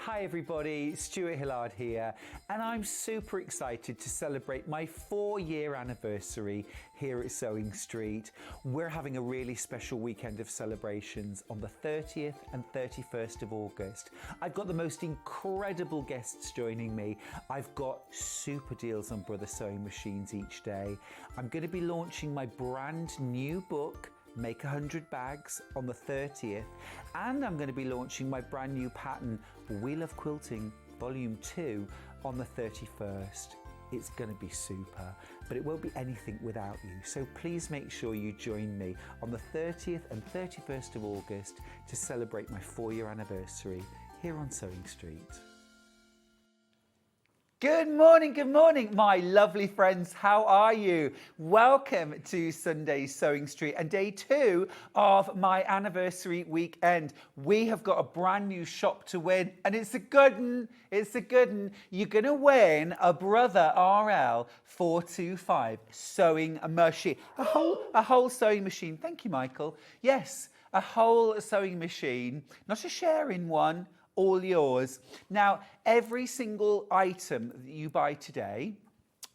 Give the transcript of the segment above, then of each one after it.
Hi everybody, Stuart Hillard here, and I'm super excited to celebrate my 4-year anniversary here at Sewing Street. We're having a really special weekend of celebrations on the 30th and 31st of August. I've got the most incredible guests joining me. I've got super deals on Brother Sewing machines each day. I'm going to be launching my brand new book, Make 100 Bags, on the 30th, and I'm going to be launching my brand new pattern, We Love Quilting Volume 2, on the 31st. It's going to be super, but it won't be anything without you. So please make sure you join me on the 30th and 31st of August to celebrate my 4-year anniversary here on Sewing Street. Good morning, my lovely friends. How are you? Welcome to Sunday Sewing Street and day 2 of my anniversary weekend. We have got a brand new shop to win, and it's a good one. It's a good one. You're going to win a Brother RL 425 sewing machine. A whole sewing machine. Thank you, Michael. Yes, a whole sewing machine, not a sharing one. All yours. Now, every single item that you buy today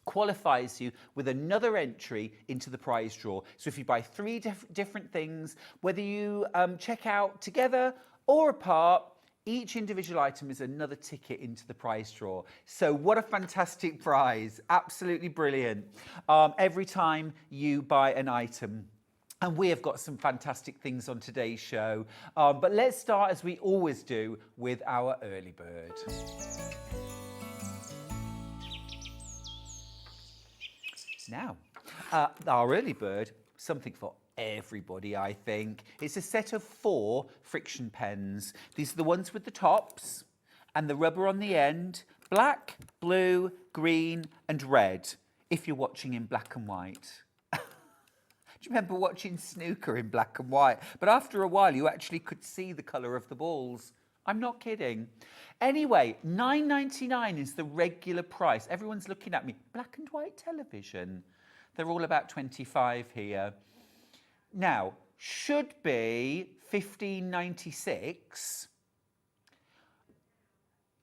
qualifies you with another entry into the prize draw. So if you buy 3 different things, whether you check out together or apart, each individual item is another ticket into the prize draw. So what a fantastic prize. Absolutely brilliant. Every time you buy an item. And we have got some fantastic things on today's show. But let's start, as we always do, with our early bird. Now, our early bird, something for everybody, I think. It's a set of 4 friction pens. These are the ones with the tops and the rubber on the end. Black, blue, green, and red, if you're watching in black and white. Do you remember watching snooker in black and white? But after a while, you actually could see the colour of the balls. I'm not kidding. Anyway, $9.99 is the regular price. Everyone's looking at me. Black and white television. They're all about 25 here. Now, should be $15.96.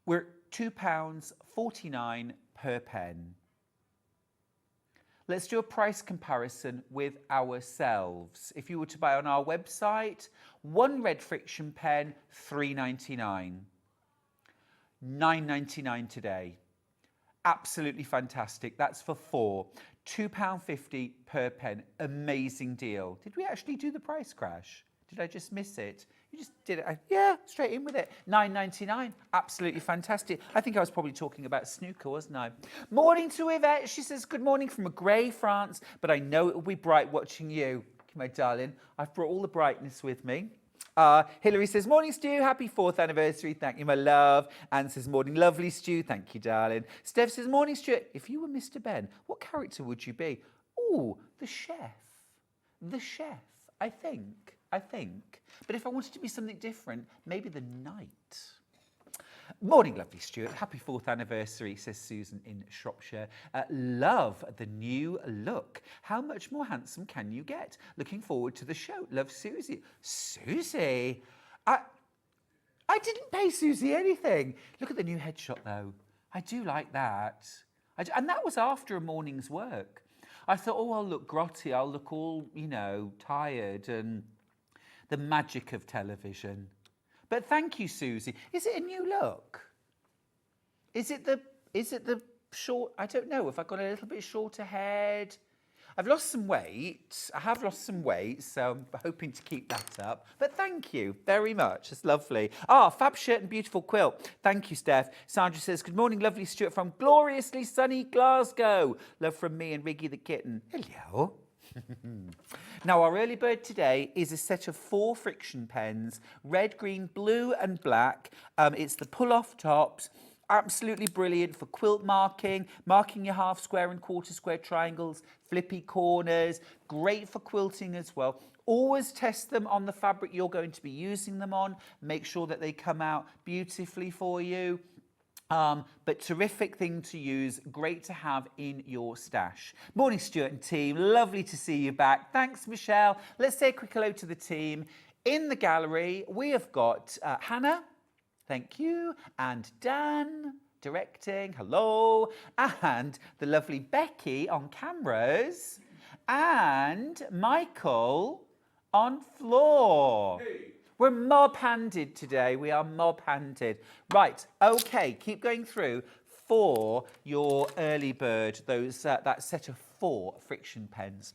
We're £2.49 per pen. Let's do a price comparison with ourselves. If you were to buy on our website, 1 red friction pen, $3.99. $9.99 today. Absolutely fantastic. That's for 4. £2.50 per pen. Amazing deal. Did we actually do the price crash? Did I just miss it? You just did it. Yeah, straight in with it. $9.99. Absolutely fantastic. I think I was probably talking about snooker, wasn't I? Morning to Yvette. She says, good morning from a grey France, but I know it will be bright watching you. My darling, I've brought all the brightness with me. Hilary says, morning, Stu. Happy 4th anniversary. Thank you, my love. Anne says, morning, lovely, Stu. Thank you, darling. Steph says, morning, Stuart. If you were Mr. Ben, what character would you be? Oh, the chef. The chef, I think. But if I wanted to be something different, maybe the knight. Morning, lovely Stuart. Happy 4th anniversary, says Susan in Shropshire. Love the new look. How much more handsome can you get? Looking forward to the show. Love, Susie. Susie? I didn't pay Susie anything. Look at the new headshot, though. I do like that. And that was after a morning's work. I thought, oh, I'll look grotty. I'll look all, tired and the magic of television. But thank you, Susie. Is it a new look? Is it the short? I don't know. Have I got a little bit shorter head? I've lost some weight. I have lost some weight, so I'm hoping to keep that up. But thank you very much. It's lovely. Fab shirt and beautiful quilt. Thank you, Steph. Sandra says, good morning, lovely Stuart from gloriously sunny Glasgow. Love from me and Riggy the kitten. Hello. Now, our early bird today is a set of 4 friction pens, red, green, blue and black. It's the pull-off tops. Absolutely brilliant for quilt marking your half square and quarter square triangles, flippy corners. Great for quilting as well. Always test them on the fabric you're going to be using them on. Make sure that they come out beautifully for you. But terrific thing to use, great to have in your stash. Morning, Stuart and team. Lovely to see you back. Thanks, Michelle. Let's say a quick hello to the team. In the gallery, we have got Hannah, Thank you. And Dan, directing, hello. And the lovely Becky on cameras. And Michael on floor. Hey. We're mob-handed today. We are mob-handed. Right, okay, keep going through for your early bird, those that set of 4 friction pens.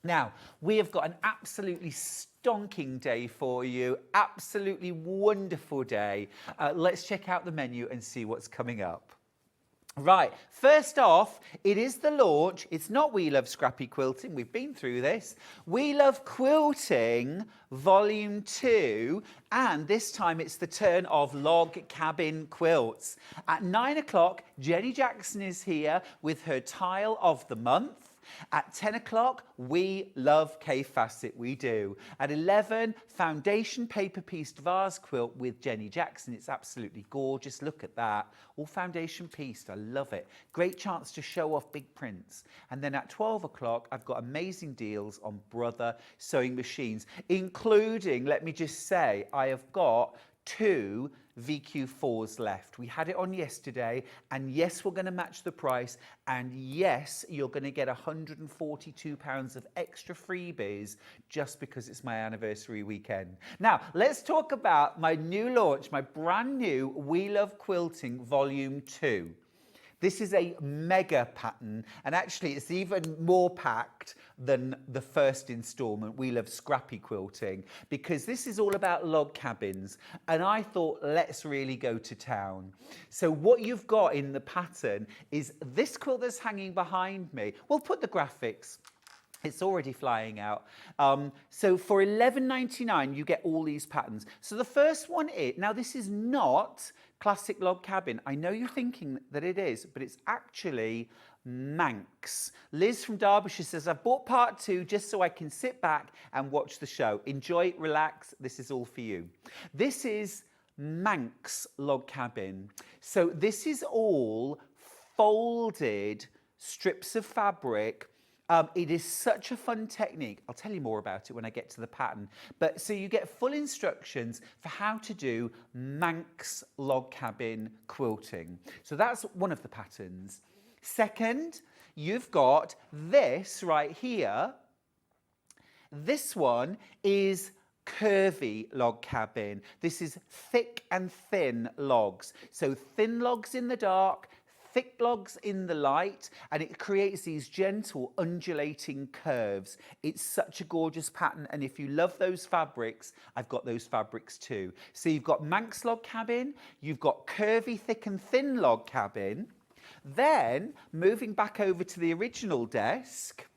Now, we have got an absolutely stonking day for you, absolutely wonderful day. Let's check out the menu and see what's coming up. Right, first off, it is the launch. It's not We Love Scrappy Quilting. We've been through this. We Love Quilting Volume 2, and this time it's the turn of Log Cabin Quilts. At 9 o'clock, Jenny Jackson is here with her Tile of the Month. At 10 o'clock, we love K-Facet, we do. At 11, foundation paper pieced vase quilt with Jenny Jackson. It's absolutely gorgeous, look at that. All foundation pieced, I love it. Great chance to show off big prints. And then at 12 o'clock, I've got amazing deals on Brother sewing machines, including, let me just say, I have got 2 VQ4s left. We had it on yesterday, and yes, we're going to match the price, and yes, you're going to get £142 of extra freebies just because it's my anniversary weekend. Now, let's talk about my new launch, my brand new We Love Quilting Volume 2. This is a mega pattern, and actually it's even more packed than the first instalment, We Love Scrappy Quilting, because this is all about log cabins, and I thought, let's really go to town. So what you've got in the pattern is this quilt that's hanging behind me. We'll put the graphics. It's already flying out. So for £11.99, you get all these patterns. So the first one is, now this is not classic log cabin. I know you're thinking that it is, but it's actually Manx. Liz from Derbyshire says, I've bought part 2 just so I can sit back and watch the show. Enjoy, relax, this is all for you. This is Manx log cabin. So this is all folded strips of fabric. It is such a fun technique. I'll tell you more about it when I get to the pattern. But so you get full instructions for how to do Manx log cabin quilting. So that's one of the patterns. Second, you've got this right here. This one is curvy log cabin. This is thick and thin logs. So thin logs in the dark, thick logs in the light, and it creates these gentle undulating curves. It's such a gorgeous pattern, and if you love those fabrics, I've got those fabrics too. So you've got Manx log cabin, you've got curvy, thick and thin log cabin. Then, moving back over to the original desk,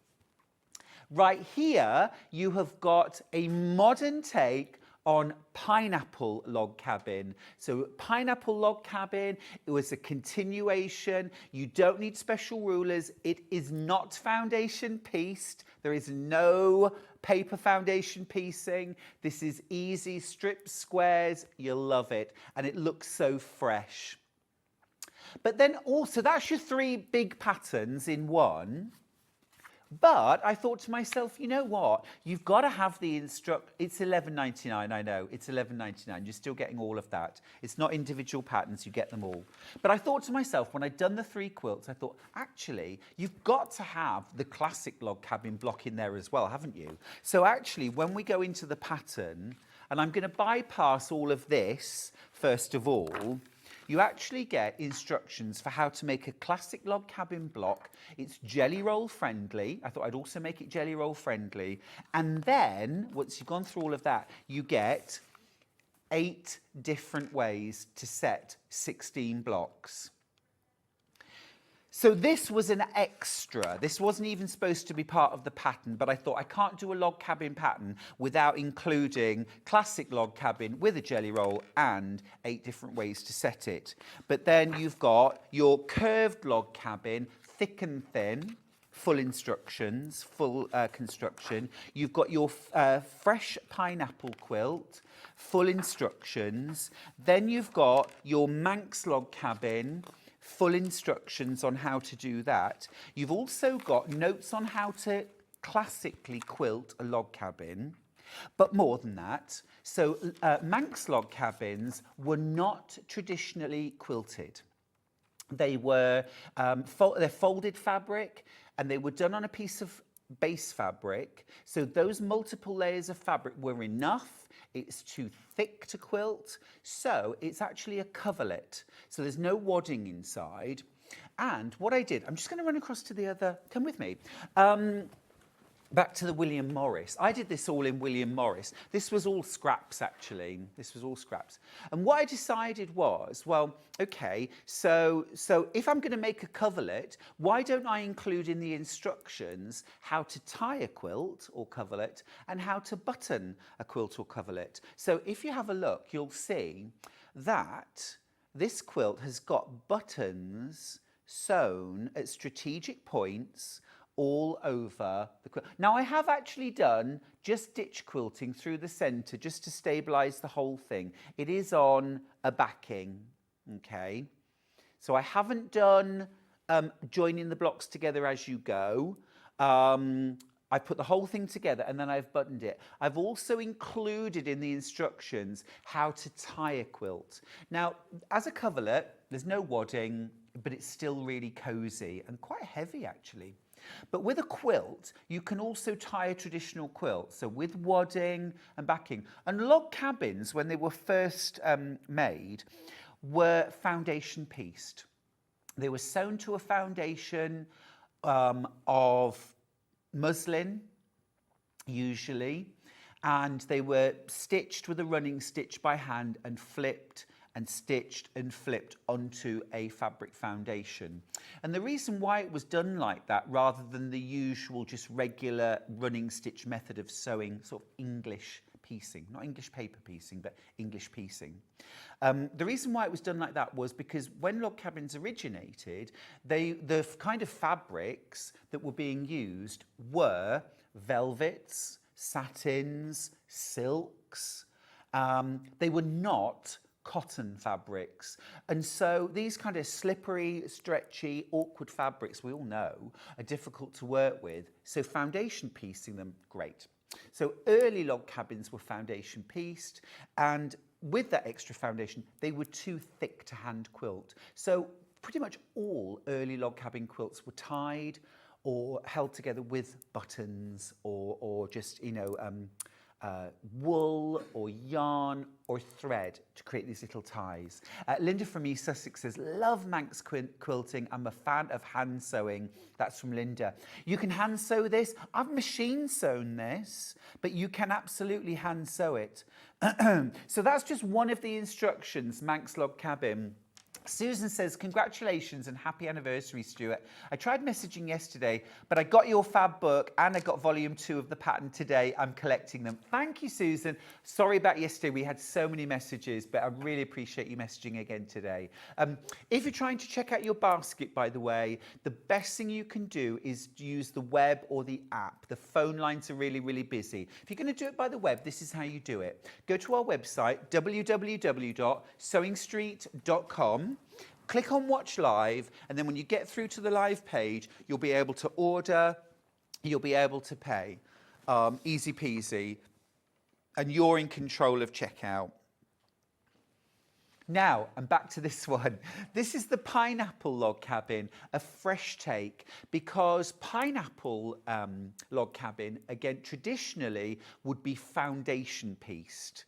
right here, you have got a modern take on pineapple log cabin. So pineapple log cabin, it was a continuation. You don't need special rulers. It is not foundation pieced. There is no paper foundation piecing. This is easy strips, squares. You'll love it. And it looks so fresh. But then also, that's your 3 big patterns in one. But I thought to myself, you know what? You've got to have the it's £11.99, I know. It's £11.99. You're still getting all of that. It's not individual patterns. You get them all. But I thought to myself, when I'd done the 3 quilts, I thought, actually, you've got to have the classic log cabin block in there as well, haven't you? So actually, when we go into the pattern, and I'm going to bypass all of this, first of all, you actually get instructions for how to make a classic log cabin block. It's jelly roll friendly. I thought I'd also make it jelly roll friendly. And then, once you've gone through all of that, you get 8 different ways to set 16 blocks. So this was an extra. This wasn't even supposed to be part of the pattern, but I thought I can't do a log cabin pattern without including classic log cabin with a jelly roll and 8 different ways to set it. But then you've got your curved log cabin, thick and thin, full instructions, full construction. You've got your fresh pineapple quilt, full instructions. Then you've got your Manx log cabin, full instructions on how to do that. You've also got notes on how to classically quilt a log cabin. But more than that, so Manx log cabins were not traditionally quilted. They were they're folded fabric, and they were done on a piece of base fabric. So those multiple layers of fabric were enough. It's too thick to quilt, so it's actually a coverlet. So there's no wadding inside. And what I did, I'm just going to run across to the other. Come with me. Back to the William Morris. I did this all in William Morris. This was all scraps, actually. This was all scraps. And what I decided was, well, okay, so if I'm going to make a coverlet, why don't I include in the instructions how to tie a quilt or coverlet and how to button a quilt or coverlet? So if you have a look, you'll see that this quilt has got buttons sewn at strategic points all over the quilt. Now, I have actually done just stitch quilting through the centre just to stabilise the whole thing. It is on a backing, okay? So I haven't done joining the blocks together as you go. I put the whole thing together and then I've buttoned it. I've also included in the instructions how to tie a quilt. Now, as a coverlet, there's no wadding, but it's still really cosy and quite heavy, actually. But with a quilt, you can also tie a traditional quilt, so with wadding and backing. And log cabins, when they were first made, were foundation pieced. They were sewn to a foundation of muslin, usually, and they were stitched with a running stitch by hand and flipped and stitched and flipped onto a fabric foundation. And the reason why it was done like that, rather than the usual just regular running stitch method of sewing, sort of English piecing, not English paper piecing, but English piecing. The reason why it was done like that was because when log cabins originated, the kind of fabrics that were being used were velvets, satins, silks. They were not cotton fabrics. And so these kind of slippery, stretchy, awkward fabrics, we all know, are difficult to work with. So foundation piecing them, great. So early log cabins were foundation pieced, and with that extra foundation, they were too thick to hand quilt. So pretty much all early log cabin quilts were tied or held together with buttons or just, you know, wool or yarn or thread to create these little ties. Linda from East Sussex says, love Manx quilting. I'm a fan of hand sewing. That's from Linda. You can hand sew this. I've machine sewn this, but you can absolutely hand sew it. So that's just one of the instructions, Manx log cabin. Susan says, congratulations and happy anniversary, Stuart. I tried messaging yesterday, but I got your fab book and I got volume 2 of the pattern today. I'm collecting them. Thank you, Susan. Sorry about yesterday. We had so many messages, but I really appreciate you messaging again today. If you're trying to check out your basket, by the way, the best thing you can do is use the web or the app. The phone lines are really, really busy. If you're going to do it by the web, this is how you do it. Go to our website, www.sewingstreet.com. Click on Watch Live, and then when you get through to the live page, you'll be able to order, you'll be able to pay. Easy peasy. And you're in control of checkout. Now, and back to this one. This is the pineapple log cabin, a fresh take, because pineapple log cabin, again, traditionally would be foundation pieced.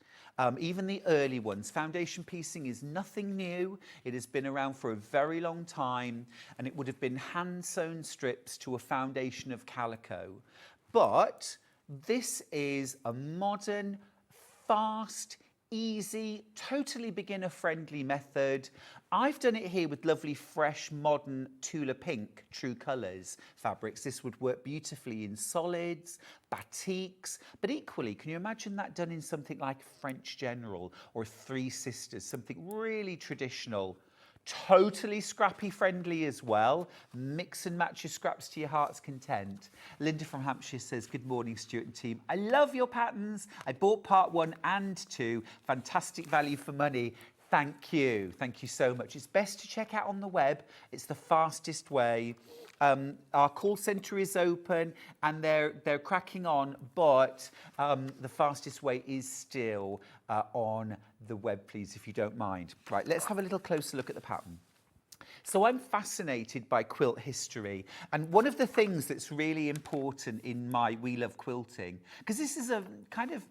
Even the early ones. Foundation piecing is nothing new. It has been around for a very long time, and it would have been hand-sewn strips to a foundation of calico. But this is a modern, fast, easy, totally beginner-friendly method. I've done it here with lovely, fresh, modern Tula Pink True Colours fabrics. This would work beautifully in solids, batiks, but equally, can you imagine that done in something like French General or Three Sisters, something really traditional? Totally scrappy friendly as well. Mix and match your scraps to your heart's content. Linda from Hampshire says, good morning, Stuart and team. I love your patterns. I bought part 1 and 2. Fantastic value for money. Thank you. Thank you so much. It's best to check out on the web. It's the fastest way. Our call centre is open and they're cracking on, but the fastest way is still on the web, please, if you don't mind. Right, let's have a little closer look at the pattern. So I'm fascinated by quilt history, and one of the things that's really important in my We Love Quilting, because this is a kind of,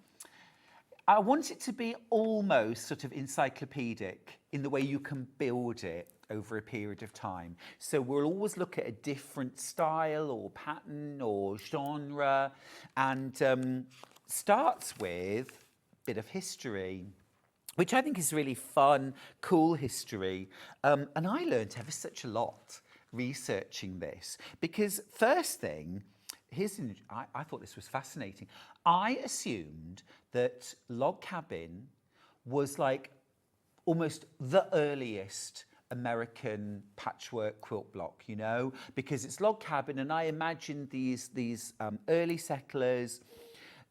I want it to be almost sort of encyclopedic in the way you can build it over a period of time. So we'll always look at a different style or pattern or genre, and starts with a bit of history, which I think is really fun, cool history. And I learned ever such a lot researching this, because first thing, I thought this was fascinating. I assumed that log cabin was like almost the earliest American patchwork quilt block, you know, because it's log cabin, and I imagined these early settlers,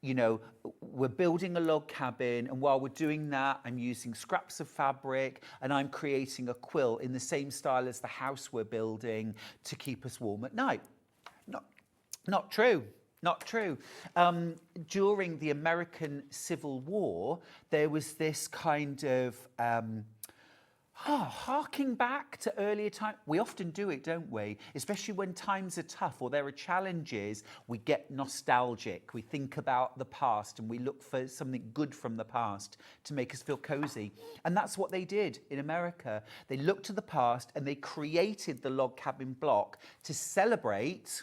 you know, we're building a log cabin, and while we're doing that, I'm using scraps of fabric and I'm creating a quilt in the same style as the house we're building to keep us warm at night. Not true. Not true. During the American Civil War, there was this kind of harking back to earlier time. We often do it, don't we? Especially when times are tough or there are challenges, we get nostalgic. We think about the past and we look for something good from the past to make us feel cozy. And that's what they did in America. They looked to the past and they created the log cabin block to celebrate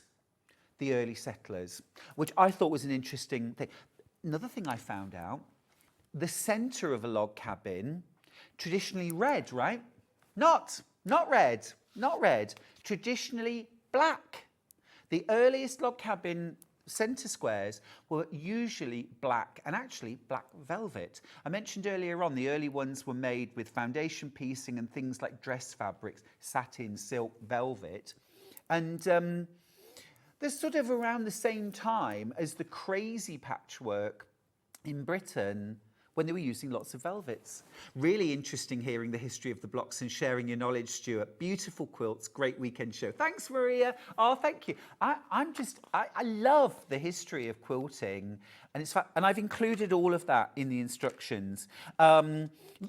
the early settlers, which I thought was an interesting thing. Another thing I found out, the center of a log cabin, traditionally red, right? Not red, not red. Traditionally black. The earliest log cabin center squares were usually black, and actually black velvet. I mentioned earlier on the early ones were made with foundation piecing and things like dress fabrics, satin, silk, velvet. And there's sort of around the same time as the crazy patchwork in Britain, when they were using lots of velvets. Really interesting hearing the history of the blocks and sharing your knowledge, Stuart. Beautiful quilts, great weekend show. Thanks, Maria. Oh, thank you. I love the history of quilting, and and I've included all of that in the instructions.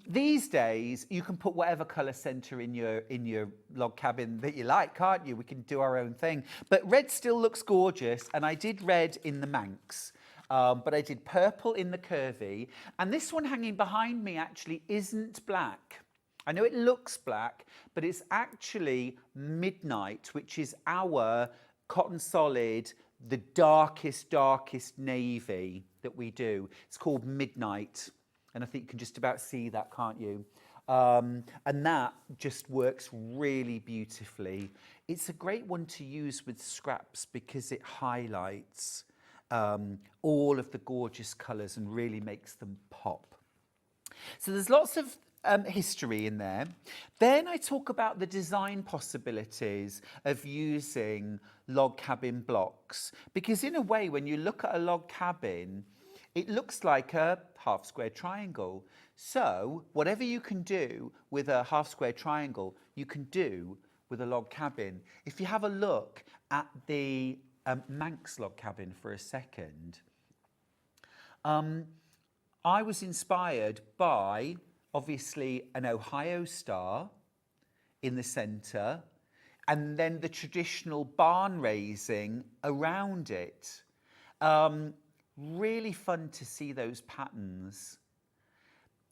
These days, you can put whatever colour centre in your log cabin that you like, can't you? We can do our own thing. But red still looks gorgeous, and I did red in the Manx. But I did purple in the curvy, and this one hanging behind me actually isn't black. I know it looks black, but it's actually Midnight, which is our cotton solid, the darkest navy that we do. It's called Midnight, and I think you can just about see that, can't you? And that just works really beautifully. It's a great one to use with scraps because it highlights all of the gorgeous colours and really makes them pop. So there's lots of history in there. Then I talk about the design possibilities of using log cabin blocks, because in a way, when you look at a log cabin, it looks like a half square triangle. So whatever you can do with a half square triangle, you can do with a log cabin. If you have a look at the Manx log cabin for a second, I was inspired by, obviously, an Ohio star in the centre, and then the traditional barn raising around it. Really fun to see those patterns.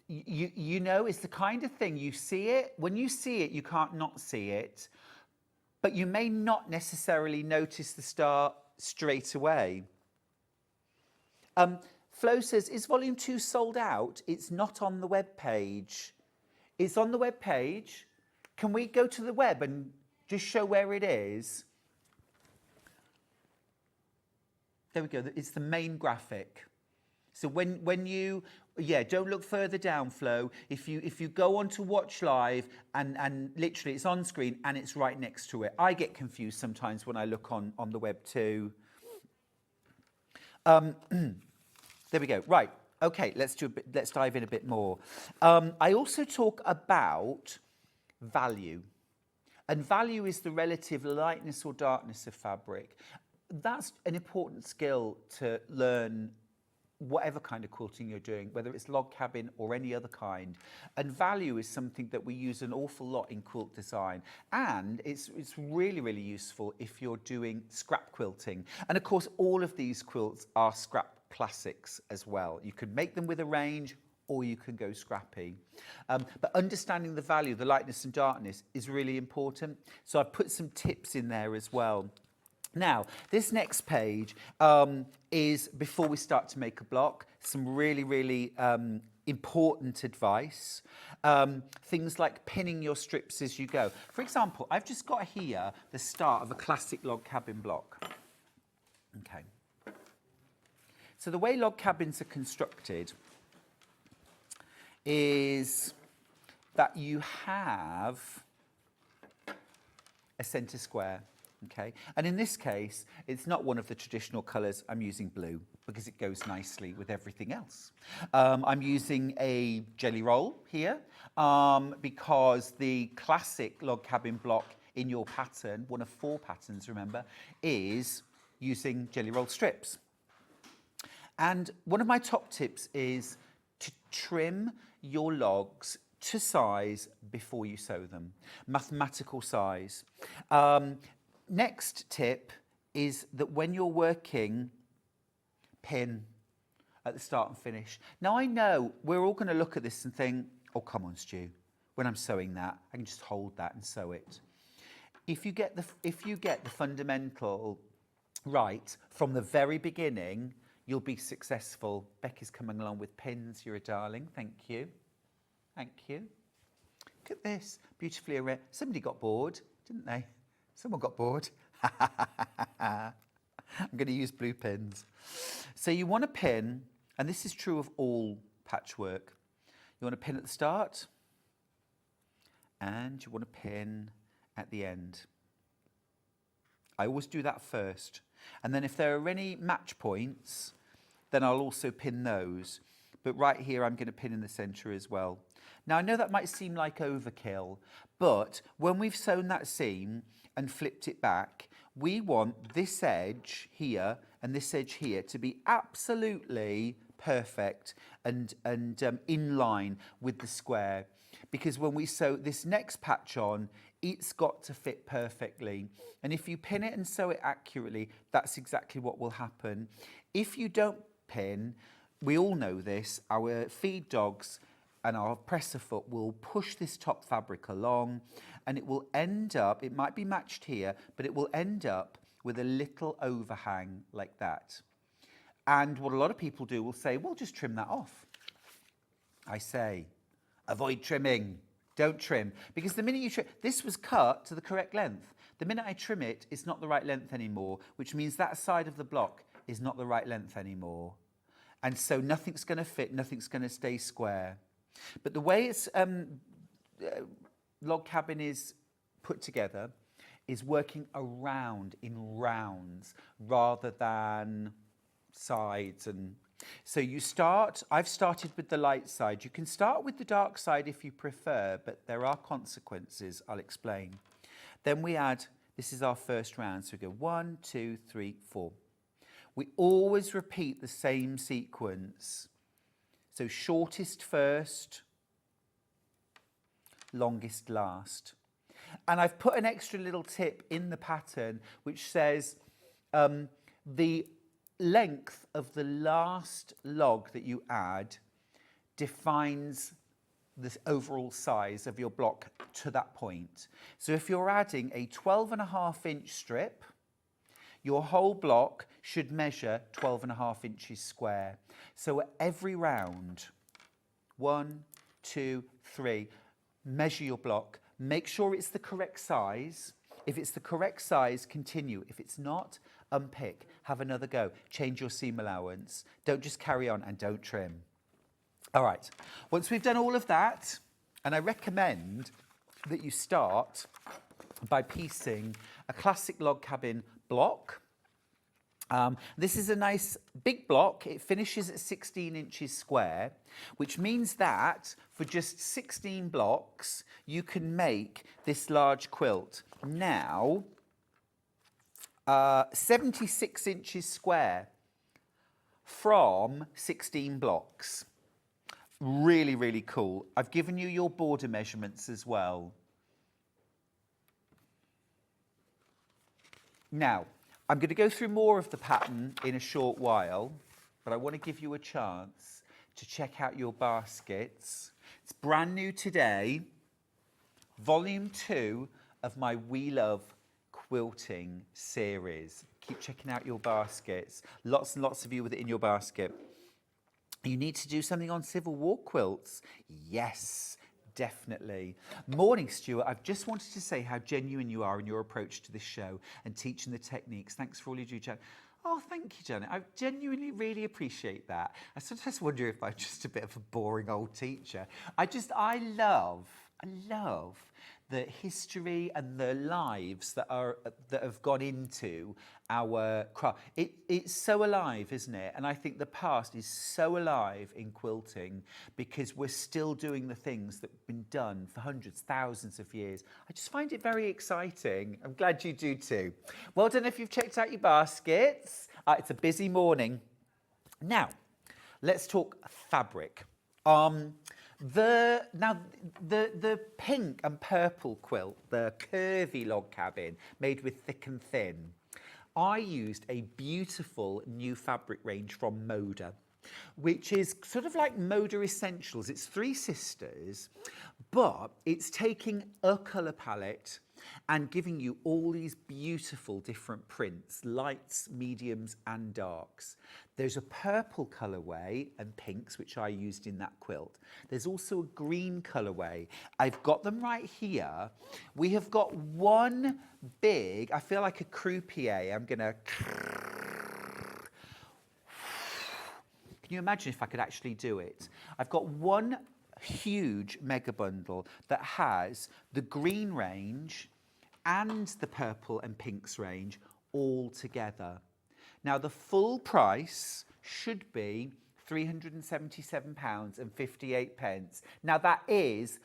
You know, it's the kind of thing, you see it, when you see it, you can't not see it, but you may not necessarily notice the star straight away. Flo says, is volume 2 sold out? It's not on the web page. It's on the web page. Can we go to the web and just show where it is? There we go. It's the main graphic. So when you, don't look further down, Flo. If you go on to watch live and literally it's on screen and it's right next to it. I get confused sometimes when I look on the web too. There we go. Right. Okay. Let's dive in a bit more. I also talk about value. And value is the relative lightness or darkness of fabric. That's an important skill to learn whatever kind of quilting you're doing, whether it's log cabin or any other kind. And value is something that we use an awful lot in quilt design. And it's really, really useful if you're doing scrap quilting. And of course, all of these quilts are scrap classics as well. You can make them with a range or you can go scrappy. But understanding the value, the lightness and darkness is really important. So I've put some tips in there as well. Now, this next page is before we start to make a block, some really, really important advice. Things like pinning your strips as you go. For example, I've just got here the start of a classic log cabin block. Okay. So the way log cabins are constructed is that you have a centre square. Okay, and in this case, it's not one of the traditional colours. I'm using blue because it goes nicely with everything else. I'm using a jelly roll here because the classic log cabin block in your pattern, one of 4 patterns, remember, is using jelly roll strips. And one of my top tips is to trim your logs to size before you sew them, mathematical size. Next tip is that when you're working, pin at the start and finish. Now I know we're all going to look at this and think, oh, come on, Stu, when I'm sewing that, I can just hold that and sew it. If you get the fundamental right from the very beginning, you'll be successful. Becky's coming along with pins. You're a darling. Thank you. Thank you. Look at this. Beautifully arranged. Somebody got bored, didn't they? Someone got bored. I'm going to use blue pins. So you want to pin, and this is true of all patchwork. You want to pin at the start, and you want to pin at the end. I always do that first. And then if there are any match points, then I'll also pin those. But right here, I'm going to pin in the centre as well. Now, I know that might seem like overkill, but when we've sewn that seam and flipped it back, we want this edge here and this edge here to be absolutely perfect and in line with the square. Because when we sew this next patch on, it's got to fit perfectly. And if you pin it and sew it accurately, that's exactly what will happen. If you don't pin, we all know this, our feed dogs and our presser foot will push this top fabric along, and it will end up, it might be matched here, but it will end up with a little overhang like that. And what a lot of people do will say, well, just trim that off. I say, avoid trimming, don't trim. Because the minute you trim, this was cut to the correct length. The minute I trim it, it's not the right length anymore, which means that side of the block is not the right length anymore. And so nothing's going to fit, nothing's going to stay square. But the way it's log cabin is put together is working around in rounds rather than sides. And so you start, I've started with the light side. You can start with the dark side if you prefer, but there are consequences, I'll explain. Then we add, this is our first round, so we go 1, 2, 3, 4. We always repeat the same sequence. So shortest first, longest last. And I've put an extra little tip in the pattern which says the length of the last log that you add defines the overall size of your block to that point. So if you're adding a 12.5-inch strip, your whole block should measure 12.5 inches square. So at every round, 1, 2, 3, measure your block. Make sure it's the correct size. If it's the correct size, continue. If it's not, unpick. Have another go. Change your seam allowance. Don't just carry on and don't trim. All right. Once we've done all of that, and I recommend that you start by piecing a classic log cabin block This is a nice big block. It finishes at 16 inches square, which means that for just 16 blocks, you can make this large quilt. Now, 76 inches square from 16 blocks. Really, really cool. I've given you your border measurements as well. Now, I'm going to go through more of the pattern in a short while, but I want to give you a chance to check out your baskets. It's brand new today, volume 2 of my We Love Quilting series. Keep checking out your baskets. Lots and lots of you with it in your basket. You need to do something on Civil War quilts. Yes, definitely. Morning, Stuart. I've just wanted to say how genuine you are in your approach to this show and teaching the techniques. Thanks for all you do, Janet. Oh, thank you, Janet. I genuinely really appreciate that. I sometimes wonder if I'm just a bit of a boring old teacher. I love the history and the lives that have gone into our craft. It's so alive, isn't it? And I think the past is so alive in quilting because we're still doing the things that have been done for hundreds, thousands of years. I just find it very exciting. I'm glad you do too. Well done if you've checked out your baskets. It's a busy morning. Now, let's talk fabric. The pink and purple quilt, the curvy log cabin made with thick and thin, I used a beautiful new fabric range from Moda, which is sort of like Moda Essentials. It's 3 sisters, but it's taking a colour palette and giving you all these beautiful different prints, lights, mediums and darks. There's a purple colourway and pinks, which I used in that quilt. There's also a green colourway. I've got them right here. We have got one big, I feel like a croupier. I'm going to... Can you imagine if I could actually do it? I've got one huge mega bundle that has the green range and the purple and pinks range all together. Now the full price should be £377.58. Now that is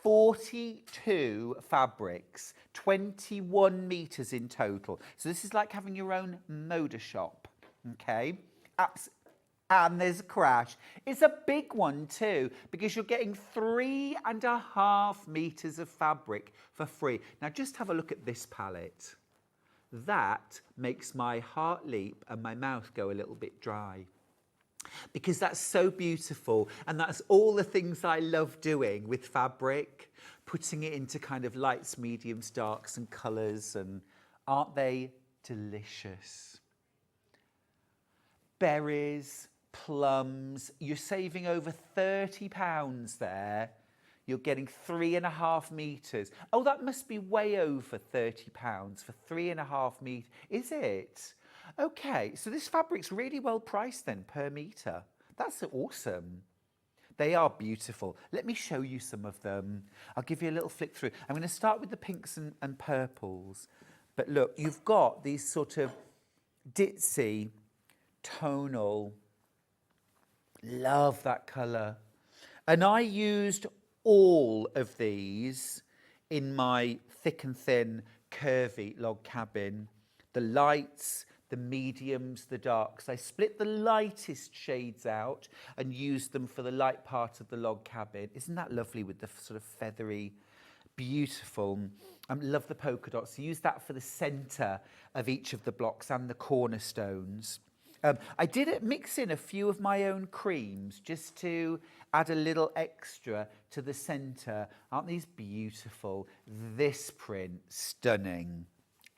42 fabrics, 21 metres in total. So this is like having your own Moda shop, okay? And there's a crash. It's a big one too, because you're getting 3.5 metres of fabric for free. Now just have a look at this palette. That makes my heart leap and my mouth go a little bit dry. Because that's so beautiful, and that's all the things I love doing with fabric, putting it into kind of lights, mediums, darks and colours, and aren't they delicious? Berries, plums, you're saving over £30 there. You're getting 3.5 metres. Oh, that must be way over £30 for 3.5 metres. Is it? Okay, so this fabric's really well priced then per metre. That's awesome. They are beautiful. Let me show you some of them. I'll give you a little flick through. I'm going to start with the pinks and purples. But look, you've got these sort of ditzy, tonal. Love that colour. And I used all of these in my thick and thin, curvy log cabin. The lights, the mediums, the darks. I split the lightest shades out and used them for the light part of the log cabin. Isn't that lovely with the sort of feathery, beautiful? I love the polka dots. Use that for the centre of each of the blocks and the cornerstones. I did mix in a few of my own creams just to add a little extra to the centre. Aren't these beautiful? This print, stunning.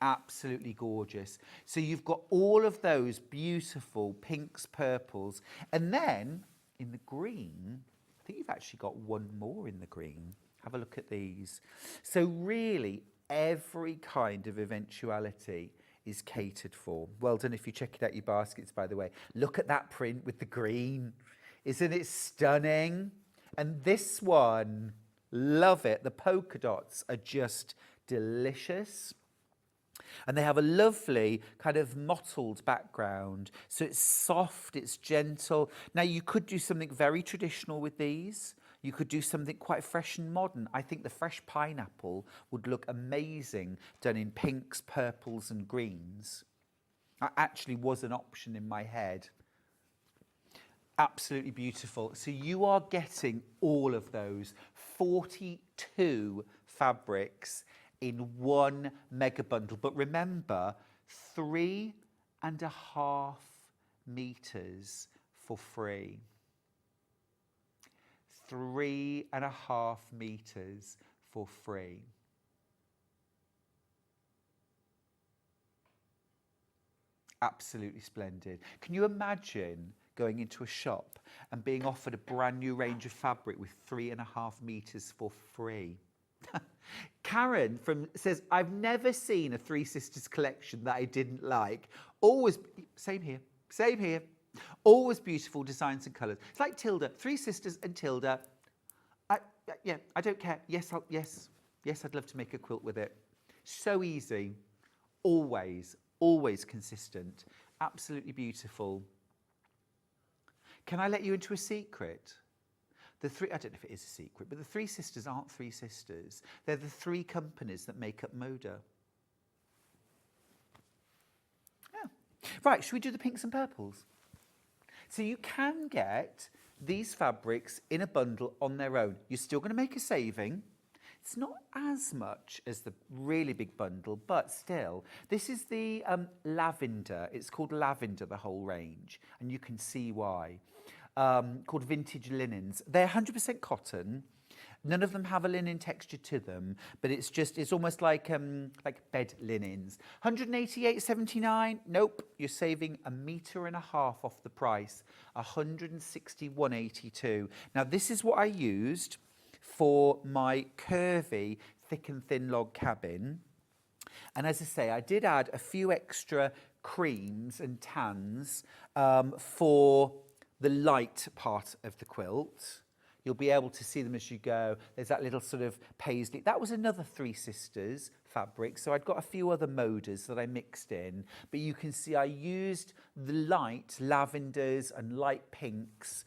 Absolutely gorgeous. So you've got all of those beautiful pinks, purples, and then in the green, I think you've actually got one more in the green. Have a look at these. So really, every kind of eventuality is catered for. Well done if you check it out your baskets, by the way. Look at that print with the green. Isn't it stunning? And this one, love it. The polka dots are just delicious. And they have a lovely kind of mottled background. So it's soft, it's gentle. Now you could do something very traditional with these. You could do something quite fresh and modern. I think the fresh pineapple would look amazing done in pinks, purples and greens. That actually was an option in my head. Absolutely beautiful. So you are getting all of those 42 fabrics in one mega bundle. But remember, 3.5 meters for free. 3.5 meters for free. Absolutely splendid. Can you imagine going into a shop and being offered a brand new range of fabric with 3.5 meters for free? Karen says, I've never seen a Three Sisters collection that I didn't like. Always, same here, same here. Always beautiful designs and colours. It's like Tilda, Three Sisters and Tilda. Yeah, I don't care. Yes, I'd love to make a quilt with it. So easy. Always consistent. Absolutely beautiful. Can I let you into a secret? I don't know if it is a secret, but the Three Sisters aren't three sisters. They're the three companies that make up Moda. Yeah. Right, should we do the pinks and purples? So you can get these fabrics in a bundle on their own. You're still going to make a saving. It's not as much as the really big bundle, but still. This is the lavender. It's called lavender, the whole range, and you can see why. Called vintage linens. They're 100% cotton. None of them have a linen texture to them, but it's almost like bed linens. 188.79. Nope, you're saving 1.5 meters off the price. 161.82. Now this is what I used for my curvy thick and thin log cabin. And as I say, I did add a few extra creams and tans for the light part of the quilt. You'll be able to see them as you go. There's that little sort of paisley. That was another Three Sisters fabric. So I'd got a few other Modas that I mixed in. But you can see I used the light lavenders and light pinks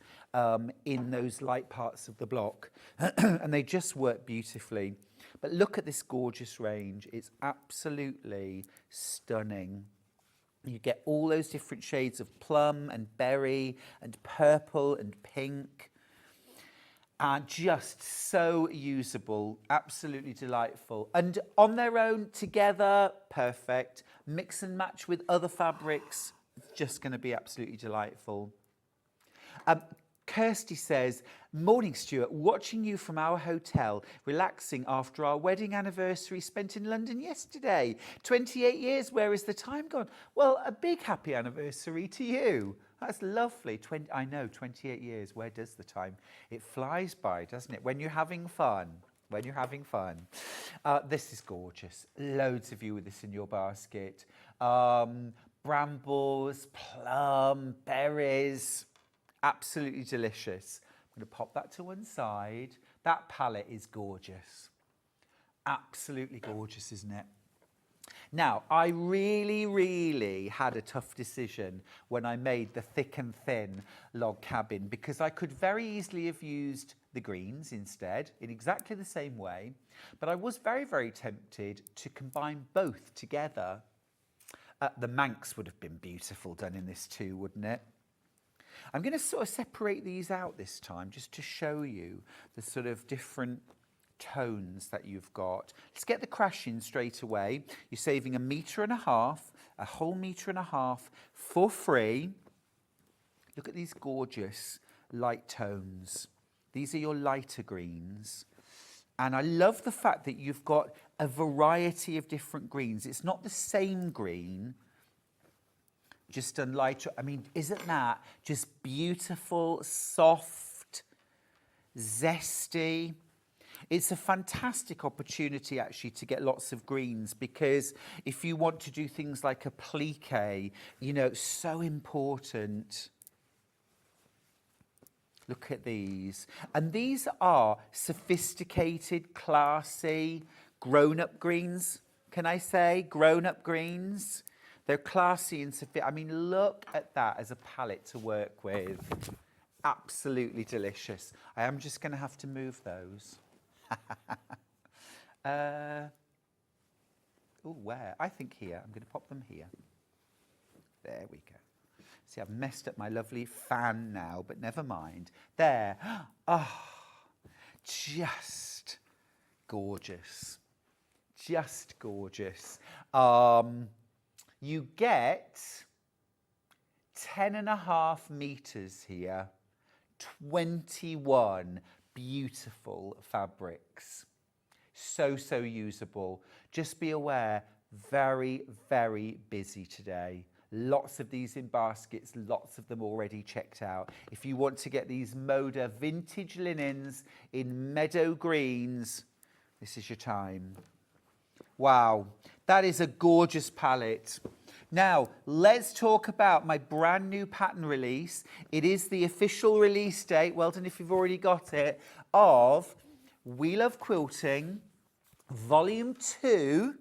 in those light parts of the block. And they just work beautifully. But look at this gorgeous range. It's absolutely stunning. You get all those different shades of plum and berry and purple and pink. And just so usable, absolutely delightful. And on their own, together, perfect. Mix and match with other fabrics, it's just going to be absolutely delightful. Kirsty says, morning Stuart, watching you from our hotel, relaxing after our wedding anniversary spent in London yesterday. 28 years, where is the time gone? Well, a big happy anniversary to you. That's lovely. I know, 28 years, where does the time? It flies by, doesn't it? When you're having fun. When you're having fun. This is gorgeous. Loads of you with this in your basket. Brambles, plum, berries. Absolutely delicious. I'm going to pop that to one side. That palette is gorgeous. Absolutely gorgeous, isn't it? Now, I really had a tough decision when I made the thick and thin log cabin, because I could very easily have used the greens instead in exactly the same way, but I was very tempted to combine both together. The Manx would have been beautiful done in this too, wouldn't it? I'm going to sort of separate these out this time just to show you the sort of different tones that you've got. Let's get the crash in straight away. You're saving 1.5 meters, a whole 1.5 meters for free. Look at these gorgeous light tones. These are your lighter greens. And I love the fact that you've got a variety of different greens. It's not the same green, just done lighter. I mean, isn't that just beautiful, soft, zesty? It's a fantastic opportunity actually to get lots of greens, because if you want to do things like a plique, you know, so important. Look at these. And these are sophisticated, classy, grown-up greens. Can I say grown-up greens? They're classy and sophisticated. I mean, look at that as a palette to work with. Absolutely delicious. I am just going to have to move those. Oh, where? I think here. I'm going to pop them here. There we go. See, I've messed up my lovely fan now, but never mind. There. Oh, just gorgeous. Just gorgeous. You get 10.5 meters here. 21 beautiful fabrics. So usable. Just be aware, very, very busy today. Lots of these in baskets, lots of them already checked out. If you want to get these Moda vintage linens in meadow greens, this is your time. Wow, that is a gorgeous palette. Now, let's talk about my brand new pattern release. It is the official release date, well done if you've already got it, of We Love Quilting, Volume 2,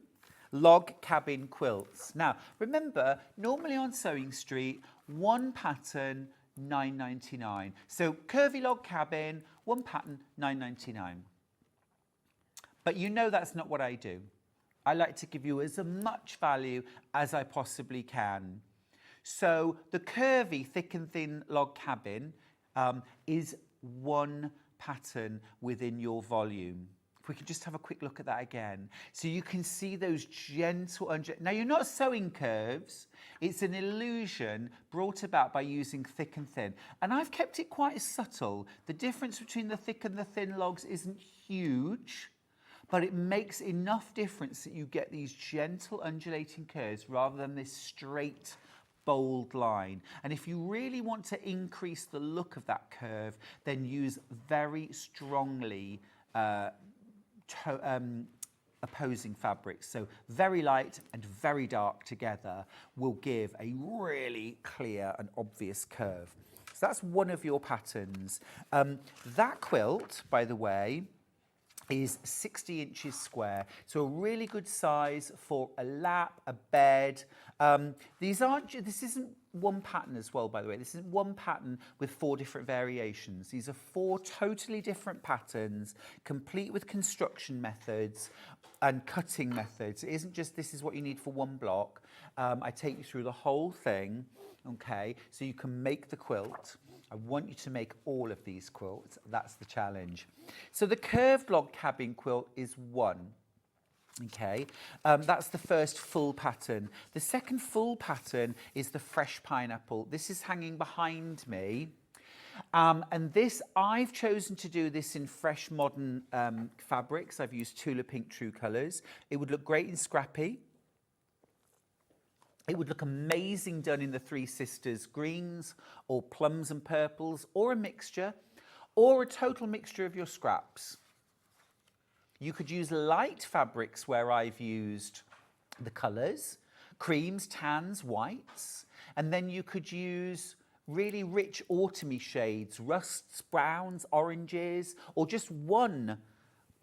Log Cabin Quilts. Now, remember, normally on Sewing Street, one pattern, £9.99. So, curvy log cabin, one pattern, £9.99. But you know that's not what I do. I like to give you as much value as I possibly can. So the curvy thick and thin log cabin is one pattern within your volume. If we could just have a quick look at that again. So you can see those gentle, now you're not sewing curves, it's an illusion brought about by using thick and thin. And I've kept it quite subtle. The difference between the thick and the thin logs isn't huge, but it makes enough difference that you get these gentle undulating curves rather than this straight, bold line. And if you really want to increase the look of that curve, then use very strongly opposing fabrics. So very light and very dark together will give a really clear and obvious curve. So that's one of your patterns. That quilt, by the way, is 60 inches square, so a really good size for a lap, a bed. This isn't one pattern as well, by the way. This isn't one pattern with 4 different variations. These are 4 totally different patterns, complete with construction methods and cutting methods. It isn't just this is what you need for one block. I take you through the whole thing, okay, so you can make the quilt. I want you to make all of these quilts. That's the challenge. So the curved log cabin quilt is 1. Okay, that's the first full pattern. The second full pattern is the fresh pineapple. This is hanging behind me. And this, I've chosen to do this in fresh modern fabrics. I've used Tula Pink True Colours. It would look great in scrappy. It would look amazing done in the Three Sisters greens or plums and purples or a mixture or a total mixture of your scraps. You could use light fabrics where I've used the colours, creams, tans, whites, and then you could use really rich autumny shades, rusts, browns, oranges, or just one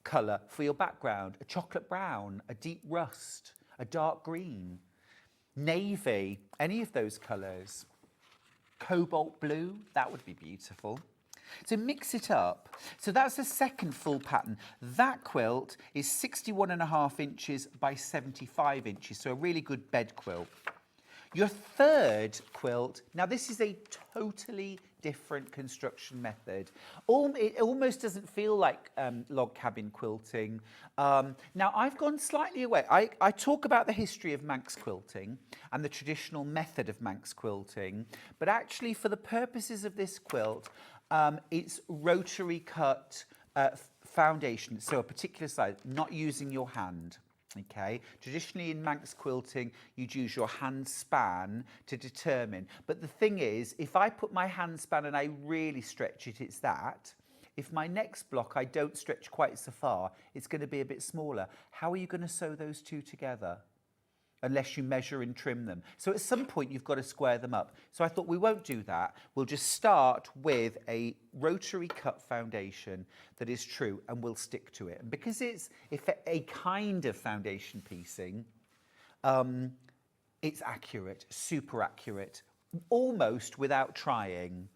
colour for your background, a chocolate brown, a deep rust, a dark green. Navy, any of those colours. Cobalt blue, that would be beautiful. So mix it up. So that's the second full pattern. That quilt is 61.5 inches by 75 inches, so a really good bed quilt. Your third quilt, now this is a totally different construction method. It almost doesn't feel like log cabin quilting. Now I've gone slightly away. I talk about the history of Manx quilting and the traditional method of Manx quilting, but actually for the purposes of this quilt, it's rotary cut foundation, so a particular size, not using your hand. Okay, traditionally in Manx quilting, you'd use your hand span to determine. But the thing is, if I put my hand span and I really stretch it, it's that. If my next block I don't stretch quite so far, it's going to be a bit smaller. How are you going to sew those two together? unless you measure and trim them. So at some point you've got to square them up. So I thought we won't do that. We'll just start with a rotary cut foundation that is true, and we'll stick to it. And because it's a kind of foundation piecing, it's accurate, super accurate, almost without trying.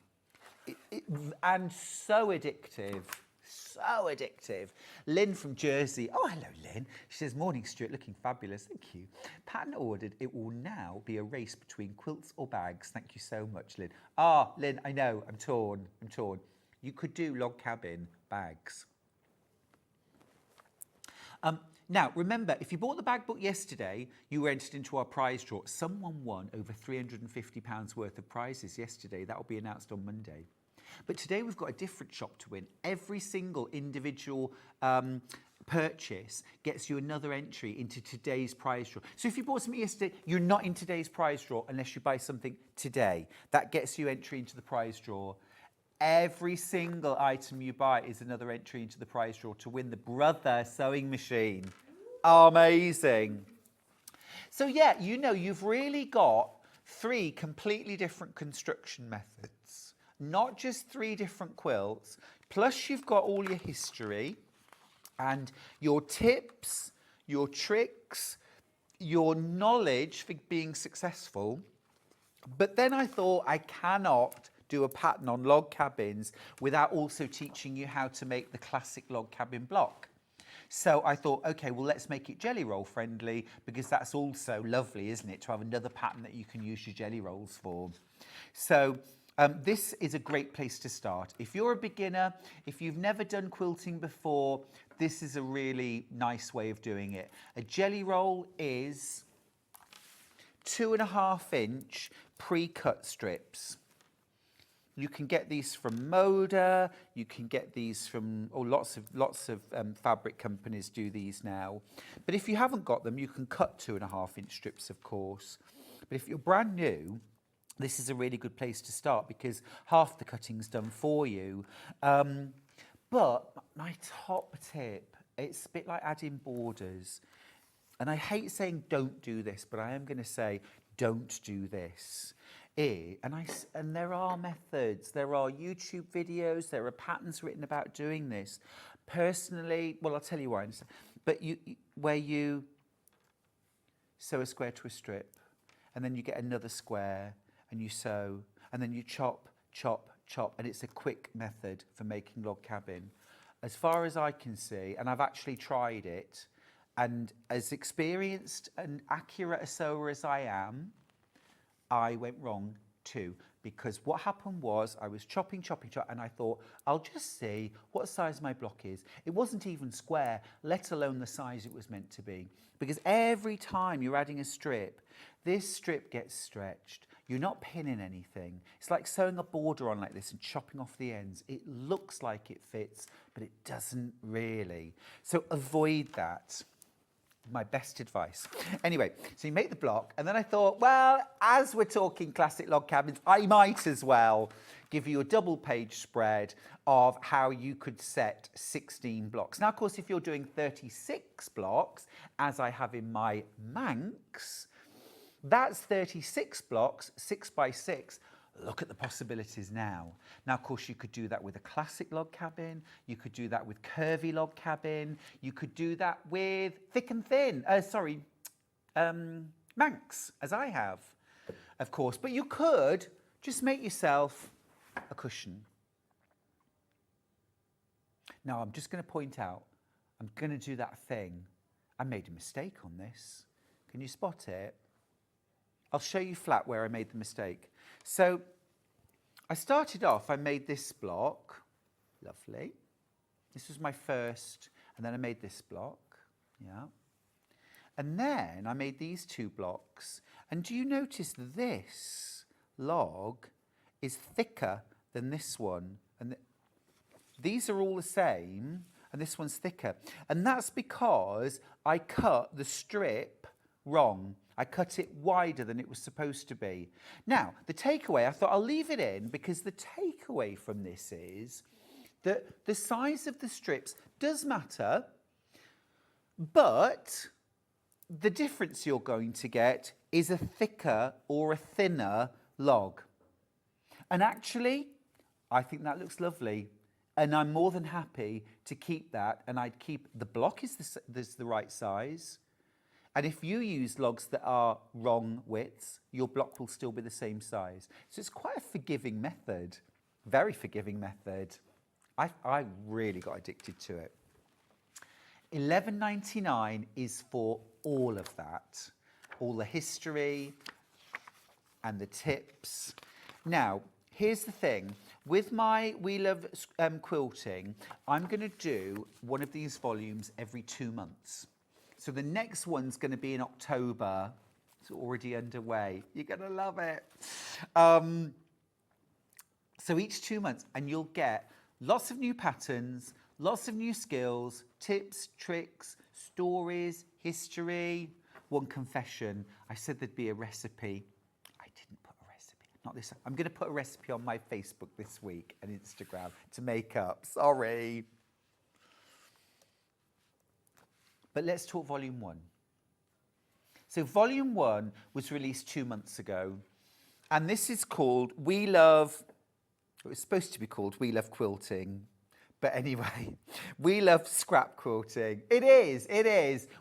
And so addictive. So addictive. Lynn from Jersey. Oh, hello, Lynn. She says, morning, Stuart, looking fabulous. Thank you. Pattern ordered. It will now be a race between quilts or bags. Thank you so much, Lynn. Ah, Lynn, I know. I'm torn. You could do log cabin bags. Now, remember, if you bought the bag book yesterday, you were entered into our prize draw. Someone won over £350 worth of prizes yesterday. That will be announced on Monday. But today we've got a different shop to win. Every single individual purchase gets you another entry into today's prize draw. So if you bought something yesterday, you're not in today's prize draw unless you buy something today. That gets you entry into the prize draw. Every single item you buy is another entry into the prize draw to win the Brother sewing machine. Amazing. So yeah, you know, you've really got 3 completely different construction methods. Not just 3 different quilts, plus you've got all your history and your tips, your tricks, your knowledge for being successful. But then I thought I cannot do a pattern on log cabins without also teaching you how to make the classic log cabin block. So I thought, okay, well, let's make it jelly roll friendly, because that's also lovely, isn't it, to have another pattern that you can use your jelly rolls for. So this is a great place to start. If you're a beginner, if you've never done quilting before, this is a really nice way of doing it. A jelly roll is 2.5-inch pre-cut strips. You can get these from Moda, you can get these from, lots of fabric companies do these now. But if you haven't got them, you can cut 2.5-inch strips, of course. But if you're brand new, this is a really good place to start because half the cutting's done for you. But my top tip, it's a bit like adding borders. And I hate saying don't do this, but I am going to say don't do this. And there are methods, there are YouTube videos, there are patterns written about doing this. Personally, well, I'll tell you why. But where you sew a square to a strip, and then you get another square, and you sew, and then you chop, chop, chop, and it's a quick method for making log cabin. As far as I can see, and I've actually tried it, and as experienced and accurate a sewer as I am, I went wrong too, because what happened was I was chopping, and I thought, I'll just see what size my block is. It wasn't even square, let alone the size it was meant to be. Because every time you're adding a strip, this strip gets stretched. You're not pinning anything. It's like sewing a border on like this and chopping off the ends. It looks like it fits, but it doesn't really. So avoid that. My best advice. Anyway, so you make the block, and then I thought, well, as we're talking classic log cabins, I might as well give you a double page spread of how you could set 16 blocks. Now, of course, if you're doing 36 blocks, as I have in my Manx, that's 36 blocks, 6 by 6. Look at the possibilities now. Now, of course, you could do that with a classic log cabin. You could do that with curvy log cabin. You could do that with thick and thin. Manx, as I have, of course. But you could just make yourself a cushion. Now, I'm just going to point out, I'm going to do that thing. I made a mistake on this. Can you spot it? I'll show you flat where I made the mistake. So I started off, I made this block, lovely. This was my first, and then I made this block, yeah. And then I made these 2 blocks. And do you notice this log is thicker than this one? And these are all the same, and this one's thicker. And that's because I cut the strip wrong. I cut it wider than it was supposed to be. Now, the takeaway, I thought I'll leave it in because the takeaway from this is that the size of the strips does matter, but the difference you're going to get is a thicker or a thinner log. And actually, I think that looks lovely. And I'm more than happy to keep that. And I'd keep, the block is the right size. And if you use logs that are wrong widths, your block will still be the same size. So it's quite a forgiving method, very forgiving method. I really got addicted to it. $11.99 is for all of that, all the history and the tips. Now, here's the thing. With my We Love Quilting, I'm going to do one of these volumes every 2 months. So the next one's going to be in October. It's already underway. You're going to love it. So each 2 months, and you'll get lots of new patterns, lots of new skills, tips, tricks, stories, history. One confession, I said there'd be a recipe. I didn't put a recipe. Not this. I'm going to put a recipe on my Facebook this week and Instagram to make up. Sorry. But let's talk volume 1. So volume 1 was released 2 months ago. And this is called We Love, it was supposed to be called We Love Quilting. But anyway, We Love Scrap Quilting. It is.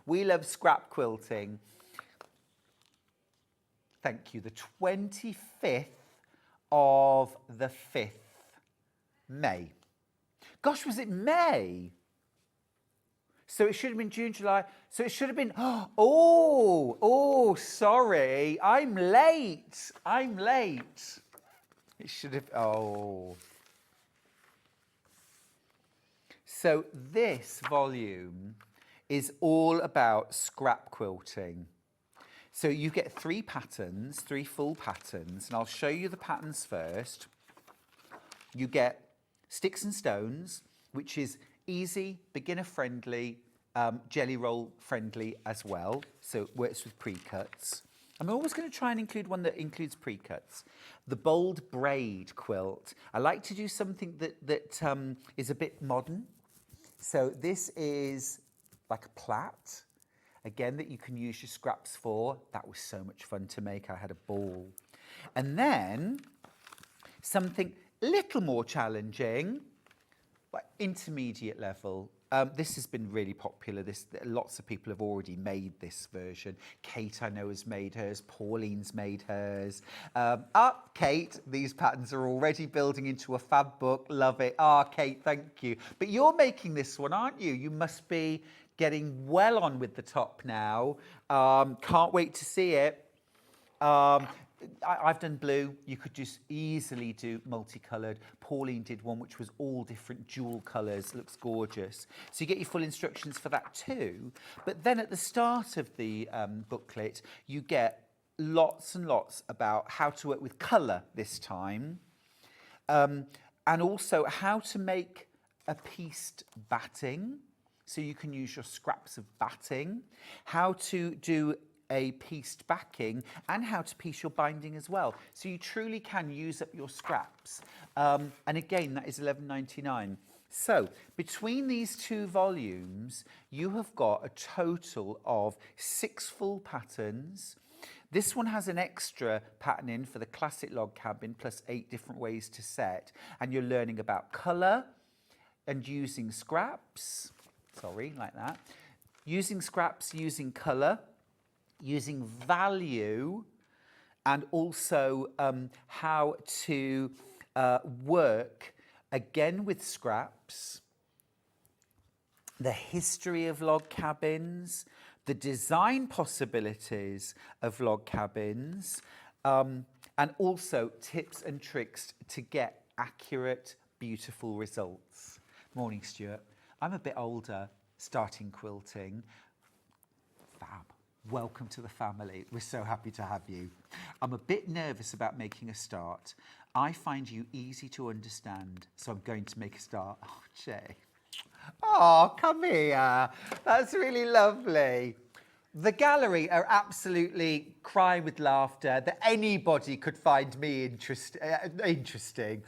We Love Scrap Quilting. Thank you. The 25th of the 5th, May. Gosh, was it May? So it should have been June, July. So it should have been, sorry. I'm late. It should have, So this volume is all about scrap quilting. So you get 3 patterns, 3 full patterns, and I'll show you the patterns first. You get Sticks and Stones, which is easy, beginner friendly, jelly roll friendly as well. So it works with pre-cuts. I'm always going to try and include one that includes pre-cuts. The Bold Braid quilt. I like to do something that is a bit modern. So this is like a plait, again, that you can use your scraps for. That was so much fun to make. I had a ball. And then something a little more challenging, but intermediate level. This has been really popular. Lots of people have already made this version. Kate, I know, has made hers. Pauline's made hers. Kate, these patterns are already building into a fab book. Love it. Kate, thank you. But you're making this one, aren't you? You must be getting well on with the top now. Can't wait to see it. I've done blue. You could just easily do multicoloured. Pauline did one which was all different jewel colours. Looks gorgeous. So you get your full instructions for that too. But then at the start of the booklet, you get lots and lots about how to work with colour this time. And also how to make a pieced batting. So you can use your scraps of batting. How to do a pieced backing, and how to piece your binding as well. So you truly can use up your scraps. And again, that is $11.99. So between these 2 volumes, you have got a total of 6 full patterns. This one has an extra pattern in for the classic log cabin, plus 8 different ways to set. And you're learning about colour and using scraps. Sorry, like that. Using scraps, using colour, using value, and also how to work again with scraps, the history of log cabins, the design possibilities of log cabins, and also tips and tricks to get accurate, beautiful results. Morning, Stuart. I'm a bit older, starting quilting. Fab. Welcome to the family. We're so happy to have you. I'm a bit nervous about making a start. I find you easy to understand, so I'm going to make a start. Oh, Jay. Oh, come here. That's really lovely. The gallery are absolutely crying with laughter that anybody could find me interesting.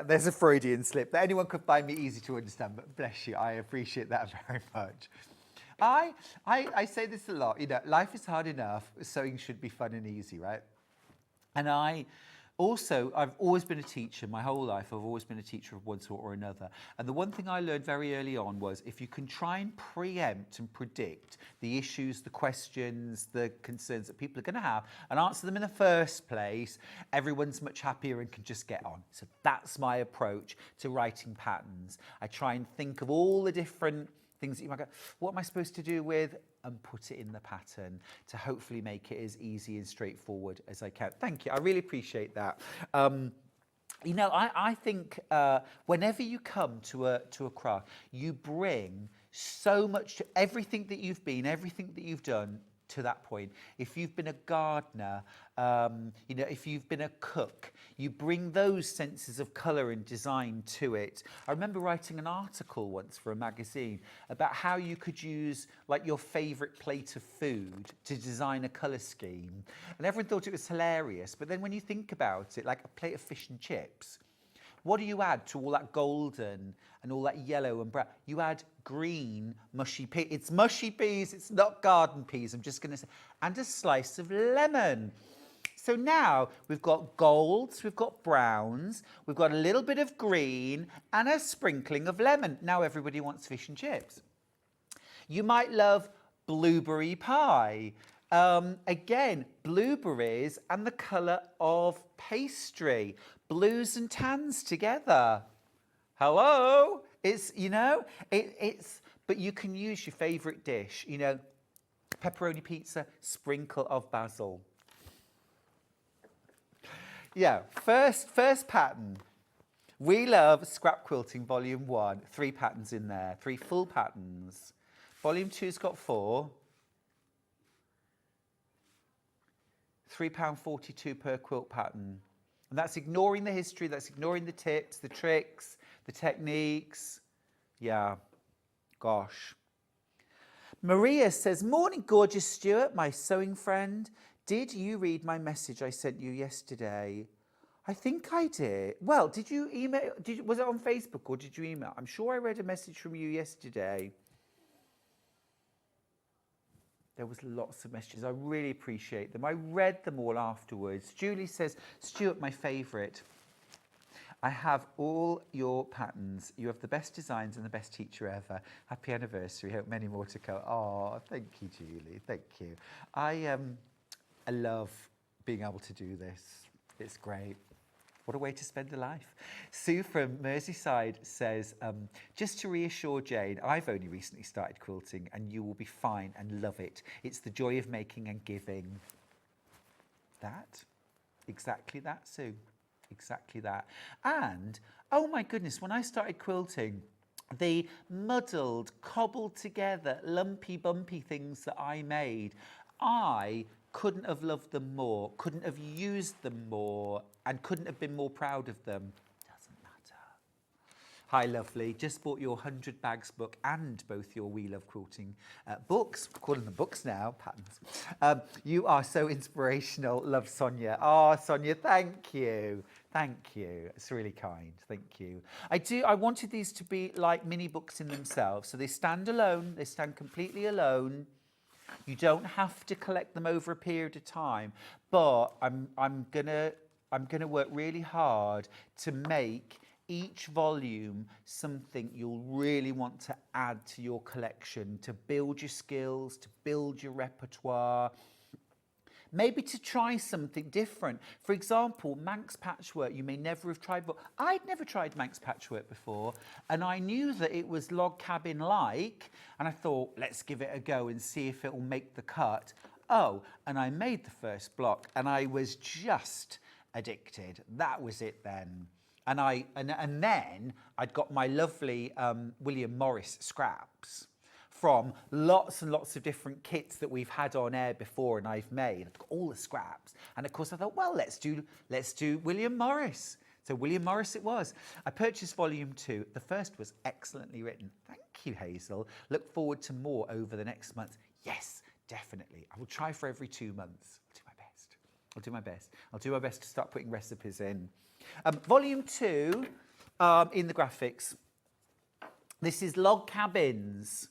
There's a Freudian slip, that anyone could find me easy to understand, but bless you, I appreciate that very much. I say this a lot, you know, life is hard enough, sewing should be fun and easy, right? And I've always been a teacher my whole life. I've always been a teacher of one sort or another. And the one thing I learned very early on was if you can try and preempt and predict the issues, the questions, the concerns that people are going to have and answer them in the first place, everyone's much happier and can just get on. So that's my approach to writing patterns. I try and think of all the different things that you might go, what am I supposed to do with? And put it in the pattern to hopefully make it as easy and straightforward as I can. Thank you. I really appreciate that. You know, I think whenever you come to a craft, you bring so much to everything that you've been, everything that you've done to that point. If you've been a gardener, you know, if you've been a cook, you bring those senses of colour and design to it. I remember writing an article once for a magazine about how you could use like your favourite plate of food to design a colour scheme. And everyone thought it was hilarious. But then when you think about it, like a plate of fish and chips, what do you add to all that golden and all that yellow and brown? You add green mushy peas. It's mushy peas, it's not garden peas, I'm just going to say. And a slice of lemon. So now we've got golds, we've got browns, we've got a little bit of green and a sprinkling of lemon. Now everybody wants fish and chips. You might love blueberry pie. Again, blueberries and the colour of pastry. Blues and tans together. Hello? It's, you know, but you can use your favourite dish, you know, pepperoni pizza, sprinkle of basil. Yeah, first pattern. We love Scrap Quilting Volume 1. 3 patterns in there, 3 full patterns. Volume 2's got 4. £3.42 per quilt pattern. And that's ignoring the history, that's ignoring the tips, the tricks, the techniques. Yeah, gosh. Maria says, morning, gorgeous Stuart, my sewing friend. Did you read my message I sent you yesterday? I think I did. Well, did you email? Was it on Facebook or did you email? I'm sure I read a message from you yesterday. There was lots of messages. I really appreciate them. I read them all afterwards. Julie says, Stuart, my favourite. I have all your patterns. You have the best designs and the best teacher ever. Happy anniversary. Hope many more to come. Oh, thank you, Julie. Thank you. I love being able to do this. It's great. What a way to spend a life. Sue from Merseyside says, just to reassure Jane, I've only recently started quilting and you will be fine and love it. It's the joy of making and giving. That? Exactly that, Sue. Exactly that. And, oh my goodness, when I started quilting, the muddled, cobbled together, lumpy, bumpy things that I made, I couldn't have loved them more, couldn't have used them more, and couldn't have been more proud of them. Doesn't matter. Hi, lovely. Just bought your 100 Bags book and both your We Love Quilting books. We're calling them books now, patterns. You are so inspirational. Love, Sonia. Oh, Sonia, thank you. Thank you. It's really kind. Thank you. I wanted these to be like mini books in themselves. So they stand alone. They stand completely alone. You don't have to collect them over a period of time, but I'm gonna work really hard to make each volume something you'll really want to add to your collection, to build your skills, to build your repertoire. Maybe to try something different. For example, Manx patchwork you may never have tried before. I'd never tried Manx patchwork before, and I knew that it was log cabin-like, and I thought, let's give it a go and see if it will make the cut. Oh, and I made the first block, and I was just addicted. That was it then. And then I'd got my lovely William Morris scraps from lots and lots of different kits that we've had on air before and I've made. I've got all the scraps. And of course I thought, well, let's do William Morris. So William Morris it was. I purchased volume 2. The first was excellently written. Thank you, Hazel. Look forward to more over the next month. Yes, definitely. I will try for every 2 months. I'll do my best. I'll do my best. I'll do my best to start putting recipes in. Volume 2 in the graphics. This is Log Cabins.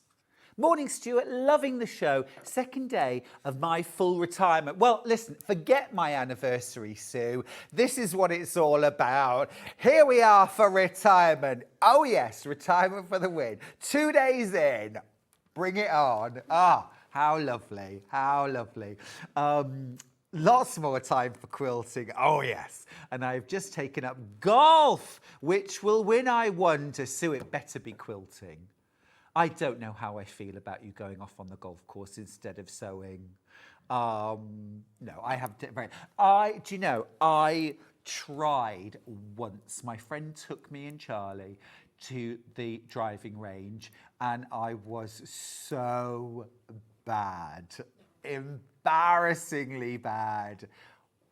Morning, Stuart. Loving the show. Second day of my full retirement. Well, listen, forget my anniversary, Sue. This is what it's all about. Here we are for retirement. Oh, yes, retirement for the win. 2 days in. Bring it on. Ah, how lovely. How lovely. Lots more time for quilting. Oh, yes. And I've just taken up golf. Which will win, I wonder? Sue, it better be quilting. I don't know how I feel about you going off on the golf course instead of sewing. No, I have. Do you know? I tried once. My friend took me and Charlie to the driving range, and I was so bad, embarrassingly bad,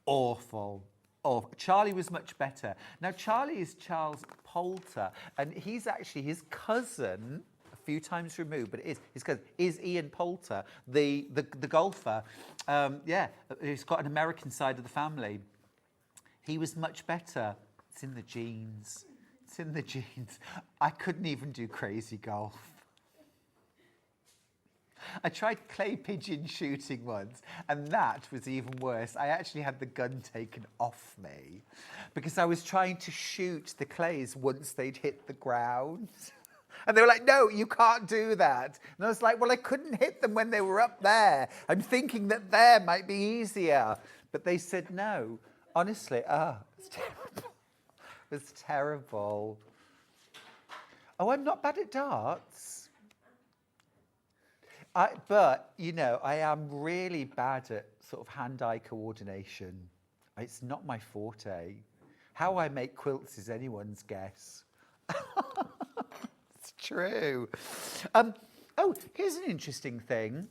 awful. Oh, Charlie was much better. Now Charlie is Charles Poulter, and he's actually his cousin. Few times removed, but it is his cousin is Ian Poulter, the golfer. Yeah, he's got an American side of the family. He was much better. It's in the genes. It's in the genes. I couldn't even do crazy golf. I tried clay pigeon shooting once, and that was even worse. I actually had the gun taken off me because I was trying to shoot the clays once they'd hit the ground. And they were like, no, you can't do that. And I was like, well, I couldn't hit them when they were up there. I'm thinking that there might be easier. But they said no. Honestly, it's terrible. It was terrible. Oh, I'm not bad at darts. But, you know, I am really bad at sort of hand-eye coordination. It's not my forte. How I make quilts is anyone's guess. True. Oh, here's an interesting thing.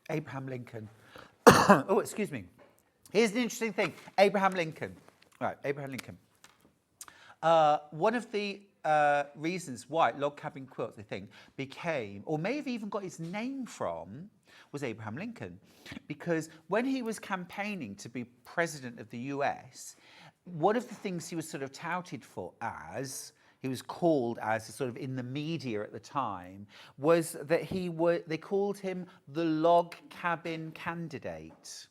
Abraham Lincoln. Oh, excuse me. Here's an interesting thing. Abraham Lincoln. Right, Abraham Lincoln. One of the reasons why log cabin quilts, I think, became, or may have even got its name from, was Abraham Lincoln. Because when he was campaigning to be president of the US, one of the things he was sort of touted for as, he was called as sort of in the media at the time, was that they called him the log cabin candidate.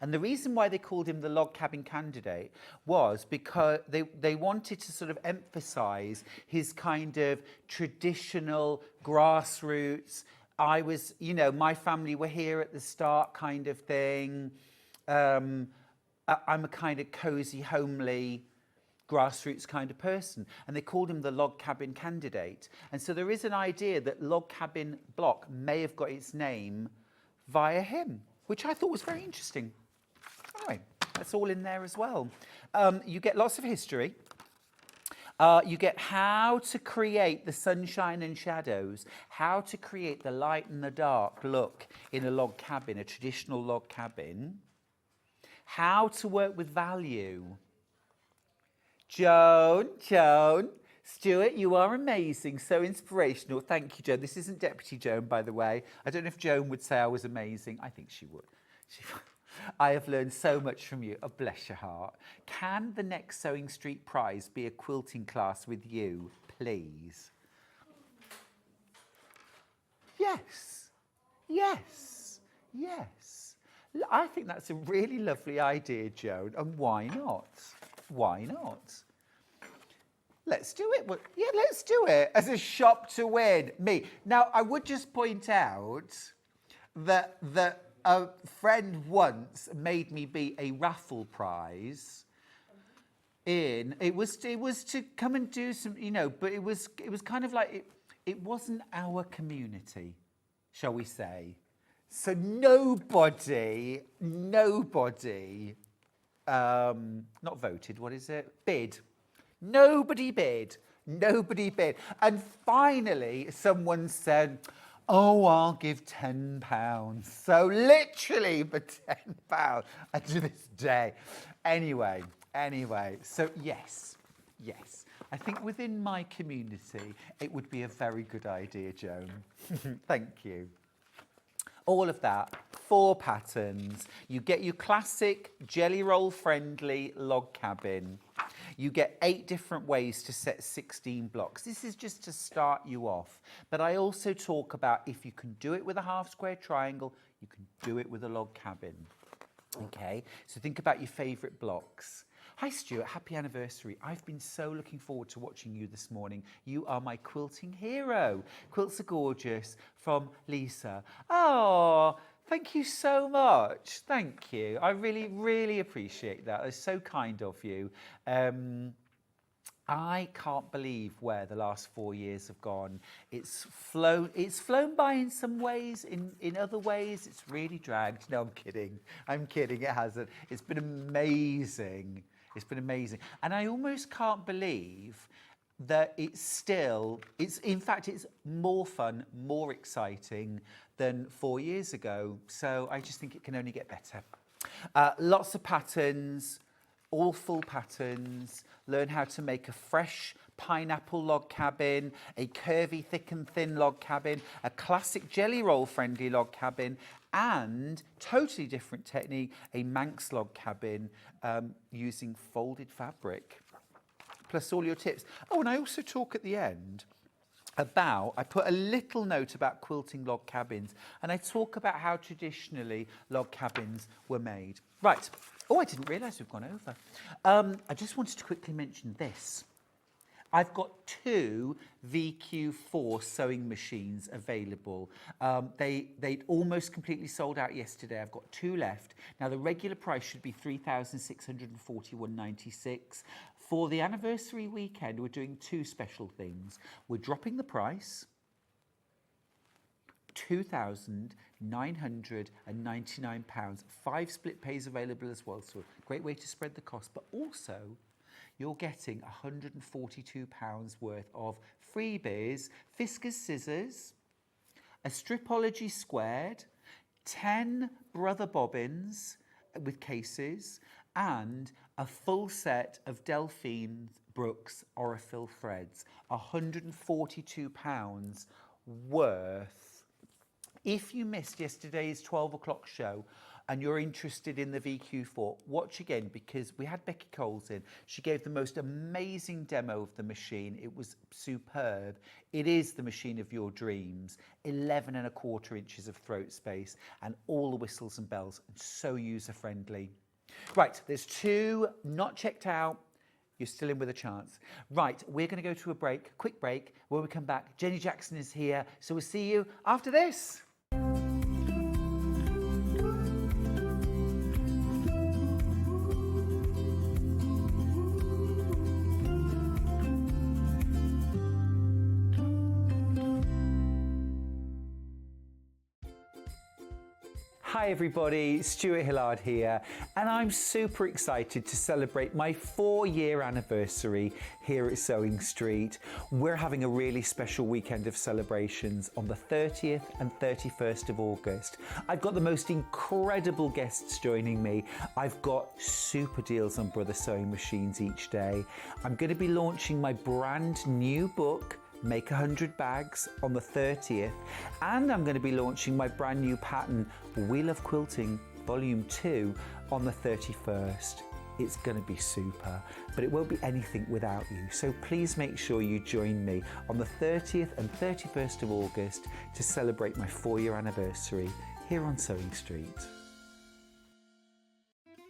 And the reason why they called him the log cabin candidate was because they wanted to sort of emphasize his kind of traditional grassroots, I was, you know, my family were here at the start kind of thing. I'm a kind of cozy, homely, grassroots kind of person. And they called him the log cabin candidate. And so there is an idea that log cabin block may have got its name via him, which I thought was very interesting. Anyway, that's all in there as well. You get lots of history. You get how to create the sunshine and shadows, how to create the light and the dark look in a log cabin, a traditional log cabin, how to work with value. Joan, Stuart, you are amazing, so inspirational. Thank you, Joan. This isn't Deputy Joan, by the way. I don't know if Joan would say I was amazing. I think she would. I have learned so much from you. Oh, bless your heart. Can the next Sewing Street prize be a quilting class with you, please? Yes. I think that's a really lovely idea, Joan. And why not? Let's do it. Yeah, let's do it as a shop to win. Me. Now, I would just point out that a friend once made me be a raffle prize. It was to come and do some, you know, but it was kind of like it wasn't our community, shall we say? So nobody, not voted. What is it? Bid. Nobody bid. And finally, someone said, oh, I'll give £10. So literally for £10 and to this day. Anyway, so yes. I think within my community, it would be a very good idea, Joan. Thank you. All of that, 4 patterns. You get your classic jelly roll friendly log cabin. You get 8 different ways to set 16 blocks. This is just to start you off. But I also talk about if you can do it with a half square triangle, you can do it with a log cabin. Okay, so think about your favourite blocks. Hi Stuart, happy anniversary. I've been so looking forward to watching you this morning. You are my quilting hero. Quilts are gorgeous, from Lisa. Oh, thank you so much. Thank you. I really, really appreciate that. It's so kind of you. I can't believe where the last 4 years have gone. It's flown by in some ways, in other ways it's really dragged. No, I'm kidding, it hasn't. It's been amazing. It's been amazing. And I almost can't believe that in fact, it's more fun, more exciting than 4 years ago. So I just think it can only get better. Lots of patterns, all full patterns. Learn how to make a fresh pineapple log cabin, a curvy thick and thin log cabin, a classic jelly roll friendly log cabin, and totally different technique, a Manx log cabin using folded fabric. Plus all your tips. Oh, and I also talk at the end about, I put a little note about quilting log cabins, and I talk about how traditionally log cabins were made. Right. Oh, I didn't realise we've gone over. I just wanted to quickly mention this. I've got 2 VQ4 sewing machines available. They'd almost completely sold out yesterday. I've got 2 left. Now, the regular price should be $3,641.96. For the anniversary weekend, we're doing 2 special things. We're dropping the price. £2,999. 5 split pays available as well, so a great way to spread the cost. But also, you're getting £142 worth of freebies, Fiskars scissors, a Stripology squared, 10 Brother bobbins with cases, and a full set of Delphine Brooks Orifil threads. £142 worth. If you missed yesterday's 12 o'clock show and you're interested in the VQ4, watch again, because we had Becky Coles in. She gave the most amazing demo of the machine. It was superb. It is the machine of your dreams. 11¼ inches of throat space and all the whistles and bells, and so user-friendly. Right, there's 2 not checked out. You're still in with a chance. Right, we're going to go to a break, quick break. When we come back, Jenny Jackson is here, so we'll see you after this. Hi everybody, Stuart Hillard here, and I'm super excited to celebrate my 4-year anniversary here at Sewing Street. We're having a really special weekend of celebrations on the 30th and 31st of August. I've got the most incredible guests joining me. I've got super deals on Brother sewing machines each day. I'm going to be launching my brand new book, Make 100 Bags, on the 30th, and I'm going to be launching my brand new pattern, We Love Quilting Volume 2, on the 31st. It's going to be super, but it won't be anything without you. So please make sure you join me on the 30th and 31st of August to celebrate my 4-year anniversary here on Sewing Street.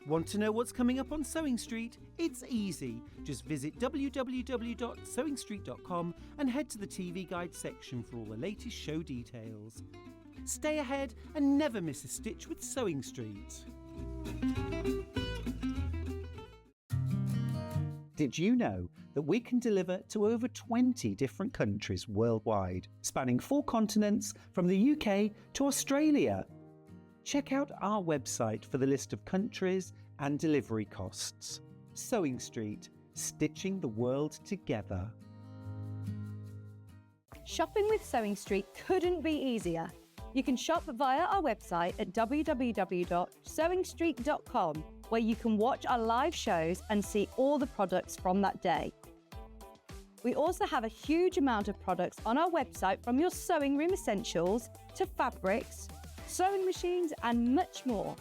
Want to know what's coming up on Sewing Street? It's easy. Just visit www.sewingstreet.com and head to the TV Guide section for all the latest show details. Stay ahead and never miss a stitch with Sewing Street. Did you know that we can deliver to over 20 different countries worldwide, spanning 4 continents from the UK to Australia? Check out our website for the list of countries and delivery costs. Sewing Street, stitching the world together. Shopping with Sewing Street couldn't be easier. You can shop via our website at www.sewingstreet.com, where you can watch our live shows and see all the products from that day. We also have a huge amount of products on our website, from your sewing room essentials to fabrics, sewing machines and much more.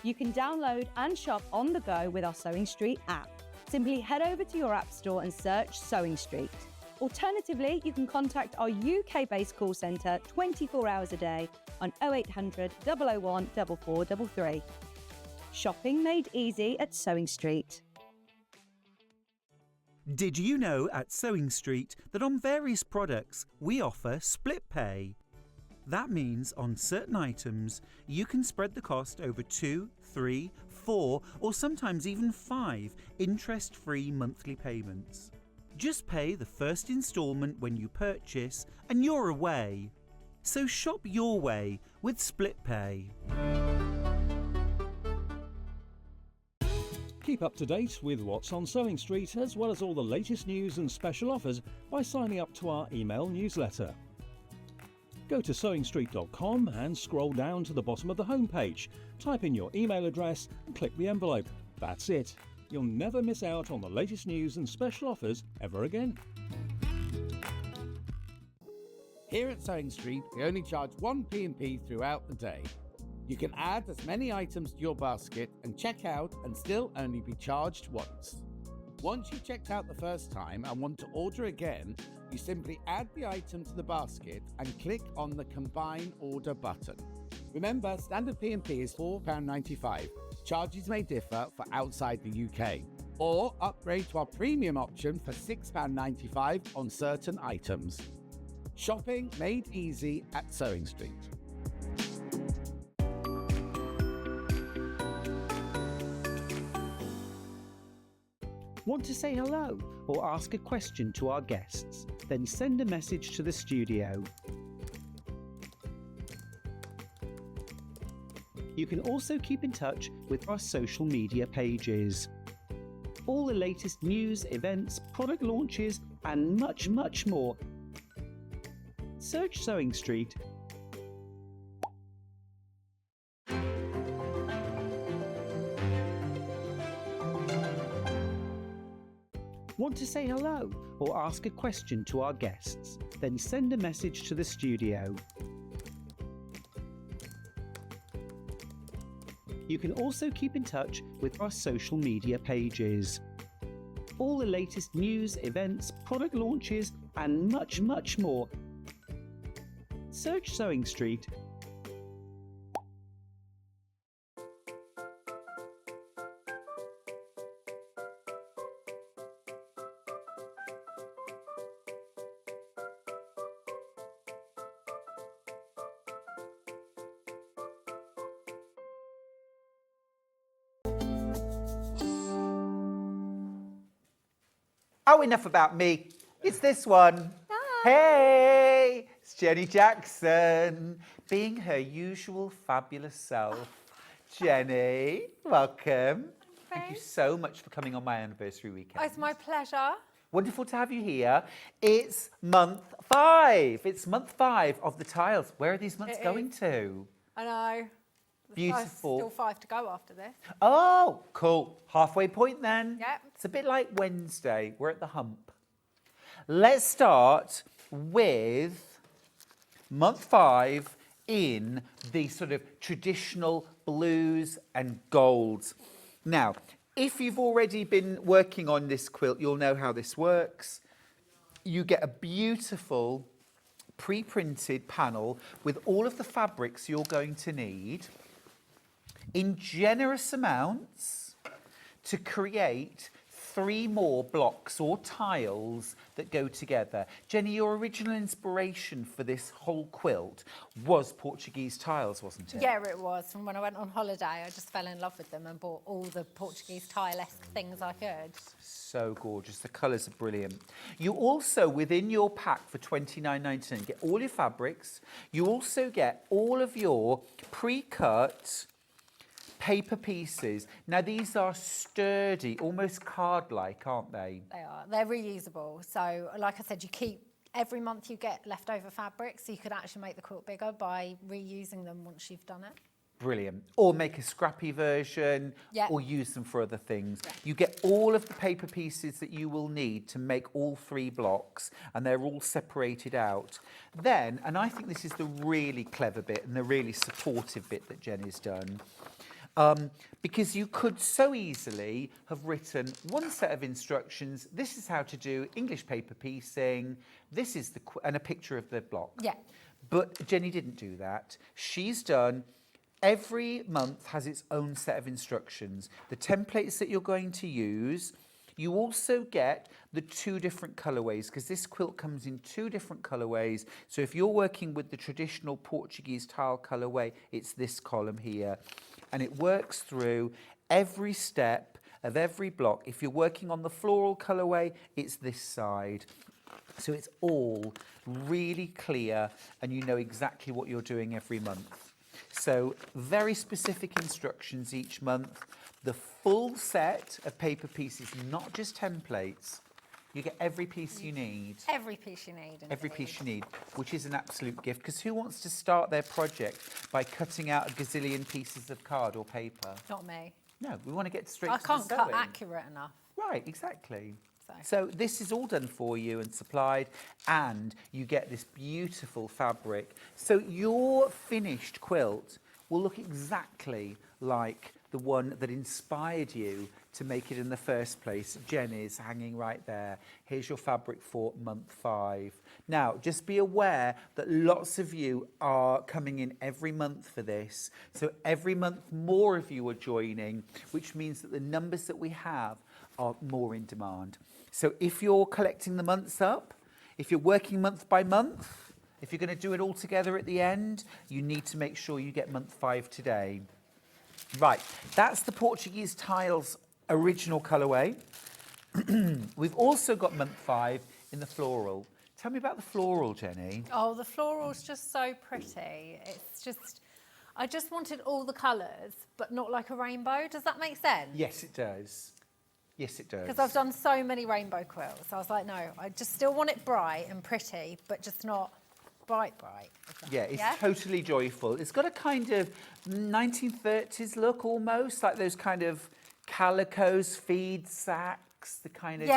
You can download and shop on the go with our Sewing Street app. Simply head over to your app store and search Sewing Street. Alternatively, you can contact our UK-based call centre 24 hours a day on 0800 001 4433. Shopping made easy at Sewing Street. Did you know at Sewing Street that on various products we offer split pay? That means on certain items you can spread the cost over 2, 3, 4 or sometimes even 5 interest-free monthly payments. Just pay the first instalment when you purchase and you're away. So shop your way with split pay. Keep up to date with what's on Sewing Street as well as all the latest news and special offers by signing up to our email newsletter. Go to sewingstreet.com and scroll down to the bottom of the homepage. Type in your email address and click the envelope. That's it. You'll never miss out on the latest news and special offers ever again. Here at Sewing Street, we only charge 1 P&P throughout the day. You can add as many items to your basket and check out and still only be charged once. Once you've checked out the first time and want to order again, you simply add the item to the basket and click on the Combine Order button. Remember, standard P&P is £4.95. Charges may differ for outside the UK. Or upgrade to our premium option for £6.95 on certain items. Shopping made easy at Sewing Street. Want to say hello or ask a question to our guests? Then send a message to the studio. You can also keep in touch with our social media pages. All the latest news, events, product launches, and much, much more. Search Sewing Street. Want to say hello or ask a question to our guests? Then send a message to the studio. You can also keep in touch with our social media pages. All the latest news, events, product launches, and much, much more. Search Sewing Street. Oh, enough about me. It's this one. Hi. Hey, it's Jenny Jackson, being her usual fabulous self. Jenny, welcome. Thank you Thanks. so much for coming on my anniversary weekend. Oh, it's my pleasure. Wonderful to have you here. It's month 5. It's month 5 of the tiles. Where are these months It going is. to? I know. Beautiful. Still 5 to go after this. Oh, cool. Halfway point then. Yep. It's a bit like Wednesday. We're at the hump. Let's start with month 5 in the sort of traditional blues and golds. Now, if you've already been working on this quilt, you'll know how this works. You get a beautiful pre-printed panel with all of the fabrics you're going to need in generous amounts to create 3 more blocks or tiles that go together. Jenny, your original inspiration for this whole quilt was Portuguese tiles, wasn't it? Yeah, it was. From when I went on holiday, I just fell in love with them and bought all the Portuguese tile-esque things I could. So gorgeous. The colours are brilliant. You also, within your pack for $29.99, get all your fabrics. You also get all of your pre-cut paper pieces. Now, these are sturdy, almost card-like, aren't they? They are. They're reusable. So, like I said, you keep... Every month you get leftover fabric, so you could actually make the quilt bigger by reusing them once you've done it. Brilliant. Or make a scrappy version, Yeah. or use them for other things. You get all of the paper pieces that you will need to make all 3 blocks, and they're all separated out. Then, and I think this is the really clever bit and the really supportive bit that Jenny's done, Because you could so easily have written one set of instructions. This is how to do English paper piecing. This is and a picture of the block. Yeah. But Jenny didn't do that. She's done, every month has its own set of instructions. The templates that you're going to use, you also get the 2 different colourways, because this quilt comes in 2 different colourways. So if you're working with the traditional Portuguese tile colourway, it's this column here. And it works through every step of every block. If you're working on the floral colourway, it's this side. So it's all really clear and you know exactly what you're doing every month. So very specific instructions each month. The full set of paper pieces, not just templates. You get every piece you need. Every piece you need. Every piece you need, which is an absolute gift. Because who wants to start their project by cutting out a gazillion pieces of card or paper? Not me. No, we want to get straight I to the can't cut sewing. accurate enough. Right, exactly. So. So this is all done for you and supplied, and you get this beautiful fabric. So your finished quilt will look exactly like the one that inspired you to make it in the first place. Jenny's hanging right there. Here's your fabric for month 5. Now, just be aware that lots of you are coming in every month for this. So every month more of you are joining, which means that the numbers that we have are more in demand. So if you're collecting the months up, if you're working month by month, if you're going to do it all together at the end, you need to make sure you get month 5 today. Right, that's the Portuguese Tiles original colourway. We've also got month 5 in the floral. Tell me about the floral, Jenny. Oh, the floral's just so pretty. It's just, I just wanted all the colours, but not like a rainbow. Does that make sense? Yes, it does. Yes, it does. Because I've done so many rainbow quilts. I was like, no, I just still want it bright and pretty, but just not bright. Yeah, it's totally joyful. It's got a kind of 1930s look almost, like those kind of calicos, feed sacks, the kind of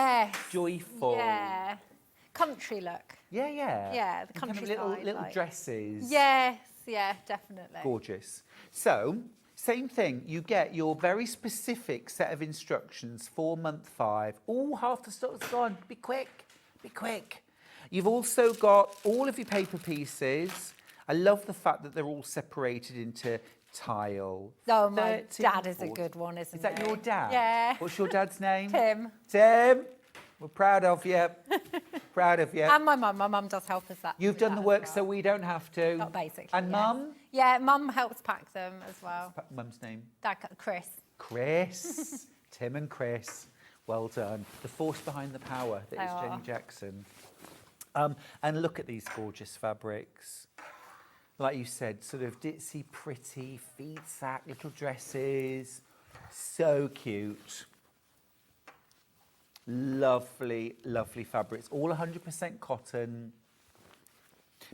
joyful. Yeah, country look. Yeah, yeah. Yeah, the And countryside. kind of little dresses. Yes, yeah, definitely. Gorgeous. So, same thing. You get your very specific set of instructions for month 5. Oh, half the stock's gone. Be quick. Be quick. You've also got all of your paper pieces. I love the fact that they're all separated into tile. Oh, my 13, dad is a 14. good one, isn't he? Is that your dad? Yeah. What's your dad's name? Tim. Tim. We're proud of you. Proud of you. And my mum. My mum does help us that. You've done the work so we don't have to. Not basically. And yes. Mum? Yeah, Mum helps pack them as well. Mum's name? Dad, Chris. Chris. Tim and Chris. Well done. The force behind the power that is Jenny Jackson. And look at these gorgeous fabrics. Like you said, sort of ditzy, pretty, feed sack, little dresses. So cute. Lovely, lovely fabrics. All 100% cotton.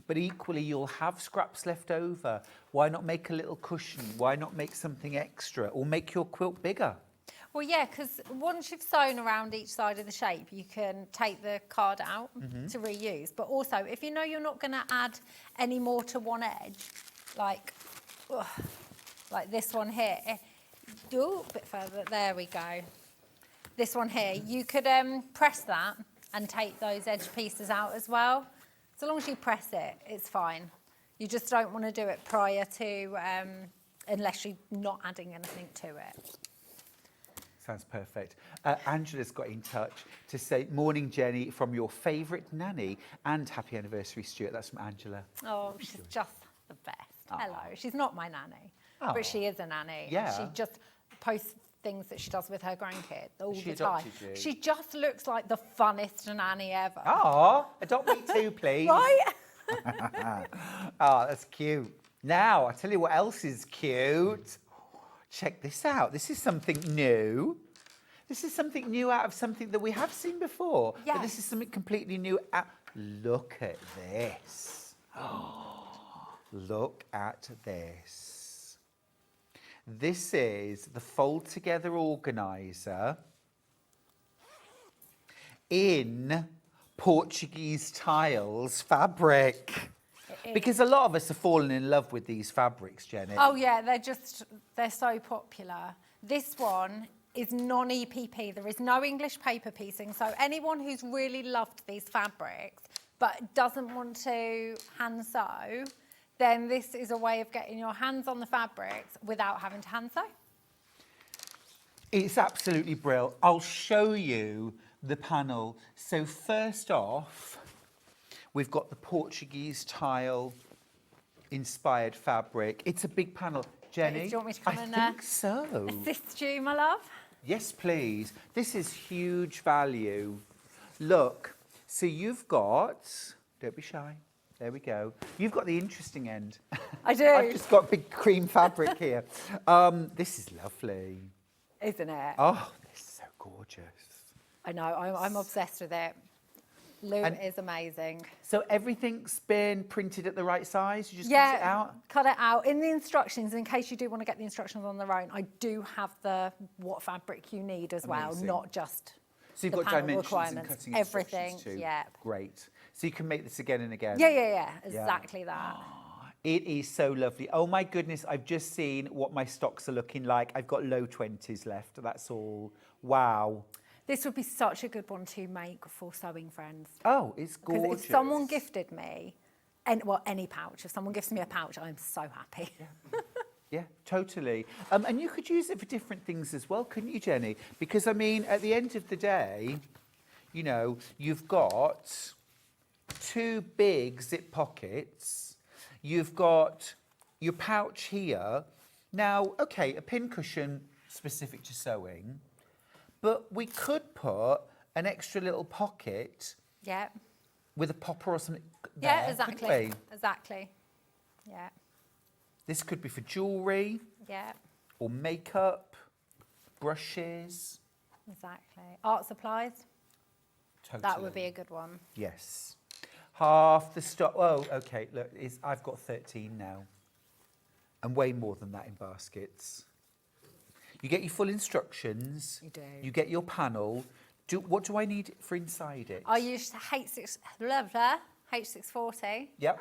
But equally, you'll have scraps left over. Why not make a little cushion? Why not make something extra? Or make your quilt bigger? Well, yeah, because once you've sewn around each side of the shape, you can take the card out to reuse. But also, if you know you're not going to add any more to one edge, like this one here, do a bit further, there we go. This one here, you could press that and take those edge pieces out as well. So long as you press it, it's fine. You just don't want to do it prior to, unless you're not adding anything to it. Sounds perfect. Angela's got in touch to say, morning, Jenny, from your favourite nanny, and happy anniversary, Stuart. That's from Angela. Oh, she's just the best. Hello. She's not my nanny, but she is a nanny. Yeah. She just posts things that she does with her grandkid all She the time. adopted you? She just looks like the funnest nanny ever. Ah, adopt me too, please. Right? Ah, that's cute. Now, I'll tell you what else is cute. Check this out. This is something new. This is something new out of something that we have seen before. Yes. But this is something completely new. Look at this. Look at this. This is the Fold Together Organiser in Portuguese Tiles fabric. Because a lot of us are falling in love with these fabrics, Jenny. Oh yeah, they're so popular. This one is non-EPP. There is no English paper piecing. So anyone who's really loved these fabrics but doesn't want to hand sew, then this is a way of getting your hands on the fabrics without having to hand sew. It's absolutely brilliant. I'll show you the panel. So first off, we've got the Portuguese tile inspired fabric. It's a big panel. Jenny, Do you want me to come I and think so. assist you, my love? Yes, please. This is huge value. Look, so you've got, don't be shy. There we go. You've got the interesting end. I do. I've just got big cream fabric here. This is lovely. Isn't it? Oh, this is so gorgeous. I know, I'm obsessed with it. Loom is amazing. So everything's been printed at the right size? You just cut it out? Cut it out. In the instructions, in case you do want to get the instructions on their own, I do have what fabric you need as well, Amazing. not just So you've the got panel dimensions and requirements. cutting Everything, instructions too. yeah. Great. So you can make this again and again? Yeah, exactly that. It is so lovely. Oh my goodness, I've just seen what my stocks are looking like. I've got low 20s left, that's all. Wow. This would be such a good one to make for sewing friends. Oh, it's gorgeous. Because if someone gifted me, any pouch, if someone gives me a pouch, I'm so happy. Yeah, totally. And you could use it for different things as well, couldn't you, Jenny? Because, I mean, at the end of the day, you know, you've got 2 big zip pockets. You've got your pouch here. Now, okay, a pincushion specific to sewing, but we could put an extra little pocket Yeah. with a popper or something Yeah, there, exactly. couldn't we? Exactly. Yeah. This could be for jewellery Yeah. or makeup, brushes. Exactly. Art supplies. Totally. That would be a good one. Yes. Half the stock. Oh, okay. Look, I've got 13 now. And way more than that in baskets. You get your full instructions. You do. You get your panel. What do I need for inside it? I used H640 Yep.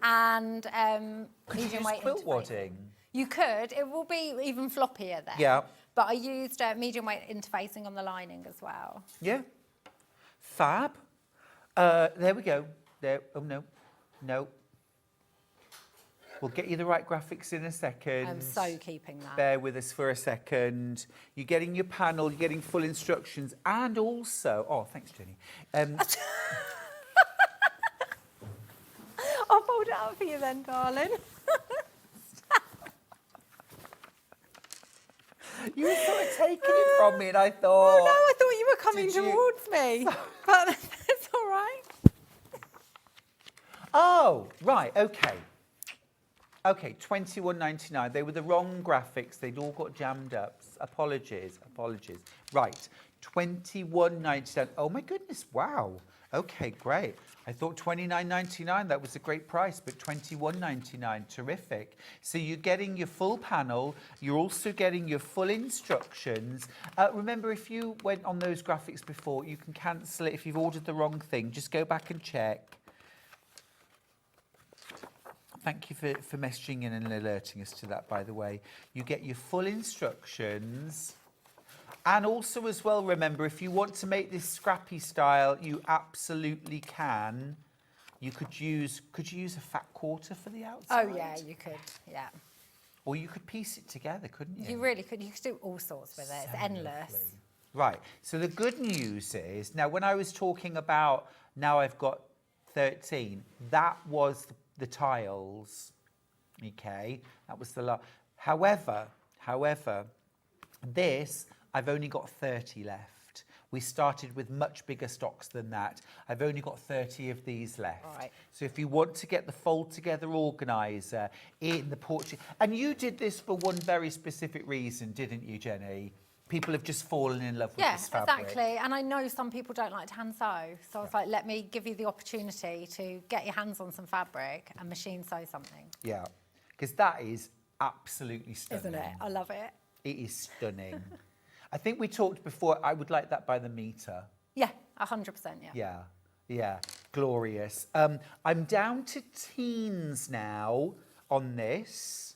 and Could you medium use weight quilt interfacing. wadding? You could. It will be even floppier then. Yeah. But I used medium weight interfacing on the lining as well. Yeah. Fab. There we go. There. Oh, no. No. We'll get you the right graphics in a second. I'm so keeping that. Bear with us for a second. You're getting your panel, you're getting full instructions, and also, oh, thanks, Jenny. I'll fold it out for you then, darling. You were sort of taking it from me, and I thought. Oh no, I thought you were coming Did you- towards me. But that's all right. Oh, right, okay. Okay, $21.99. They were the wrong graphics. They'd all got jammed up. Apologies. Right, $21.99. Oh my goodness, wow. Okay, great. I thought $29.99, that was a great price, but $21.99, terrific. So you're getting your full panel, you're also getting your full instructions. Remember, if you went on those graphics before, you can cancel it if you've ordered the wrong thing. Just go back and check. Thank you for messaging in and alerting us to that, by the way. You get your full instructions. And also as well, remember, if you want to make this scrappy style, you absolutely can. You could you use a fat quarter for the outside? Oh yeah, you could. Yeah. Or you could piece it together, couldn't you? You really could. You could do all sorts with it. It's endless. Lovely. Right, so the good news is, now when I was talking about, now I've got 13, that was the tiles, okay? That was the last. However, this, I've only got 30 left. We started with much bigger stocks than that. I've only got 30 of these left. Right. So if you want to get the fold together organiser in the Portuguese, and you did this for one very specific reason, didn't you, Jenny? People have just fallen in love with Yeah, this fabric. exactly. And I know some people don't like to hand sew. So I was like, let me give you the opportunity to get your hands on some fabric and machine sew something. Yeah, because that is absolutely stunning. Isn't it? I love it. It is stunning. I think we talked before, I would like that by the meter. Yeah, 100%, yeah. Yeah. Glorious. I'm down to teens now on this.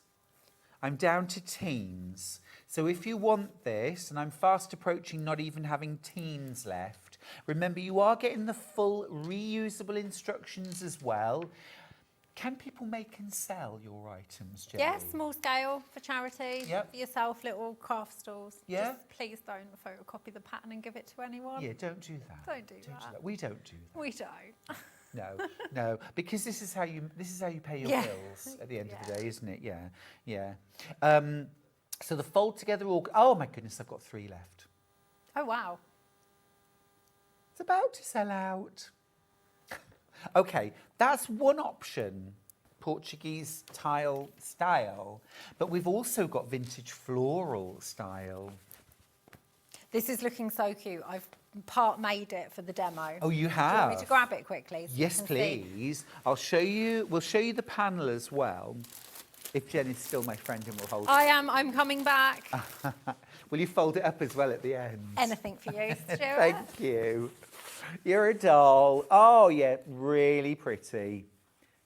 I'm down to teens. So if you want this, and I'm fast approaching not even having teens left, remember you are getting the full reusable instructions as well. Can people make and sell your items, Jenny? Yeah, small scale for charity, Yep. for yourself, little craft stores. Yeah. Just please don't photocopy the pattern and give it to anyone. Yeah, don't do that. Don't do that. We don't do that. We don't. No, because this is how you pay your Yeah. bills at the end of the day, isn't it? Yeah. So the fold together oh my goodness, I've got 3 left. Oh, wow. It's about to sell out. Okay, that's one option, Portuguese tile style, but we've also got vintage floral style. This is looking so cute. I've part made it for the demo. Oh, you Do you have? want me to grab it quickly? So you Yes, can see? please. I'll show you. We'll show you the panel as well. If Jen is still my friend and will hold I am. I'm coming back. Will you fold it up as well at the end? Anything for you, Stuart. Thank you. You're a doll. Oh, yeah, really pretty.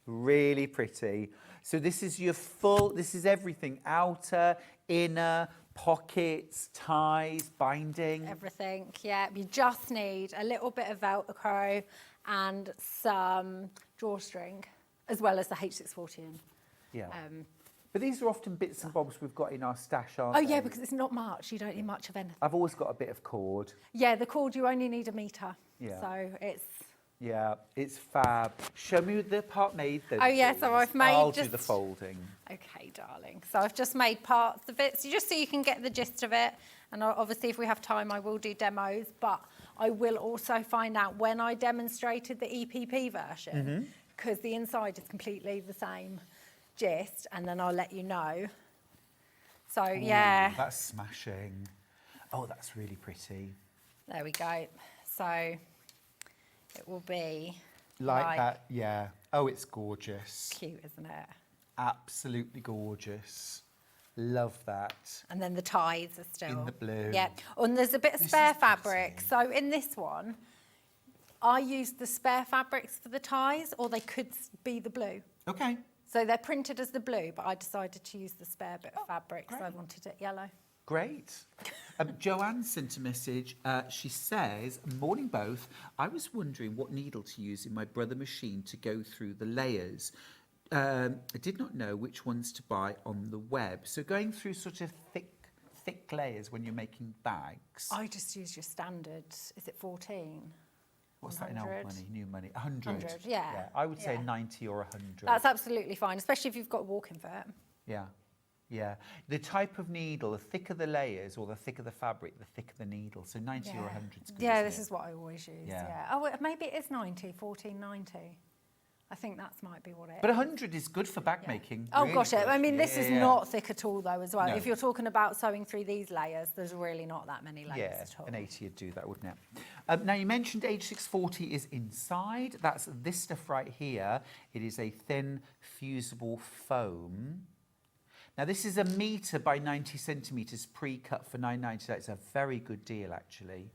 Really pretty. So this is your this is everything. Outer, inner, pockets, ties, binding. Everything, yeah. You just need a little bit of Velcro and some drawstring, as well as the H614. Yeah. But these are often bits and bobs we've got in our stash, aren't Oh, they? yeah, because it's not much. You don't need much of anything. I've always got a bit of cord. Yeah, the cord, you only need a metre. Yeah. So it's... Yeah, it's fab. Show me the part made then. Oh, yeah, so please. I've made I'll do just- the folding. Okay, darling. So I've just made parts of it, just so you can get the gist of it. And obviously, if we have time, I will do demos. But I will also find out when I demonstrated the EPP version, because the inside is completely the same gist, and then I'll let you know. So, yeah, That's smashing. Oh, that's really pretty. there we go. So it will be Like that, yeah. Oh, it's gorgeous. cute, isn't it? Absolutely gorgeous. Love that. And then the ties are still In the blue. Yeah. Oh, and there's a bit of This spare is fabric. pretty. So in this one, I used the spare fabrics for the ties, or they could be the blue. Okay. So they're printed as the blue, but I decided to use the spare bit of fabric, so I great. wanted it yellow. Great. Joanne sent a message. She says, morning both. I was wondering what needle to use in my brother machine to go through the layers. I did not know which ones to buy on the web. So going through sort of thick layers when you're making bags. I just use your standard, is it 14? What's that in old 100? money, new money? 100. 100, yeah. I would say Yeah. 90 or 100. That's absolutely fine, especially if you've got a walk-in for it. Yeah. Yeah. The type of needle, the thicker the layers or the thicker the fabric, the thicker the needle. So 90 or 100 is good. Yeah, isn't this it? is what I always use. Yeah. Yeah. Oh, maybe it is 90, 1490. I think that might be what it is. But 100 is good for bag Yeah. making. Oh, really gosh, good. I mean, this is Yeah. not thick at all, though, as well. No. If you're talking about sewing through these layers, there's really not that many layers Yeah, at all. an 80 would do that, wouldn't it? Now, you mentioned H640 is inside. That's this stuff right here. It is a thin, fusible foam. Now, this is 1 metre by 90 centimetres pre-cut for £9.90. That's a very good deal, actually.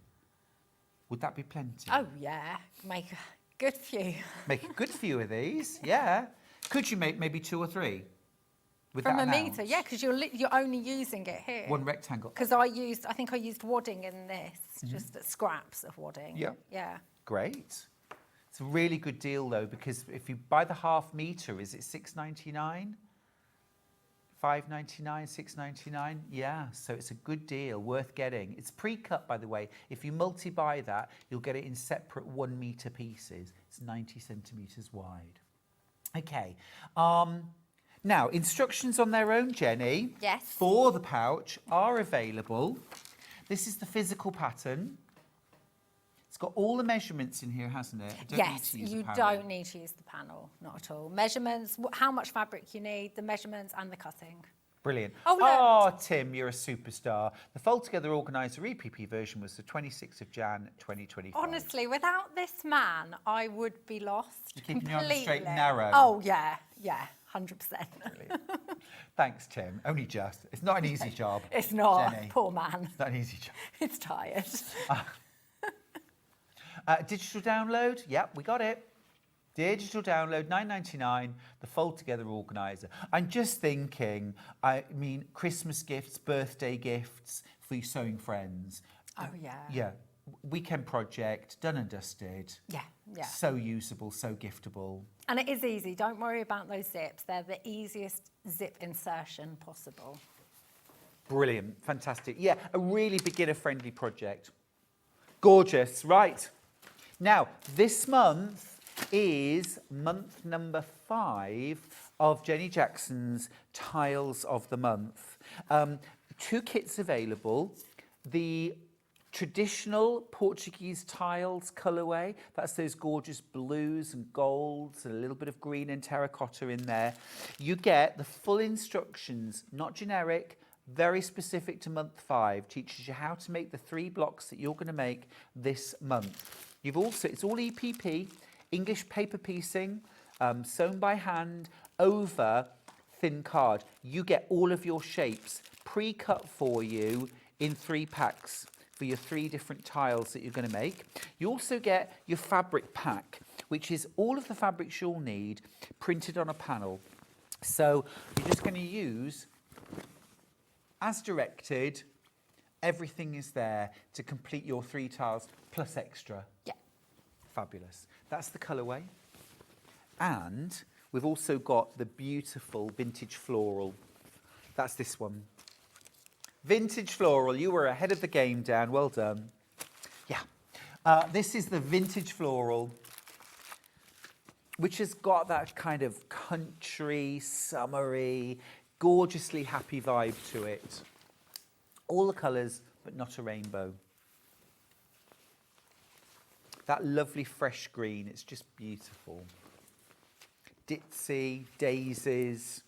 Would that be plenty? Oh, yeah. Make a good few. Make a good few of these, yeah. Could you make maybe 2 or 3? With From that a amount? metre, yeah, because you're only using it here. One rectangle. Because I think I used wadding in this, just scraps of wadding. Yeah. Yeah. Great. It's a really good deal, though, because if you buy the half metre, is it £6.99? £5.99, £6.99? Yeah, so it's a good deal, worth getting. It's pre-cut, by the way. If you multi-buy that, you'll get it in separate 1 metre pieces. It's 90 centimetres wide. Okay. Now, instructions on their own, Jenny, Yes. for the pouch are available. This is the physical pattern. It's got all the measurements in here, hasn't it? I don't need Yes, to use a you panel. don't need to use the panel, not at all. Measurements, how much fabric you need, the measurements and the cutting. Brilliant. Oh, look. Tim, you're a superstar. The Fold Together Organiser EPP version was the 26th of Jan 2025. Honestly, without this man, I would be lost. You're keeping me on the completely. straight and narrow. Oh, yeah, 100%. Thanks, Tim. Only just. It's not an easy job. It's not, Jenny. poor man. It's not an easy job. It's tired. Digital download. Yep, we got it. Digital download, £9.99, the fold together organizer. I'm just thinking, I mean, Christmas gifts, birthday gifts for your sewing friends. Oh, yeah. Yeah, weekend project, done and dusted. Yeah, yeah. So usable, so giftable. And it is easy. Don't worry about those zips. They're the easiest zip insertion possible. Brilliant, fantastic. Yeah, a really beginner-friendly project. Gorgeous, right. Now, this month is month number 5 of Jenny Jackson's Tiles of the Month. 2 kits available. The traditional Portuguese tiles colourway, that's those gorgeous blues and golds and a little bit of green and terracotta in there. You get the full instructions, not generic, very specific to month 5, teaches you how to make the 3 blocks that you're going to make this month. You've also, it's all EPP, English paper piecing, sewn by hand over thin card. You get all of your shapes pre-cut for you in 3 packs for your 3 different tiles that you're going to make. You also get your fabric pack, which is all of the fabrics you'll need printed on a panel. So you're just going to use, as directed, everything is there to complete your 3 tiles plus extra. Yeah. Fabulous. That's the colourway. And we've also got the beautiful vintage floral. That's this one. Vintage floral. You were ahead of the game, Dan. Well done. Yeah. This is the vintage floral, which has got that kind of country, summery, gorgeously happy vibe to it. All the colours, but not a rainbow. That lovely fresh green, it's just beautiful. Ditzy, daisies,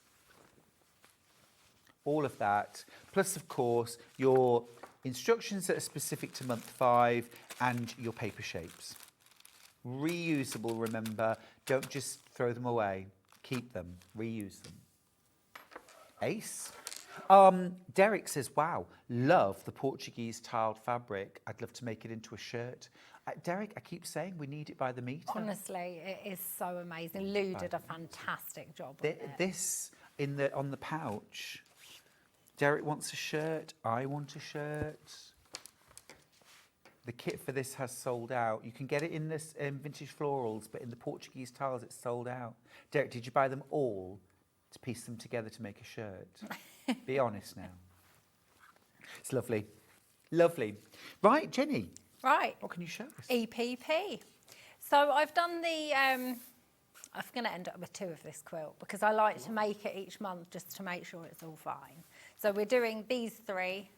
all of that. Plus, of course, your instructions that are specific to month 5 and your paper shapes. Reusable, remember. Don't just throw them away. Keep them. Reuse them. Ace. Derek says, wow, love the Portuguese tiled fabric. I'd love to make it into a shirt. Derek, I keep saying we need it by the metre. Honestly, it is so amazing. Lou did a fantastic job on it. This, on the pouch, Derek wants a shirt, I want a shirt. The kit for this has sold out. You can get it in this vintage florals, but in the Portuguese tiles, it's sold out. Derek, did you buy them all to piece them together to make a shirt? Be honest now. It's lovely. Lovely. Right, Jenny. Right. What can you show us? EPP. So I've done the, I'm going to end up with 2 of this quilt because I like to make it each month just to make sure it's all fine. So we're doing these 3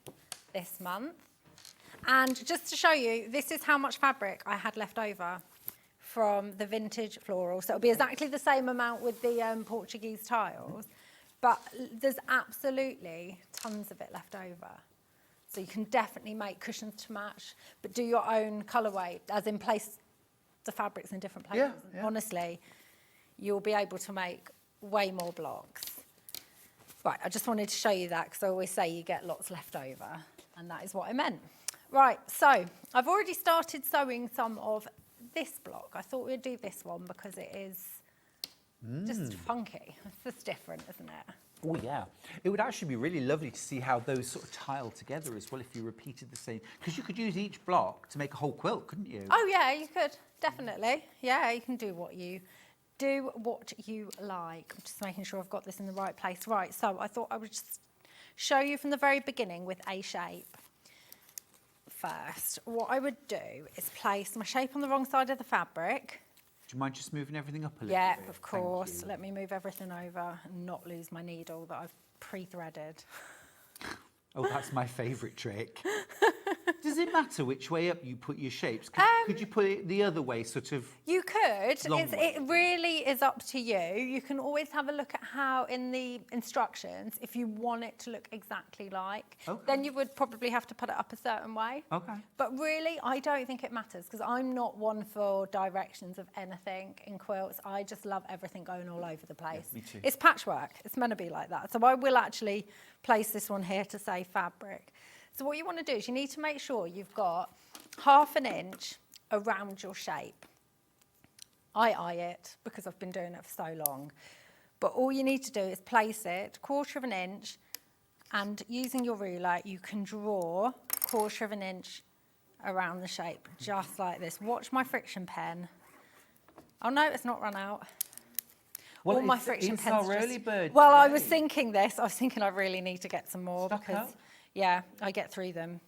this month. And just to show you, this is how much fabric I had left over from the vintage floral. So it'll be exactly the same amount with the Portuguese tiles, but there's absolutely tons of it left over. So you can definitely make cushions to match, but do your own colourway, as in place the fabrics in different places. Yeah. Honestly, you'll be able to make way more blocks. Right, I just wanted to show you that because I always say you get lots left over, and that is what I meant. Right, so I've already started sewing some of this block. I thought we'd do this one because it is just funky. It's just different, isn't it? Oh, yeah. It would actually be really lovely to see how those sort of tile together as well if you repeated the same. Because you could use each block to make a whole quilt, couldn't you? Oh, yeah, you could, definitely. Yeah, you can do what you like. I'm just making sure I've got this in the right place. Right, so I thought I would just show you from the very beginning with a shape. First, what I would do is place my shape on the wrong side of the fabric. Do you mind just moving everything up a little Yeah, bit? of course. Let me move everything over and not lose my needle that I've pre-threaded. Oh, that's my favourite trick. Does it matter which way up you put your shapes? Could you put it the other way, sort of? You could. Long way. It really is up to you. You can always have a look at how in the instructions, if you want it to look exactly like, then you would probably have to put it up a certain way. Okay. But really, I don't think it matters because I'm not one for directions of anything in quilts. I just love everything going all over the place. Yeah, me too. It's patchwork. It's meant to be like that. So I will actually place this one here to say fabric. So what you want to do is you need to make sure you've got 1/2 inch around your shape. I eye it because I've been doing it for so long. But all you need to do is place it 1/4 inch, and using your ruler, you can draw 1/4 inch around the shape, just like this. Watch my friction pen. Oh no, it's not run out. Well, All my it's friction our pens early bird Well, I was today. thinking this. I was thinking I really need to get some more Stock because, up? yeah, I get through them.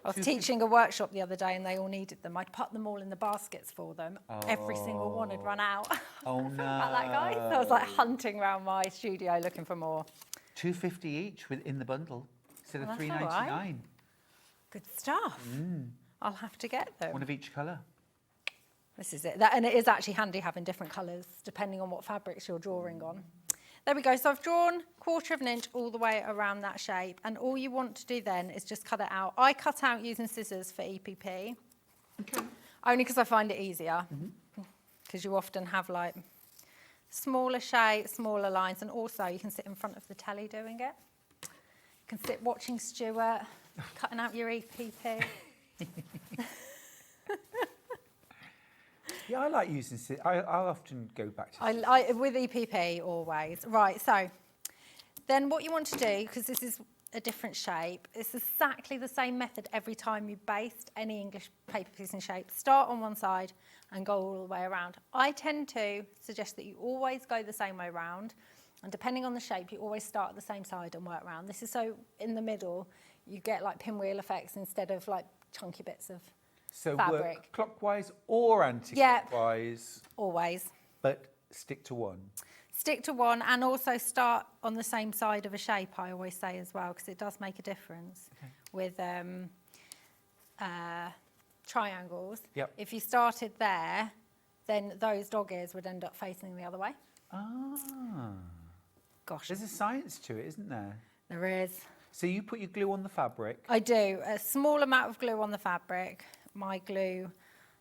I was 250 teaching a workshop the other day and they all needed them. I'd put them all in the baskets for them. Every single one had run out. Oh no. About that, guys. So I was like hunting around my studio looking for more. $2.50 each in the bundle instead of Well, that's $3.99. all right. Good stuff. I'll have to get them. One of each colour. This is it. And it is actually handy having different colours depending on what fabrics you're drawing on. There we go. So I've drawn 1/4 inch all the way around that shape. And all you want to do then is just cut it out. I cut out using scissors for EPP. Okay. Only because I find it easier. Because you often have like smaller shapes, smaller lines. And also you can sit in front of the telly doing it. You can sit watching Stuart, cutting out your EPP. Yeah, I like using I'll often go back to With EPP always. Right, so then what you want to do, because this is a different shape, it's exactly the same method every time you baste any English paper piece and shape. Start on one side and go all the way around. I tend to suggest that you always go the same way around, and depending on the shape, you always start at the same side and work around. This is so in the middle, you get like pinwheel effects instead of like chunky bits of So fabric. work clockwise or anti-clockwise, Always. but stick to one. Stick to one and also start on the same side of a shape, I always say as well, because it does make a difference with triangles. Yep. If you started there, then those dog ears would end up facing the other way. Ah. Gosh, There's a science to it, isn't there? there is. So you put your glue on the fabric. I do. A small amount of glue on the fabric. My glue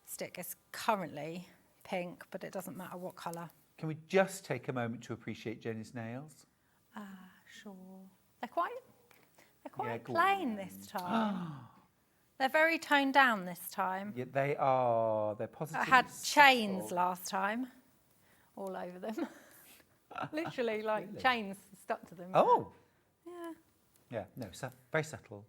stick is currently pink, but it doesn't matter what colour. Can we just take a moment to appreciate Jenny's nails? Sure. They're quite Yeah, plain this time. They're very toned down this time. Yeah, they are. They're I positive. had chains last time all over them. Literally like chains stuck to them. Oh. Yeah. Yeah, no, very subtle.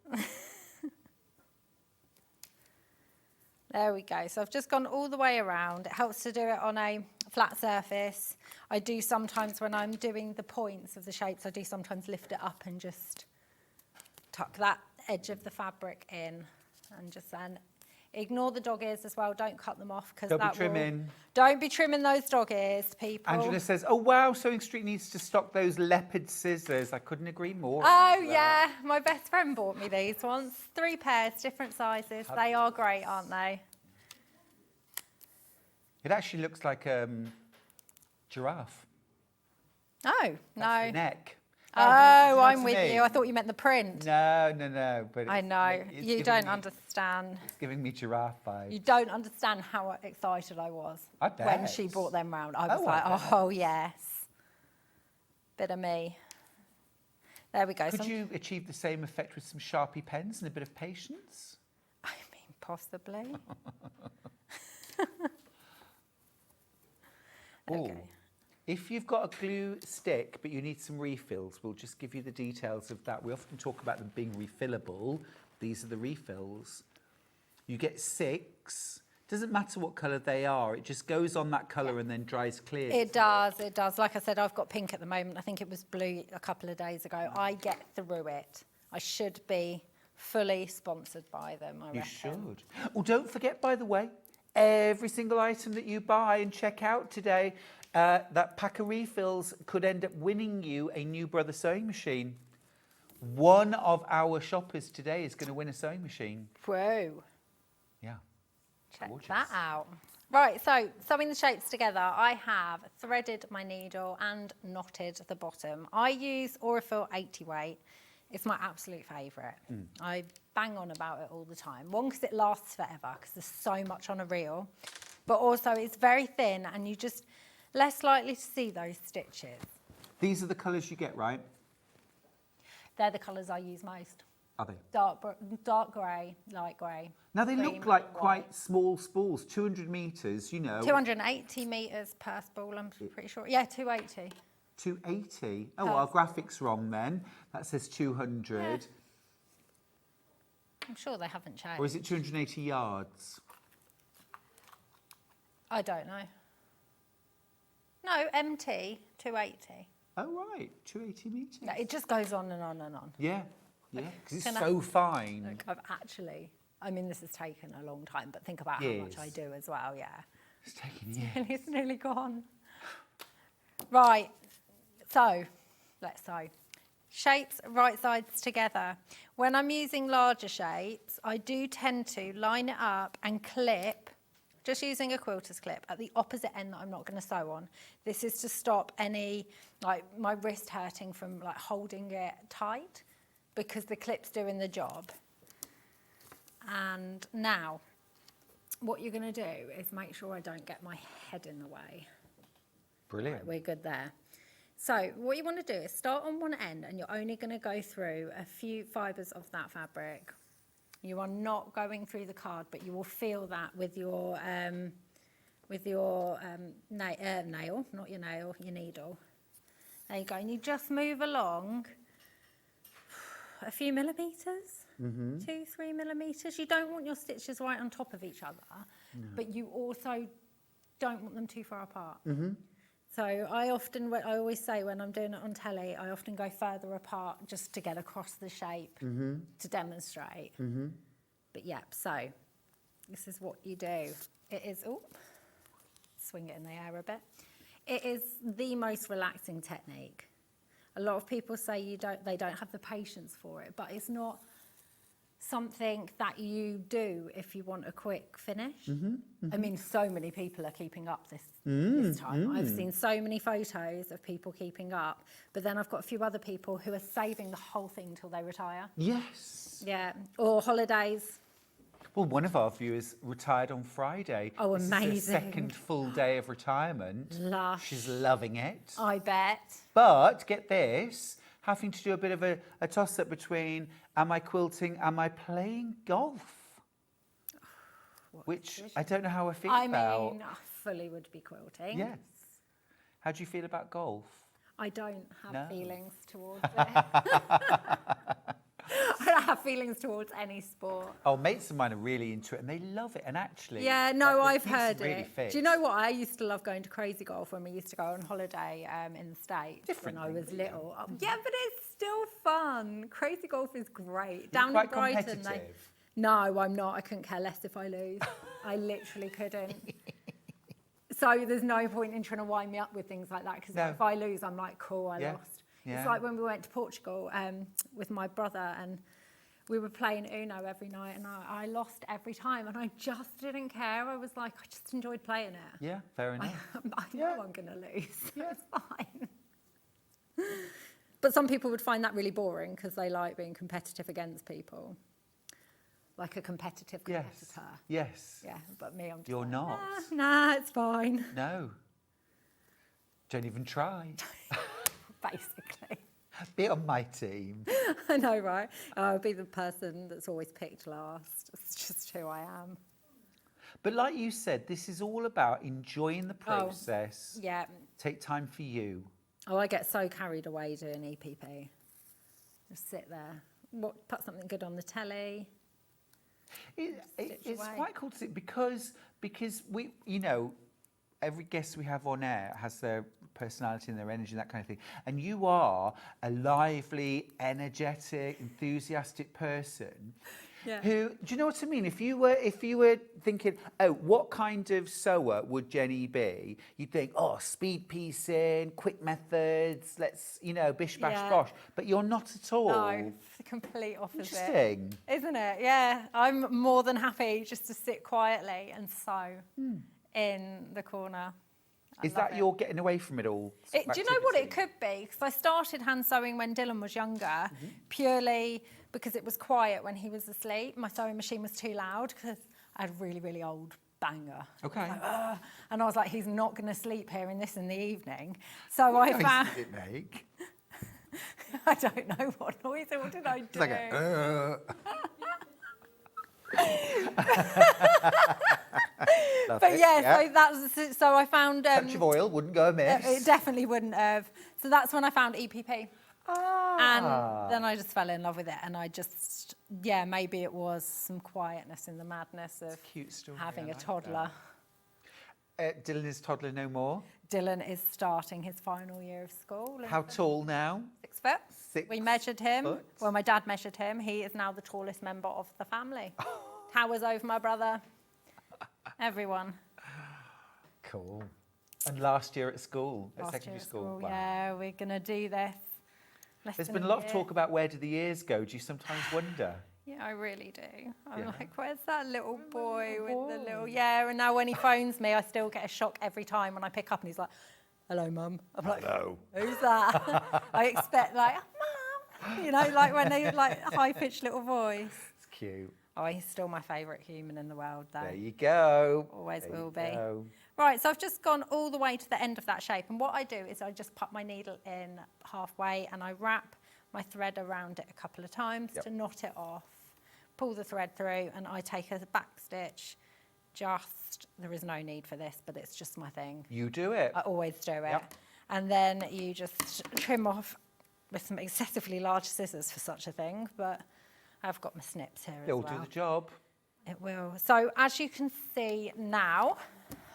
There we go. So I've just gone all the way around. It helps to do it on a flat surface. I do sometimes when I'm doing the points of the shapes, I do sometimes lift it up and just tuck that edge of the fabric in and just then ignore the dog ears as well. Don't cut them off because Don't be trimming. Don't be trimming those dog ears, people. Angela says, oh wow, Sewing Street needs to stock those leopard scissors. I couldn't agree more. Oh yeah, my best friend bought me these once. 3 pairs, different sizes. They are great, aren't they? It actually looks like giraffe. Oh, That's no. the neck. Oh, I'm with you. I thought you meant the print. No. But I know. it's You giving don't me- understand. It's giving me giraffe vibes. You don't understand how excited I was I when bet. she brought them round. I was Oh, like, I bet. oh, yes. Bit of me. There we go. Could So- you achieve the same effect with some Sharpie pens and a bit of patience? I mean, possibly. Okay. Ooh. If you've got a glue stick, but you need some refills, we'll just give you the details of that. We often talk about them being refillable. These are the refills. You get 6. Doesn't matter what colour they are. It just goes on that colour and then dries clear. It does, it does. Like I said, I've got pink at the moment. I think it was blue a couple of days ago. I get through it. I should be fully sponsored by them, I You reckon. should. Oh, don't forget, by the way, every single item that you buy and check out today, that pack of refills could end up winning you a new Brother sewing machine. One of our shoppers today is going to win a sewing machine. Whoa. Yeah. Check Gorgeous. that out. Right, so sewing the shapes together, I have threaded my needle and knotted the bottom. I use Aurifil 80 weight. It's my absolute favourite. I bang on about it all the time. One, because it lasts forever, because there's so much on a reel. But also, it's very thin, and you just less likely to see those stitches. These are the colours you get, right? They're the colours I use most. Are they? dark grey, light grey. Now they cream look like and quite white. small spools, 200 metres, you know. 280 metres per spool, I'm pretty sure. Yeah, 280. 280. Oh, our graphic's wrong then. That says 200. Yeah. I'm sure they haven't changed. Or is it 280 yards? I don't know. No, MT, 280. Oh, right, 280 metres. No, it just goes on and on and on. Yeah, yeah, because it's Can I- so fine. Look, I've actually, I mean, this has taken a long time, but think about how much I Years. do as well, yeah. It's taking years. And it's nearly gone. Right, so let's sew. Shapes right sides together. When I'm using larger shapes, I do tend to line it up and clip, just using a quilter's clip, at the opposite end that I'm not going to sew on. This is to stop any, like my wrist hurting from like holding it tight, because the clip's doing the job. And now, what you're going to do is make sure I don't get my head in the way. Brilliant. Right, we're good there. So what you want to do is start on one end, and you're only going to go through a few fibres of that fabric. You are not going through the card, but you will feel that with your nail, not your nail, your needle. There you go, and you just move along a few millimetres, 2-3 millimetres. You don't want your stitches right on top of each other, but you also don't want them too far apart. So I always say when I'm doing it on telly, I often go further apart just to get across the shape to demonstrate. But yeah, so this is what you do. It is, swing it in the air a bit. It is the most relaxing technique. A lot of people say they don't have the patience for it, but it's not something that you do if you want a quick finish. I mean, so many people are keeping up this time. I've seen so many photos of people keeping up, but then I've got a few other people who are saving the whole thing till they retire. Yes. Yeah, or holidays. Well, one of our viewers retired on Friday. Oh, This is amazing. her second full day of retirement. Lush. She's loving it. I bet. But get this, having to do a bit of a toss-up between am I quilting, am I playing golf? Which I don't know how I feel about. I mean, I fully would be quilting. Yes. How do you feel about golf? I don't have No. feelings towards it. I don't have feelings towards any sport. Oh, mates of mine are really into it and they love it. And actually, Yeah, no, like, I've it keeps heard really it. fit. Do you know what? I used to love going to Crazy Golf when we used to go on holiday in the States Different when I thing, was but little. Yeah, but it's still fun. Crazy Golf is great. You're Down quite in Brighton, competitive. No, I'm not. I couldn't care less if I lose. I literally couldn't. So there's no point in trying to wind me up with things like that, because No. if I lose, I'm like, cool, I Yeah. lost. Yeah. It's like when we went to Portugal with my brother, and we were playing Uno every night, and I lost every time, and I just didn't care. I was like, I just enjoyed playing it. Yeah, fair enough. I know Yeah. I'm going to lose. So it's fine. But some people would find that really boring because they like being competitive against people. Like a competitive Yes. competitor. Yes. Yeah, but me, I'm just You're like, not. Nah, it's fine, No. Don't even try. basically. Be on my team. I know, right? I'll be the person that's always picked last. It's just who I am. But like you said, this is all about enjoying the process. Yeah. Take time for you. Oh, I get so carried away doing EPP. Just sit there. Put something good on the telly. It's away. quite cool to see because we, you know, every guest we have on air has their personality and their energy and that kind of thing. And you are a lively, energetic, enthusiastic person. Yeah. Who, do you know what I mean? If you were thinking, oh, what kind of sewer would Jenny be? You'd think, oh, speed piecing, quick methods, let's, you know, bish bash Yeah. bosh. But you're not at all. No, it's the complete opposite. Interesting. Isn't it? Yeah. I'm more than happy just to sit quietly and sew in the corner. I Is love that it. you're getting away from it all? sort of Do you know what it activity? could be? Because I started hand sewing when Dylan was younger, purely because it was quiet when he was asleep. My sewing machine was too loud because I had a really, really old banger. Okay. And I was like, he's not going to sleep hearing this in the evening. So I What found... noise did it make? I don't know what noise. What did I do? It's like But so I found touch of oil wouldn't go amiss. it definitely wouldn't have. So that's when I found EPP. And then I just fell in love with it, and I just, maybe it was some quietness in the madness of Cute story. having I a like toddler. that. Dylan is toddler no more. Dylan is starting his final year of school. How tall now? 6 foot. 6 We measured him. foot? Well, my dad measured him. He is now the tallest member of the family. Towers over my brother. Everyone. Cool. And last year at school, at Last secondary year at school. Wow. Yeah, we're going to do this. Less There's than been a lot of year. talk about where do the years go. Do you sometimes wonder? Yeah, I really do. I'm Yeah. like, where's that little boy with the little... Yeah, and now when he phones me, I still get a shock every time when I pick up and he's like, hello, Mum. I'm like, Hello. who's that? I expect like, Mum. You know, like when they like high-pitched little voice. It's cute. Oh, he's still my favourite human in the world, though. There you go. Always There will you be. go. Right, so I've just gone all the way to the end of that shape. And what I do is I just put my needle in halfway and I wrap my thread around it a couple of times Yep. to knot it off, pull the thread through, and I take a back stitch. There is no need for this, but it's just my thing. You do it. I always do it. Yep. And then you just trim off with some excessively large scissors for such a thing, but I've got my snips here It'll as well. do the job. It will. So as you can see now,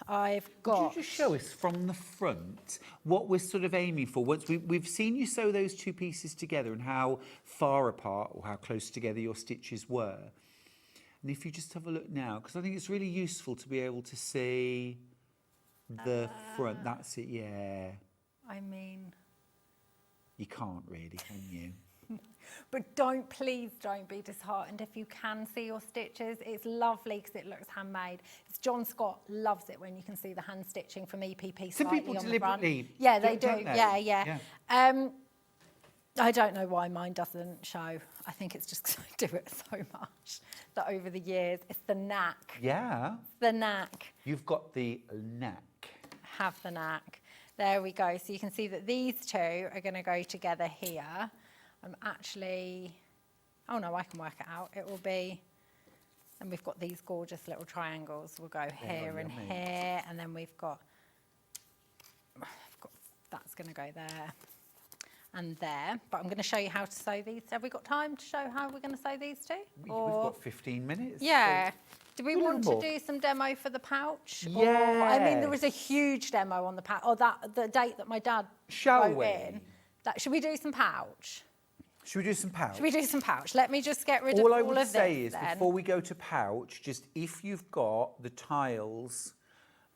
I've got... Could you just show us from the front what we're sort of aiming for? Once we've seen you sew those two pieces together and how far apart or how close together your stitches were. And if you just have a look now, because I think it's really useful to be able to see the front. That's it, yeah. I mean... You can't really, can you? But please don't be disheartened if you can see your stitches. It's lovely because it looks handmade. John Scott loves it when you can see the hand stitching from EPP Some slightly people on the front. deliberately Yeah, they do. don't they? Yeah. I don't know why mine doesn't show. I think it's just 'cause I do it so much that over the years, it's the knack. Yeah. The knack. You've got the knack. Have the knack. There we go. So you can see that these two are going to go together here. I'm actually... Oh, no, I can work it out. It will be... And we've got these gorgeous little triangles. We'll go here and yummy. here. And then we've got... That's going to go there and there. But I'm going to show you how to sew these. Have we got time to show how we're going to sew these two? We've got 15 minutes. Yeah. so- Do we Do a want to little more. do some demo for the pouch? Yeah. Or, I mean, there was a huge demo on the pouch. Or the date that my dad Shall wrote we? in. Should we do some pouch? Should we do some pouch? Should we do some pouch? Let me just get rid of All all I would of say this is, then. before we go to pouch, just if you've got the tiles,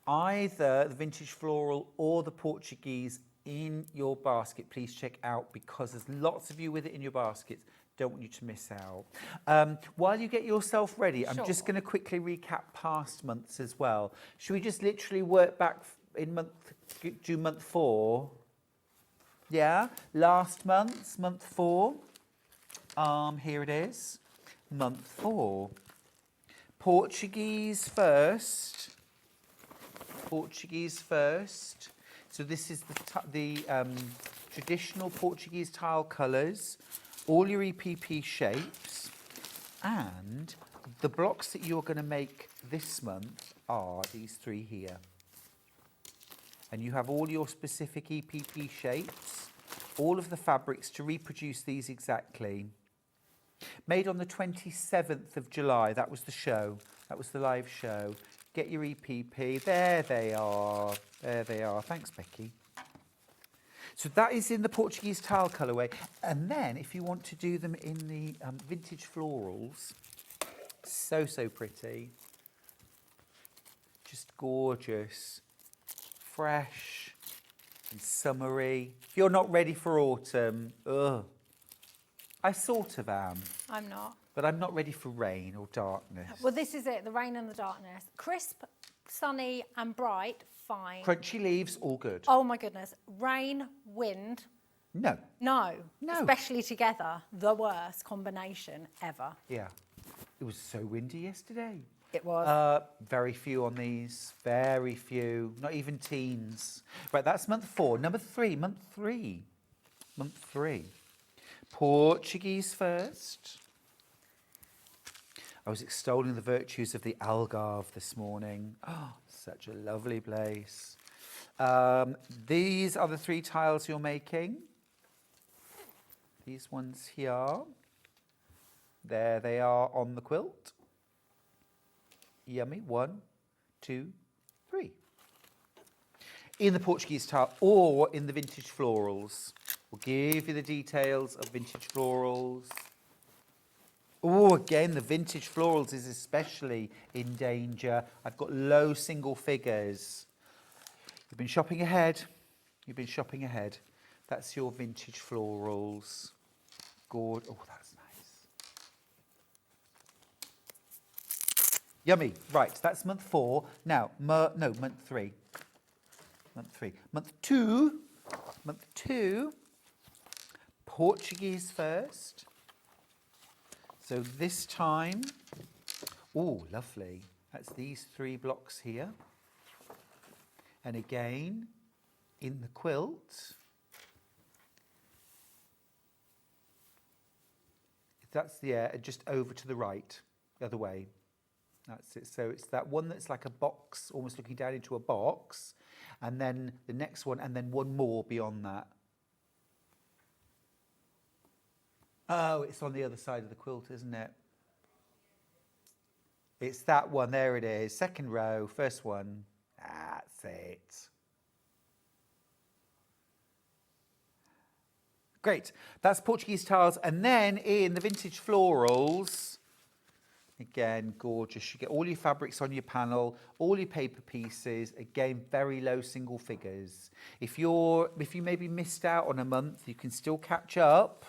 either the vintage floral or the Portuguese in your basket, please check out, because there's lots of you with it in your baskets. Don't want you to miss out. While you get yourself ready, I'm just Sure. going to quickly recap past months as well. Should we just literally work back in do month 4? Yeah, last month, month 4. Here it is, month 4. Portuguese first. Portuguese first. So this is the traditional Portuguese tile colours, all your EPP shapes, and the blocks that you're going to make this month are these 3 here. And you have all your specific EPP shapes, all of the fabrics to reproduce these exactly. Made on the 27th of July, that was the show, that was the live show. Get your EPP, there they are, thanks Becky. So that is in the Portuguese tile colourway. And then if you want to do them in the vintage florals, so pretty, just gorgeous. Fresh and summery. If you're not ready for autumn, I sort of am, I'm not. but I'm not ready for rain or darkness. Well, this is it, the rain and the darkness. Crisp, sunny and bright, fine. Crunchy leaves, all good. Oh my goodness. Rain, wind, No. no. No. Especially together, the worst combination ever. Yeah. It was so windy yesterday. It was. Very few on these. Very few. Not even teens. Right, that's month 4. Number 3, month 3. month 3. Portuguese first. I was extolling the virtues of the Algarve this morning. Oh, such a lovely place. These are the 3 tiles you're making. These ones here. There they are on the quilt. Yummy. 1, 2, 3. In the Portuguese tile or in the vintage florals. We'll give you the details of vintage florals. Oh, again, the vintage florals is especially in danger. I've got low single figures. You've been shopping ahead. You've been shopping ahead. That's your vintage florals. Good. Oh, that's nice. Yummy. Right, that's month 4. Now, month 3. Month 3. Month 2. Month 2. Portuguese first. So this time, oh, lovely. That's these 3 blocks here. And again, in the quilt, that's just over to the right, the other way. That's it. So it's that one that's like a box, almost looking down into a box, and then the next one, and then one more beyond that. Oh, it's on the other side of the quilt, isn't it? It's that one. There it is. Second row, first one. That's it. Great. That's Portuguese tiles. And then in the vintage florals, again, gorgeous. You get all your fabrics on your panel, all your paper pieces. Again, very low single figures. If you maybe missed out on a month, you can still catch up.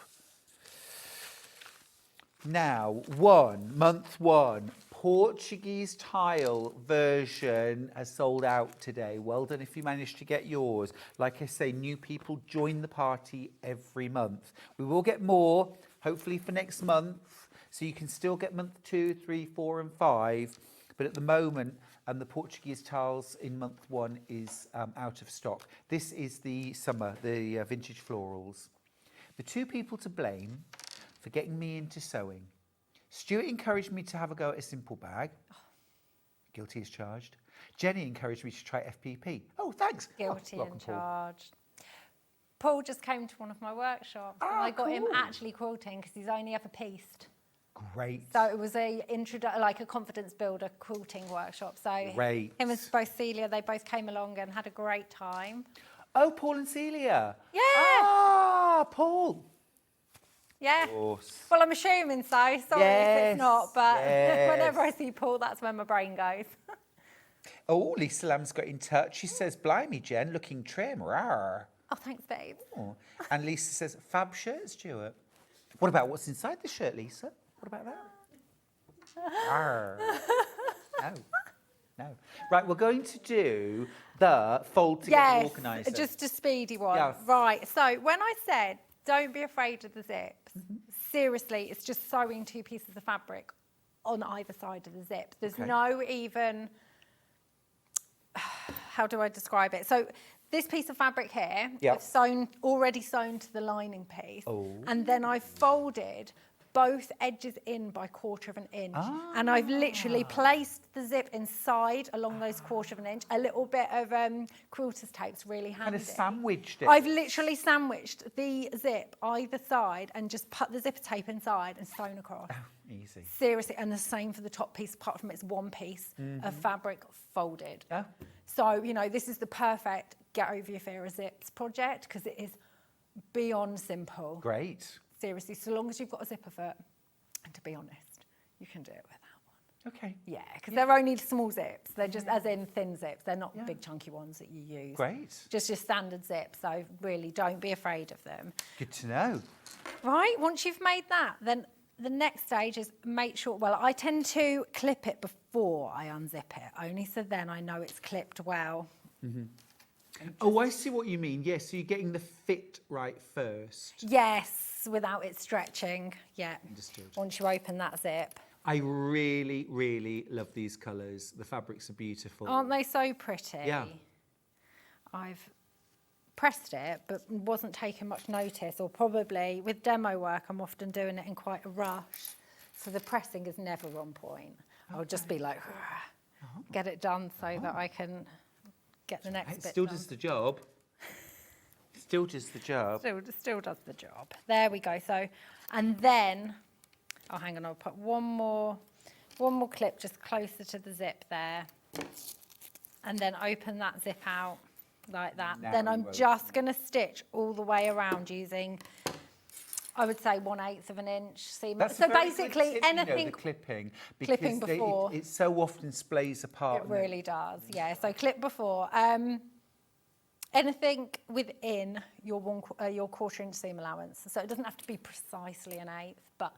Now, month 1, Portuguese tile version has sold out today. Well done if you managed to get yours. Like I say, new people join the party every month. We will get more, hopefully for next month, so you can still get month 2, 3, 4 and 5. But at the moment, the Portuguese tiles in month 1 is out of stock. This is the summer, the vintage florals. The 2 people to blame for getting me into sewing. Stuart encouraged me to have a go at a simple bag. Guilty as charged. Jenny encouraged me to try FPP. Oh, thanks. Guilty welcome, and Paul. charged. Paul just came to one of my workshops and I got him actually quilting because he's only ever pieced. Great. So it was a confidence builder quilting workshop. So Great. him and both Celia, they both came along and had a great time. Oh, Paul and Celia. Yeah. Ah, Paul. Yeah. Of course. Well, I'm assuming so. Sorry if Yes, it's not, but yes. whenever I see Paul, that's where my brain goes. Oh, Lisa Lamb's got in touch. She says, blimey, Jen, looking trim. Rawr. Oh, thanks, babe. Oh. And Lisa says, fab shirt, Stuart. What about what's inside the shirt, Lisa? What about that? Rawr. No. Right, we're going to do the fold together organiser. Just a speedy one. Yes. Right, so when I said, don't be afraid of the zips, seriously, it's just sewing 2 pieces of fabric on either side of the zip. There's no even, how do I describe it? So this piece of fabric here, I've already sewn to the lining piece, and then I've folded both edges in by 1/4 of an inch. And I've literally placed the zip inside along those 1/4 of an inch. A little bit of quilter's tape's really handy. Kind of sandwiched it. I've literally sandwiched the zip either side and just put the zipper tape inside and sewn across. Easy. Seriously, and the same for the top piece, apart from it's 1 piece of fabric folded. Oh. So, this is the perfect get over your fear of zips project because it is beyond simple. Great. Seriously, so long as you've got a zipper foot, and to be honest, you can do it with that one. Okay. Yeah, because they're only small zips. They're just as in thin zips. They're not big chunky ones that you use. Great. Just your standard zips. So really don't be afraid of them. Good to know. Right, once you've made that, then the next stage is make sure, well, I tend to clip it before I unzip it, only so then I know it's clipped well. Oh, I see what you mean. Yes, so you're getting the fit right first. Yes, without it stretching. Yeah. Understood. Once you open that zip. I really, really love these colours. The fabrics are beautiful. Aren't they so pretty? Yeah. I've pressed it, but wasn't taking much notice, or probably with demo work, I'm often doing it in quite a rush. So the pressing is never on point. I'll just be like, get it done so that I can get the next It bit still done. does the job. Still does the job. Still does the job. There we go. So, and then, oh, hang on, I'll put one more clip just closer to the zip there, and then open that zip out like that. Now Then you I'm open just going to stitch all the way around using, I would say, 1/8 of an inch seam. That's So a very good basically, tip, you know, anything. the clipping, clipping because before. it so often splays apart. It and then- really does, yeah. So clip before. Anything within your 1/4 inch seam allowance. So it doesn't have to be precisely 1/8, but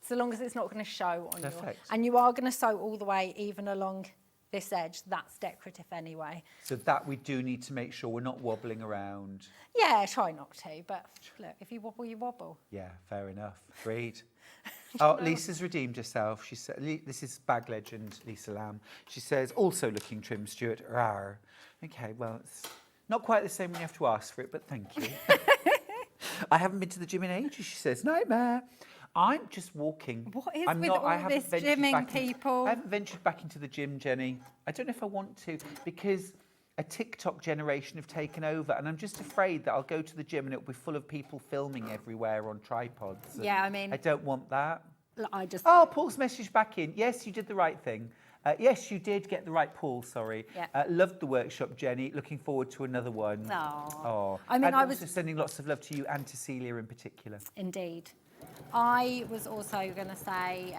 so long as it's not going to show on your. Perfect. And you are going to sew all the way even along this edge. That's decorative anyway. So that we do need to make sure we're not wobbling around. Yeah, try not to, but look, if you wobble, you wobble. Yeah, fair enough. Agreed. Oh, Lisa's redeemed herself. She said, this is bag legend, Lisa Lamb. She says, also looking trim, Stuart. Rawr. Okay, well, it's not quite the same when you have to ask for it, but thank you. I haven't been to the gym in ages, she says. Nightmare. I'm just walking. What is I'm with not, I all haven't this ventured gymming, back people? I haven't ventured back into the gym, Jenny. I don't know if I want to, because a TikTok generation have taken over, and I'm just afraid that I'll go to the gym and it'll be full of people filming everywhere on tripods. and Yeah, I mean- I don't want that. I just. Oh, Paul's message back in. Yes, you did the right thing. Yes, you did get the right Paul, sorry. Yeah. Loved the workshop, Jenny. Looking forward to another one. Aw. Oh. I mean, and I also was- sending lots of love to you and to Celia in particular. Indeed. I was also going to say,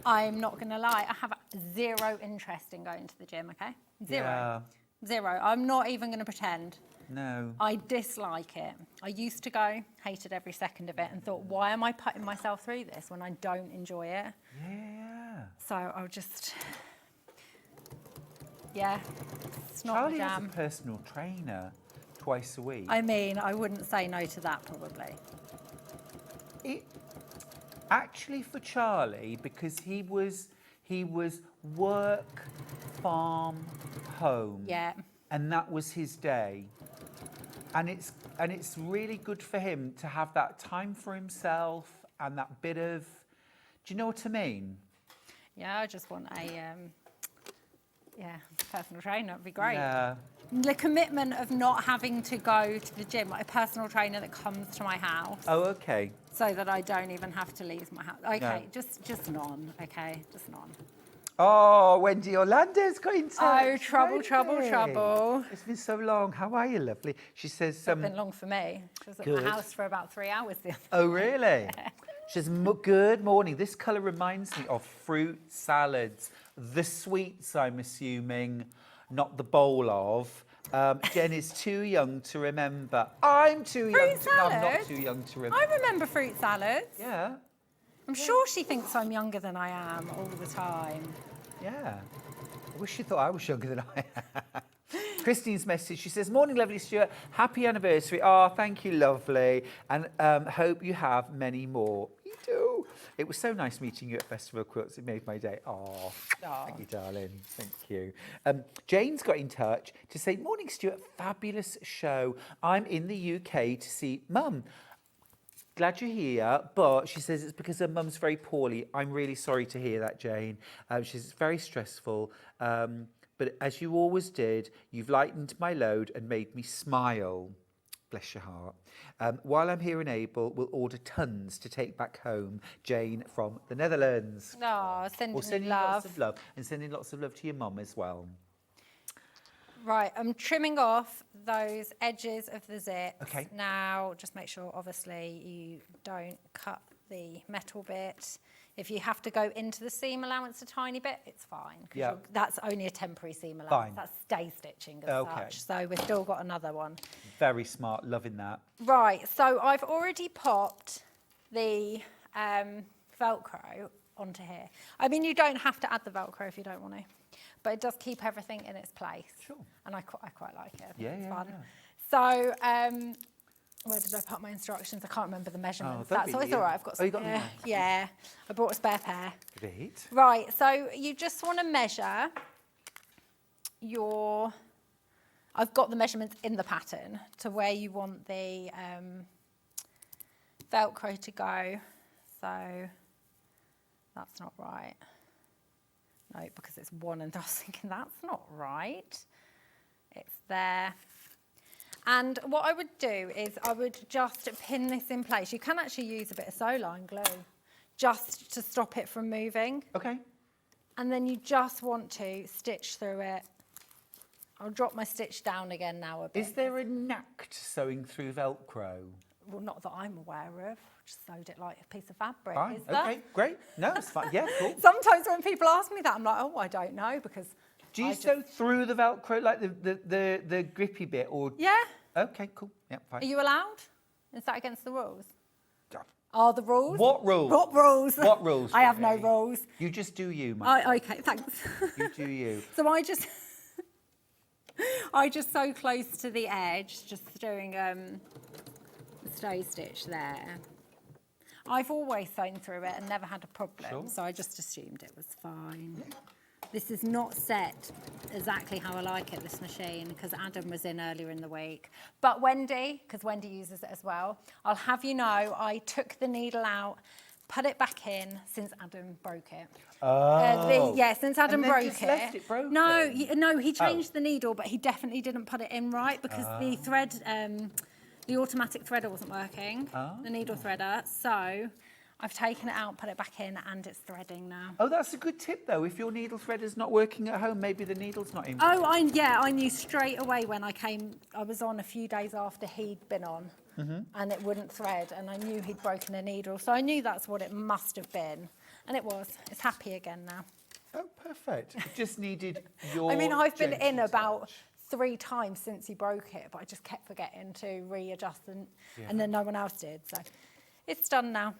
I'm not going to lie, I have zero interest in going to the gym, okay? Zero. Yeah. Zero. I'm not even going to pretend. No. I dislike it. I used to go, hated every second of it, and thought, why am I putting myself through this when I don't enjoy it? Yeah. So I'll just, yeah, it's not Charlie my has a jam. personal trainer twice a week. I mean, I wouldn't say no to that probably. It, actually, for Charlie, because he was work, farm, home. Yeah. And that was his day. And it's really good for him to have that time for himself and that bit of, do you know what I mean? Yeah, I just want a, personal trainer. It'd be great. Yeah. The commitment of not having to go to the gym, like a personal trainer that comes to my house, Oh, okay. so that I don't even have to leave my house. Okay, No. just none. Okay, just none. Oh, Wendy Orlando's got in touch. Oh, trouble, Wendy. trouble, trouble. It's been so long. How are you, lovely? She says, It's been long for me. She was at Good. my house for about 3 hours the other. oh, really? She says, good morning. This colour reminds me of fruit salads. The sweets, I'm assuming, not the bowl of. Jen is too young to remember. I'm too young Fruit to... No, I'm not salad? too young to remember. I remember fruit salads. Yeah, I'm sure she thinks I'm younger than I am all the time. yeah. I wish you thought I was younger than I am. Christine's message, she says, morning, lovely Stuart. Happy anniversary. Oh, thank you, lovely. And hope you have many more. You do. It was so nice meeting you at Festival of Quilts. It made my day. Oh, thank you, darling. Thank you. Jane's got in touch to say, morning, Stuart. Fabulous show. I'm in the UK to see Mum. Glad you're here, but she says it's because her mum's very poorly. I'm really sorry to hear that, Jane. She says it's very stressful. But as you always did, you've lightened my load and made me smile. Bless your heart. While I'm here and able, we'll order tons to take back home. Jane from the Netherlands. No, sending Well, sending love. lots of love and sending lots of love to your mum as well. Right, I'm trimming off those edges of the zips. Okay. Now, just make sure, obviously, you don't cut the metal bit. If you have to go into the seam allowance a tiny bit, it's fine. 'Cause Yeah. that's only a temporary seam allowance. Fine. That's stay stitching as Okay. such. So we've still got another one. Very smart, loving that. Right, so I've already popped the Velcro onto here. I mean, you don't have to add the Velcro if you don't want to, but it does keep everything in its place. Sure. And I quite like it. I think Yeah, it's yeah, fun. yeah. So, where did I put my instructions? I can't remember the measurements. don't That's be always you. all right. I've got Oh, some. you got them yeah, now. yeah, I brought a spare pair. Great. Right, so you just want to measure your, I've got the measurements in the pattern to where you want the Velcro to go. So that's not right. No, because it's one, and I was thinking that's not right. It's there. And what I would do is I would just pin this in place. You can actually use a bit of sew-line glue just to stop it from moving. Okay. And then you just want to stitch through it. I'll drop my stitch down again now a bit. Is there a knack to sewing through Velcro? Well, not that I'm aware of. Just sewed it like a piece of fabric. Fine. Is there? Okay, great. No, it's fine. Yeah, cool. Sometimes when people ask me that, I'm like, oh, I don't know, because Do you I sew through the Velcro, like the grippy bit, or? Yeah. Okay, cool. Yeah, fine. Are you allowed? Is that against the rules? Yeah. Are the rules? What rules? What rules? What rules? I have no Jenny? rules. You just do you, my Okay, thanks. You do you. So I just, I just sew close to the edge, just doing a stay stitch there. I've always sewn through it and never had a problem, Sure. so I just assumed it was fine. This is not set exactly how I like it, this machine, because Adam was in earlier in the week. But Wendy, because Wendy uses it as well, I'll have you know, I took the needle out, put it back in since Adam broke it. Oh. Since Adam And then broke just it. left it broken? No, he changed the needle, but he definitely didn't put it in right because the thread, the automatic threader wasn't working, the needle threader. So I've taken it out, put it back in, and it's threading now. Oh, that's a good tip, though. If your needle threader's not working at home, maybe the needle's not in. Oh, I knew straight away when I came. I was on a few days after he'd been on, and it wouldn't thread, and I knew he'd broken a needle. So I knew that's what it must have been, and it was. It's happy again now. Oh, perfect. It just needed your I mean, I've been gentle in about touch. 3 times since he broke it, but I just kept forgetting to readjust, and then no one else did. So it's done now.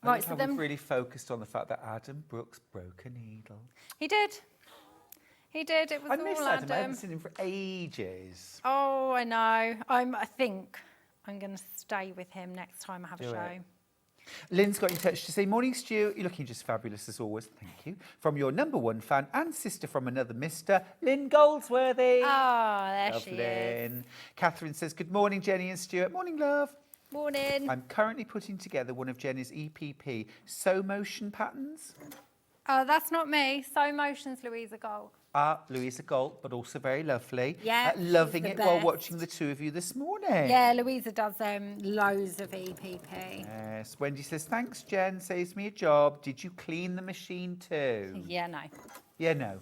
I Right, love so how then we've really focused on the fact that Adam Brooks broke a needle. he did. He did. It was I all miss Adam. I haven't seen him for ages. Oh, I know. I think I'm going to stay with him next time I have a Do show. it. Lynn's got in touch to say, morning, Stu. You're looking just fabulous as always. Thank you. From your #1 fan and sister from another Mr. Lynn Goldsworthy. Oh, there Love she is. Lynn. Catherine says, good morning, Jenny and Stuart. Morning, love. Morning. I'm currently putting together one of Jenny's EPP sew motion patterns. Oh, that's not me. Sew Motions, Louisa Gold. Louisa Galt, but also very lovely. Yeah, loving she's the it while best. watching the two of you this morning. Yeah, Louisa does loads of EPP. Yes. Wendy says, thanks, Jen. Saves me a job. Did you clean the machine too? Yeah, no. Yeah, no.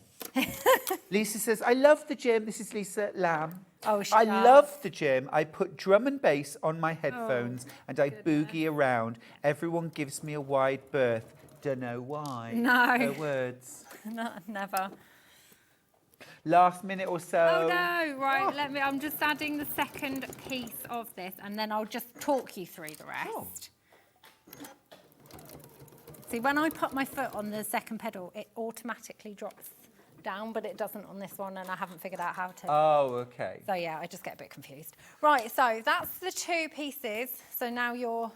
Lisa says, I love the gym. This is Lisa Lamb. Oh, she I does. love the gym. I put drum and bass on my headphones and I boogie around. Everyone gives me a wide berth. Don't know why. No. Her words. No, never. Last minute or so. Oh no, right, I'm just adding the second piece of this and then I'll just talk you through the rest. See, when I put my foot on the second pedal, it automatically drops down, but it doesn't on this one and I haven't figured out how to. Oh, okay. So yeah, I just get a bit confused. Right, so that's the 2 pieces. So now your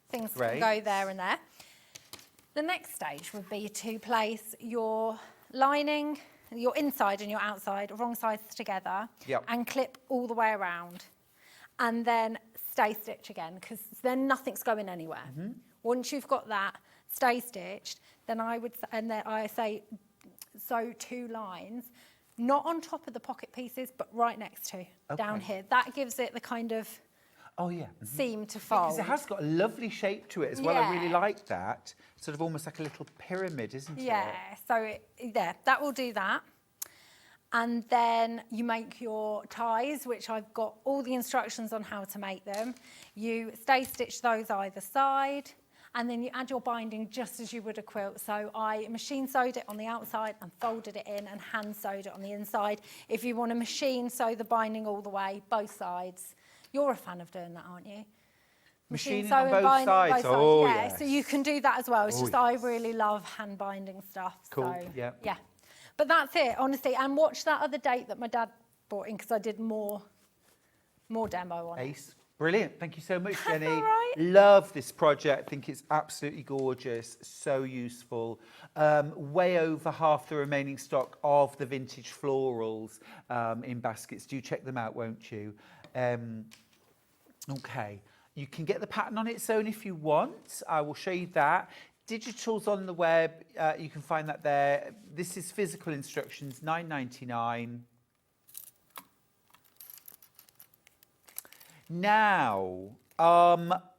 things can Great. go there and there. The next stage would be to place your lining, your inside and your outside, wrong sides together, Yep. and clip all the way around. And then stay stitch again, because then nothing's going anywhere. Once you've got that stay stitched, then I say sew 2 lines, not on top of the pocket pieces, but right next to, down Okay. here. That gives it the kind of Oh, yeah. seam to Because fold. it has got a lovely shape to it as well. I really Yeah. like that. Sort of almost like a little pyramid, isn't it? Yeah, so that will do that. And then you make your ties, which I've got all the instructions on how to make them. You stay stitch those either side, and then you add your binding just as you would a quilt. So I machine sewed it on the outside and folded it in and hand sewed it on the inside. If you want to machine sew the binding all the way, both sides. You're a fan of doing that, aren't you? Machining sew on and both binding sides. Oh, yeah. yes. So you can do that as well. It's Oh, just I yes. really love hand binding stuff. Cool, So, yeah. Yeah. But that's it, honestly. And watch that other date that my dad brought in because I did more demo on it. Ace. Brilliant. Thank you so much, Jenny. all right. Love this project. I think it's absolutely gorgeous. So useful. Way over half the remaining stock of the vintage florals in baskets. Do check them out, won't you? Okay. You can get the pattern on its own if you want. I will show you that. Digital's on the web. You can find that there. This is physical instructions, $9.99. Now,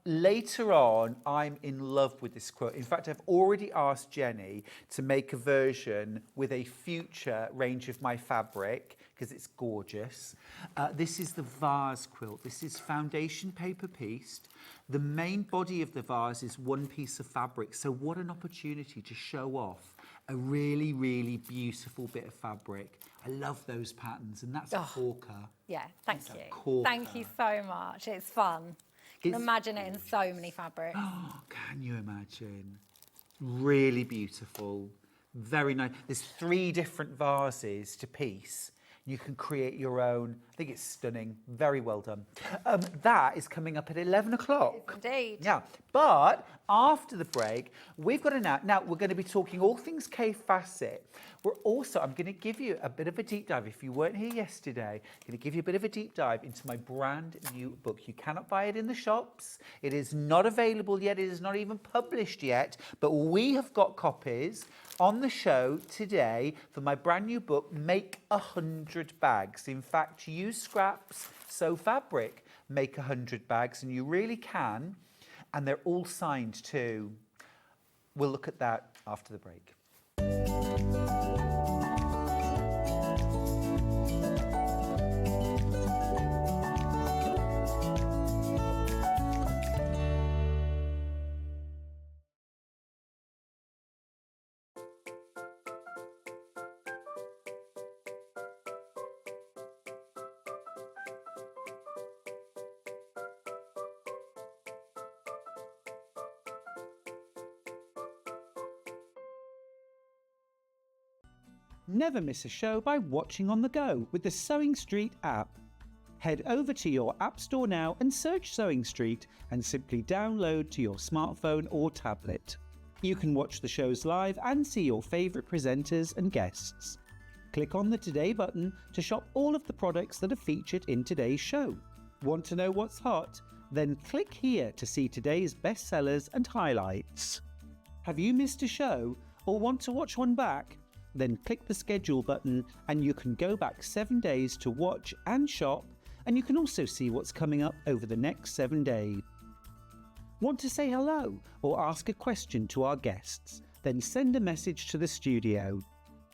later on, I'm in love with this quilt. In fact, I've already asked Jenny to make a version with a future range of my fabric because it's gorgeous. This is the Vase quilt. This is foundation paper pieced. The main body of the vase is one piece of fabric. So what an opportunity to show off a really, really beautiful bit of fabric. I love those patterns, and that's a corker. Yeah, thank It's a you. corker. Thank you so much. It's fun. You can imagine it in so many fabrics. Oh, can you imagine? Really beautiful. Very nice. There's 3 different vases to piece. You can create your own. I think it's stunning. Very well done. That is coming up at 11 o'clock. Indeed. Yeah, but after the break, we've got now we're going to be talking all things Kay Facet. I'm going to give you a bit of a deep dive. If you weren't here yesterday, I'm going to give you a bit of a deep dive into my brand new book. You cannot buy it in the shops. It is not available yet. It is not even published yet, but we have got copies on the show today for my brand new book, Make 100 Bags. In fact, use scraps, sew fabric, make 100 bags, and you really can. And they're all signed too. We'll look at that after the break. Never miss a show by watching on the go with the Sewing Street app. Head over to your App Store now and search Sewing Street and simply download to your smartphone or tablet. You can watch the shows live and see your favourite presenters and guests. Click on the Today button to shop all of the products that are featured in today's show. Want to know what's hot? Then click here to see today's bestsellers and highlights. Have you missed a show or want to watch one back? Then click the schedule button and you can go back 7 days to watch and shop, and you can also see what's coming up over the next 7 days. Want to say hello or ask a question to our guests? Then send a message to the studio.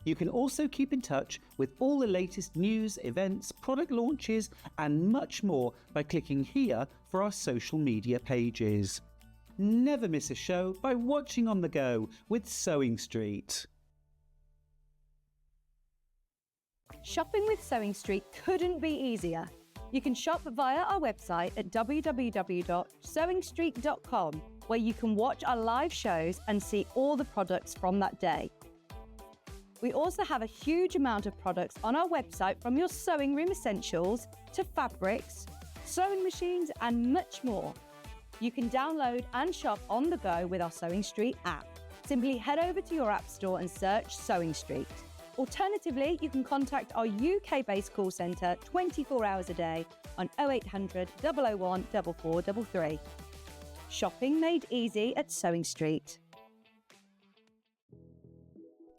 You can also keep in touch with all the latest news, events, product launches and much more by clicking here for our social media pages. Never miss a show by watching on the go with Sewing Street. Shopping with Sewing Street couldn't be easier. You can shop via our website at www.sewingstreet.com, where you can watch our live shows and see all the products from that day. We also have a huge amount of products on our website, from your sewing room essentials to fabrics, sewing machines and much more. You can download and shop on the go with our Sewing Street app. Simply head over to your app store and search Sewing Street. Alternatively, you can contact our UK-based call centre 24 hours a day on 0800 001 4433. Shopping made easy at Sewing Street.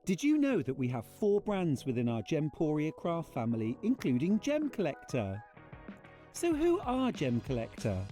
Did you know that we have 4 brands within our Gemporia craft family, including Gem Collector? So who are Gem Collector?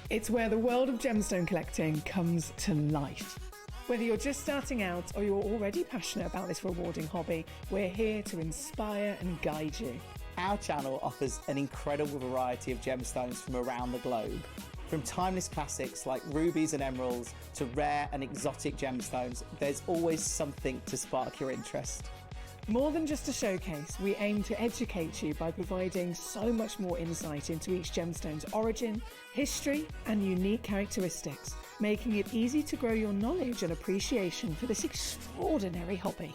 It's where the world of gemstone collecting comes to life. Whether you're just starting out or you're already passionate about this rewarding hobby, we're here to inspire and guide you. Our channel offers an incredible variety of gemstones from around the globe. From timeless classics like rubies and emeralds to rare and exotic gemstones, there's always something to spark your interest. More than just a showcase, we aim to educate you by providing so much more insight into each gemstone's origin, history, and unique characteristics, making it easy to grow your knowledge and appreciation for this extraordinary hobby.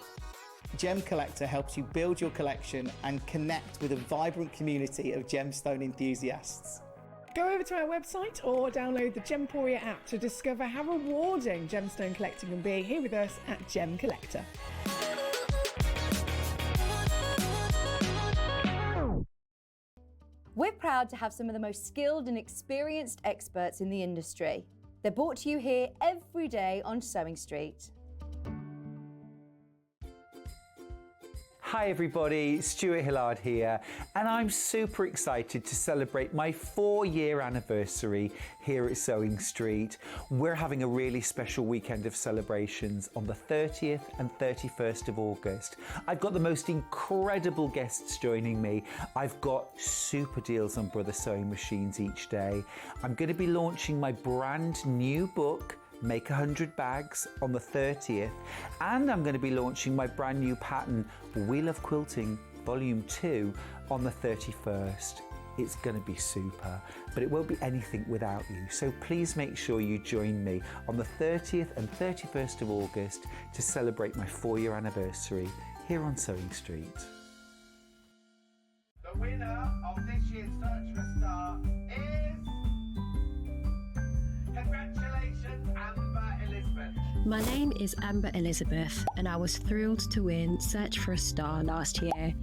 Gem Collector helps you build your collection and connect with a vibrant community of gemstone enthusiasts. Go over to our website or download the Gemporia app to discover how rewarding gemstone collecting can be here with us at Gem Collector. We're proud to have some of the most skilled and experienced experts in the industry. They're brought to you here every day on Sewing Street. Hi everybody, Stuart Hillard here, and I'm super excited to celebrate my 4-year anniversary here at Sewing Street. We're having a really special weekend of celebrations on the 30th and 31st of August. I've got the most incredible guests joining me. I've got super deals on Brother Sewing machines each day. I'm going to be launching my brand new book, Make 100 Bags, on the 30th, and I'm going to be launching my brand new pattern, We Love Quilting Volume 2, on the 31st. It's going to be super, but it won't be anything without you. So please make sure you join me on the 30th and 31st of August to celebrate my 4-year anniversary here on Sewing Street. The winner of this year's Search for a Star is... Congratulations, Amber Elizabeth. My name is Amber Elizabeth, and I was thrilled to win Search for a Star last year.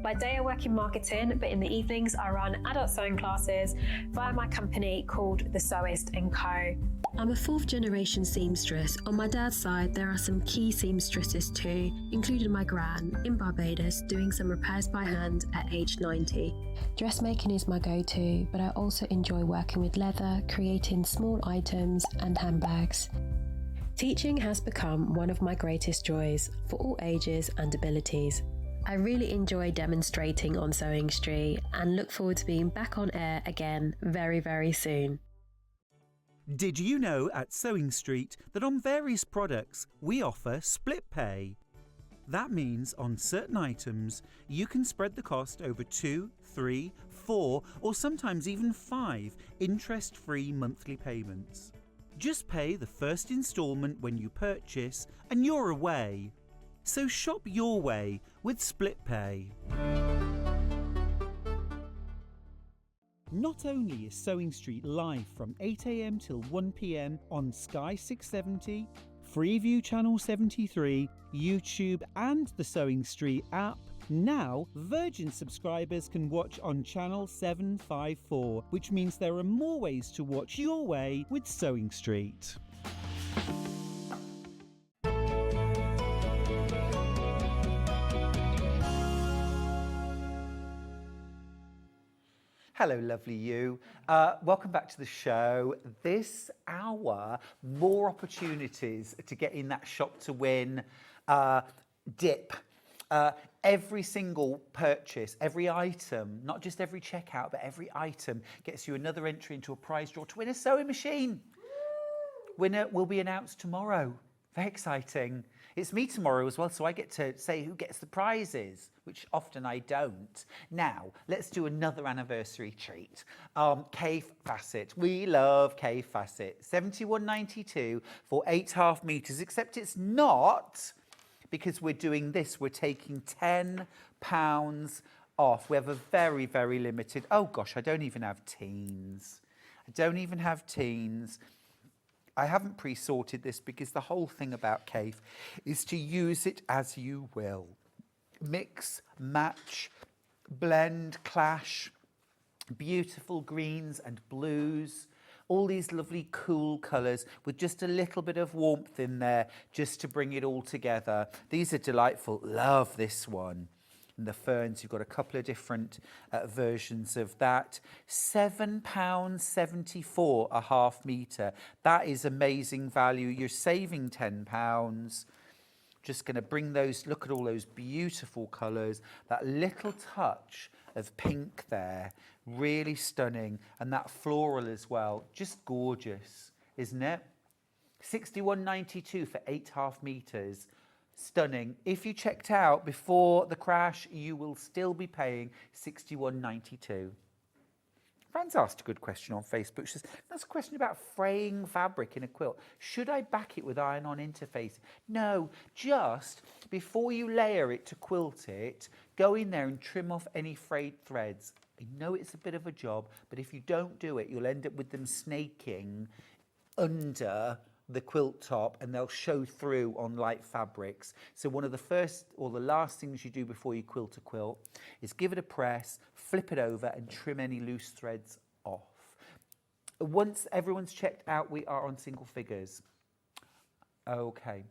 By day I work in marketing, but in the evenings I run adult sewing classes via my company called The Sewist & Co. I'm a 4th generation seamstress. On my dad's side, there are some key seamstresses too, including my gran in Barbados doing some repairs by hand at age 90. Dressmaking is my go-to, but I also enjoy working with leather, creating small items and handbags. Teaching has become one of my greatest joys for all ages and abilities. I really enjoy demonstrating on Sewing Street and look forward to being back on air again very, very soon. Did you know at Sewing Street that on various products we offer split pay? That means on certain items you can spread the cost over 2, 3, 4 or sometimes even 5 interest-free monthly payments. Just pay the first instalment when you purchase and you're away. So shop your way with split pay. Not only is Sewing Street live from 8 AM till 1 PM on Sky 670, Freeview Channel 73, YouTube and the Sewing Street app, now Virgin subscribers can watch on Channel 754, which means there are more ways to watch your way with Sewing Street. Hello, lovely you. Welcome back to the show. This hour, more opportunities to get in that shop to win dip. Every single purchase, every item, not just every checkout, but every item gets you another entry into a prize draw to win a sewing machine. Winner will be announced tomorrow. Very exciting. It's me tomorrow as well, so I get to say who gets the prizes, which often I don't. Now, let's do another anniversary treat. Cave Facet. We love Cave Facet. $71.92 for 8.5 meters, except it's not, because we're doing this. We're taking £10 off. We have a very, very limited... Oh, gosh, I don't even have teens. I don't even have teens. I haven't pre-sorted this because the whole thing about Cave is to use it as you will. Mix, match, blend, clash, beautiful greens and blues, all these lovely cool colours with just a little bit of warmth in there just to bring it all together. These are delightful. Love this one. And the ferns, you've got a couple of different versions of that. £7.74 a half metre. That is amazing value. You're saving £10. Just going to bring those, look at all those beautiful colours. That little touch of pink there, really stunning. And that floral as well, just gorgeous, isn't it? £61.92 for 8.5 metres. Stunning. If you checked out before the crash, you will still be paying £61.92. Fran's asked a good question on Facebook. She says, that's a question about fraying fabric in a quilt. Should I back it with iron-on interface? No, just before you layer it to quilt it, go in there and trim off any frayed threads. I know it's a bit of a job, but if you don't do it, you'll end up with them snaking under the quilt top and they'll show through on light fabrics. So one of the first or the last things you do before you quilt a quilt is give it a press, flip it over and trim any loose threads off. Once everyone's checked out, we are on single figures. Okay.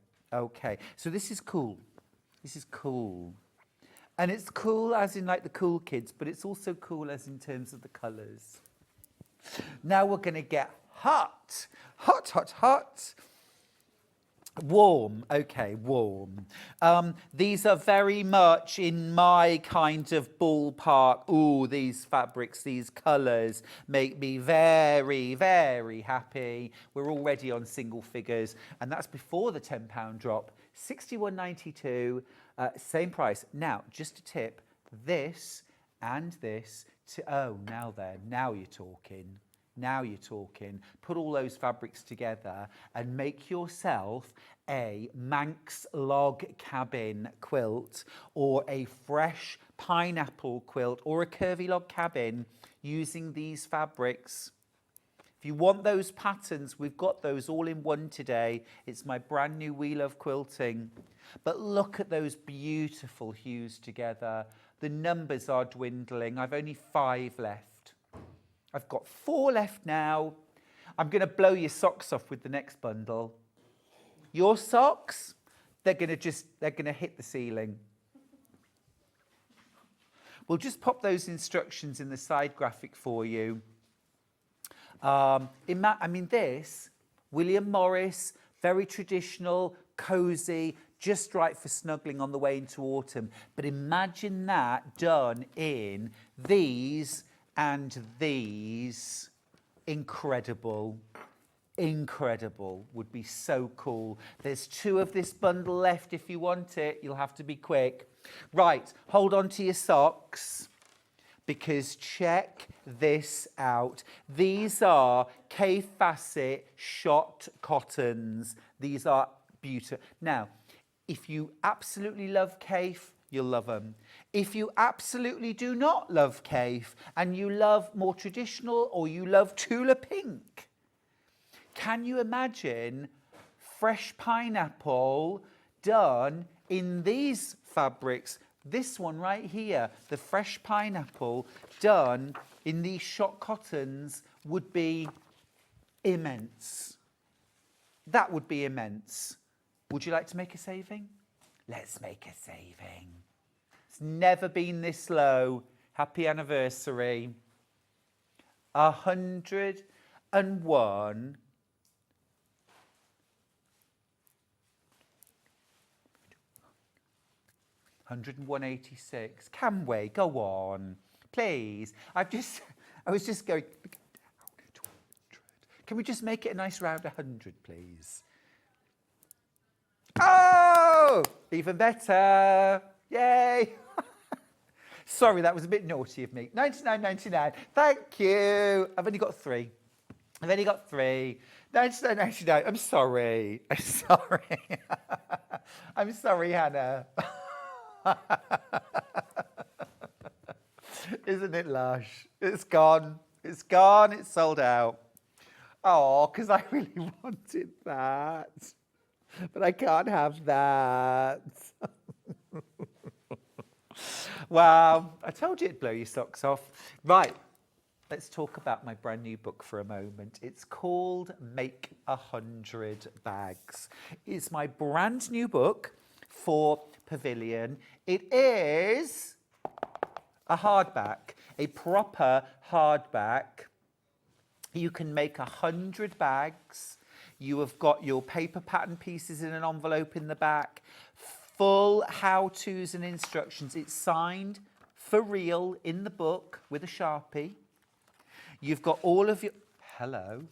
So this is cool. This is cool. And it's cool as in like the cool kids, but it's also cool as in terms of the colours. Now we're going to get hot. Warm. Okay, warm. These are very much in my kind of ballpark. Ooh, these fabrics, these colours make me very, very happy. We're already on single figures, and that's before the £10 drop. £61.92, same price. Now, just a tip, this and this, now you're talking. Now you're talking. Put all those fabrics together and make yourself a Manx log cabin quilt or a fresh pineapple quilt or a curvy log cabin using these fabrics. If you want those patterns, we've got those all in one today. It's my brand new We Love Quilting. But look at those beautiful hues together. The numbers are dwindling. I've only 5 left. I've got 4 left now. I'm going to blow your socks off with the next bundle. Your socks, they're going to hit the ceiling. We'll just pop those instructions in the side graphic for you. This, William Morris, very traditional, cosy, just right for snuggling on the way into autumn. But imagine that done in these and these. Incredible. Would be so cool. There's 2 of this bundle left if you want it. You'll have to be quick. Right, hold on to your socks because check this out. These are Kaffe Fassett shot cottons. These are beautiful. Now, if you absolutely love Kaffe, you'll love them. If you absolutely do not love Kaffe and you love more traditional or you love Tula Pink, can you imagine fresh pineapple done in these fabrics? This one right here, the fresh pineapple done in these shot cottons would be immense. That would be immense. Would you like to make a saving? Let's make a saving. It's never been this low. Happy anniversary. 101. £101.86. Can we? Go on. Please. I was just going down to 100. Can we just make it a nice round 100, please? Oh! Even better. Yay! Sorry, that was a bit naughty of me. £99.99. Thank you. I've only got 3. £99.99. I'm sorry. I'm sorry, Hannah. Isn't it lush? It's gone. It's sold out. Oh, because I really wanted that. But I can't have that. Wow, I told you it'd blow your socks off. Right, let's talk about my brand new book for a moment. It's called Make 100 Bags. It's my brand new book for Pavilion. It is a hardback, a proper hardback. You can make 100 bags. You have got your paper pattern pieces in an envelope in the back, full how-tos and instructions. It's signed for real in the book with a Sharpie. You've got all of your... Hello.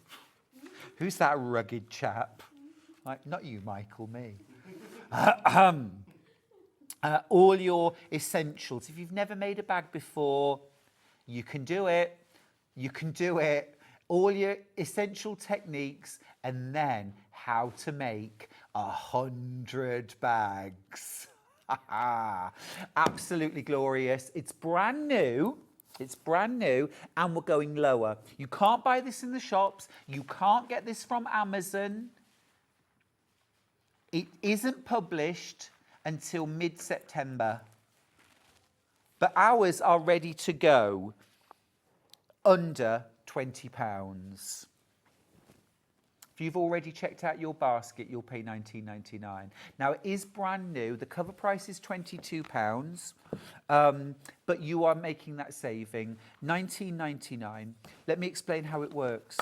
Who's that rugged chap? Not you, Michael, me. All your essentials. If you've never made a bag before, you can do it. All your essential techniques, and then how to make 100 bags. Absolutely glorious. It's brand new. It's brand new and we're going lower. You can't buy this in the shops. You can't get this from Amazon. It isn't published until mid-September. But ours are ready to go under £20. If you've already checked out your basket, you'll pay £19.99. Now, it is brand new. The cover price is £22, but you are making that saving, £19.99. Let me explain how it works.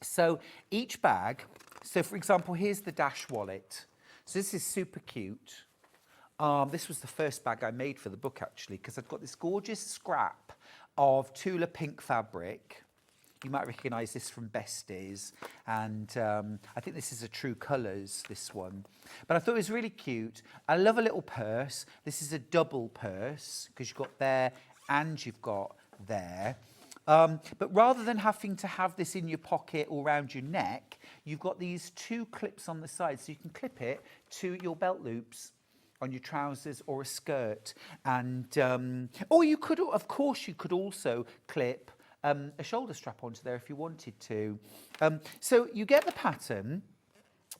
So each bag, so for example, here's the Dash wallet. So this is super cute. This was the first bag I made for the book, actually, because I've got this gorgeous scrap of Tula pink fabric. You might recognise this from Besties, and I think this is a True Colours, this one. But I thought it was really cute. I love a little purse. This is a double purse, because you've got there and you've got there. But rather than having to have this in your pocket or around your neck, you've got these two clips on the side, so you can clip it to your belt loops on your trousers or a skirt. And or you could, of course, you could also clip a shoulder strap onto there if you wanted to. So you get the pattern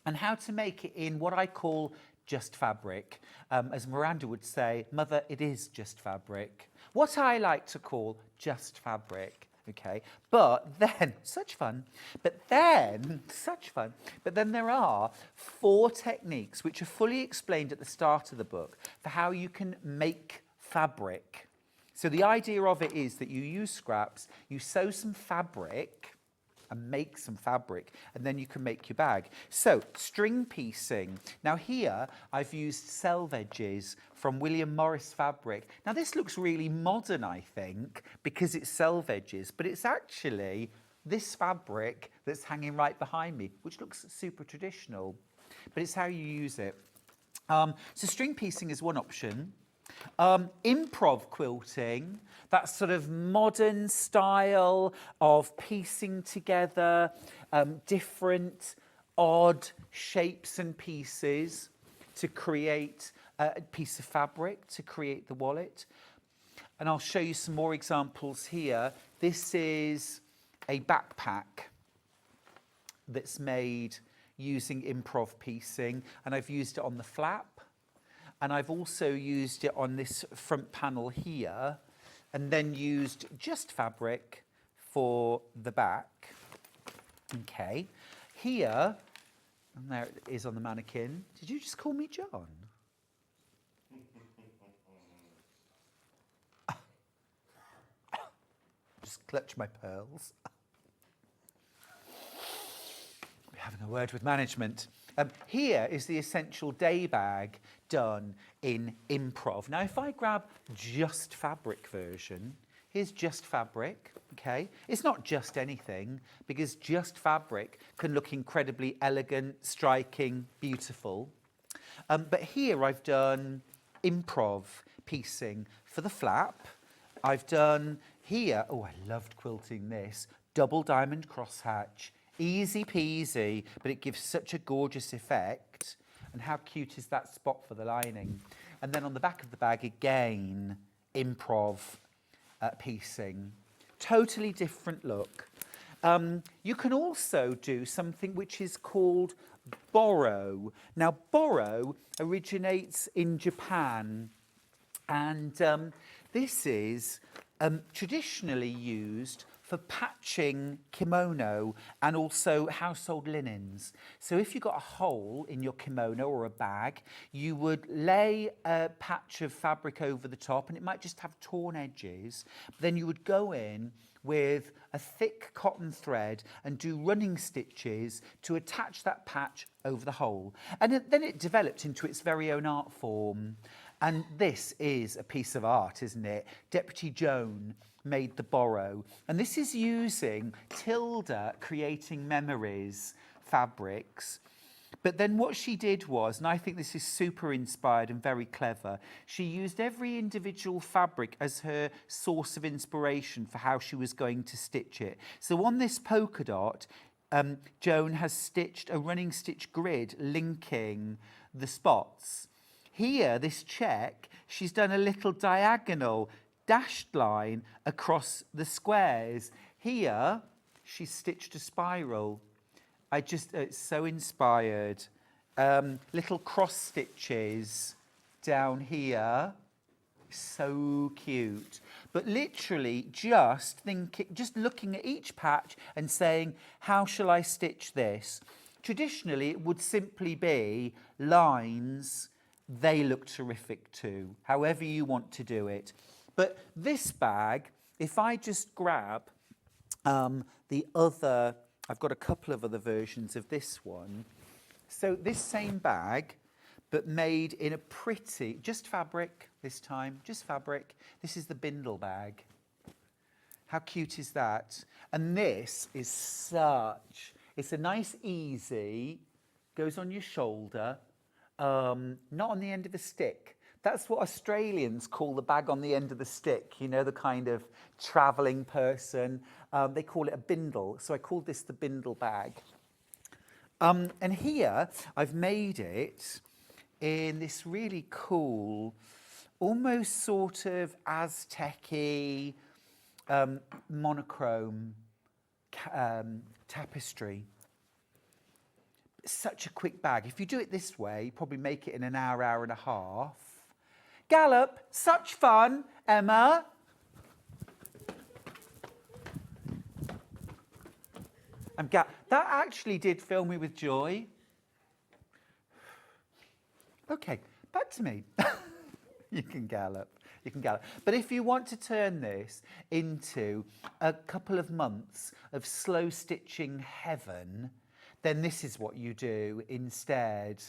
and how to make it in what I call just fabric. As Miranda would say, Mother, it is just fabric. What I like to call just fabric. Okay, but then, such fun, but then there are 4 techniques which are fully explained at the start of the book for how you can make fabric. So the idea of it is that you use scraps, you sew some fabric and make some fabric, and then you can make your bag. So, string piecing. Now here, I've used selvedges from William Morris fabric. Now this looks really modern, I think, because it's selvedges, but it's actually this fabric that's hanging right behind me, which looks super traditional, but it's how you use it. So string piecing is one option. Improv quilting, that sort of modern style of piecing together different odd shapes and pieces to create a piece of fabric, to create the wallet. And I'll show you some more examples here. This is a backpack that's made using improv piecing, and I've used it on the flap. And I've also used it on this front panel here, and then used just fabric for the back. Okay, here, and there it is on the mannequin. Did you just call me John? Just clutch my pearls. We're having a word with management. Here is the essential day bag done in improv. Now, if I grab just fabric version, here's just fabric, okay? It's not just anything, because just fabric can look incredibly elegant, striking, beautiful. But here I've done improv piecing for the flap. I've done here, oh, I loved quilting this, double diamond crosshatch. Easy peasy, but it gives such a gorgeous effect. And how cute is that spot for the lining? And then on the back of the bag, again, improv piecing. Totally different look. You can also do something which is called Boro. Now, Boro originates in Japan. And this is traditionally used for patching kimono and also household linens. So if you got a hole in your kimono or a bag, you would lay a patch of fabric over the top, and it might just have torn edges. Then you would go in with a thick cotton thread and do running stitches to attach that patch over the hole. And then it developed into its very own art form. And this is a piece of art, isn't it? Deputy Joan made the Boro. And this is using Tilda Creating Memories fabrics. But then what she did was, and I think this is super inspired and very clever, she used every individual fabric as her source of inspiration for how she was going to stitch it. So on this polka dot, Joan has stitched a running stitch grid linking the spots. Here, this check, she's done a little diagonal dashed line across the squares. Here, she's stitched a spiral. It's so inspired. Little cross stitches down here. So cute. But literally just looking at each patch and saying, how shall I stitch this? Traditionally, it would simply be lines. They look terrific too, however you want to do it. But this bag, if I just grab the other, I've got a couple of other versions of this one. So this same bag, but made in a pretty, just fabric this time, just fabric. This is the bindle bag. How cute is that? And this is it's a nice easy, goes on your shoulder, not on the end of a stick. That's what Australians call the bag on the end of the stick, you know, the kind of travelling person. They call it a bindle. So I called this the bindle bag. And here I've made it in this really cool, almost sort of Aztec-y monochrome tapestry. Such a quick bag. If you do it this way, you probably make it in an hour, hour and a half. Gallop, such fun, Emma. That actually did fill me with joy. Okay, back to me. You can gallop. You can gallop. But if you want to turn this into a couple of months of slow stitching heaven, then this is what you do instead.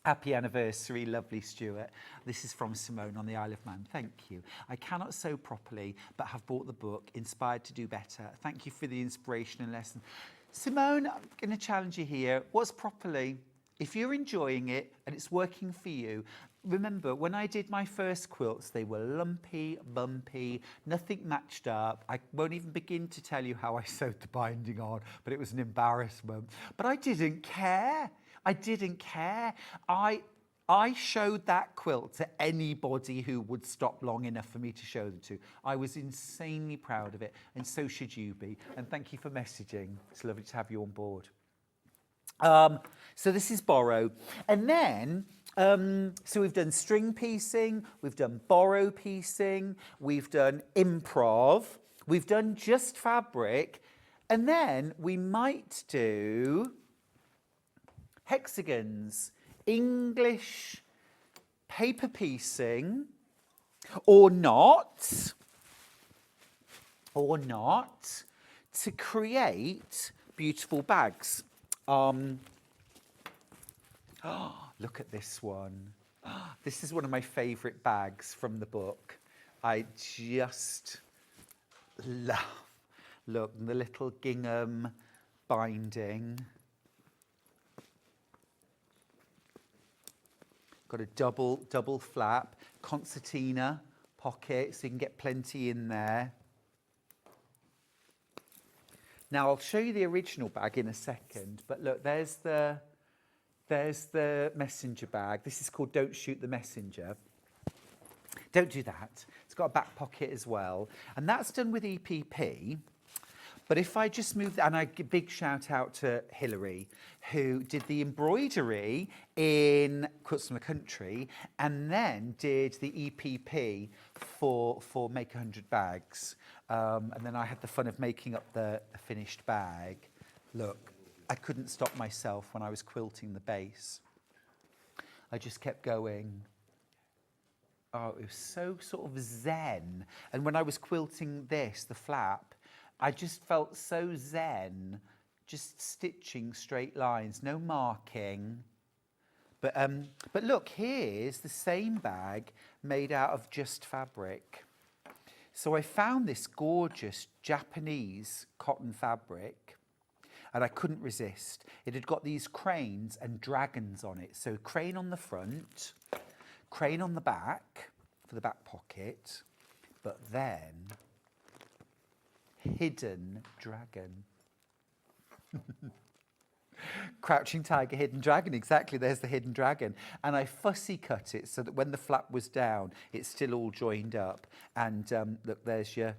Happy anniversary, lovely Stuart. This is from Simone on the Isle of Man. Thank you. I cannot sew properly, but have bought the book, Inspired to Do Better. Thank you for the inspiration and lesson. Simone, I'm going to challenge you here. What's properly? If you're enjoying it and it's working for you, remember, when I did my first quilts, they were lumpy, bumpy, nothing matched up. I won't even begin to tell you how I sewed the binding on, but it was an embarrassment. But I didn't care. I didn't care. I showed that quilt to anybody who would stop long enough for me to show them to. I was insanely proud of it, and so should you be. And thank you for messaging. It's lovely to have you on board. So this is Boro. And then, so we've done string piecing, we've done Boro piecing, we've done improv, we've done just fabric, and then we might do hexagons, English paper piecing, or not, to create beautiful bags. Look at this one. This is one of my favourite bags from the book. I just love, look, the little gingham binding. Got a double flap, concertina pocket, so you can get plenty in there. Now I'll show you the original bag in a second, but look, there's the messenger bag. This is called Don't Shoot the Messenger. Don't do that. It's got a back pocket as well, and that's done with EPP. But if I just move, and I give a big shout out to Hillary, who did the embroidery in Quilts from the Country, and then did the EPP for Make 100 Bags. And then I had the fun of making up the finished bag. Look, I couldn't stop myself when I was quilting the base. I just kept going. Oh, it was so sort of zen. And when I was quilting this, the flap, I just felt so zen, just stitching straight lines, no marking. But look, here's the same bag made out of just fabric. So I found this gorgeous Japanese cotton fabric, and I couldn't resist. It had got these cranes and dragons on it. So crane on the front, crane on the back for the back pocket, but then hidden dragon. Crouching Tiger, Hidden Dragon, exactly, there's the hidden dragon. And I fussy cut it so that when the flap was down, it's still all joined up. And look, there's your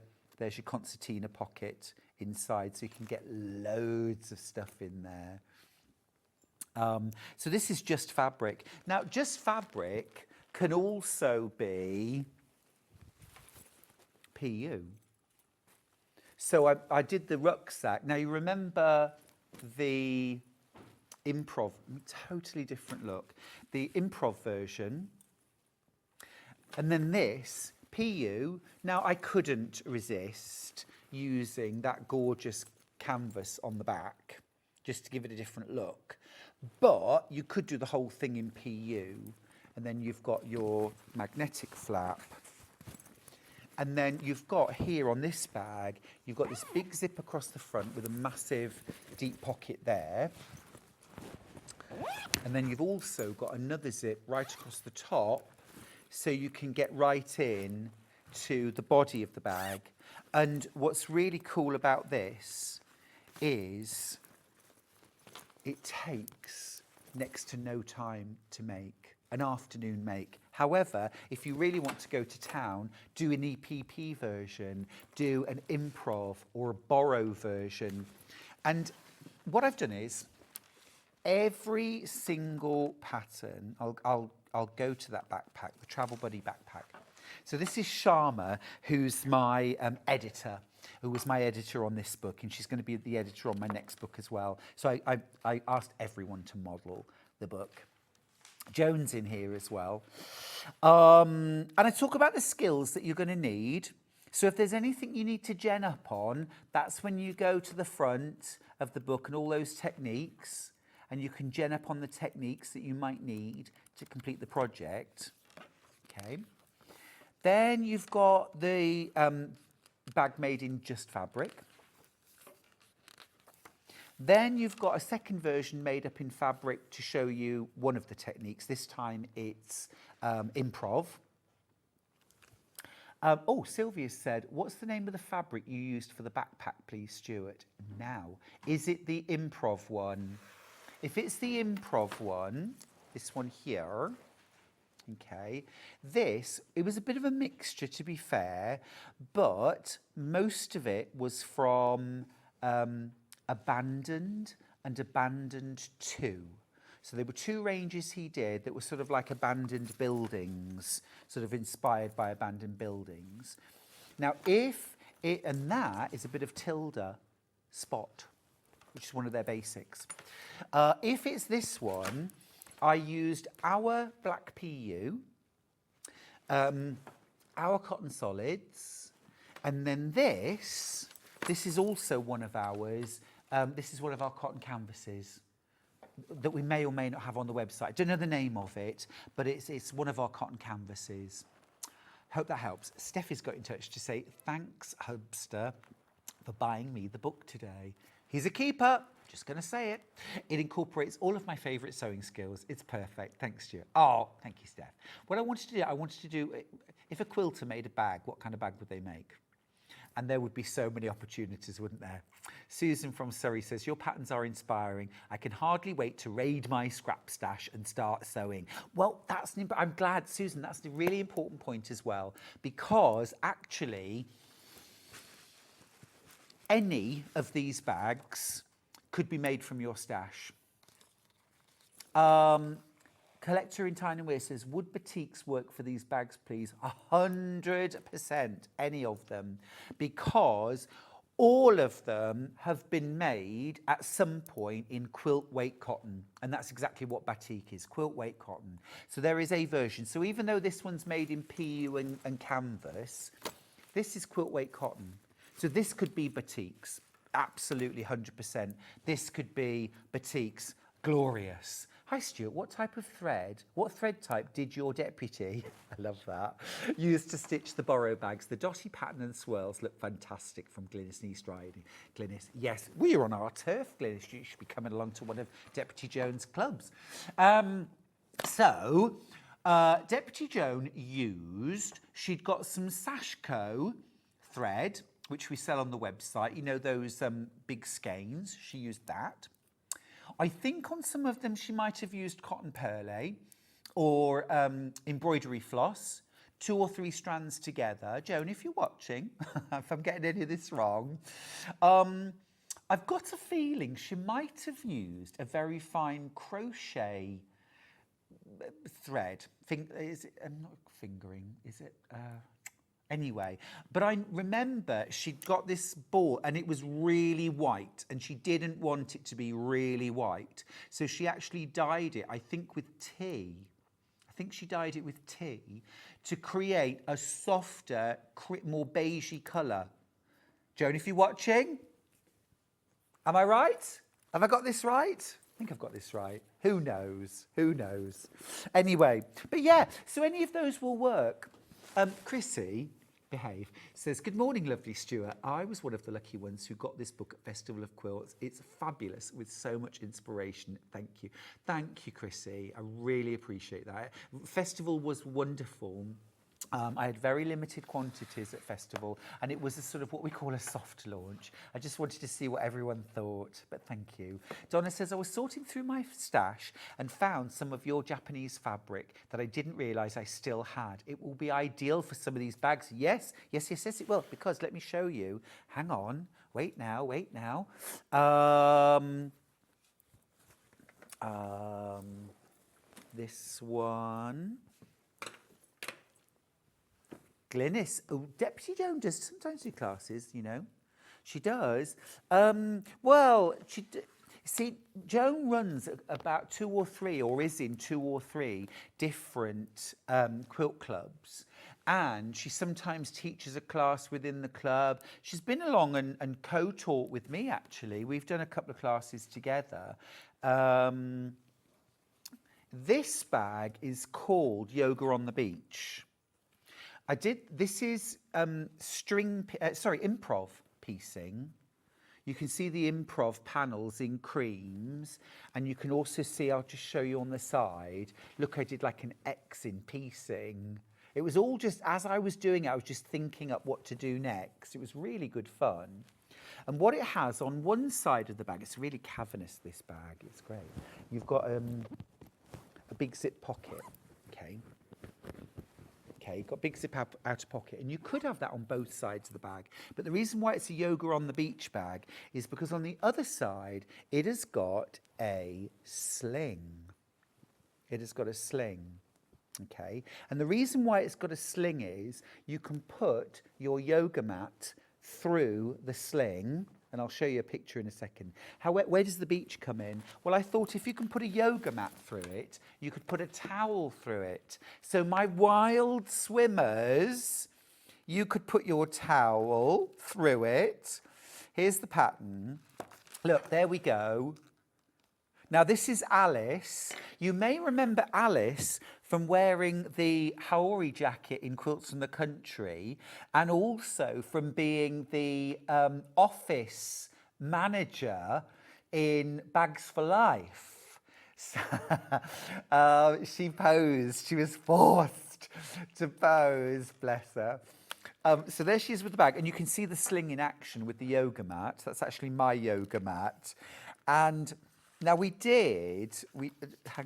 concertina pocket inside, so you can get loads of stuff in there. So this is just fabric. Now, just fabric can also be PU. So I did the rucksack. Now, you remember the improv, totally different look. The improv version. And then this, PU. Now, I couldn't resist using that gorgeous canvas on the back, just to give it a different look. But you could do the whole thing in PU. And then you've got your magnetic flap. And then you've got here on this bag, you've got this big zip across the front with a massive deep pocket there. And then you've also got another zip right across the top, so you can get right in to the body of the bag. And what's really cool about this is it takes next to no time to make, an afternoon make. However, if you really want to go to town, do an EPP version, do an improv or a Boro version. And what I've done is every single pattern, I'll go to that backpack, the Travel Buddy backpack. So this is Sharma, who's my editor, who was my editor on this book, and she's going to be the editor on my next book as well. So I asked everyone to model the book. Joan's in here as well. And I talk about the skills that you're going to need. So if there's anything you need to gen up on, that's when you go to the front of the book and all those techniques, and you can gen up on the techniques that you might need to complete the project. Okay. Then you've got the bag made in just fabric. Then you've got a second version made up in fabric to show you one of the techniques. This time it's improv. Oh, Sylvia said, what's the name of the fabric you used for the backpack, please, Stuart? Now, is it the improv one? If it's the improv one, this one here, okay, it was a bit of a mixture, to be fair, but most of it was from Abandoned and Abandoned 2. So there were two ranges he did that were sort of like abandoned buildings, sort of inspired by abandoned buildings. Now, and that is a bit of Tilda Spot, which is one of their basics. If it's this one, I used our black PU, our cotton solids, and then this is also one of ours. This is one of our cotton canvases that we may or may not have on the website. I don't know the name of it, but it's one of our cotton canvases. Hope that helps. Steffi's got in touch to say, thanks, Hubster, for buying me the book today. He's a keeper. Just going to say it. It incorporates all of my favourite sewing skills. It's perfect. Thanks, Stuart. Oh, thank you, Steph. What I wanted to do, if a quilter made a bag, what kind of bag would they make? And there would be so many opportunities, wouldn't there? Susan from Surrey says, your patterns are inspiring. I can hardly wait to raid my scrap stash and start sewing. Well, I'm glad, Susan, that's a really important point as well, because actually any of these bags could be made from your stash. Collector in Tyne and Weir says, would batiks work for these bags, please? 100%, any of them, because all of them have been made at some point in quilt weight cotton, and that's exactly what batik is, quilt weight cotton. So there is a version. So even though this one's made in PU and canvas, this is quilt weight cotton. So this could be batiks, absolutely 100%. This could be batiks, glorious. Hi, Stuart, what thread type did your deputy, I love that, use to stitch the Boro bags? The dotty pattern and swirls look fantastic from Glynis and East Riding. Glynis, yes, you're on our turf, Glynis. You should be coming along to one of Deputy Joan's clubs. Deputy Joan she'd got some Sashco thread, which we sell on the website. You know those big skeins, she used that. I think on some of them she might have used cotton perle or embroidery floss, 2 or 3 strands together. Joan, if you're watching, if I'm getting any of this wrong, I've got a feeling she might have used a very fine crochet thread. Is it? I'm not fingering. Is it? Anyway, but I remember she'd got this ball and it was really white and she didn't want it to be really white. So she actually dyed it, I think, with tea. I think she dyed it with tea to create a softer, more beigey colour. Joan, if you're watching, am I right? Have I got this right? I think I've got this right. Who knows? Who knows? Anyway, but yeah, so any of those will work. Chrissy, behave, says, good morning, lovely Stuart. I was one of the lucky ones who got this book at Festival of Quilts. It's fabulous with so much inspiration. Thank you. Thank you, Chrissy. I really appreciate that. Festival was wonderful. I had very limited quantities at Festival, and it was a sort of what we call a soft launch. I just wanted to see what everyone thought, but thank you. Donna says, I was sorting through my stash and found some of your Japanese fabric that I didn't realise I still had. It will be ideal for some of these bags. Yes, yes, yes, yes, it will, because let me show you. Hang on. Wait now, wait now. This one. Glynis, oh, Deputy Joan does sometimes do classes, you know. She does. Well, see, Joan runs about 2 or 3, or is in 2 or 3 different quilt clubs. And she sometimes teaches a class within the club. She's been along and co-taught with me, actually. We've done a couple of classes together. This bag is called Yoga on the Beach. This is improv piecing. You can see the improv panels in creams, and you can also see, I'll just show you on the side, look, I did like an X in piecing. It was all just, as I was doing it, I was just thinking up what to do next. It was really good fun. And what it has on one side of the bag, it's really cavernous, this bag, it's great. You've got a big zip pocket, okay? Okay, got big zip outer pocket, and you could have that on both sides of the bag. But the reason why it's a Yoga on the Beach bag is because on the other side, it has got a sling. It has got a sling, okay? And the reason why it's got a sling is you can put your yoga mat through the sling, and I'll show you a picture in a second. Where does the beach come in? Well, I thought if you can put a yoga mat through it, you could put a towel through it. So my wild swimmers, you could put your towel through it. Here's the pattern. Look, there we go. Now, this is Alice. You may remember Alice from wearing the Haori jacket in Quilts in the Country, and also from being the office manager in Bags for Life. So, she posed. She was forced to pose, bless her. So there she is with the bag, and you can see the sling in action with the yoga mat. That's actually my yoga mat. And now hang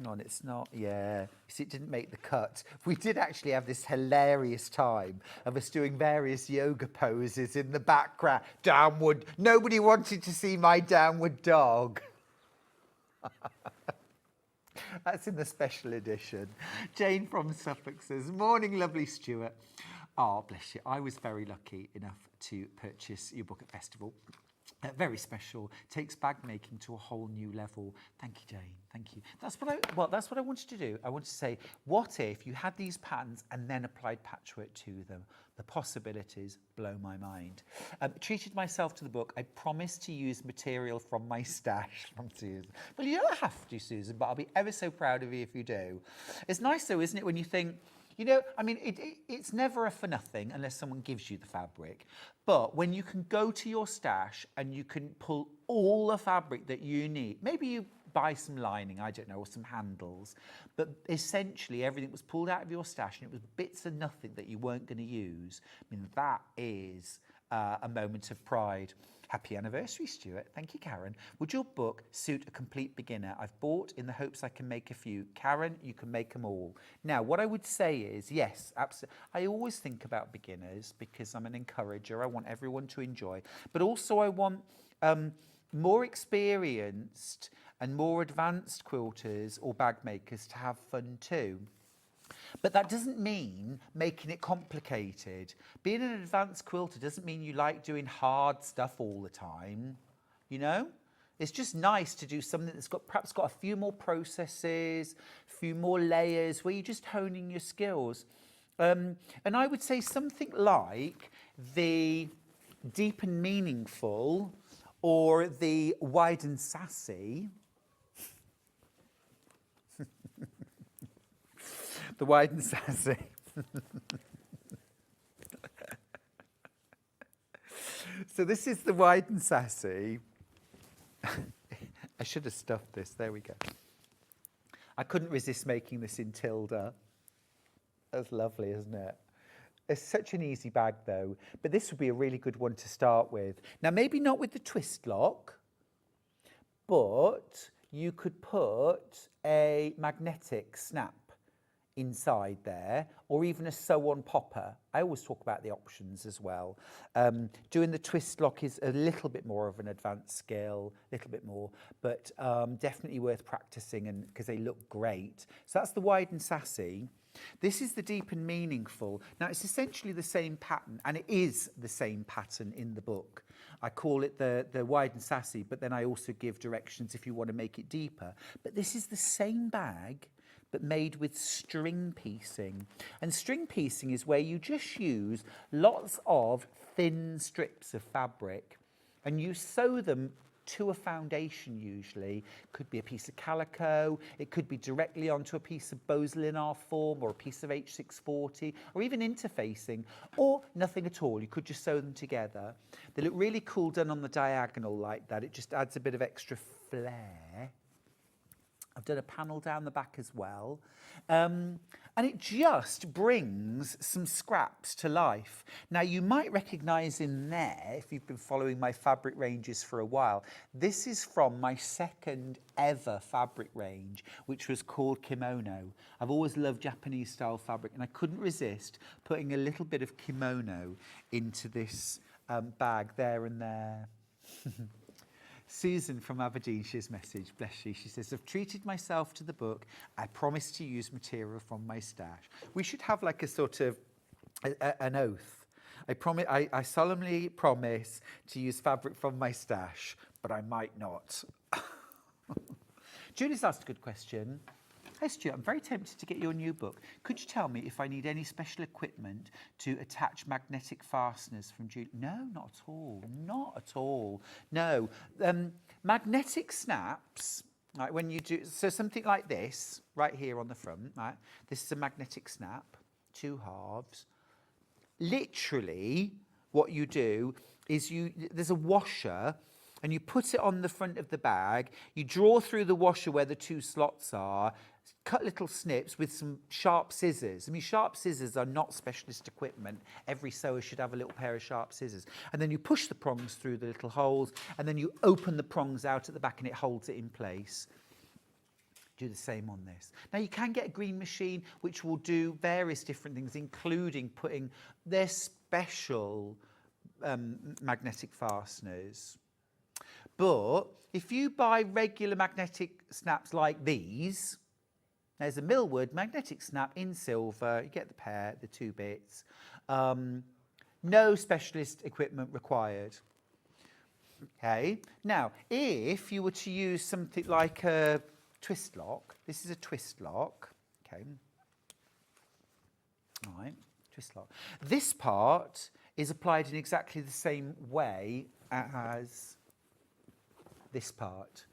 on, it's not, yeah, you see, it didn't make the cut. We did actually have this hilarious time of us doing various yoga poses in the background. Downward, nobody wanted to see my downward dog. That's in the special edition. Jane from Suffolk says, morning, lovely Stuart. Oh, bless you. I was very lucky enough to purchase your book at Festival. Very special, takes bag making to a whole new level. Thank you, Jane. Thank you. That's what I wanted to do. I wanted to say, what if you had these patterns and then applied patchwork to them? The possibilities blow my mind. Treated myself to the book. I promised to use material from my stash from Susan. Well, you don't have to, Susan, but I'll be ever so proud of you if you do. It's nice, though, isn't it, when you think, you know, I mean, it's never a for nothing unless someone gives you the fabric. But when you can go to your stash and you can pull all the fabric that you need, maybe you buy some lining, I don't know, or some handles, but essentially everything was pulled out of your stash and it was bits of nothing that you weren't going to use. I mean, that is a moment of pride. Happy anniversary, Stuart. Thank you, Karen. Would your book suit a complete beginner? I've bought in the hopes I can make a few. Karen, you can make them all. Now, what I would say is, yes, absolutely. I always think about beginners because I'm an encourager. I want everyone to enjoy. But also I want more experienced and more advanced quilters or bag makers to have fun too. But that doesn't mean making it complicated. Being an advanced quilter doesn't mean you like doing hard stuff all the time, you know? It's just nice to do something that's perhaps got a few more processes, a few more layers, where you're just honing your skills. And I would say something like the deep and meaningful or the wide and sassy. The wide and sassy. So this is the wide and sassy. I should have stuffed this. There we go. I couldn't resist making this in Tilda. That's lovely, isn't it? It's such an easy bag though, but this would be a really good one to start with. Now maybe not with the twist lock, but you could put a magnetic snap inside there, or even a sew-on popper. I always talk about the options as well. Doing the twist lock is a little bit more of an advanced skill, a little bit more, but definitely worth practicing, and because they look great. So that's the wide and sassy. This is the deep and meaningful. Now it's essentially the same pattern, and it is the same pattern in the book. I call it the wide and sassy, but then I also give directions if you want to make it deeper. But this is the same bag, but made with string piecing. And string piecing is where you just use lots of thin strips of fabric and you sew them to a foundation usually. Could be a piece of calico, it could be directly onto a piece of Bose-Linar form or a piece of H640, or even interfacing, or nothing at all. You could just sew them together. They look really cool done on the diagonal like that. It just adds a bit of extra flair. I've done a panel down the back as well. And it just brings some scraps to life. Now, you might recognise in there, if you've been following my fabric ranges for a while, this is from my second ever fabric range, which was called kimono. I've always loved Japanese style fabric, and I couldn't resist putting a little bit of kimono into this bag there and there. Susan from Aberdeen, she's message, bless you. She says, I've treated myself to the book. I promise to use material from my stash. We should have like a sort of an oath. I solemnly promise to use fabric from my stash, but I might not. Julie's asked a good question. Hi Stuart, I'm very tempted to get your new book. Could you tell me if I need any special equipment to attach magnetic fasteners from Julie? No, not at all. Not at all. No. Magnetic snaps, right, when you do, so something like this, right here on the front, right? This is a magnetic snap, 2 halves. Literally, what you do is there's a washer, and you put it on the front of the bag, you draw through the washer where the 2 slots are, cut little snips with some sharp scissors. I mean, sharp scissors are not specialist equipment. Every sewer should have a little pair of sharp scissors. And then you push the prongs through the little holes, and then you open the prongs out at the back and it holds it in place. Do the same on this. Now you can get a green machine which will do various different things, including putting their special magnetic fasteners. But if you buy regular magnetic snaps like these, there's a Millwood magnetic snap in silver. You get the pair, the 2 bits. No specialist equipment required. Okay. Now, if you were to use something like a twist lock, this is a twist lock. Okay. All right. Twist lock. This part is applied in exactly the same way as this part.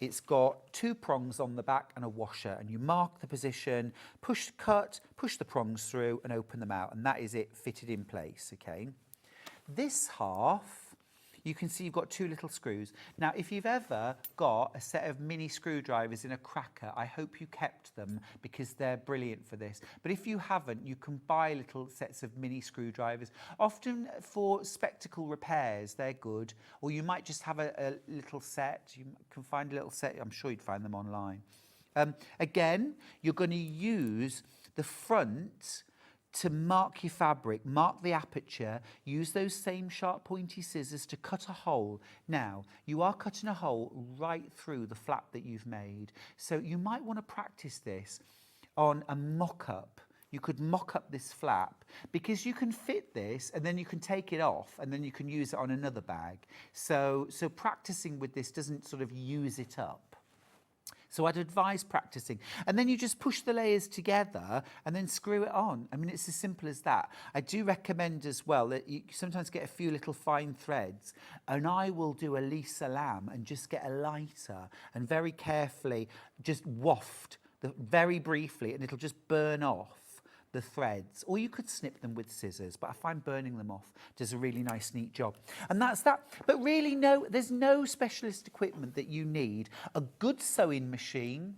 It's got 2 prongs on the back and a washer, and you mark the position, push the prongs through and open them out, and that is it fitted in place, okay? This half, you can see you've got 2 little screws. Now, if you've ever got a set of mini screwdrivers in a cracker, I hope you kept them because they're brilliant for this. But if you haven't, you can buy little sets of mini screwdrivers. Often for spectacle repairs, they're good. Or you might just have a little set. You can find a little set. I'm sure you'd find them online. Again, you're going to use the front to mark your fabric, mark the aperture, use those same sharp pointy scissors to cut a hole. Now, you are cutting a hole right through the flap that you've made. So you might want to practice this on a mock-up. You could mock up this flap because you can fit this and then you can take it off and then you can use it on another bag. So practicing with this doesn't sort of use it up. So I'd advise practicing. And then you just push the layers together and then screw it on. I mean, it's as simple as that. I do recommend as well that you sometimes get a few little fine threads, and I will do a Lisa Lamb and just get a lighter and very carefully just waft very briefly, and it'll just burn off the threads, or you could snip them with scissors, but I find burning them off does a really nice, neat job. And that's that. But really, there's no specialist equipment that you need. A good sewing machine,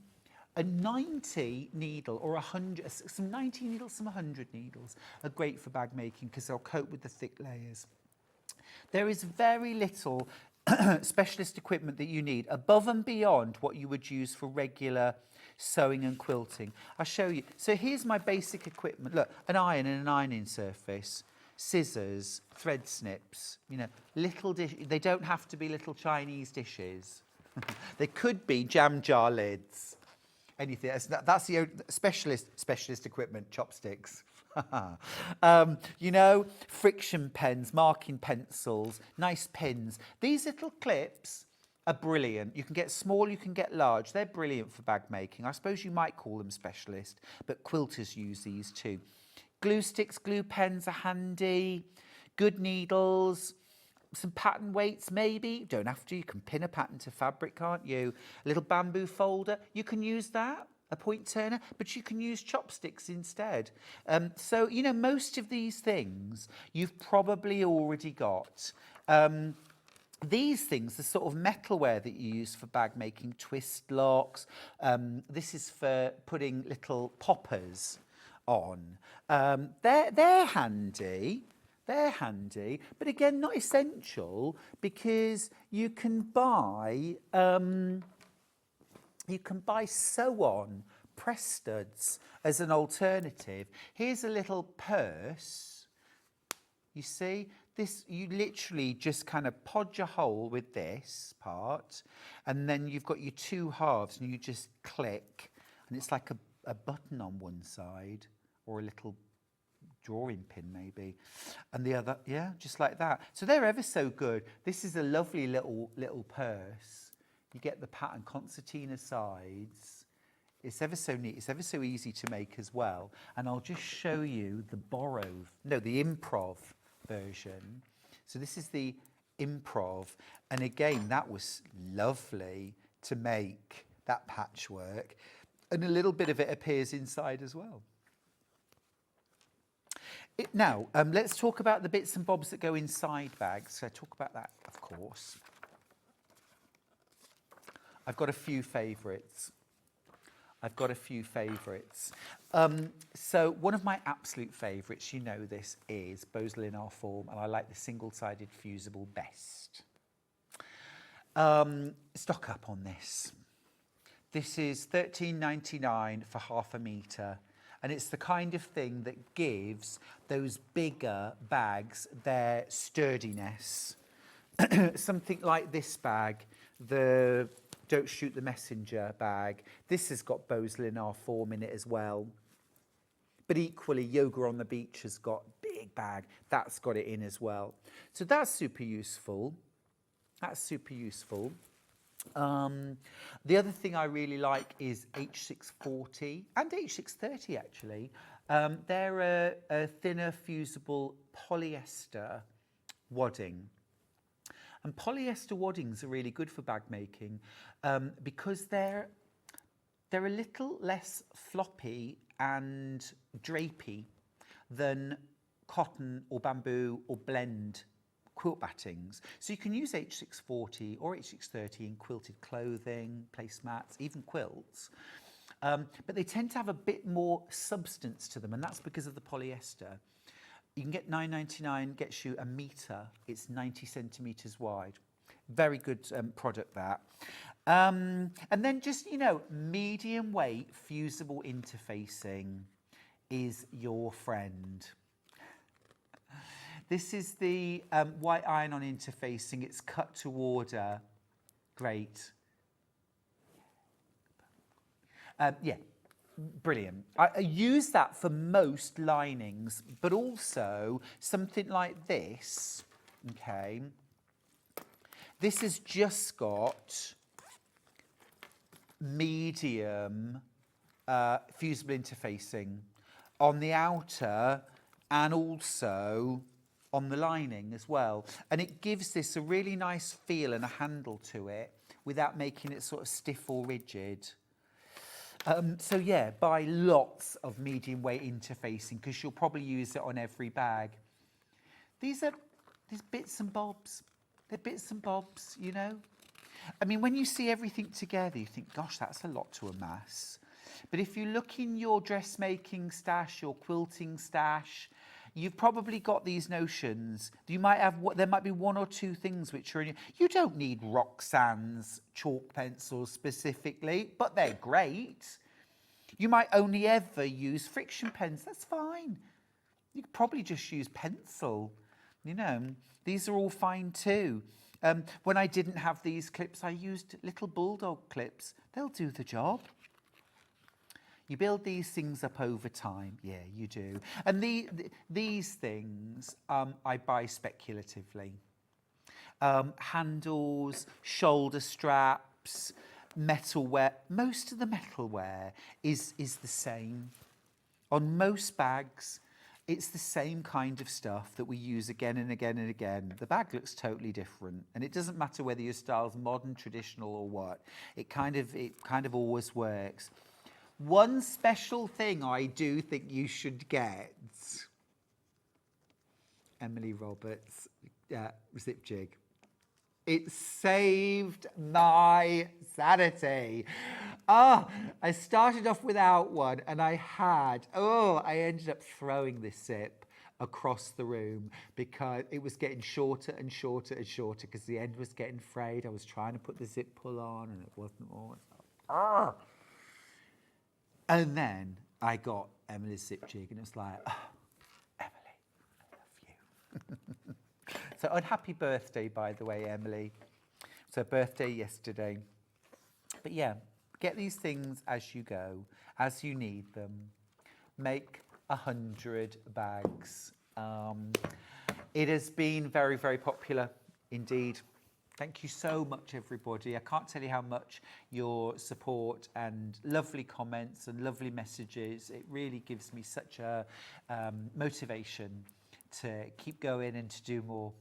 a 90 needle or 100, some 90 needles, some 100 needles are great for bag making because they'll cope with the thick layers. There is very little specialist equipment that you need above and beyond what you would use for regular sewing and quilting. I'll show you. So here's my basic equipment. Look, an iron and an ironing surface, scissors, thread snips, little dish. They don't have to be little Chinese dishes. They could be jam jar lids. Anything. That's the specialist equipment, chopsticks. Friction pens, marking pencils, nice pins. These little clips are brilliant. You can get small, you can get large. They're brilliant for bag making. I suppose you might call them specialist, but quilters use these too. Glue sticks, glue pens are handy. Good needles, some pattern weights maybe. Don't have to, you can pin a pattern to fabric, can't you? A little bamboo folder, you can use that. A point turner, but you can use chopsticks instead. So, most of these things you've probably already got. These things, the sort of metalware that you use for bag making, twist locks, this is for putting little poppers on. They're handy. They're handy, but again, not essential because you can buy sew-on press studs as an alternative. Here's a little purse. You see, this, you literally just kind of podge a hole with this part, and then you've got your 2 halves, and you just click, and it's like a button on one side, or a little drawing pin maybe, and the other, yeah, just like that. So they're ever so good. This is a lovely little purse. You get the pattern concertina sides. It's ever so neat. It's ever so easy to make as well. And I'll just show you the the Improv version. So this is the Improv. And again, that was lovely to make, that patchwork. And a little bit of it appears inside as well. Now, let's talk about the bits and bobs that go inside bags. So talk about that, of course. I've got a few favourites. So one of my absolute favourites, you know this, is Bose Linar form, and I like the single-sided fusible best. Stock up on this. This is £13.99 for half a metre, and it's the kind of thing that gives those bigger bags their sturdiness. Something like this bag, the Don't Shoot the Messenger bag. This has got Bose Linar form in it as well. But equally, Yoga on the Beach has got big bag. That's got it in as well. So that's super useful. The other thing I really like is H640 and H630 actually. They're a thinner fusible polyester wadding. And polyester waddings are really good for bag making because they're a little less floppy and drapey than cotton or bamboo or blend quilt battings. So you can use H640 or H630 in quilted clothing, placemats, even quilts. But they tend to have a bit more substance to them, and that's because of the polyester. You can get $9.99, gets you a metre. It's 90 centimetres wide. Very good product, that. And then just, you know, medium weight fusible interfacing is your friend. This is the white iron-on interfacing. It's cut to order. Great. Yeah, brilliant. I use that for most linings, but also something like this, okay? This has just got medium fusible interfacing on the outer and also on the lining as well. And it gives this a really nice feel and a handle to it without making it sort of stiff or rigid. So yeah, buy lots of medium weight interfacing because you'll probably use it on every bag. These bits and bobs. They're bits and bobs, you know. I mean, when you see everything together, you think, gosh, that's a lot to amass. But if you look in your dressmaking stash, your quilting stash, you've probably got these notions. You might have, there might be one or two things which are in you don't need Roxanne's chalk pencils specifically, but they're great. You might only ever use friction pens. That's fine. You could probably just use pencil. You know, these are all fine too. When I didn't have these clips, I used little bulldog clips. They'll do the job. You build these things up over time. Yeah, you do. And these things I buy speculatively. Handles, shoulder straps, metalware. Most of the metalware is the same. On most bags, it's the same kind of stuff that we use again and again and again. The bag looks totally different, and it doesn't matter whether your style's modern, traditional, or what. It kind of always works. One special thing I do think you should get, Emily Roberts, zip jig. It saved my sanity. I started off without one and I ended up throwing this zip across the room because it was getting shorter and shorter and shorter because the end was getting frayed. I was trying to put the zip pull on and it wasn't all. And then I got Emily's zip jig and it was like, Emily, I love you. So, happy birthday, by the way, Emily. It's her birthday yesterday. But yeah, get these things as you go, as you need them. Make 100 bags. It has been very, very popular indeed. Thank you so much, everybody. I can't tell you how much your support and lovely comments and lovely messages, it really gives me such a motivation to keep going and to do more.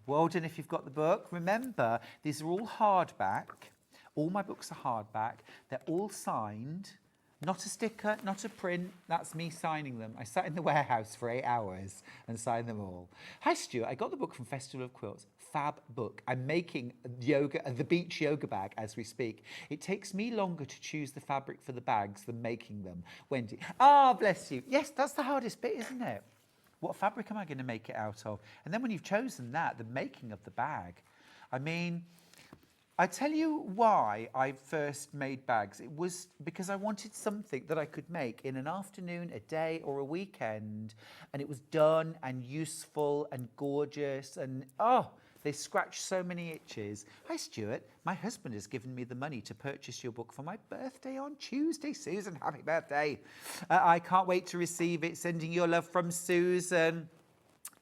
Well done if you've got the book. Remember, these are all hardback. All my books are hardback. They're all signed. Not a sticker, not a print. That's me signing them. I sat in the warehouse for 8 hours and signed them all. Hi, Stuart. I got the book from Festival of Quilts. Fab book. I'm making the beach yoga bag as we speak. It takes me longer to choose the fabric for the bags than making them. Wendy. Bless you. Yes, that's the hardest bit, isn't it? What fabric am I going to make it out of? And then when you've chosen that, the making of the bag. I mean, I tell you why I first made bags. It was because I wanted something that I could make in an afternoon, a day, or a weekend. And it was done and useful and gorgeous. And they scratch so many itches. Hi, Stuart. My husband has given me the money to purchase your book for my birthday on Tuesday. Susan, happy birthday. I can't wait to receive it. Sending your love from Susan.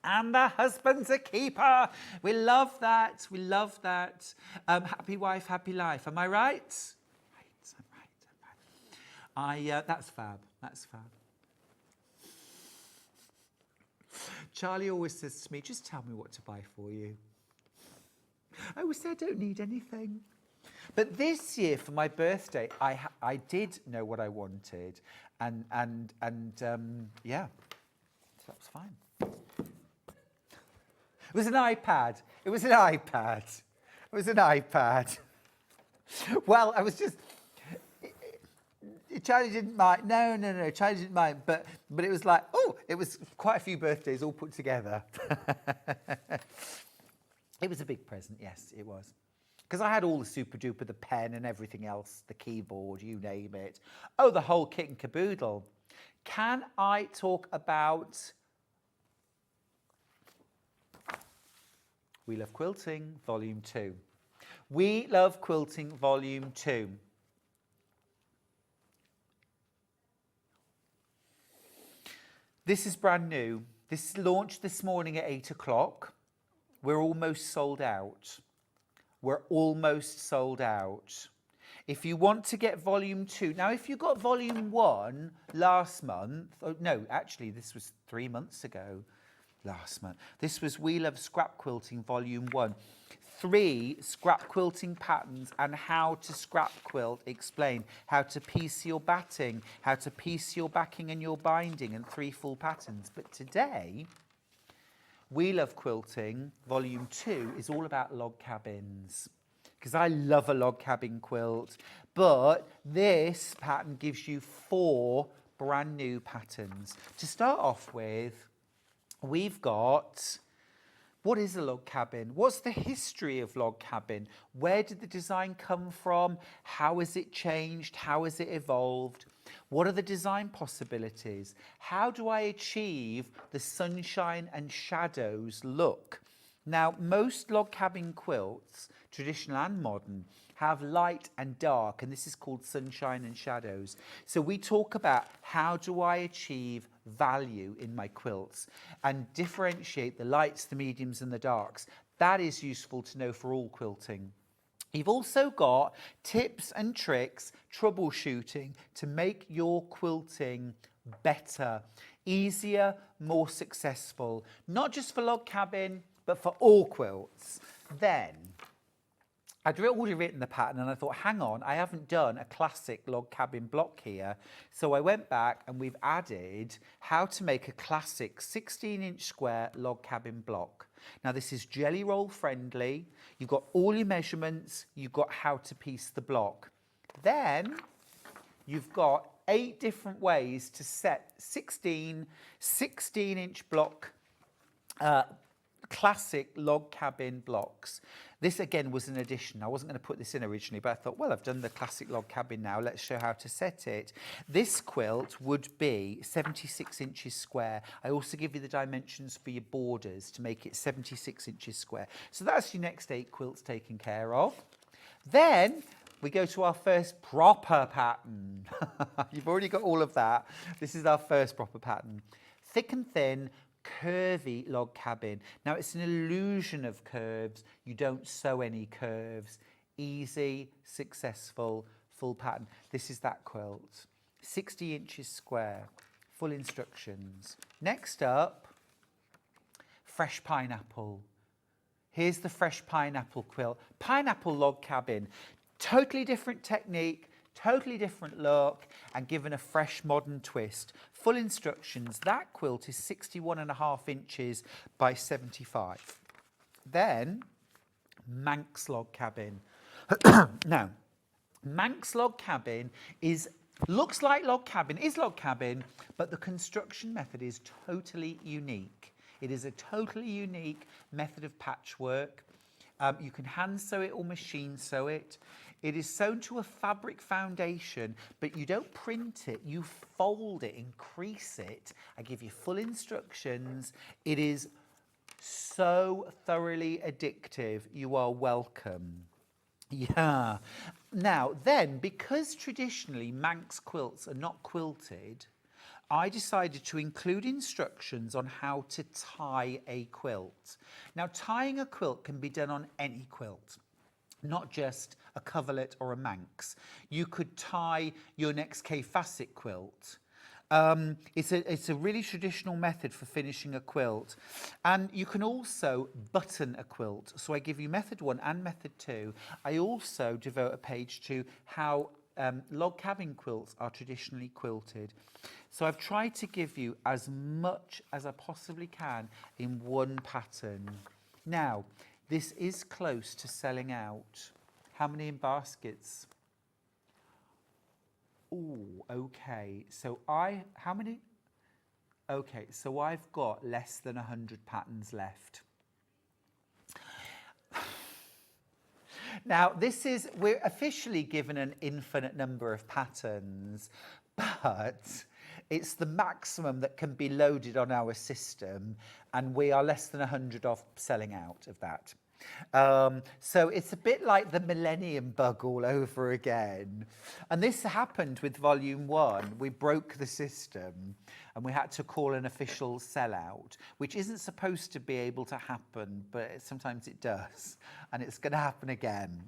And the husband's a keeper. We love that. We love that. Happy wife, happy life. Am I right? I'm right. That's fab. That's fab. Charlie always says to me, just tell me what to buy for you. I always say I don't need anything. But this year for my birthday, I did know what I wanted. And yeah, so that was fine. It was an iPad. It was an iPad. It was an iPad. Well, I was just... Charlie didn't mind. No. Charlie didn't mind. But it was like, oh, it was quite a few birthdays all put together. It was a big present. Yes, it was. Because I had all the super duper, the pen and everything else, the keyboard, you name it. Oh, the whole kit and caboodle. Can I talk about We Love Quilting, Volume 2? We Love Quilting, Volume 2. This is brand new. This launched this morning at 8 o'clock. We're almost sold out. We're almost sold out. If you want to get volume 2, now if you got volume 1 last month, oh no, actually this was 3 months ago, last month. This was We Love Scrap Quilting volume 1. 3 scrap quilting patterns and how to scrap quilt explained, how to piece your batting, how to piece your backing and your binding, and 3 full patterns. But today, We Love Quilting Volume 2 is all about log cabins, because I love a log cabin quilt, but this pattern gives you 4 brand new patterns. To start off with, we've got, what is a log cabin? What's the history of log cabin? Where did the design come from? How has it changed? How has it evolved? What are the design possibilities? How do I achieve the sunshine and shadows look? Now, most log cabin quilts, traditional and modern, have light and dark, and this is called sunshine and shadows. So we talk about how do I achieve value in my quilts and differentiate the lights, the mediums and the darks. That is useful to know for all quilting. You've also got tips and tricks, troubleshooting to make your quilting better, easier, more successful, not just for log cabin, but for all quilts. Then I'd already written the pattern and I thought, hang on, I haven't done a classic log cabin block here. So I went back and we've added how to make a classic 16-inch square log cabin block. Now this is jelly roll friendly. You've got all your measurements. You've got how to piece the block. Then you've got 8 different ways to set 16-inch block classic log cabin blocks. This again was an addition. I wasn't going to put this in originally, but I thought, well, I've done the classic log cabin now. Let's show how to set it. This quilt would be 76 inches square. I also give you the dimensions for your borders to make it 76 inches square. So that's your next 8 quilts taken care of. Then we go to our first proper pattern. You've already got all of that. This is our first proper pattern. Thick and thin, curvy log cabin. Now it's an illusion of curves. You don't sew any curves. Easy, successful, full pattern. This is that quilt. 60 inches square, full instructions. Next up, fresh pineapple. Here's the fresh pineapple quilt. Pineapple log cabin. Totally different technique, totally different look, and given a fresh modern twist. Full instructions. That quilt is 61.5 inches by 75. Then, Manx log cabin. Now, Manx log cabin looks like log cabin, is log cabin, but the construction method is totally unique. It is a totally unique method of patchwork. You can hand sew it or machine sew it. It is sewn to a fabric foundation, but you don't print it, you fold it, increase it. I give you full instructions. It is so thoroughly addictive. You are welcome. Yeah. Now then, because traditionally Manx quilts are not quilted, I decided to include instructions on how to tie a quilt. Now, tying a quilt can be done on any quilt, not just a coverlet or a Manx. You could tie your next K facet quilt. It's a really traditional method for finishing a quilt. And you can also button a quilt. So I give you method 1 and method 2. I also devote a page to how log cabin quilts are traditionally quilted. So I've tried to give you as much as I possibly can in one pattern. Now, this is close to selling out. How many in baskets? Oh, okay. So how many? Okay, so I've got less than 100 patterns left. Now, we're officially given an infinite number of patterns, but it's the maximum that can be loaded on our system, and we are less than 100 off selling out of that. So it's a bit like the millennium bug all over again. And this happened with volume 1. We broke the system and we had to call an official sellout, which isn't supposed to be able to happen, but sometimes it does. And it's going to happen again.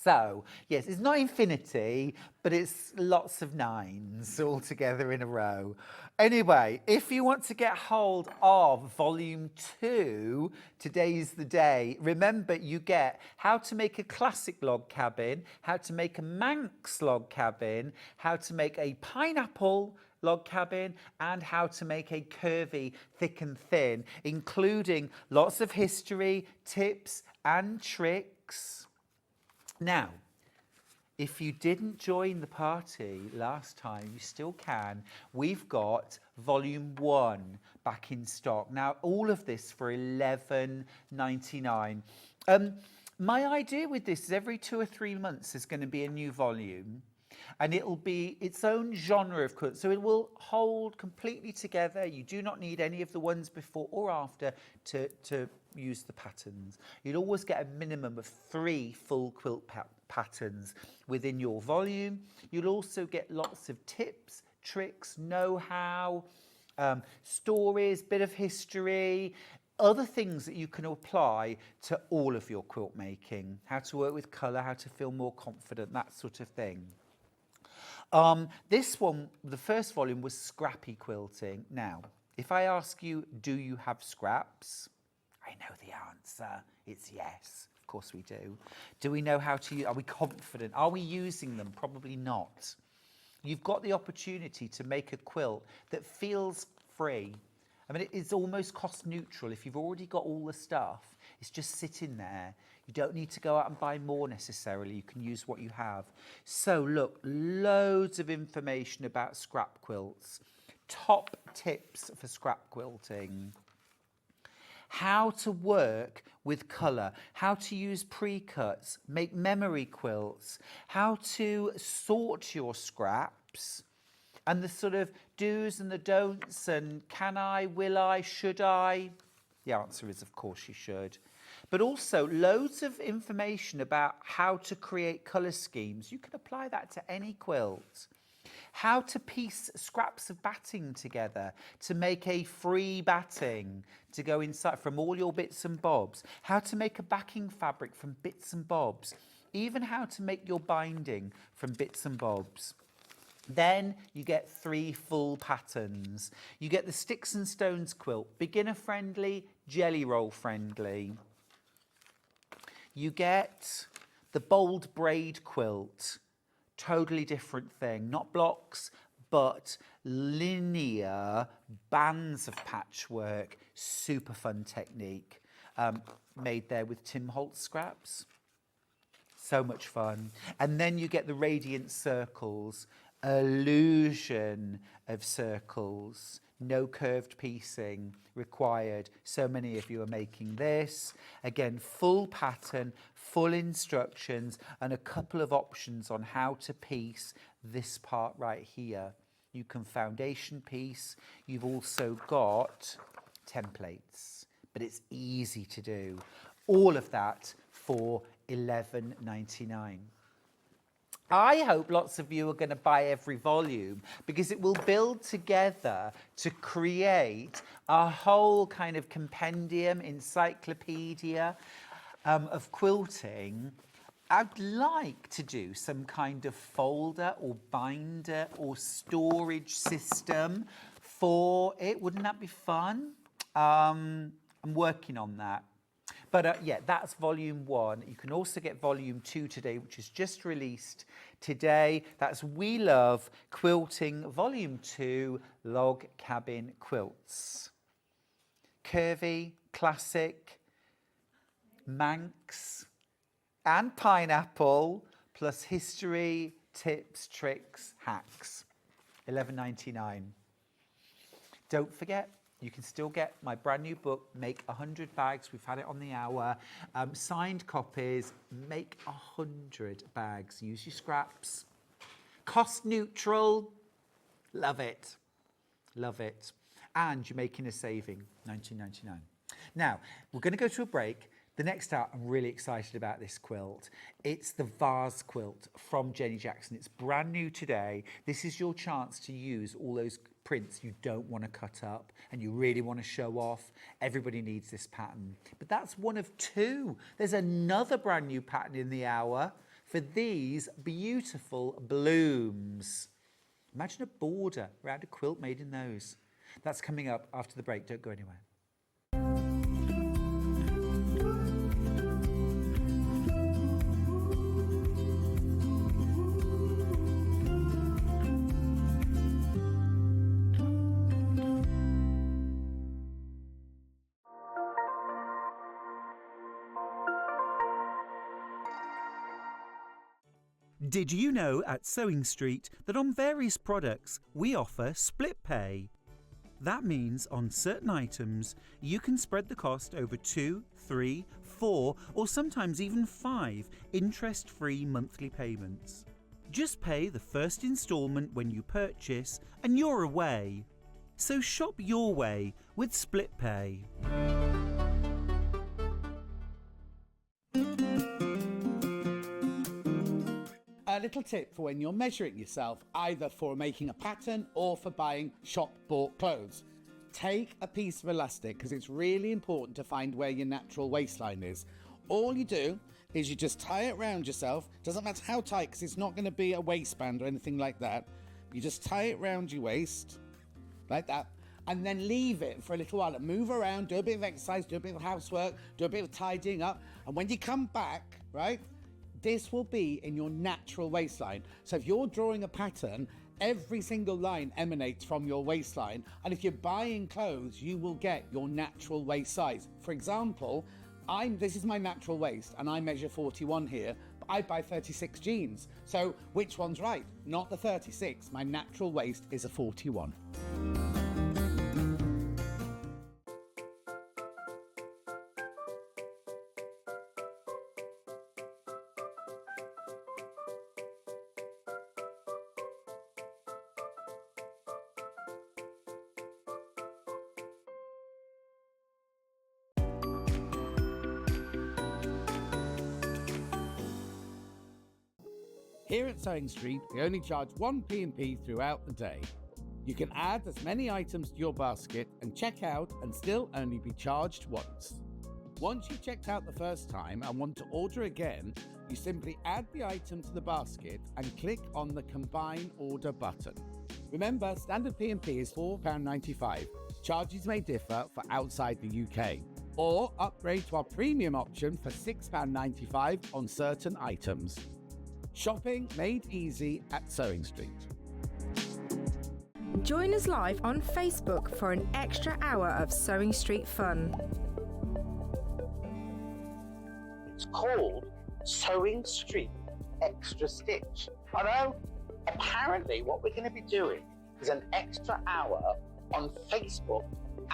So, yes, it's not infinity, but it's lots of 9s all together in a row. Anyway, if you want to get hold of volume 2, today's the day. Remember, you get how to make a classic log cabin, how to make a Manx log cabin, how to make a pineapple log cabin, and how to make a curvy, thick and thin, including lots of history, tips and tricks. Now, if you didn't join the party last time, you still can. We've got volume 1 back in stock. Now, all of this for $11.99. My idea with this is every 2 or 3 months there's going to be a new volume. And it'll be its own genre of quilt. So it will hold completely together. You do not need any of the ones before or after to use the patterns. You'll always get a minimum of 3 full quilt patterns within your volume. You'll also get lots of tips, tricks, know-how, stories, bit of history, other things that you can apply to all of your quilt making. How to work with colour, how to feel more confident, that sort of thing. This one, the first volume, was scrappy quilting. Now, if I ask you, do you have scraps? I know the answer. It's yes. Of course we do. Do we know how to, are we confident? Are we using them? Probably not. You've got the opportunity to make a quilt that feels free. I mean, it's almost cost neutral. If you've already got all the stuff, it's just sitting there. You don't need to go out and buy more necessarily. You can use what you have. So look, loads of information about scrap quilts. Top tips for scrap quilting. How to work with colour, how to use pre-cuts, make memory quilts, how to sort your scraps, and the sort of do's and the don'ts and can I, will I, should I? The answer is, of course, you should. But also loads of information about how to create colour schemes. You can apply that to any quilt. How to piece scraps of batting together to make a free batting to go inside from all your bits and bobs. How to make a backing fabric from bits and bobs. Even how to make your binding from bits and bobs. Then you get 3 full patterns. You get the Sticks and Stones quilt, beginner friendly, jelly roll friendly. You get the bold braid quilt, totally different thing, not blocks, but linear bands of patchwork, super fun technique, made there with Tim Holtz scraps. So much fun. And then you get the radiant circles, illusion of circles, no curved piecing required. So many of you are making this. Again, full pattern, full instructions, and a couple of options on how to piece this part right here. You can foundation piece. You've also got templates, but it's easy to do. All of that for $11.99. I hope lots of you are going to buy every volume because it will build together to create a whole kind of compendium, encyclopedia of quilting. I'd like to do some kind of folder or binder or storage system for it. Wouldn't that be fun? I'm working on that. But yeah, that's volume 1. You can also get volume 2 today, which is just released today. That's We Love Quilting Volume 2 Log Cabin Quilts. Curvy, classic, Manx, and pineapple, plus history, tips, tricks, hacks. $11.99. Don't forget, you can still get my brand new book, Make 100 Bags. We've had it on the hour. Signed copies, make 100 bags. Use your scraps. Cost neutral. Love it. Love it. And you're making a saving, $19.99. Now, we're going to go to a break. The next hour, I'm really excited about this quilt. It's the Vase quilt from Jenny Jackson. It's brand new today. This is your chance to use all those prints you don't want to cut up and you really want to show off. Everybody needs this pattern. But that's one of two. There's another brand new pattern in the hour for these beautiful blooms. Imagine a border around a quilt made in those. That's coming up after the break. Don't go anywhere. Did you know at Sewing Street that on various products we offer split pay? That means on certain items you can spread the cost over 2, 3, 4 or sometimes even 5 interest-free monthly payments. Just pay the first instalment when you purchase and you're away. So shop your way with split pay. A little tip for when you're measuring yourself, either for making a pattern or for buying shop-bought clothes. Take a piece of elastic, because it's really important to find where your natural waistline is. All you do is you just tie it around yourself. Doesn't matter how tight, because it's not going to be a waistband or anything like that. You just tie it around your waist, like that, and then leave it for a little while and move around, do a bit of exercise, do a bit of housework, do a bit of tidying up, and when you come back, right, this will be in your natural waistline. So if you're drawing a pattern, every single line emanates from your waistline. And if you're buying clothes, you will get your natural waist size. For example, this is my natural waist and I measure 41 here, but I buy 36 jeans. So which one's right? Not the 36. My natural waist is a 41. Here at Sewing Street, we only charge 1 P&P throughout the day. You can add as many items to your basket and check out and still only be charged once. Once you've checked out the first time and want to order again, you simply add the item to the basket and click on the Combine Order button. Remember, standard P&P is £4.95. Charges may differ for outside the UK. Or upgrade to our premium option for £6.95 on certain items. Shopping made easy at Sewing Street. Join us live on Facebook for an extra hour of Sewing Street fun. It's called Sewing Street Extra Stitch. I know. Apparently what we're going to be doing is an extra hour on Facebook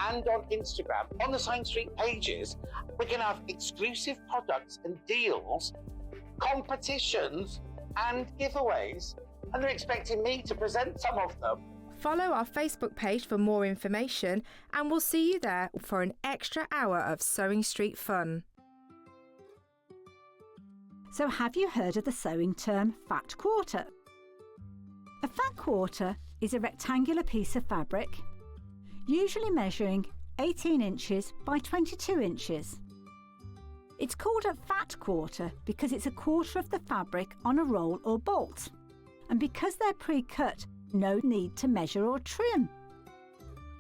and on Instagram. On the Sewing Street pages, we're going to have exclusive products and deals, competitions and giveaways, and they're expecting me to present some of them. Follow our Facebook page for more information and we'll see you there for an extra hour of Sewing Street fun. So have you heard of the sewing term fat quarter? A fat quarter is a rectangular piece of fabric, usually measuring 18 inches by 22 inches. It's called a fat quarter because it's a quarter of the fabric on a roll or bolt. And because they're pre-cut, no need to measure or trim.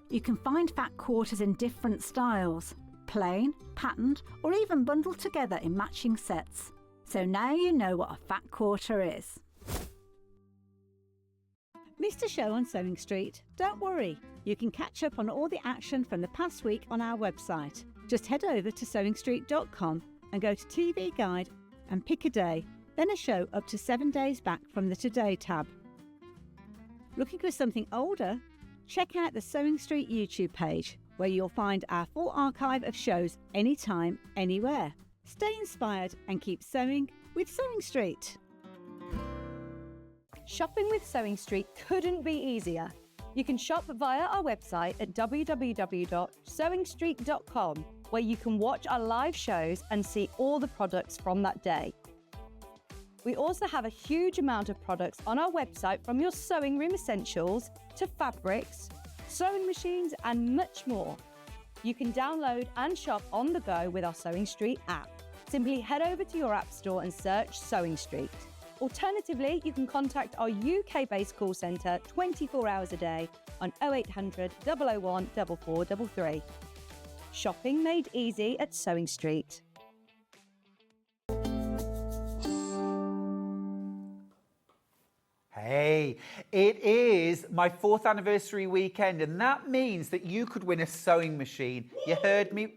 You can find fat quarters in different styles, plain, patterned, or even bundled together in matching sets. So now you know what a fat quarter is. Missed a show on Sewing Street? Don't worry, you can catch up on all the action from the past week on our website. Just head over to sewingstreet.com and go to TV Guide and pick a day, then a show up to 7 days back from the Today tab. Looking for something older? Check out the Sewing Street YouTube page, where you'll find our full archive of shows anytime, anywhere. Stay inspired and keep sewing with Sewing Street. Shopping with Sewing Street couldn't be easier. You can shop via our website at www.sewingstreet.com, where you can watch our live shows and see all the products from that day. We also have a huge amount of products on our website, from your sewing room essentials to fabrics, sewing machines and much more. You can download and shop on the go with our Sewing Street app. Simply head over to your app store and search Sewing Street. Alternatively, you can contact our UK-based call centre 24 hours a day on 0800 001 4433. Shopping made easy at Sewing Street. Hey, it is my 4th anniversary weekend, and that means that you could win a sewing machine. You heard me.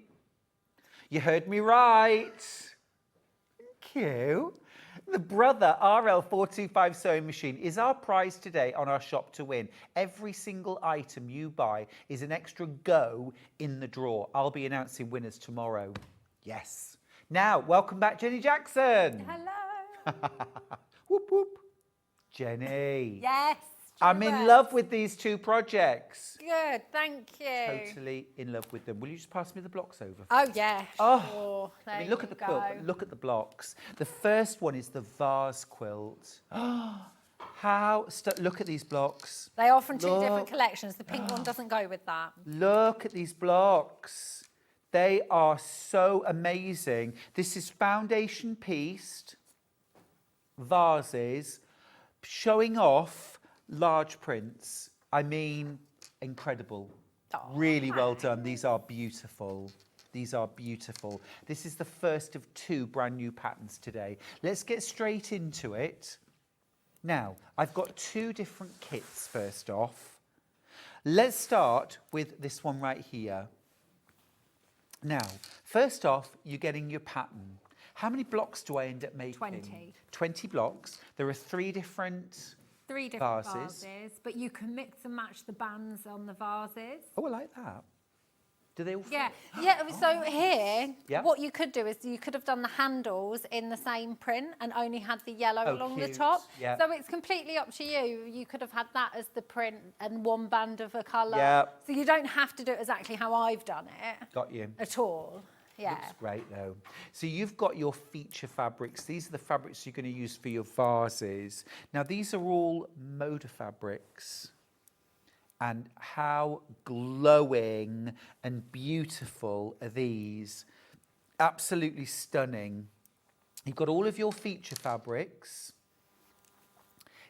You heard me right. Thank you. The Brother RL425 sewing machine is our prize today on our shop to win. Every single item you buy is an extra go in the draw. I'll be announcing winners tomorrow. Yes. Now, welcome back, Jenny Jackson. Hello. Whoop, whoop. Jenny. Yes. I'm in love with these two projects. Good, thank you. Totally in love with them. Will you just pass me the blocks over? Oh, yeah. Oh, Sure. I mean, There look you at the quilt, go. but look at the blocks. The first one is the Vase quilt. Look at these blocks. They are from two Look. different collections. The pink one doesn't go with that. Look at these blocks. They are so amazing. This is foundation pieced vases showing off large prints. I mean, incredible. Oh, Really well done. These are beautiful. These are beautiful. This is the first of 2 brand new patterns today. Let's get straight into it. Now, I've got 2 different kits first off. Let's start with this one right here. Now, first off, you're getting your pattern. How many blocks do I end up making? 20. 20 blocks. There are 3 different 3 different vases. but you can mix and match the bands on the vases. Oh, I like that. Do they all fit? Yeah, yeah. So here, Yeah. what you could do is you could have done the handles in the same print and only had the yellow Oh, along cute. the top. Yeah. So it's completely up to you. You could have had that as the print and one band of a colour. Yeah. So you don't have to do it exactly how I've done it Got you. at all. Yeah. Looks great though. So you've got your feature fabrics. These are the fabrics you're going to use for your vases. Now these are all motor fabrics. And how glowing and beautiful are these? Absolutely stunning. You've got all of your feature fabrics.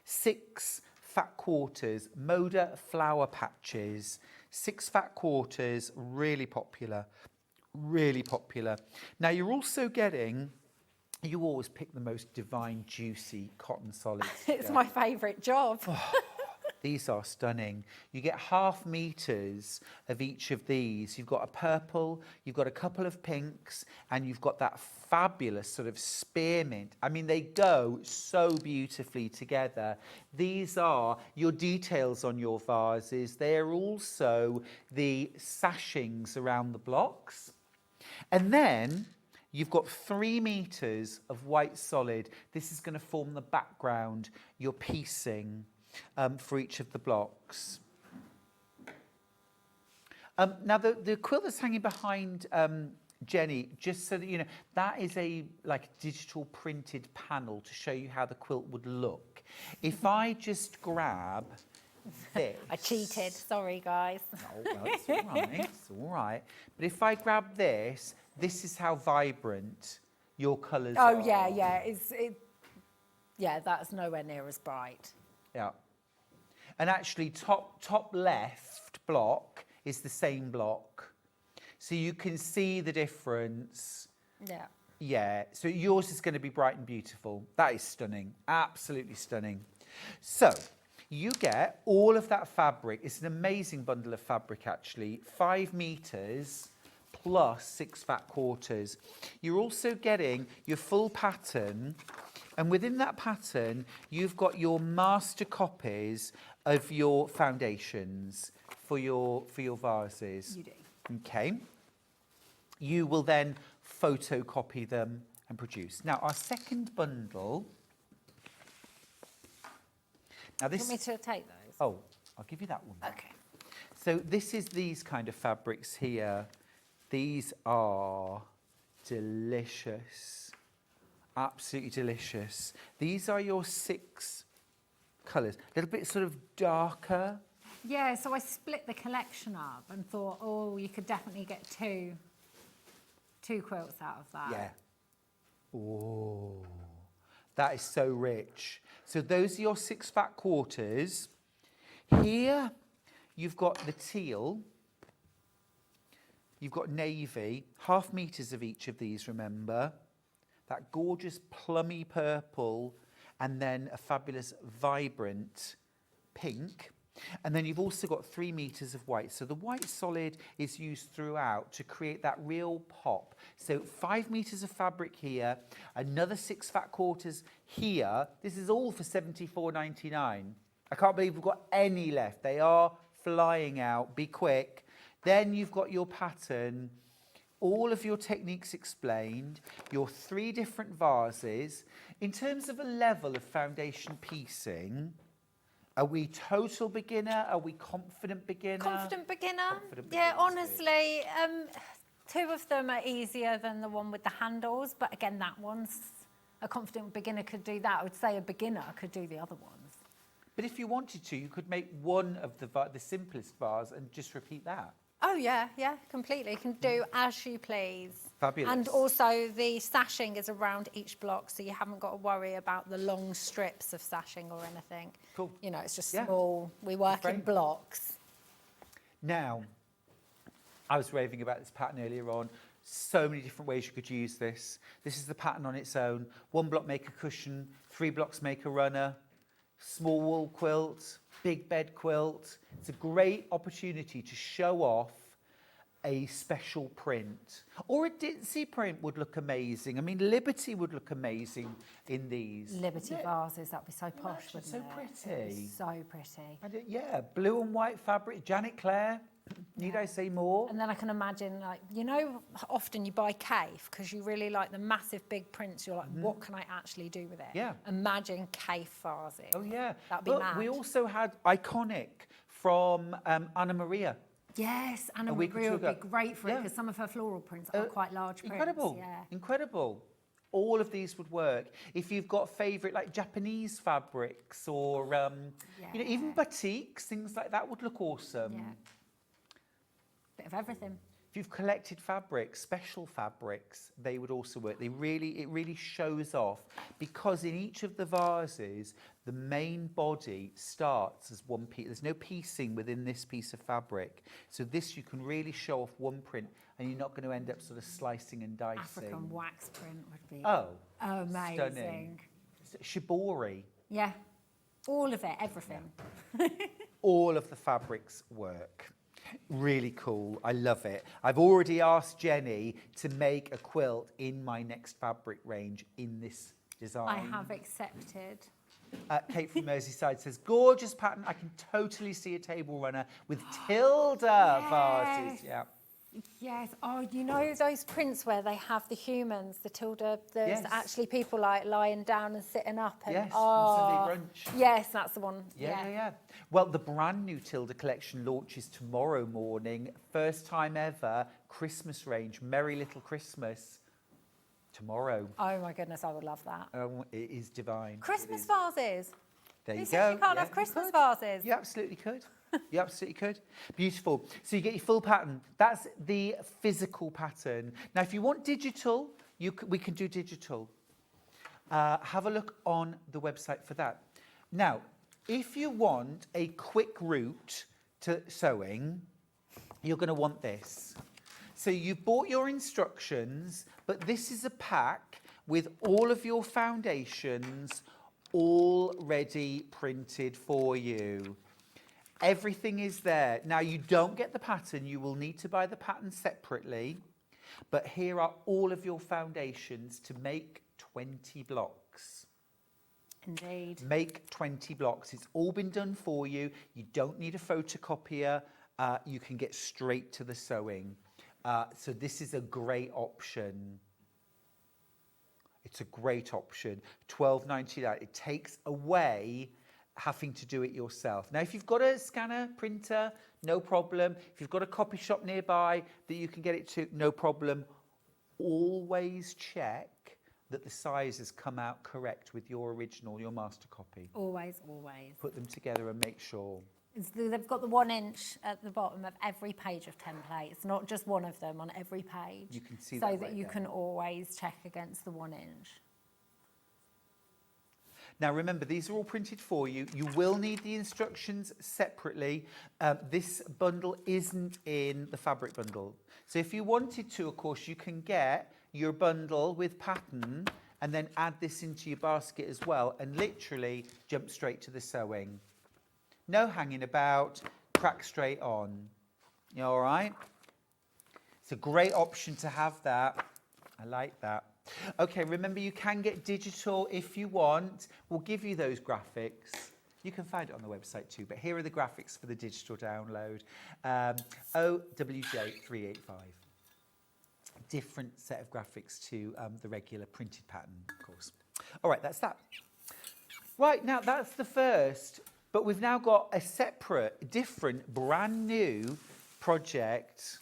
6 fat quarters, Moda flower patches. 6 fat quarters, really popular. Really popular. Now you're also getting, you always pick the most divine, juicy cotton solids. It's together. my favourite job. These are stunning. You get 0.5 meters of each of these. You've got a purple, you've got a couple of pinks, and you've got that fabulous sort of spearmint. I mean, they go so beautifully together. These are your details on your vases. They are also the sashings around the blocks. And then you've got 3 meters of white solid. This is going to form the background, your piecing. For each of the blocks. Now the quilt that's hanging behind Jenny, just so that you know, that is a digital printed panel to show you how the quilt would look. If I just grab this. I cheated, sorry guys. Oh, well, it's all right, it's all right. But if I grab this, this is how vibrant your colours are. Oh yeah, yeah. Yeah, that's nowhere near as bright. Yeah. And actually, top left block is the same block. So you can see the difference. Yeah. Yeah, so yours is going to be bright and beautiful. That is stunning, absolutely stunning. So you get all of that fabric. It's an amazing bundle of fabric, actually. 5 meters plus 6 fat quarters. You're also getting your full pattern, and within that pattern, you've got your master copies of your foundations for your vases. You do. Okay. You will then photocopy them and produce. Now, our second bundle. Now Do you this. want me to take those? Oh, I'll give you that one. Okay. So this is these kind of fabrics here. These are delicious. Absolutely delicious. These are your 6 colours. A little bit sort of darker. Yeah, so I split the collection up and thought, oh, you could definitely get two quilts out of that. Yeah. Oh, that is so rich. So those are your 6 fat quarters. Here, you've got the teal. You've got navy, 0.5 meters of each of these, remember. That gorgeous plummy purple, and then a fabulous vibrant pink. And then you've also got 3 meters of white. So the white solid is used throughout to create that real pop. So 5 meters of fabric here, another 6 fat quarters here. This is all for £74.99. I can't believe we've got any left. They are flying out. Be quick. Then you've got your pattern, all of your techniques explained, your 3 different vases. In terms of a level of foundation piecing, are we total beginner? Are we confident beginner? Confident beginner? Confident Yeah, beginner, honestly, 2 of them are easier than the one with the handles, but again, that one's, a confident beginner could do that. I would say a beginner could do the other ones. But if you wanted to, you could make one of the simplest vase and just repeat that. Oh, yeah, completely. You can do as you please. Fabulous. And also the sashing is around each block, so you haven't got to worry about the long strips of sashing or anything. Cool. You know, it's just Yeah. small. We work in blocks. Now, I was raving about this pattern earlier on. So many different ways you could use this. This is the pattern on its own. 1 block make a cushion, 3 blocks make a runner, small wool quilt, big bed quilt. It's a great opportunity to show off a special print. Or a ditzy print would look amazing. I mean, Liberty would look amazing in these. Liberty vases, that'd be so posh, wouldn't so it? pretty. It'd be so pretty. And yeah, blue and white fabric. Janet Clare, need I say more? And then I can imagine, like, you know, often you buy cave because you really like the massive big prints. You're like, what can I actually do with it? Yeah. Imagine cave vases. Oh, yeah. That'd be But mad. we also had Iconic from Anna Maria. Yes, Anna a week or Maria two would be ago. great for it Yeah. because some of her floral prints are quite large prints. Incredible. Yeah. Incredible. All of these would work. If you've got favourite like Japanese fabrics or you know, even batiks, things like that would look awesome. Yeah. Bit of everything. If you've collected fabrics, special fabrics, they would also work. It really shows off because in each of the vases, the main body starts as one piece. There's no piecing within this piece of fabric. So this you can really show off one print and you're not going to end up sort of slicing and dicing. African wax print would be amazing. amazing. Shibori. Yeah, all of it, everything. All of the fabrics work. Really cool. I love it. I've already asked Jenny to make a quilt in my next fabric range in this design. I have accepted. Kate from Merseyside says, gorgeous pattern. I can totally see a table runner with Tilda vases. Yeah. Yes. Oh, you know those prints where they have the humans, the Tilda, there's Yes. actually people like lying down and sitting up. And, Yes, oh, from Sunday Brunch. Yes, that's the one. Yeah. Well, the brand new Tilda collection launches tomorrow morning. First time ever Christmas range, Merry Little Christmas. Tomorrow. Oh my goodness, I would love that. It is divine. Christmas vases. There Who you says go. you can't Yeah, have Christmas could. vases? You absolutely could. You absolutely could. Beautiful. So you get your full pattern. That's the physical pattern. Now, if you want digital, we can do digital. Have a look on the website for that. Now, if you want a quick route to sewing, you're going to want this. So you've bought your instructions, but this is a pack with all of your foundations already printed for you. Everything is there. Now, you don't get the pattern. You will need to buy the pattern separately. But here are all of your foundations to make 20 blocks. Indeed. Make 20 blocks. It's all been done for you. You don't need a photocopier. You can get straight to the sewing. So this is a great option. It's a great option. $12.99. It takes away having to do it yourself. Now, if you've got a scanner, printer, no problem. If you've got a copy shop nearby that you can get it to, no problem. Always check that the sizes come out correct with your original, your master copy. Always, always. Put them together and make sure. They've got the 1 inch at the bottom of every page of templates, not just one of them on every page. You can see so that that right you there. can always check against the 1 inch. Now remember, these are all printed for you. You will need the instructions separately. This bundle isn't in the fabric bundle. So if you wanted to, of course, you can get your bundle with pattern and then add this into your basket as well and literally jump straight to the sewing. No hanging about, crack straight on. You all right? It's a great option to have that. I like that. Okay, remember you can get digital if you want. We'll give you those graphics. You can find it on the website too, but here are the graphics for the digital download. OWJ385. Different set of graphics to the regular printed pattern, of course. All right, that's that. Right, now that's the first, but we've now got a separate, different, brand new project.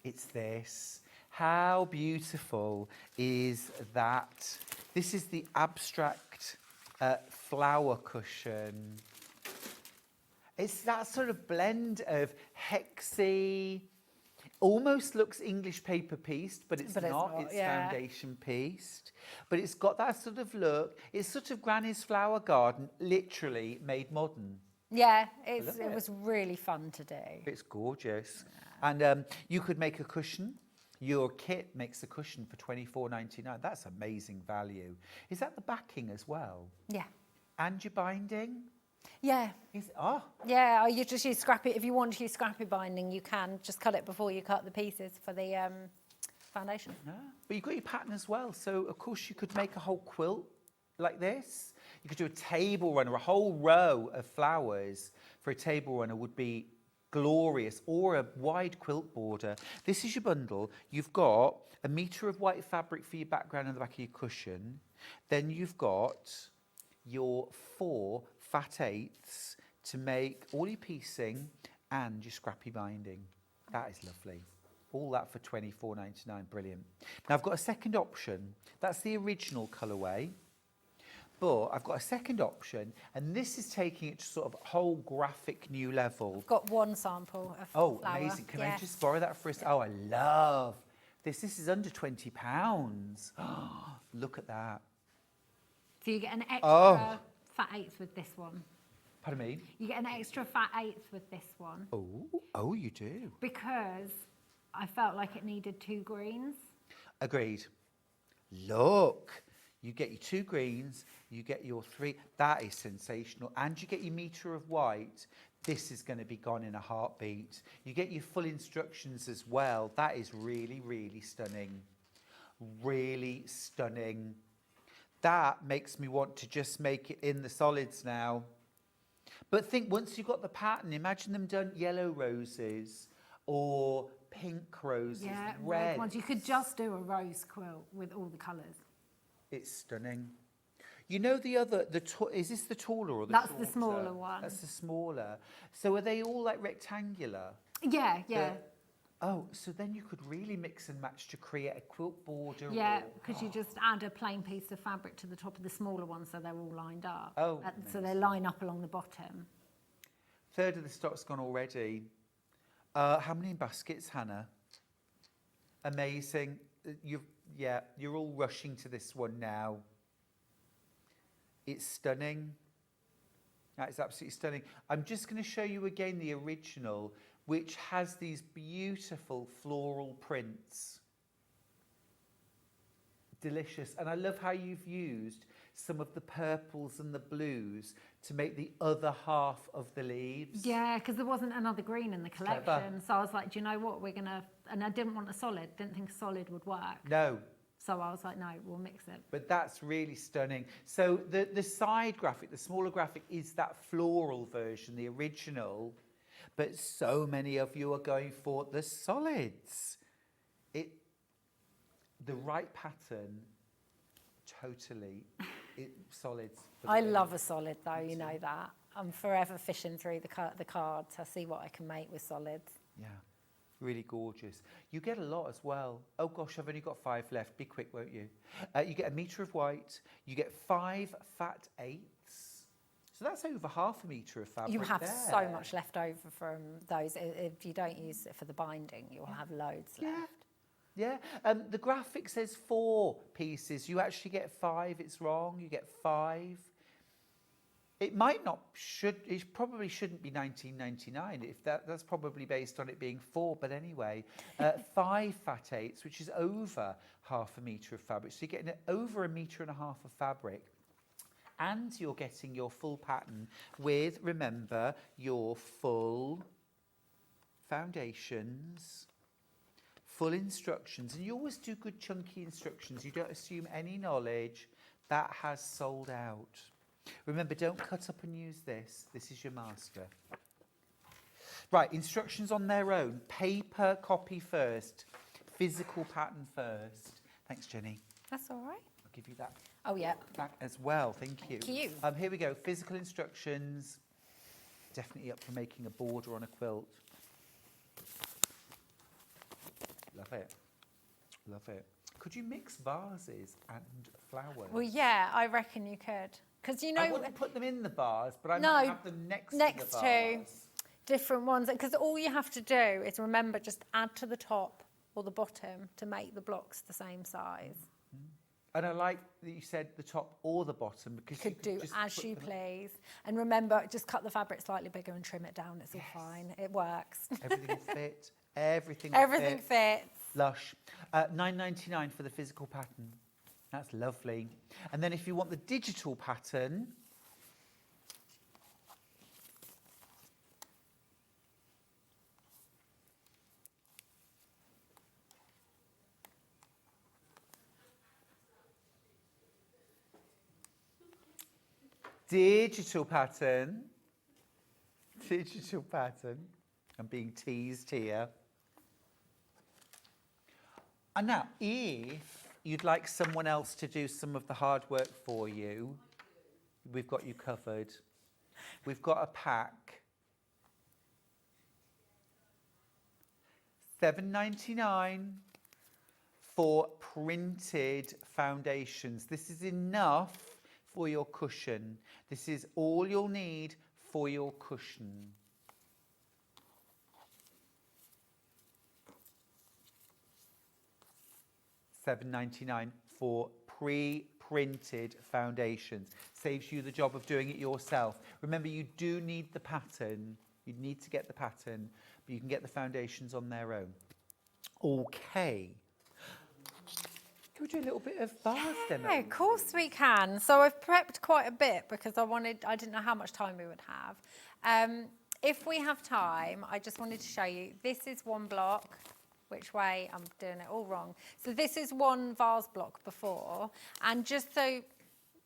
It's this. How beautiful is that? This is the abstract flower cushion. It's that sort of blend of hexy, almost looks English paper pieced, but it's not. It's foundation pieced. But it's got that sort of look. It's sort of Granny's flower garden, literally made modern. Yeah, it was really fun to do. It's gorgeous. Yeah. And you could make a cushion. Your kit makes a cushion for $24.99. That's amazing value. Is that the backing as well? Yeah. And your binding? Yeah. Yeah, you just use scrappy. If you want to use scrappy binding, you can just cut it before you cut the pieces for the foundation. Yeah. But you've got your pattern as well. So, of course, you could make a whole quilt like this. You could do a table runner, a whole row of flowers for a table runner would be glorious, or a wide quilt border. This is your bundle. You've got a metre of white fabric for your background and the back of your cushion. Then you've got your 4 fat eighths to make all your piecing and your scrappy binding. That is lovely. All that for $24.99. Brilliant. Now I've got a second option. That's the original colourway. But I've got a second option, and this is taking it to sort of a whole graphic new level. I've got one sample of flower. Amazing. Can I just borrow that for us? Yeah. Oh, I love this. This is under £20. Oh, look at that. So you get an extra fat eighth with this one. Pardon me? You get an extra fat eighth with this one. Oh, you do? Because I felt like it needed 2 greens. Agreed. Look. You get your 2 greens, you get your 3. That is sensational. And you get your metre of white. This is going to be gone in a heartbeat. You get your full instructions as well. That is really, really stunning. Really stunning. That makes me want to just make it in the solids now. But think, once you've got the pattern, imagine them done yellow roses or pink roses, red ones. You could just do a rose quilt with all the colours. It's stunning. You know the other, is this the taller or the That's shorter? The smaller one. That's the smaller. So are they all like rectangular? Yeah, yeah. So then you could really mix and match to create a quilt border. Yeah, because you just add a plain piece of fabric to the top of the smaller one so they're all lined up. So they line up along the bottom. Third of the stock's gone already. How many in baskets, Hannah? Amazing. You're all rushing to this one now. It's stunning. That is absolutely stunning. I'm just going to show you again the original, which has these beautiful floral prints. delicious. And I love how you've used some of the purples and the blues to make the other half of the leaves. Yeah, because there wasn't another green in the collection. Clever. So I was like, do you know what? We're going to... And I didn't want a solid. Didn't think a solid would work. No. So I was like, no, we'll mix it. But that's really stunning. So the side graphic, the smaller graphic, is that floral version, the original. But so many of you are going for the solids. The right pattern, totally, solids. I love a solid, though, you know that. I'm forever fishing through the cards to see what I can make with solids. Yeah, really gorgeous. You get a lot as well. Oh gosh, I've only got 5 left. Be quick, won't you? You get a metre of white. You get 5 fat 8s. So that's over half a metre of fabric. You have there. so much left over from those. If you don't use it for the binding, you'll have loads left. Yeah, the graphic says 4 pieces. You actually get 5. It's wrong. You get 5. It might not, it probably shouldn't be $19.99. If that's probably based on it being 4. But anyway, 5 fat 8s, which is over half a metre of fabric. So you're getting over a metre and a half of fabric. And you're getting your full pattern with, remember, your full foundations, full instructions, and you always do good chunky instructions. You don't assume any knowledge. That has sold out. Remember, don't cut up and use this. This is your master. Right, instructions on their own. Paper copy first. Physical pattern first. Thanks, Jenny. That's all right. I'll give you that. Oh, yeah. Back as well. Thank you. Thank you. Here we go. Physical instructions. Definitely up for making a border on a quilt. Love it. Love it. Could you mix vases and flowers? Well, yeah, I reckon you could. Because, you know... I wouldn't put them in the vase, but I might have them next to the vase. Different ones. Because all you have to do is remember, just add to the top or the bottom to make the blocks the same size. And I like that you said the top or the bottom, because you could do as you please. And remember, just cut the fabric slightly bigger and trim it down. It's all fine. It works. Everything will fit. Everything fits. Lush. $9.99 for the physical pattern. That's lovely. And then if you want the digital pattern, digital pattern. I'm being teased here. And now, if you'd like someone else to do some of the hard work for you, we've got you covered. We've got a pack. $7.99 for printed foundations. This is enough for your cushion. This is all you'll need for your cushion. $7.99 for pre-printed foundations. Saves you the job of doing it yourself. Remember, you do need the pattern. You need to get the pattern, but you can get the foundations on their own. Okay. Can we do a little bit of vase demo? Yeah, of course we can. So I've prepped quite a bit because I didn't know how much time we would have. If we have time, I just wanted to show you, this is one block. Which way? I'm doing it all wrong. So this is one vase block before. And just so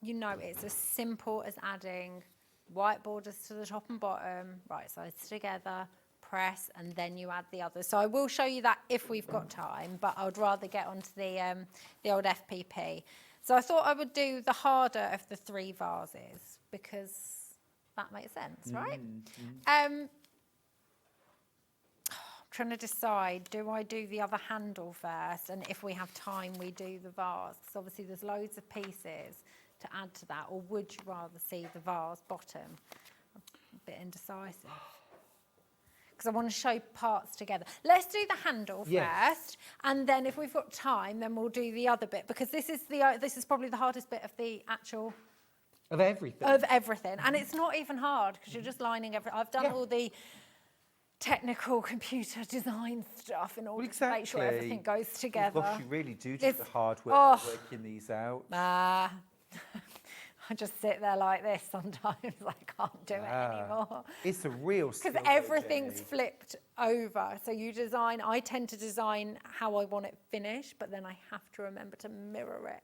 you know, it's as simple as adding white borders to the top and bottom, right sides together, press, and then you add the others. So I will show you that if we've got time, but I would rather get onto the old FPP. So I thought I would do the harder of the 3 vases because that makes sense, right? Trying to decide, do I do the other handle first, and if we have time we do the vase, because obviously there's loads of pieces to add to that, or would you rather see the vase bottom? I'm a bit indecisive because I want to show parts together. Let's do the handle first, and then if we've got time then we'll do the other bit, because this is probably the hardest bit of the actual everything, and it's not even hard because you're just lining everything. I've done all the technical computer design stuff in order to make sure everything goes Oh, together. gosh, you really do the hard work of working these out. Nah. I just sit there like this sometimes. I can't do it anymore. It's a real skill. Because everything's flipped over. So you design, I tend to design how I want it finished, but then I have to remember to mirror it.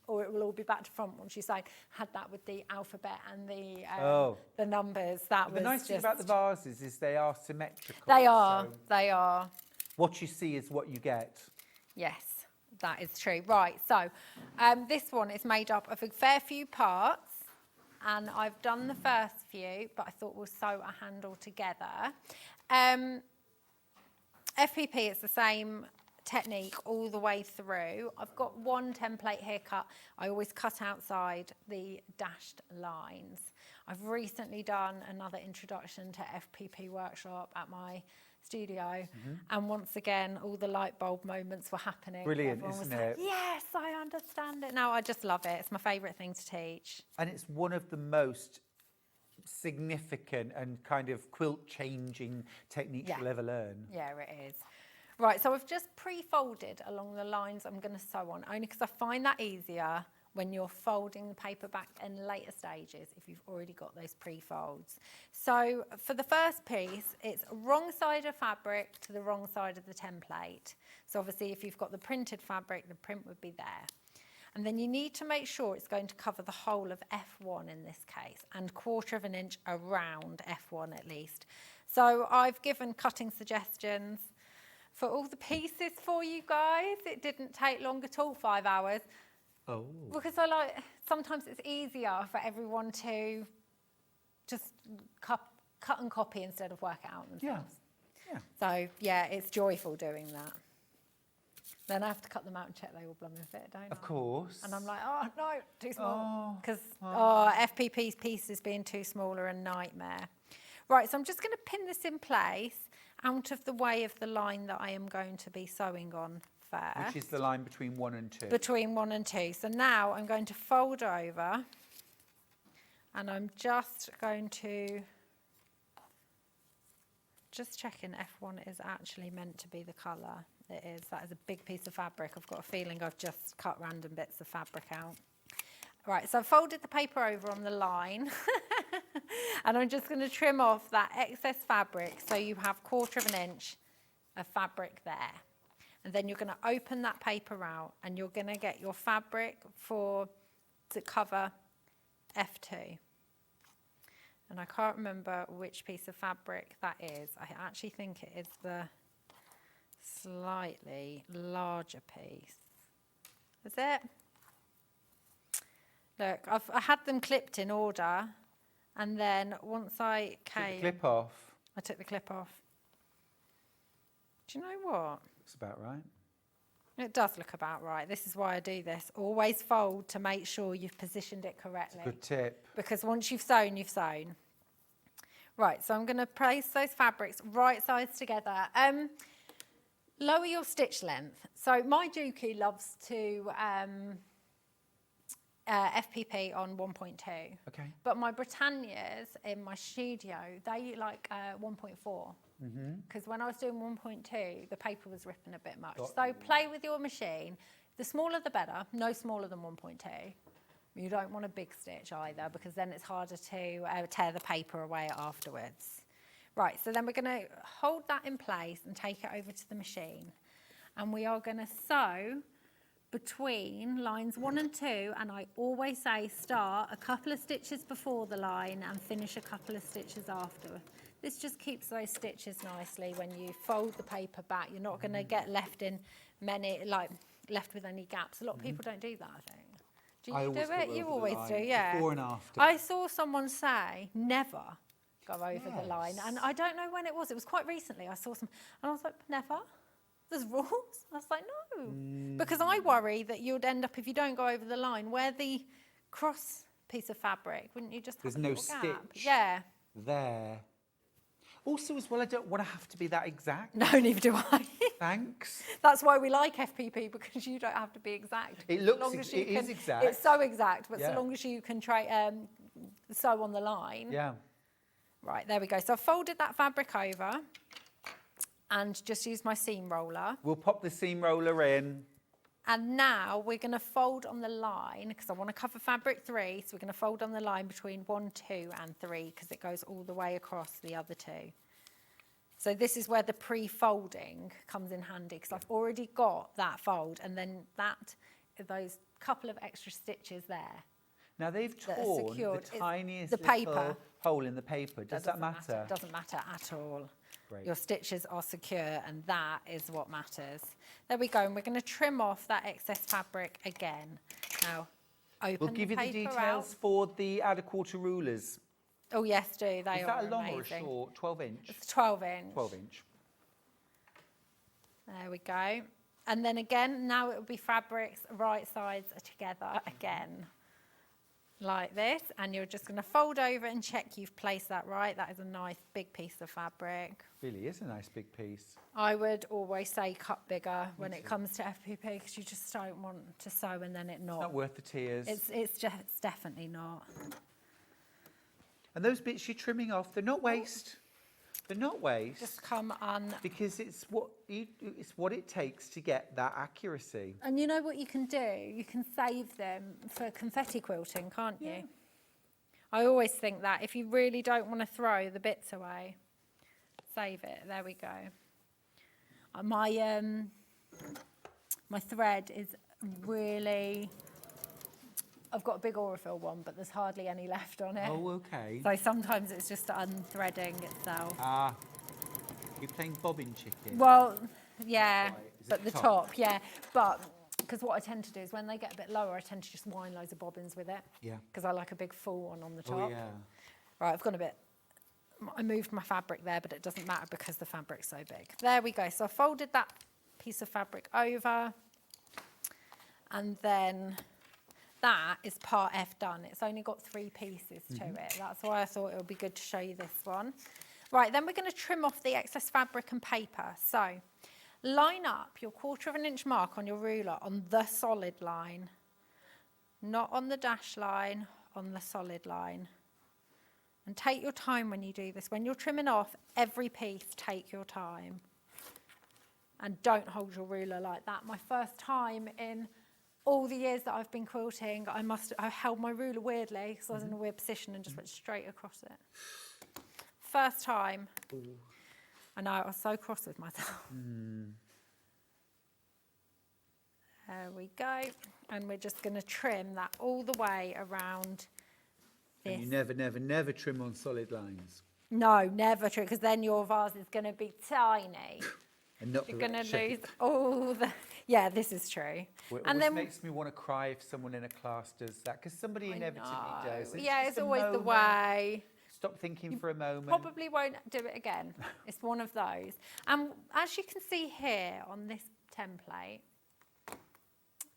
Or it will all be back to front once you say, had that with the alphabet and the numbers. The nice thing about the vases is they are symmetrical. They are, so they are. what you see is what you get. Yes, that is true. Right, so this one is made up of a fair few parts, and I've done the first few, but I thought we'll sew a handle together. FPP is the same technique all the way through. I've got one template here cut. I always cut outside the dashed lines. I've recently done another introduction to FPP workshop at my studio, and once again all the light bulb moments were happening. Brilliant, Everyone was isn't like, it? yes, I understand it now. I just love it. It's my favourite thing to teach. And it's one of the most significant and kind of quilt changing techniques you'll ever learn. Yeah, it is. Right, so I've just pre-folded along the lines I'm going to sew on, only because I find that easier when you're folding the paper back in later stages if you've already got those pre-folds. So for the first piece, it's wrong side of fabric to the wrong side of the template. So obviously if you've got the printed fabric, the print would be there. And then you need to make sure it's going to cover the whole of F1 in this case, and 1/4 of an inch around F1 at least. So I've given cutting suggestions for all the pieces for you guys. It didn't take long at all, 5 hours. Oh. Because sometimes it's easier for everyone to just cut and copy instead of work it out themselves. Yeah. So yeah, it's joyful doing that. Then I have to cut them out and check they all blooming fit, don't I? Of course. And I'm like, oh no, too small. Because FPP's pieces being too small are a nightmare. Right, so I'm just going to pin this in place out of the way of the line that I am going to be sewing on first. Which is the line between 1 and 2. Between 1 and 2. So now I'm going to fold over, and I'm just going to checking F1 is actually meant to be the colour. It is. That is a big piece of fabric. I've got a feeling I've just cut random bits of fabric out. Right, so I've folded the paper over on the line and I'm just going to trim off that excess fabric so you have 1/4 of an inch of fabric there. And then you're going to open that paper out and you're going to get your fabric to cover F2. And I can't remember which piece of fabric that is. I actually think it is the slightly larger piece. Is it? Look, I had them clipped in order, and then once I came... Took the clip off. I took the clip off. Do you know what? Looks about right. It does look about right. This is why I do this. Always fold to make sure you've positioned it correctly. Good tip. Because once you've sewn, you've sewn. Right, so I'm going to place those fabrics right sides together. Lower your stitch length. So my Dookie loves to FPP on 1.2. Okay. But my Britannias in my studio, they like 1.4. Because when I was doing 1.2, the paper was ripping a bit much. So play with your machine. The smaller the better, no smaller than 1.2. You don't want a big stitch either, because then it's harder to tear the paper away afterwards. Right, so then we're going to hold that in place and take it over to the machine. And we are going to sew between lines 1 and 2, and I always say start a couple of stitches before the line and finish a couple of stitches after. This just keeps those stitches nicely when you fold the paper back. You're not going to get left with any gaps. A lot of people don't do that, I think. Do you do it? You always do, yeah. Before and after. I saw someone say never go over the line, and I don't know when it was. It was quite recently. I saw some, and I was like, never? There's rules? I was like, no. Because I worry that you'd end up, if you don't go over the line, where the cross piece of fabric, wouldn't you just have a little gap? Stitch Yeah. there. Also, as well, I don't want to have to be that exact. No, neither do I. Thanks. That's why we like FPP, because you don't have to be exact. It looks, it is exact. It's so exact, but so long as you can sew on the line. Yeah. Right, there we go. So I've folded that fabric over and just used my seam roller. We'll pop the seam roller in. And now we're going to fold on the line because I want to cover fabric 3. So we're going to fold on the line between 1, 2 and 3 because it goes all the way across the other 2. So this is where the pre-folding comes in handy because I've already got that fold and then those couple of extra stitches there. Now they've torn the tiniest the paper. little hole in the paper. Does that matter? It doesn't matter at all. Great. Your stitches are secure and that is what matters. There we go, and we're going to trim off that excess fabric again. Now, open We'll give the you the paper details out. for the add-a-quarter rulers. Oh yes, do. They Is are that a long amazing. or a short? 12 inch? It's 12 inch. 12 inch. There we go. And then again, now it will be fabrics, right sides are together again. Like this, and you're just going to fold over and check you've placed that right. That is a nice big piece of fabric. Really is a nice big piece. I would always say cut bigger when it comes to FPP because you just don't want to sew and then it not. It's not worth the tears. It's definitely not. And those bits you're trimming off, they're not waste. They're not waste. Just come on. Because it's what it takes to get that accuracy. And you know what you can do? You can save them for confetti quilting, can't you? I always think that if you really don't want to throw the bits away, save it. There we go. My thread is really... I've got a big Aurifil one, but there's hardly any left on it. Oh, okay. So sometimes it's just unthreading itself. Ah, you're playing bobbin chicken? Well, yeah, Right. Is but it the top? top, yeah. But, because what I tend to do is when they get a bit lower, I tend to just wind loads of bobbins with it. Yeah. Because I like a big full one on the top. Oh, yeah. Right, I've gone a bit... I moved my fabric there, but it doesn't matter because the fabric's so big. There we go. So I folded that piece of fabric over. And then... that is part F done. It's only got 3 pieces to it. That's why I thought it would be good to show you this one. Right, then we're going to trim off the excess fabric and paper. So line up your 1/4 of an inch mark on your ruler on the solid line, not on the dash line, on the solid line. And take your time when you do this. When you're trimming off every piece, take your time. And don't hold your ruler like that. My first time in all the years that I've been quilting, I held my ruler weirdly because I was in a weird position and just went straight across it. First time. Ooh. I know, I was so cross with myself. There we go. And we're just going to trim that all the way around this. And you never trim on solid lines. No, never trim, because then your vase is going to be tiny. And not You're the going right to shape. lose all the... Yeah, this is true. And then makes me want to cry if someone in a class does that, because somebody inevitably does. Yeah, just it's a always the moment. way. Stop thinking for a moment. Probably won't do it again. It's one of those. And as you can see here on this template,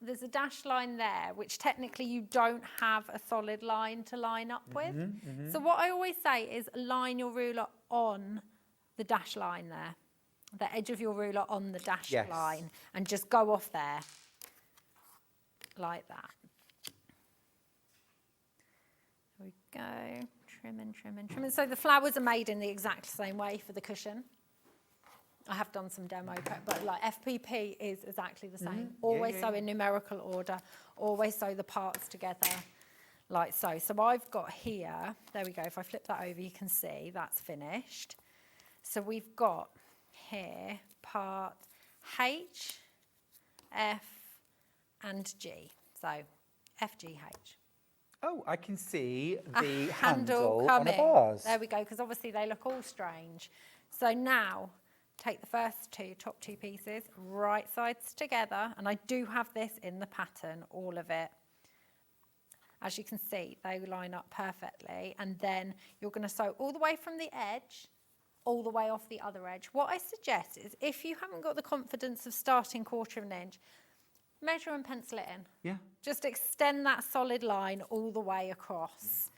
there's a dashed line there, which technically you don't have a solid line to line up with. So what I always say is line your ruler on the dash line there. The edge of your ruler on the dash line, and just go off there like that. There we go, trimming, trimming, trimming. So the flowers are made in the exact same way for the cushion. I have done some demo prep, but like FPP is exactly the same. Always sew in numerical order, always sew the parts together like so. So I've got here, there we go, if I flip that over you can see that's finished. So we've got here part H, F and G. So F, G, H. Oh, I can see the A handle on a coming. vase. There we go, because obviously they look all strange. So now take the first top two pieces, right sides together, and I do have this in the pattern, all of it. As you can see, they line up perfectly, and then you're going to sew all the way from the edge all the way off the other edge. What I suggest is if you haven't got the confidence of starting 1/4 of an inch, measure and pencil it in. Yeah. Just extend that solid line all the way across.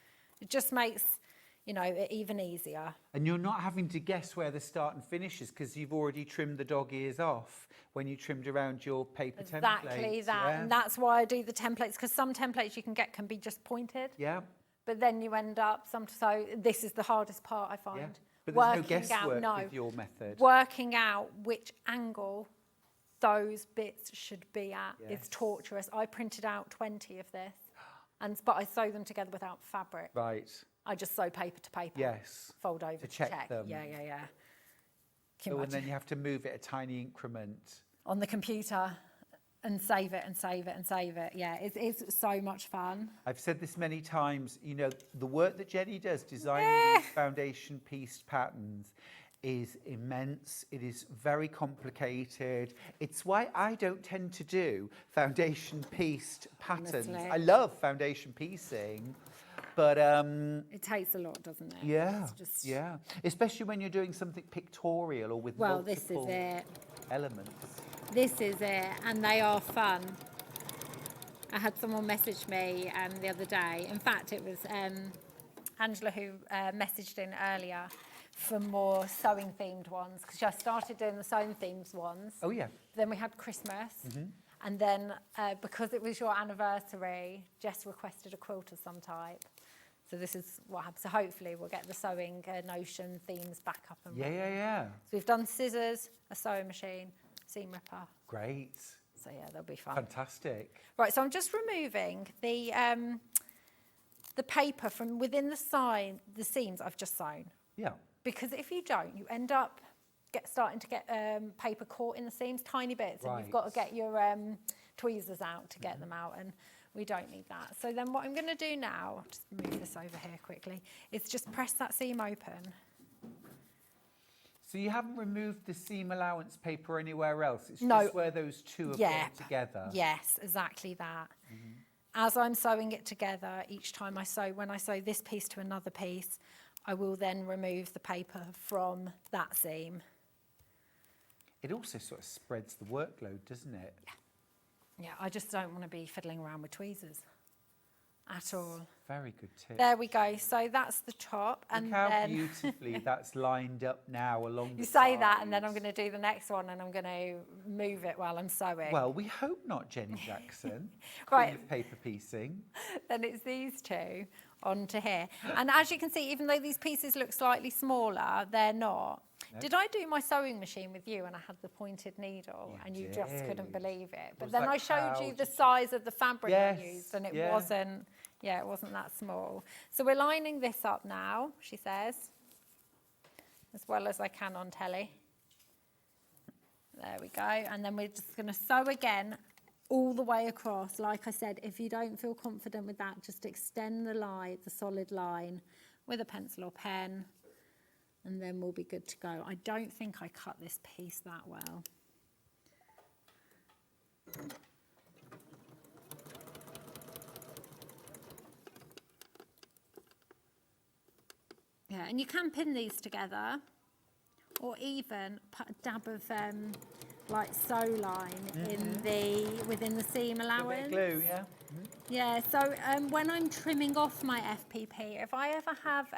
It just makes, you know, it even easier. And you're not having to guess where the start and finish is because you've already trimmed the dog ears off when you trimmed around your paper templates. Exactly that. Yeah. And that's why I do the templates, because some templates you can get can be just pointed. Yeah. but then you end up, so this is the hardest part I find. Yeah. But there's no guesswork with your method. Working out which angle those bits should be at is torturous. I printed out 20 of this, but I sew them together without fabric. Right. I just sew paper to paper. Yes. Fold over to check them. Yeah. So, and then you have to move it a tiny increment. On the computer and save it and save it and save it. Yeah, it's so much fun. I've said this many times, you know, the work that Jenny does designing these foundation piece patterns is immense. It is very complicated. It's why I don't tend to do foundation pieced patterns. Honestly. I love foundation piecing, but it takes a lot, doesn't it? yeah, It's just... yeah. Especially when you're doing something pictorial or with multiple this is it. elements. This is it, and they are fun. I had someone message me the other day. In fact, it was Angela who messaged in earlier for more sewing themed ones, because I started doing the sewing themed ones. Oh yeah. Then we had Christmas, and then because it was your anniversary, Jess requested a quilt of some type. So this is what happens. So hopefully we'll get the sewing notion themes back up and running. Yeah. So we've done scissors, a sewing machine, seam ripper. Great. So yeah, they'll be fun. Fantastic. Right, so I'm just removing the paper from within the seams I've just sewn. Yeah. Because if you don't, you end up starting to get paper caught in the seams, tiny bits, and you've got to get your tweezers out to get them out, and we don't need that. So then what I'm going to do now, I'll just move this over here quickly, is just press that seam open. So you haven't removed the seam allowance paper anywhere else? It's No. just where those two have gone together? Yes, exactly that. As I'm sewing it together, each time when I sew this piece to another piece, I will then remove the paper from that seam. It also sort of spreads the workload, doesn't it? Yeah, I just don't want to be fiddling around with tweezers at all. Very good tip. There we go. So that's the top. Look And how then beautifully that's lined up now along the you say that, sides. and then I'm going to do the next one, and I'm going to move it while I'm sewing. Well, we hope not, Jenny Jackson. Right. Queen of paper piecing. Then it's these two onto here. And as you can see, even though these pieces look slightly smaller, they're not. No. Did I do my sewing machine with you and I had the pointed needle and you just couldn't did. believe it? But Was then that I showed you how the did you- size of the fabric I Yes, used, and it yeah. wasn't that small. So we're lining this up now, she says, as well as I can on telly. There we go. And then we're just going to sew again all the way across. Like I said, if you don't feel confident with that, just extend the line, the solid line, with a pencil or pen, and then we'll be good to go. I don't think I cut this piece that well. Yeah, and you can pin these together, or even put a dab of like sew line within the seam allowance. A bit of glue, yeah. Yeah, so when I'm trimming off my FPP, if I ever have,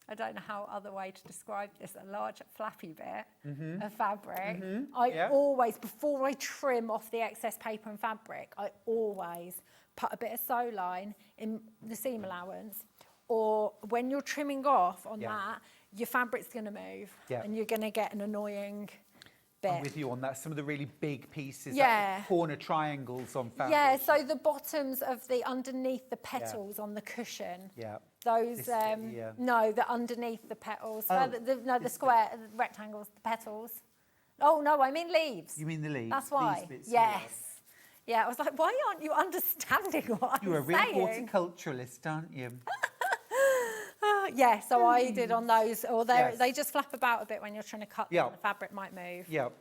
I don't know how other way to describe this, a large flappy bit of fabric, I always, before I trim off the excess paper and fabric, I always put a bit of sew line in the seam allowance, or when you're trimming off on that, your fabric's going to move and you're going to get an annoying bit. I'm with you on that. Some of the really big pieces, Yeah. like the corner triangles on fabric. Yeah, so the bottoms of the underneath the petals on the cushion. Yeah. Those, This bit, no, the underneath the petals. Oh, The square, the rectangles, the petals. Oh, no, I mean leaves. You mean the leaves? That's why. These bits, Yes. Yeah, I was like, why aren't you understanding what You're a I'm real saying? horticulturalist, aren't you? Yeah, so I did on those, or Yes. they just flap about a bit when you're trying to cut them, Yeah. the fabric might move. Yeah. So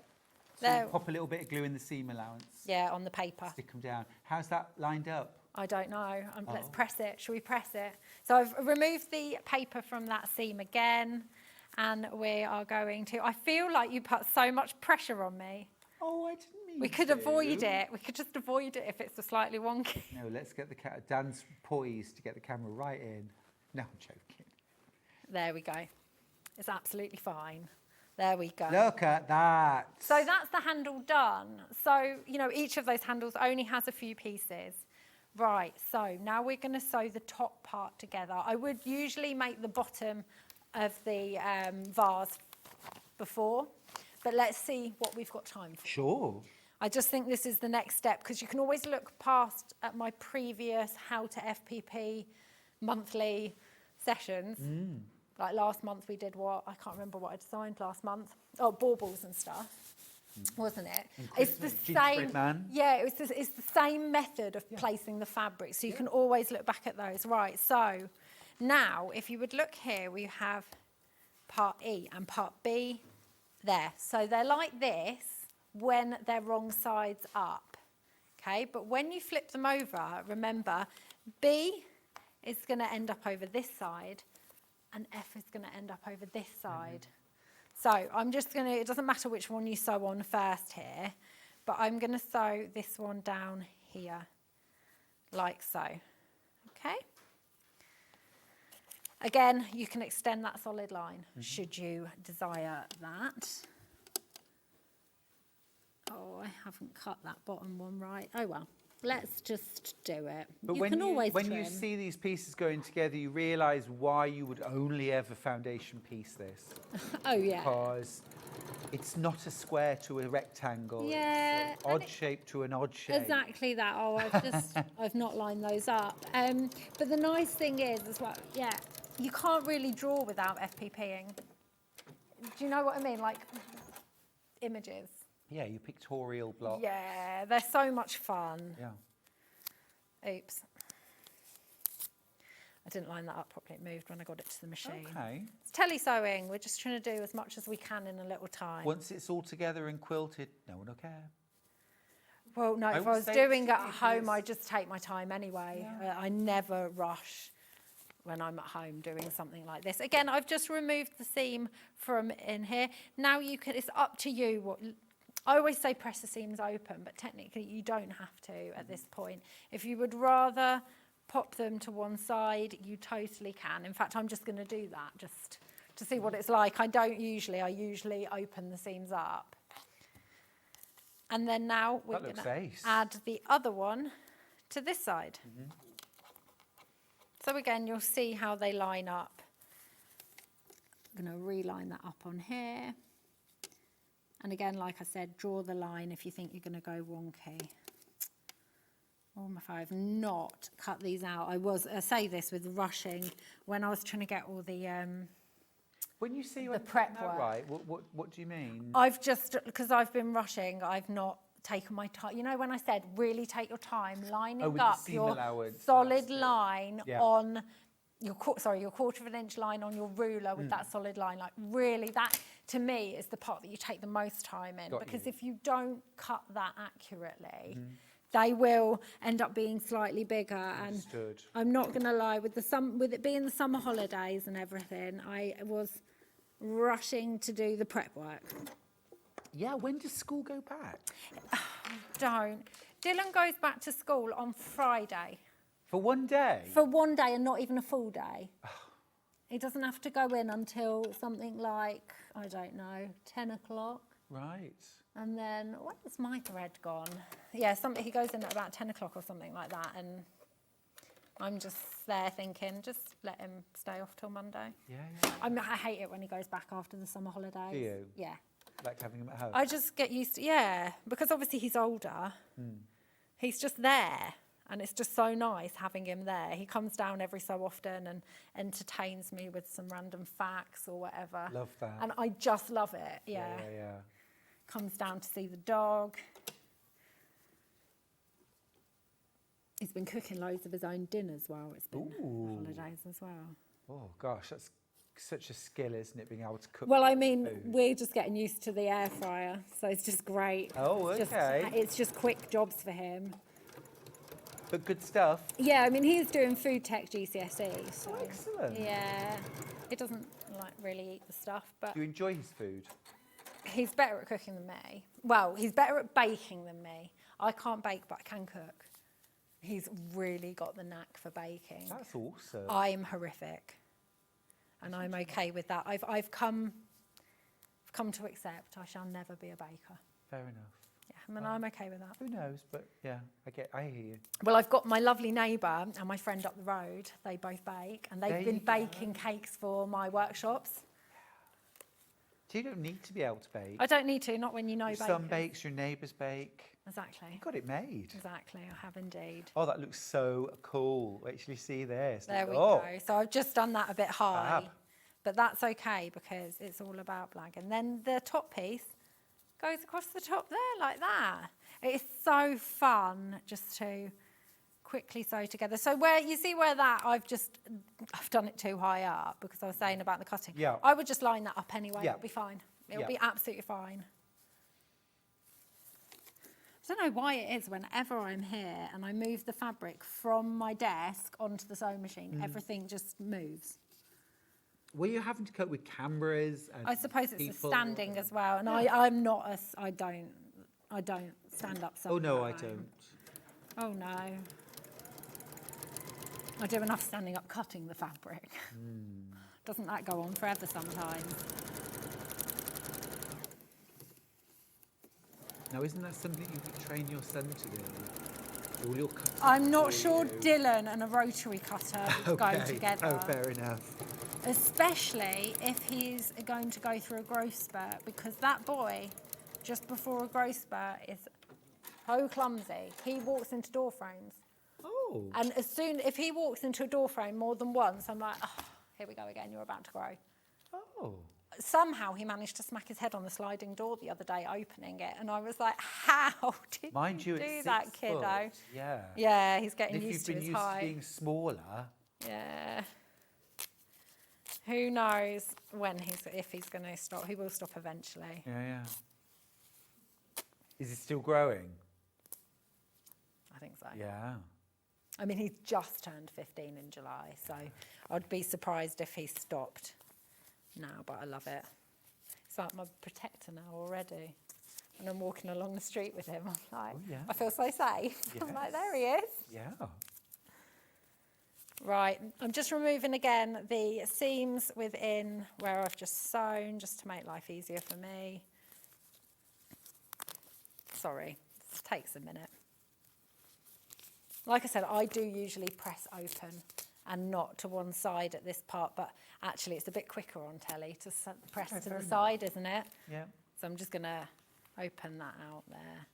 There. you pop a little bit of glue in the seam allowance. Yeah, on the paper. Stick them down. How's that lined up? I don't know. Let's press it. Shall we press it? So I've removed the paper from that seam again, and we are going to... I feel like you put so much pressure on me. Oh, I didn't mean We could avoid it. We could just avoid it if it's a slightly wonky. No, let's get the Dan's poised to get the camera right in. No, I'm joking. There we go. It's absolutely fine. There we go. Look at that. So that's the handle done. So, you know, each of those handles only has a few pieces. Right, so now we're going to sew the top part together. I would usually make the bottom of the vase before, but let's see what we've got time for. Sure. I just think this is the next step, because you can always look past at my previous How to FPP monthly sessions. Like last month we did what? I can't remember what I designed last month. Oh, baubles and stuff, wasn't it? It's the same. Yeah, it's the same method of placing the fabric, so you can always look back at those. Right, so now if you would look here, we have part E and part B there. So they're like this when they're wrong sides up, okay? But when you flip them over, remember, B is going to end up over this side and F is going to end up over this side. So I'm just going to, it doesn't matter which one you sew on first here, but I'm going to sew this one down here, like so, okay? Again, you can extend that solid line, should you desire that. Oh, I haven't cut that bottom one right. Oh well, let's just do it. But You when can you, always when you trim. see these pieces going together, you realise why you would only ever foundation piece this. Oh yeah. Because it's not a square to a rectangle. Yeah, It's an odd shape to an odd shape. Exactly that. Oh, I've not lined those up. But the nice thing is as well, yeah, you can't really draw without FPPing. Do you know what I mean? Like images. Yeah, your pictorial block. Yeah, they're so much fun. Yeah. Oops. I didn't line that up properly. It moved when I got it to the machine. Okay. It's tele-sewing. We're just trying to do as much as we can in a little time. Once it's all together and quilted, no one will care. Well, no, if I would was say doing it's it at home, ridiculous. I just take my time anyway. I never rush when I'm at home doing something like this. Again, I've just removed the seam from in here. Now you can, it's up to you. What I always say press the seams open, but technically you don't have to at this point. If you would rather pop them to one side, you totally can. In fact, I'm just going to do that just to see what it's like. I usually open the seams up. And then now we're going to add the other one to this side. So again, you'll see how they line up. I'm going to reline that up on here. And again, like I said, draw the line if you think you're going to go wonky. Oh, if I have not cut these out, I say this with rushing when I was trying to get all the when you say the prep work. Right, what do you mean? I've just, because I've been rushing, I've not taken my time. You know, when I said really take your time lining up your solid line on your quarter of an inch line on your ruler with that solid line, like really that to me is the part that you take the most time in, because if you don't cut that accurately, they will end up being slightly bigger. And I'm not going to lie, with it being the summer holidays and everything, I was rushing to do the prep work. Yeah, when does school go back? Don't. Dylan goes back to school on Friday. For one day? For one day and not even a full day. He doesn't have to go in until something like, I don't know, 10 o'clock. Right. And then, where's my thread gone? Yeah, he goes in at about 10 o'clock or something like that. And I'm just there thinking, just let him stay off till Monday. Yeah. I hate it when he goes back after the summer holidays. Do you? Yeah. Like having him at home? I just get used to, because obviously he's older. He's just there. And it's just so nice having him there. He comes down every so often and entertains me with some random facts or whatever. Love that. And I just love it, yeah. Comes down to see the dog. He's been cooking loads of his own dinners while it's been holidays as well. Oh, gosh, that's such a skill, isn't it, being able to cook? Well, I mean, food? we're just getting used to the air fryer, so it's just great. Oh, okay. It's just quick jobs for him. But good stuff. Yeah, I mean, he's doing food tech GCSE. So, excellent. Yeah, he doesn't really eat the stuff, but Do you enjoy his food? he's better at cooking than me. Well, he's better at baking than me. I can't bake, but I can cook. He's really got the knack for baking. That's awesome. I'm horrific, and I'm okay with that. I've come to accept I shall never be a baker. Fair enough. Yeah, I mean, I'm okay with that. Who knows? But yeah, I hear you. Well, I've got my lovely neighbour and my friend up the road. They both bake, and they've been baking cakes for my workshops. So you don't need to be able to bake. I don't need to, not when you know Your bakers. son bakes, your neighbours bake. Exactly. You got it made. Exactly, I have indeed. Oh, that looks so cool. Actually, see this. There we Oh. go. So I've just done that a bit high, Fab. but that's okay because it's all about black. And then the top piece goes across the top there like that. It's so fun just to quickly sew together. So where you see where that I've done it too high up because I was saying about the cutting. Yeah. I would just line that up anyway. Yeah. It'll be fine. It'll Yeah. be absolutely fine. I don't know why it is whenever I'm here and I move the fabric from my desk onto the sewing machine, everything just moves. Well, you're having to cope with cameras and I suppose it's the people. standing as well, and I don't stand up. Oh no, I at home. don't. Oh no. I do enough standing up cutting the fabric. Doesn't that go on forever sometimes? Now, isn't that something you could train your son to do? All your cutting I'm not for sure you? Dylan and a rotary cutter would go together. Oh, fair enough. Especially if he's going to go through a growth spurt, because that boy, just before a growth spurt, is so clumsy. He walks into door frames. Oh. And if he walks into a door frame more than once, I'm like, oh, here we go again, you're about to grow. Oh. Somehow he managed to smack his head on the sliding door the other day, opening it. And I was like, how did Mind you, do it's that, 6 kiddo? foot. Yeah. Yeah, he's getting And if used you've to been his used height. to being smaller. Yeah. Who knows if he's going to stop. He will stop eventually. Yeah. Is it still growing? I think so. Yeah. I mean, he's just turned 15 in July, so I'd be surprised if he stopped now, but I love it. It's like my protector now already. And I'm walking along the street with him. I'm like, yeah. I feel so safe. I'm like, there he is. Yeah. Right, I'm just removing again the seams within where I've just sewn, just to make life easier for me. Sorry, this takes a minute. Like I said, I do usually press open and not to one side at this part, but actually it's a bit quicker on telly to press to the side, isn't it? Yeah. So I'm just going to open that out there.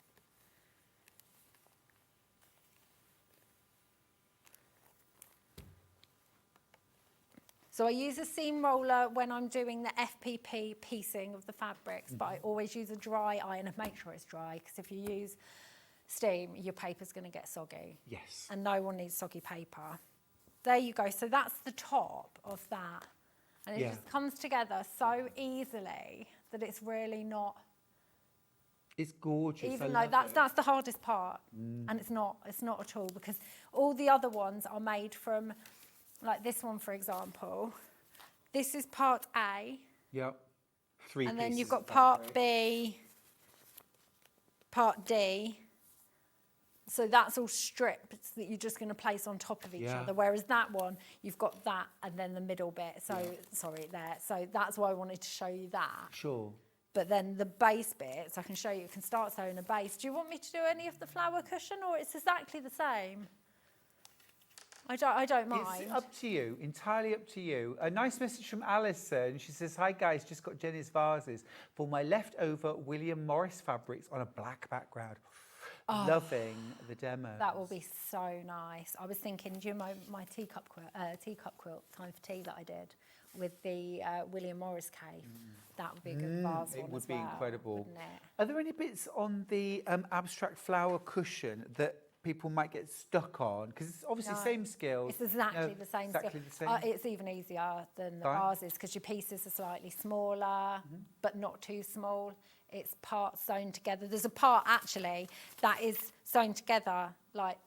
So I use a seam roller when I'm doing the FPP piecing of the fabrics, but I always use a dry iron and make sure it's dry, because if you use steam, your paper's going to get soggy. Yes. And no one needs soggy paper. There you go. So that's the top of that. And it just comes together so easily that it's really not... It's gorgeous. Even though that's the hardest part. And it's not at all, because all the other ones are made from... Like this one, for example, this is part A. Yep. 3 And then pieces you've got of part fabric. B, part D. So that's all strips that you're just going to place on top of each other. Whereas that one, you've got that and then the middle bit. So, sorry, there. So that's why I wanted to show you that. Sure. But then the base bits, I can show you, you can start sewing a base. Do you want me to do any of the flower cushion, or it's exactly the same? I don't mind. It's up to you, entirely up to you. A nice message from Alison. She says, hi guys, just got Jenny's vases for my leftover William Morris fabrics on a black background. Loving the demo. That will be so nice. I was thinking, do you know my teacup quilt, time for tea that I did with the William Morris cave? That would be a good vase It one would as be well, incredible. wouldn't it? Are there any bits on the abstract flower cushion that people might get stuck on? Because it's obviously No, same skills. It's exactly the same. Exactly the same. It's even easier than the Fine. vases because your pieces are slightly smaller, but not too small. It's part sewn together. There's a part actually that is sewn together like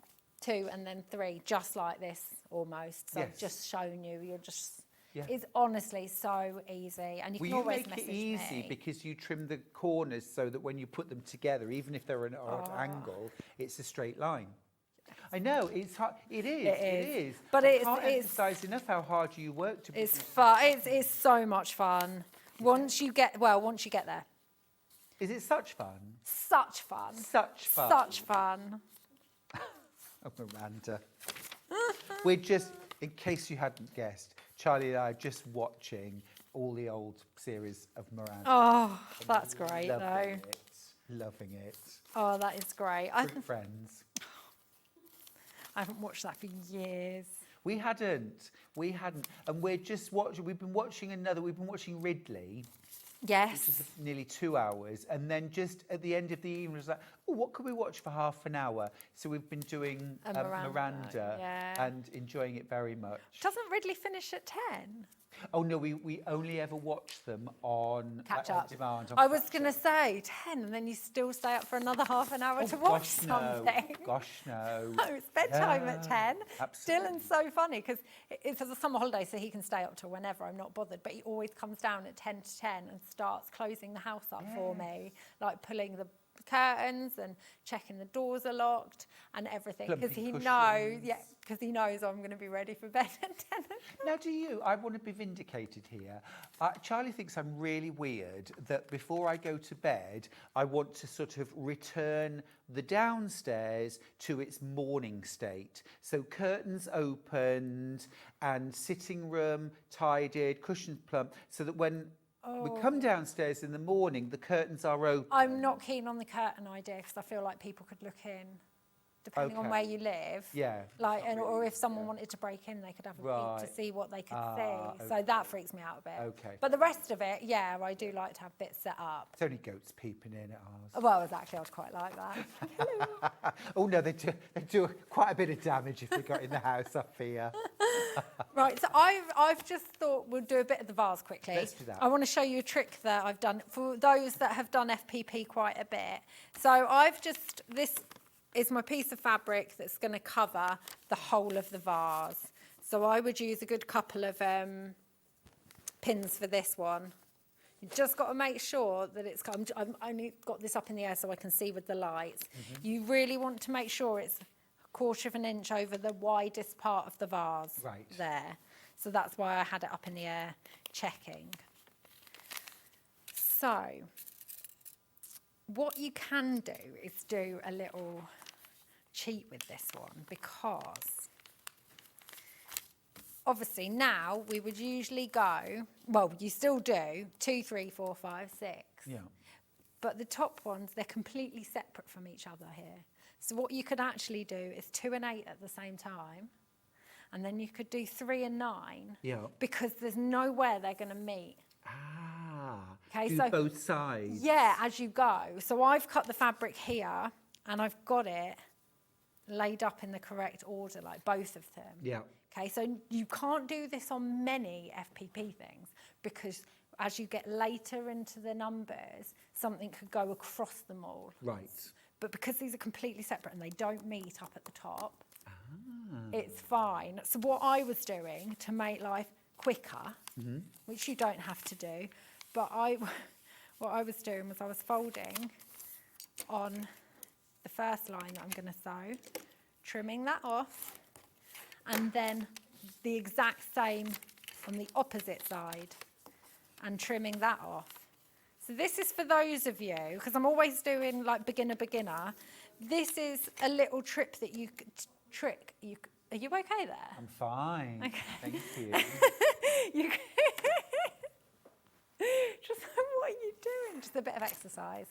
2 and then 3, just like this almost. So I've just shown you. You're just. Yeah. It's honestly so easy, and you can always make it message easy me. because you trim the corners so that when you put them together, even if they're an odd angle, it's a straight line. I know it's hard. It is. But I can't emphasise enough how hard you work to. It's fun. It's so much fun once you get there. Is it such fun? Such fun. Such fun. Such fun. Oh, Miranda. We're just, in case you hadn't guessed, Charlie and I are just watching all the old series of Miranda. Oh, that's great, though. Loving it. Oh, that is great. Friends. I haven't watched that for years. We hadn't. And we're just watching, we've been watching Ridley. Yes. Which is nearly 2 hours. And then just at the end of the evening, it was like, oh, what could we watch for half an hour? So we've been doing Miranda and enjoying it very much. Doesn't Ridley finish at 10? Oh, no, we only ever watch them on Catch on up. demand. I was going to say 10, and then you still stay up for another half an hour to watch something. Gosh, no. No, it's bedtime at 10. Absolutely. Dylan's so funny because it's a summer holiday, so he can stay up till whenever. I'm not bothered. But he always comes down at 10 to 10 and starts closing the house up for me, like pulling the curtains and checking the doors are locked and everything, because he knows I'm going to be ready for bed at 10. Now, do you? I want to be vindicated here. Charlie thinks I'm really weird that before I go to bed, I want to sort of return the downstairs to its morning state. So curtains opened and sitting room tidied, cushions plump, so that when we come downstairs in the morning, the curtains are open. I'm not keen on the curtain idea because I feel like people could look in, depending on where you live. Yeah. Like, or if someone wanted to break in, they could have a peek to see what they could see. So that freaks me out a bit. Okay. But the rest of it, yeah, I do like to have bits set up. It's only goats peeping in at ours. Well, exactly. I'd quite like that. Oh no, they do quite a bit of damage if they got in the house up here. Right, so I've just thought we'll do a bit of the vase quickly. Let's do that. I want to show you a trick that I've done for those that have done FPP quite a bit. So this is my piece of fabric that's going to cover the whole of the vase. So I would use a good couple of pins for this one. You've just got to make sure that it's, I've only got this up in the air so I can see with the lights. You really want to make sure it's 1/4 of an inch over the widest part of the vase there. So that's why I had it up in the air checking. So what you can do is do a little cheat with this one, because obviously now we would usually go, well, you still do 2, 3, 4, 5, 6. Yeah. But the top ones, they're completely separate from each other here. So what you could actually do is 2 and 8 at the same time. And then you could do 3 and 9. Yeah. Because there's nowhere they're going to meet. Okay, do so both sides. Yeah, as you go. So I've cut the fabric here and I've got it laid up in the correct order, like both of them. Yeah. Okay, so you can't do this on many FPP things because as you get later into the numbers, something could go across them all. Right. But because these are completely separate and they don't meet up at the top, it's fine. So what I was doing to make life quicker, which you don't have to do, but what I was doing was I was folding on the first line that I'm going to sew, trimming that off, and then the exact same on the opposite side and trimming that off. So this is for those of you, because I'm always doing like beginner. This is a little trick that you could are you okay there? I'm fine. Okay. Thank you. Just what are you doing? Just a bit of exercise.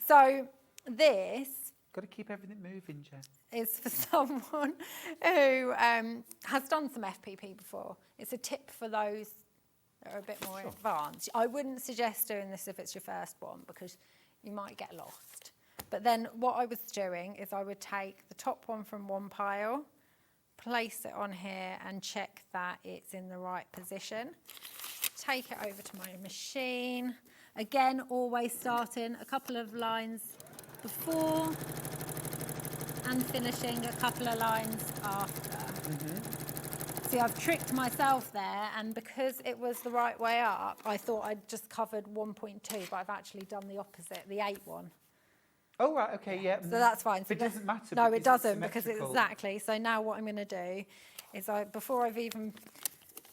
So this got to keep everything moving, Jen. Is for someone who has done some FPP before. It's a tip for those that are a bit more advanced. I wouldn't suggest doing this if it's your first one because you might get lost. But then what I was doing is I would take the top one from one pile, place it on here and check that it's in the right position. Take it over to my machine. Again, always starting a couple of lines before and finishing a couple of lines after. See, I've tricked myself there, and because it was the right way up, I thought I'd just covered 1.2, but I've actually done the opposite, the 8 one. Oh, right, okay, yeah. So that's fine. But it doesn't matter. No, it doesn't, because it's exactly. So now what I'm going to do is before I've even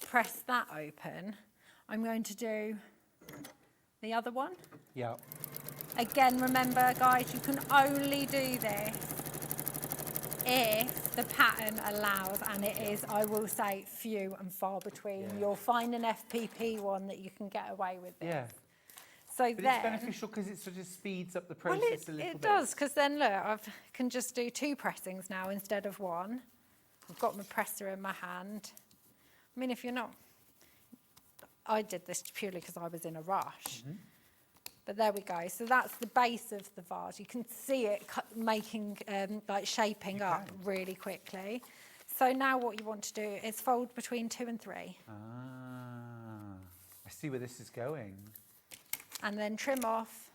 pressed that open, I'm going to do the other one. Yeah. Again, remember, guys, you can only do this if the pattern allows, and it is, I will say, few and far between. Yeah. You'll find an FPP one that you can get away with this. Yeah. So But then, it's beneficial because it sort of speeds up the well, process a little it bit. does, because then look, I can just do 2 pressings now instead of 1. I've got my presser in my hand. I mean, if you're not, I did this purely because I was in a rush. But there we go. So that's the base of the vase. You can see it making, like shaping up really quickly. So now what you want to do is fold between 2 and 3. Ah, I see where this is going. And then trim off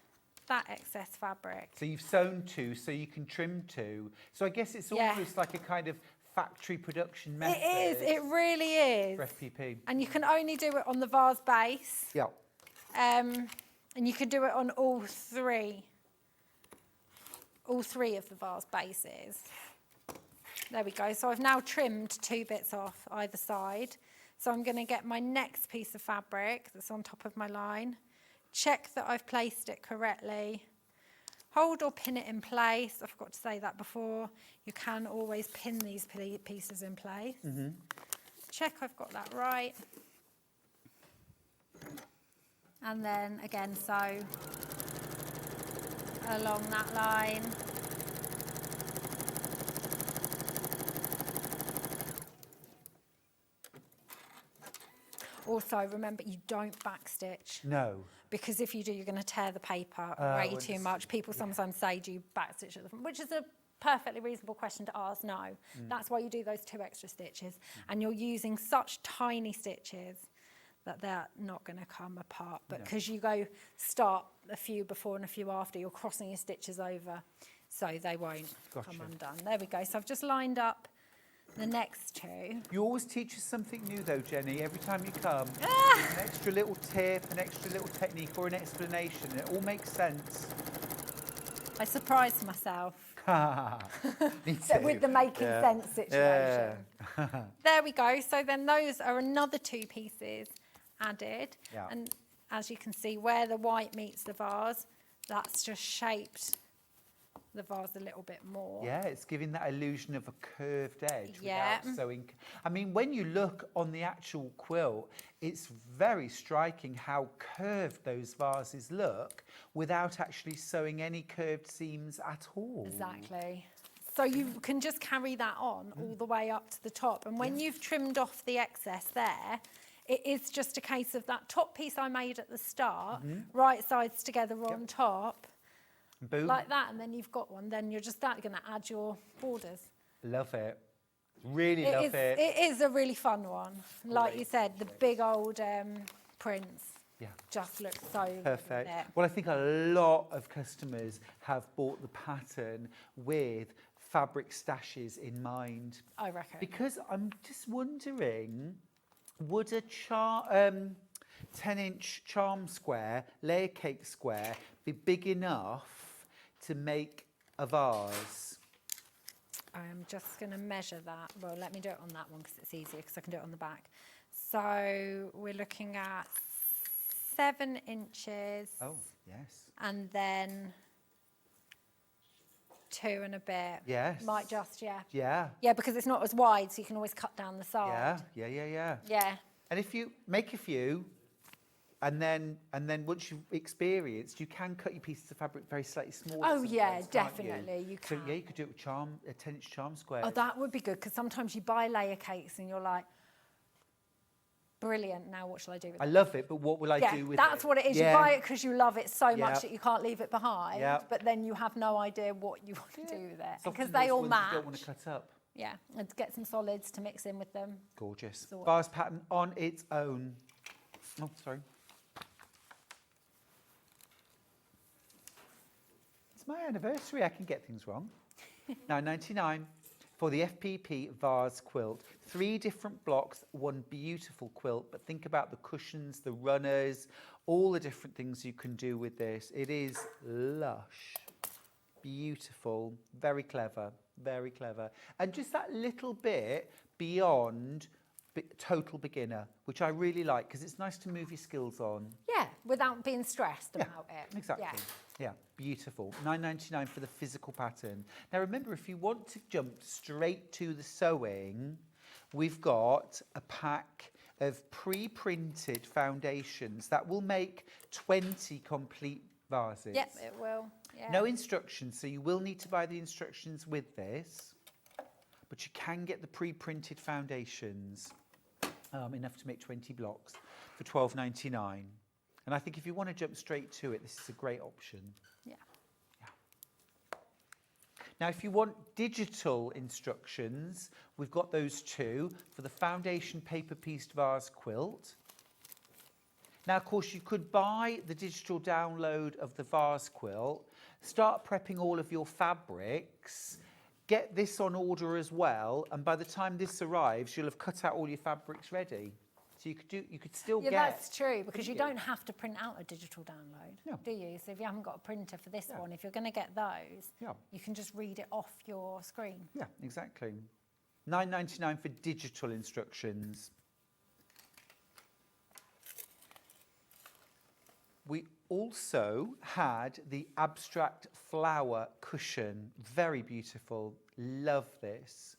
that excess fabric. So you've sewn 2, so you can trim 2. So I guess it's almost like a kind of factory production method. It is. It really is. For FPP. And you can only do it on the vase base. Yeah. And you can do it on all three of the vase bases. There we go. So I've now trimmed 2 bits off either side. So I'm going to get my next piece of fabric that's on top of my line. Check that I've placed it correctly. Hold or pin it in place. I forgot to say that before. You can always pin these pieces in place. Check I've got that right. And then again, sew along that line. Also, remember, you don't backstitch. No. Because if you do, you're going to tear the paper Oh, way too much. People sometimes say, do you backstitch at the front? Which is a perfectly reasonable question to ask. No. That's why you do those 2 extra stitches. And you're using such tiny stitches that they're not going to come apart. But because you start a few before and a few after, you're crossing your stitches over, so they won't come undone. There we go. So I've just lined up the next 2. You always teach us something new though, Jenny, every time you come. An extra little tip, an extra little technique or an explanation. It all makes sense. I surprised myself. Me too. With the making sense situation. There we go. So then those are another 2 pieces added. Yeah. And as you can see, where the white meets the vase, that's just shaped the vase a little bit more. Yeah, it's giving that illusion of a curved edge Yeah. without sewing. I mean, when you look on the actual quilt, it's very striking how curved those vases look without actually sewing any curved seams at all. Exactly. So you can just carry that on all the way up to the top. And when you've trimmed off the excess there, it is just a case of that top piece I made at the start, right sides together on top, Boom. like that, and then you've got one. Then you're just going to add your borders. Love it. Really love it. It is a really fun one. Like you said, the big old prints just look so Perfect. good. Well, I think a lot of customers have bought the pattern with fabric stashes in mind. I reckon. Because I'm just wondering, would a 10-inch charm square, layer cake square, be big enough to make a vase? I'm just going to measure that. Well, let me do it on that one because it's easier because I can do it on the back. So we're looking at 7 inches. Oh, yes. And then 2 and a bit. Yes. Might just, yeah. Yeah. Yeah, because it's not as wide, so you can always cut down the side. Yeah. Yeah. And if you make a few, and then once you've experienced, you can cut your pieces of fabric very slightly smaller. Oh, yeah, sometimes, can't definitely, you So can. yeah, you could do it with a 10-inch charm square. Oh, that would be good, because sometimes you buy layer cakes and you're like, brilliant, now what shall I do with it? I love it, but what will I do with it? That's what it is. Yeah. You buy it because you love it so Yeah. much that you can't leave it behind, Yeah. but then you have no idea what you want to do with it. It's often Because they those all ones match. You don't want to cut up. Yeah, and get some solids to mix in with them. Gorgeous. So- Vase pattern on its own. Oh, sorry. It's my anniversary. I can get things wrong. £9.99 for the FPP vase quilt. 3 different blocks, 1 beautiful quilt. But think about the cushions, the runners, all the different things you can do with this. It is lush, beautiful, very clever, very clever. And just that little bit beyond total beginner, which I really like because it's nice to move your skills on. Yeah, without being stressed about it. Exactly. Yeah, beautiful. $9.99 for the physical pattern. Now remember, if you want to jump straight to the sewing, we've got a pack of pre-printed foundations that will make 20 complete vases. Yep, it will. Yeah. No instructions, so you will need to buy the instructions with this, but you can get the pre-printed foundations, enough to make 20 blocks for $12.99. And I think if you want to jump straight to it, this is a great option. Yeah. Now, if you want digital instructions, we've got those too for the foundation paper pieced vase quilt. Now, of course, you could buy the digital download of the vase quilt, start prepping all of your fabrics, get this on order as well, and by the time this arrives, you'll have cut out all your fabrics ready. So you could still get... Yeah, that's true, because you don't have to print out a digital download, do you? So if you haven't got a printer for this one, if you're going to get those, you can just read it off your screen. Yeah, exactly. $9.99 for digital instructions. We also had the abstract flower cushion. Very beautiful. Love this.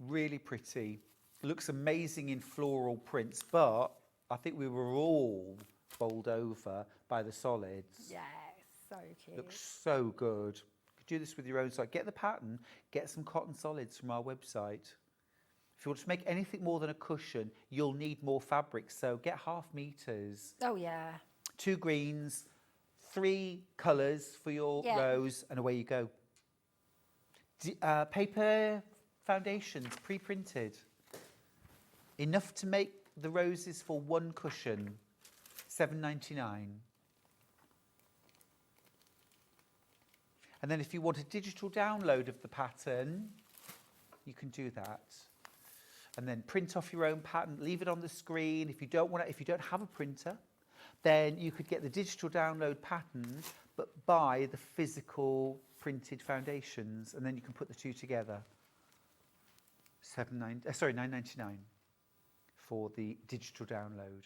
Really pretty. Looks amazing in floral prints, but I think we were all bowled over by the solids. Yeah, so cute. Looks so good. You could do this with your own side. Get the pattern, get some cotton solids from our website. If you want to make anything more than a cushion, you'll need more fabric, so get half meters. Oh, yeah. 2 greens, 3 colours for your rows, and away you go. Paper foundations, pre-printed. Enough to make the roses for 1 cushion, $7.99. And then if you want a digital download of the pattern, you can do that. And then print off your own pattern, leave it on the screen. If you don't have a printer, then you could get the digital download patterns, but buy the physical printed foundations, and then you can put the two together. $9.99 for the digital download.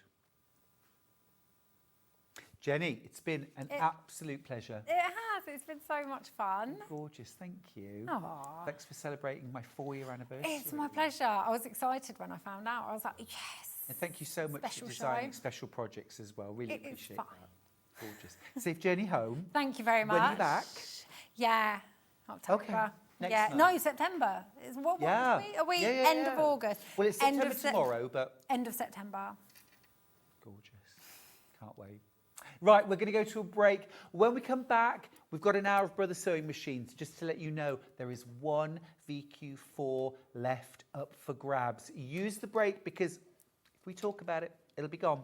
Jenny, it's been an absolute pleasure. It has. It's been so much fun. Gorgeous. Thank you. Aww. Thanks for celebrating my 4-year anniversary. It's my pleasure. I was excited when I found out. I was like, yes. And thank you so much for designing special projects as well. Really appreciate that. Gorgeous. Safe journey home. Thank you very much. When are you back? Yeah, October. Okay. Yeah, no, September. What are we? End of August. Well, it's September tomorrow, but... End of September. Gorgeous. Can't wait. Right, we're going to go to a break. When we come back, we've got an hour of Brother Sewing Machines. Just to let you know, there is 1 VQ4 left up for grabs. Use the break because if we talk about it, it'll be gone.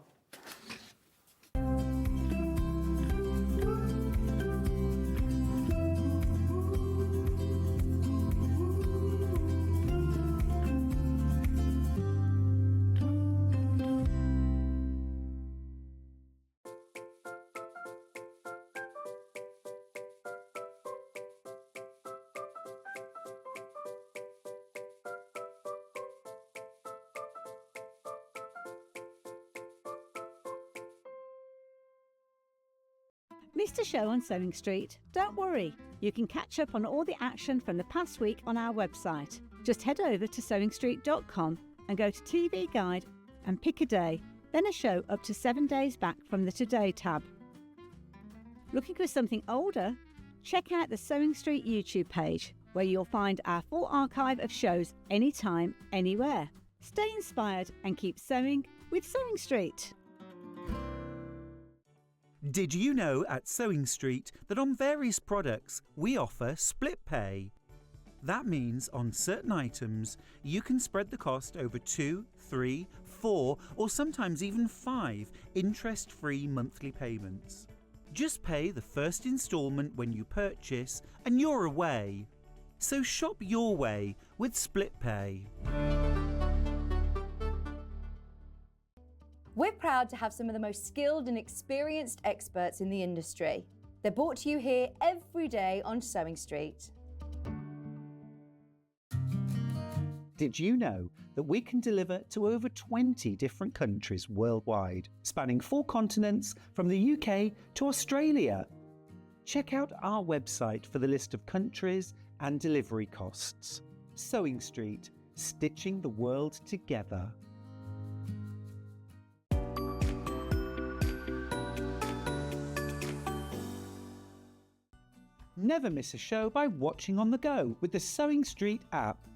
Missed a show on Sewing Street? Don't worry, you can catch up on all the action from the past week on our website. Just head over to sewingstreet.com and go to TV Guide and pick a day, then a show up to 7 days back from the Today tab. Looking for something older? Check out the Sewing Street YouTube page, where you'll find our full archive of shows anytime, anywhere. Stay inspired and keep sewing with Sewing Street. Did you know at Sewing Street that on various products we offer split pay? That means on certain items you can spread the cost over 2, 3, 4 or sometimes even 5 interest-free monthly payments. Just pay the first instalment when you purchase and you're away. So shop your way with split pay. We're proud to have some of the most skilled and experienced experts in the industry. They're brought to you here every day on Sewing Street. Did you know that we can deliver to over 20 different countries worldwide, spanning 4 continents from the UK to Australia? Check out our website for the list of countries and delivery costs. Sewing Street, stitching the world together. Never miss a show by watching on the go with the Sewing Street app.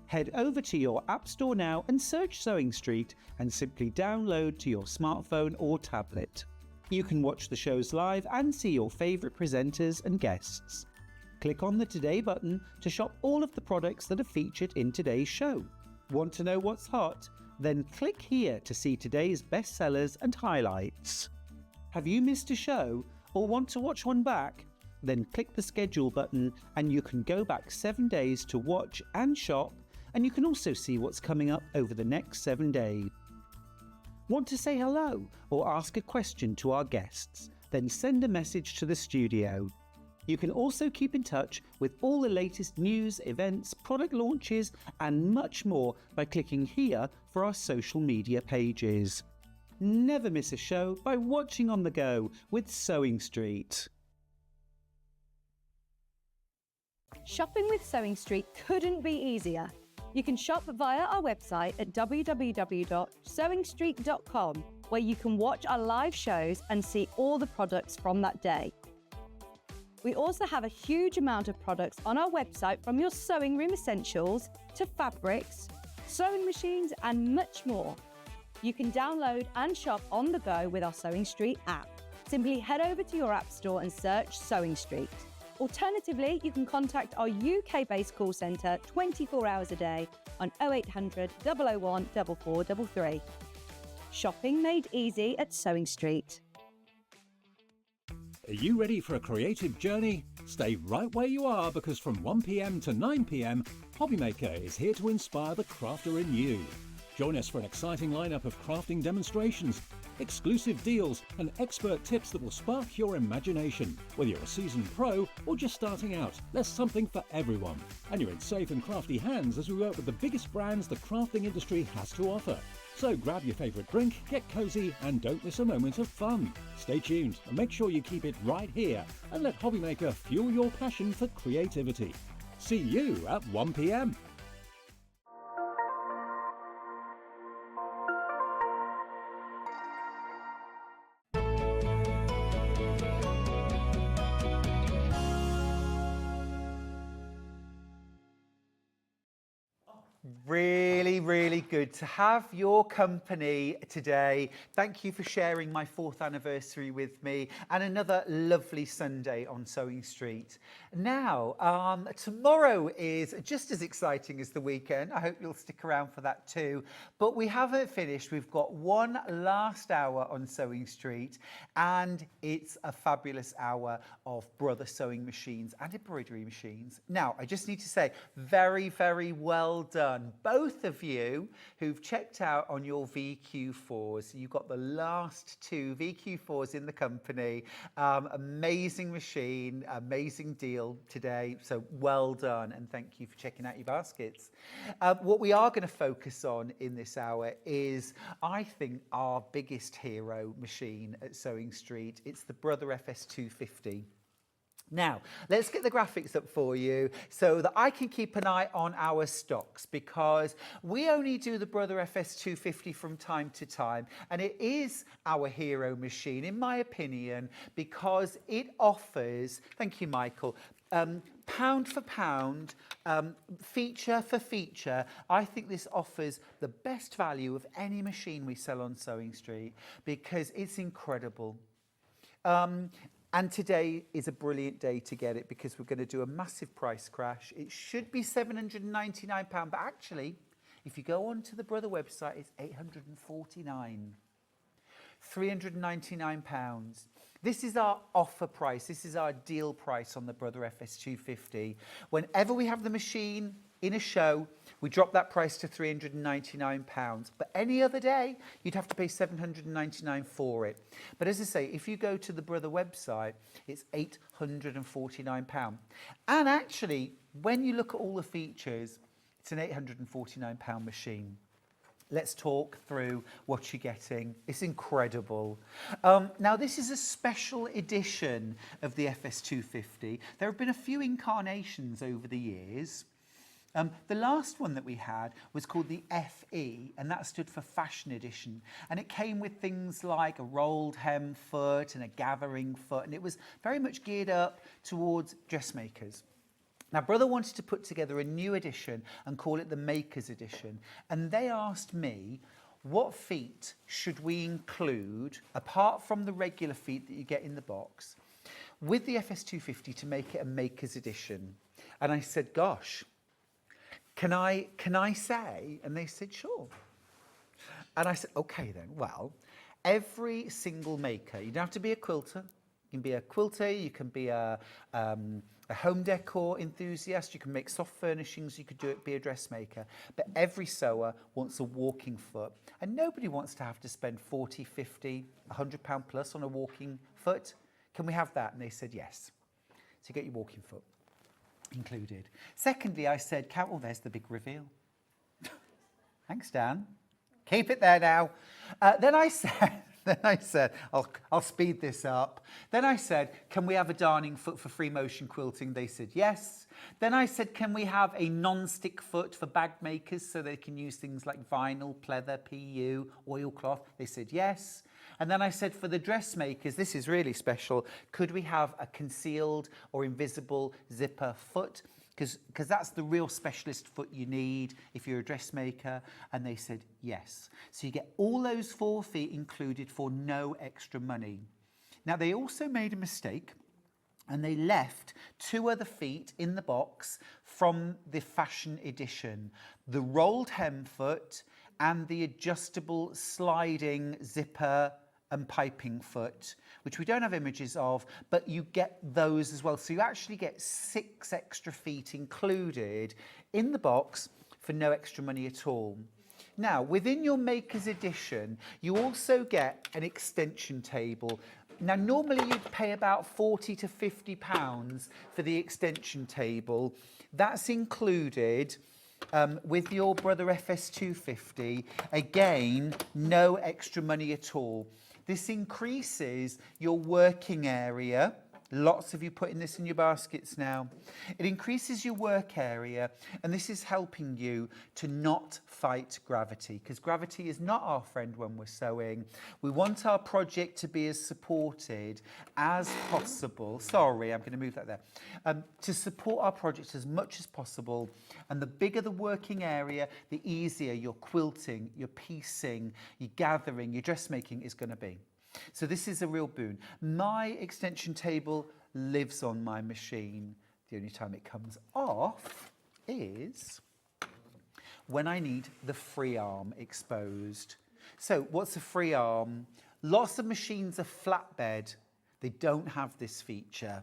Head over to your App Store now and search Sewing Street and simply download to your smartphone or tablet. You can watch the shows live and see your favourite presenters and guests. Click on the Today button to shop all of the products that are featured in today's show. Want to know what's hot? Then click here to see today's bestsellers and highlights. Have you missed a show or want to watch one back? Then click the schedule button and you can go back 7 days to watch and shop, and you can also see what's coming up over the next 7 days. Want to say hello or ask a question to our guests? Then send a message to the studio. You can also keep in touch with all the latest news, events, product launches and much more by clicking here for our social media pages. Never miss a show by watching on the go with Sewing Street. Shopping with Sewing Street couldn't be easier. You can shop via our website at www.sewingstreet.com, where you can watch our live shows and see all the products from that day. We also have a huge amount of products on our website, from your sewing room essentials to fabrics, sewing machines and much more. You can download and shop on the go with our Sewing Street app. Simply head over to your App Store and search Sewing Street. Alternatively, you can contact our UK-based call centre 24 hours a day on 0800 001 4433. Shopping made easy at Sewing Street. Are you ready for a creative journey? Stay right where you are, because from 1 p.m. to 9 p.m, Hobbymaker is here to inspire the crafter in you. Join us for an exciting lineup of crafting demonstrations, exclusive deals and expert tips that will spark your imagination. Whether you're a seasoned pro or just starting out, there's something for everyone. And you're in safe and crafty hands as we work with the biggest brands the crafting industry has to offer. So grab your favourite drink, get cosy and don't miss a moment of fun. Stay tuned and make sure you keep it right here and let Hobbymaker fuel your passion for creativity. See you at 1 p.m. Really good to have your company today. Thank you for sharing my 4th anniversary with me and another lovely Sunday on Sewing Street. Now, tomorrow is just as exciting as the weekend. I hope you'll stick around for that too. But we haven't finished. We've got one last hour on Sewing Street, and it's a fabulous hour of brother sewing machines and embroidery machines. Now, I just need to say, very well done, both of you who've checked out on your VQ4s. You've got the last 2 VQ4s in the company. Amazing machine, amazing deal today. So well done, and thank you for checking out your baskets. What we are going to focus on in this hour is, I think, our biggest hero machine at Sewing Street. It's the Brother FS 250. Now, let's get the graphics up for you so that I can keep an eye on our stocks, because we only do the Brother FS 250 from time to time, and it is our hero machine, in my opinion, because it offers, thank you, Michael, pound for pound, feature for feature. I think this offers the best value of any machine we sell on Sewing Street, because it's incredible. And today is a brilliant day to get it, because we're going to do a massive price crash. It should be £799, but actually, if you go onto the Brother website, it's £849. £399. This is our offer price. This is our deal price on the Brother FS 250. Whenever we have the machine in a show, we dropped that price to £399, but any other day, you'd have to pay £799 for it. But as I say, if you go to the Brother website, it's £849. And actually, when you look at all the features, it's an £849 machine. Let's talk through what you're getting. It's incredible. Now, this is a special edition of the FS250. There have been a few incarnations over the years. The last one that we had was called the FE, and that stood for Fashion Edition. And it came with things like a rolled hem foot and a gathering foot, and it was very much geared up towards dressmakers. Now, Brother wanted to put together a new edition and call it the Maker's Edition. And they asked me, what feet should we include, apart from the regular feet that you get in the box, with the FS250 to make it a Maker's Edition? And I said, gosh, can I say? And they said, sure. And I said, okay then, well, every single maker, you don't have to be a quilter. You can be a quilter, you can be a home decor enthusiast, you can make soft furnishings, you could be a dressmaker. But every sewer wants a walking foot. And nobody wants to have to spend 40, 50, £100 plus on a walking foot. Can we have that? And they said yes. So you get your walking foot included. Secondly, I said, oh, there's the big reveal. Thanks, Dan. Keep it there now. Then I said, I'll speed this up. Then I said, can we have a darning foot for free motion quilting? They said yes. Then I said, can we have a non-stick foot for bag makers so they can use things like vinyl, pleather, PU, oilcloth? They said yes. And then I said, for the dressmakers, this is really special, could we have a concealed or invisible zipper foot? Because that's the real specialist foot you need if you're a dressmaker. And they said yes. So you get all those 4 feet included for no extra money. Now, they also made a mistake and they left 2 other feet in the box from the Fashion Edition, the rolled hem foot and the adjustable sliding zipper and piping foot, which we don't have images of, but you get those as well. So you actually get 6 extra feet included in the box for no extra money at all. Now, within your Maker's Edition, you also get an extension table. Now, normally you'd pay about £40 to £50 for the extension table. That's included with your Brother FS250. Again, no extra money at all. This increases your working area. Lots of you putting this in your baskets now. It increases your work area, and this is helping you to not fight gravity, because gravity is not our friend when we're sewing. We want our project to be as supported as possible. Sorry, I'm going to move that there. To support our project as much as possible, and the bigger the working area, the easier your quilting, your piecing, your gathering, your dressmaking is going to be. So this is a real boon. My extension table lives on my machine. The only time it comes off is when I need the free arm exposed. So what's a free arm? Lots of machines are flatbed. They don't have this feature.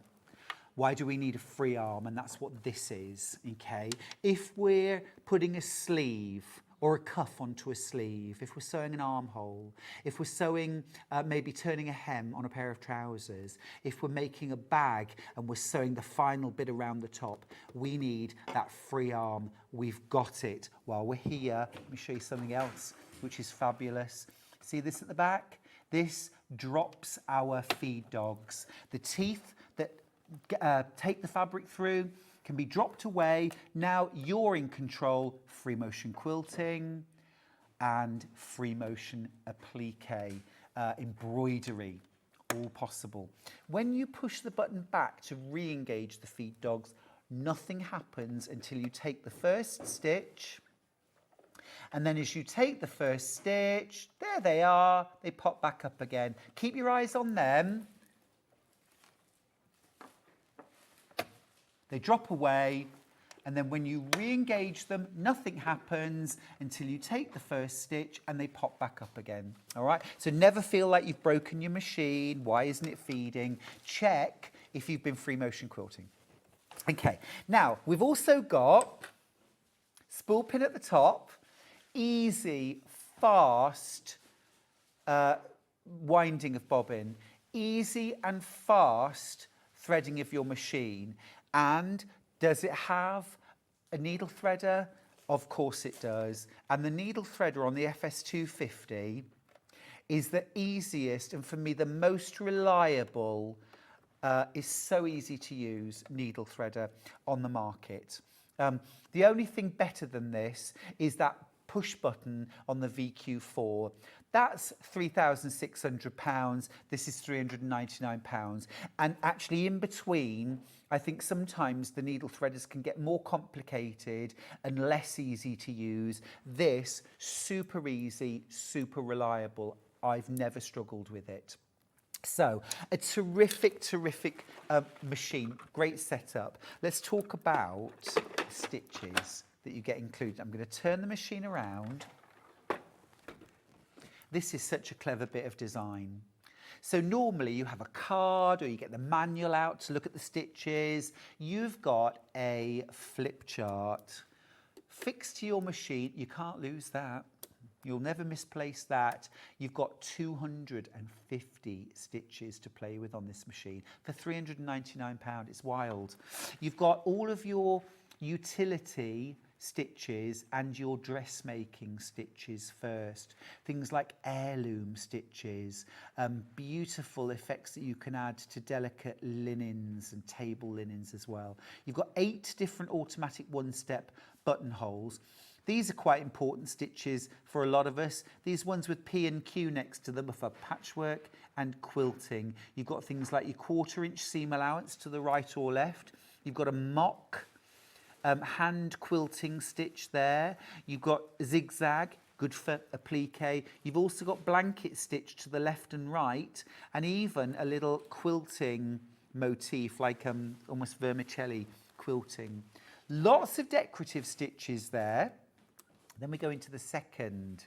Why do we need a free arm? And that's what this is, okay? If we're putting a sleeve or a cuff onto a sleeve, if we're sewing an armhole, if we're sewing, maybe turning a hem on a pair of trousers, if we're making a bag and we're sewing the final bit around the top, we need that free arm. We've got it. While we're here, let me show you something else, which is fabulous. See this at the back? This drops our feed dogs. The teeth that take the fabric through can be dropped away. Now you're in control. Free motion quilting and free motion applique, embroidery, all possible. When you push the button back to re-engage the feed dogs, nothing happens until you take the first stitch. And then as you take the first stitch, there they are, they pop back up again. Keep your eyes on them. They drop away, and then when you re-engage them, nothing happens until you take the first stitch and they pop back up again. All right? So never feel like you've broken your machine. Why isn't it feeding? Check if you've been free motion quilting. Okay, now we've also got spool pin at the top, easy, fast winding of bobbin, easy and fast threading of your machine. And does it have a needle threader? Of course it does. And the needle threader on the FS250 is the easiest and for me the most reliable, is so easy to use needle threader on the market. The only thing better than this is that push button on the VQ4. That's £3,600. This is £399. And actually in between, I think sometimes the needle threaders can get more complicated and less easy to use. This, super easy, super reliable. I've never struggled with it. So, a terrific machine, great setup. Let's talk about stitches that you get included. I'm going to turn the machine around. This is such a clever bit of design. So normally you have a card or you get the manual out to look at the stitches. You've got a flip chart fixed to your machine. You can't lose that. You'll never misplace that. You've got 250 stitches to play with on this machine for £399. It's wild. You've got all of your utility stitches and your dressmaking stitches first. Things like heirloom stitches, beautiful effects that you can add to delicate linens and table linens as well. You've got 8 different automatic one-step buttonholes. These are quite important stitches for a lot of us. These ones with P and Q next to them are for patchwork and quilting. You've got things like your 1/4" seam allowance to the right or left. You've got a mock hand quilting stitch there. You've got zigzag, good for applique. You've also got blanket stitch to the left and right, and even a little quilting motif, like almost vermicelli quilting. Lots of decorative stitches there. Then we go into the second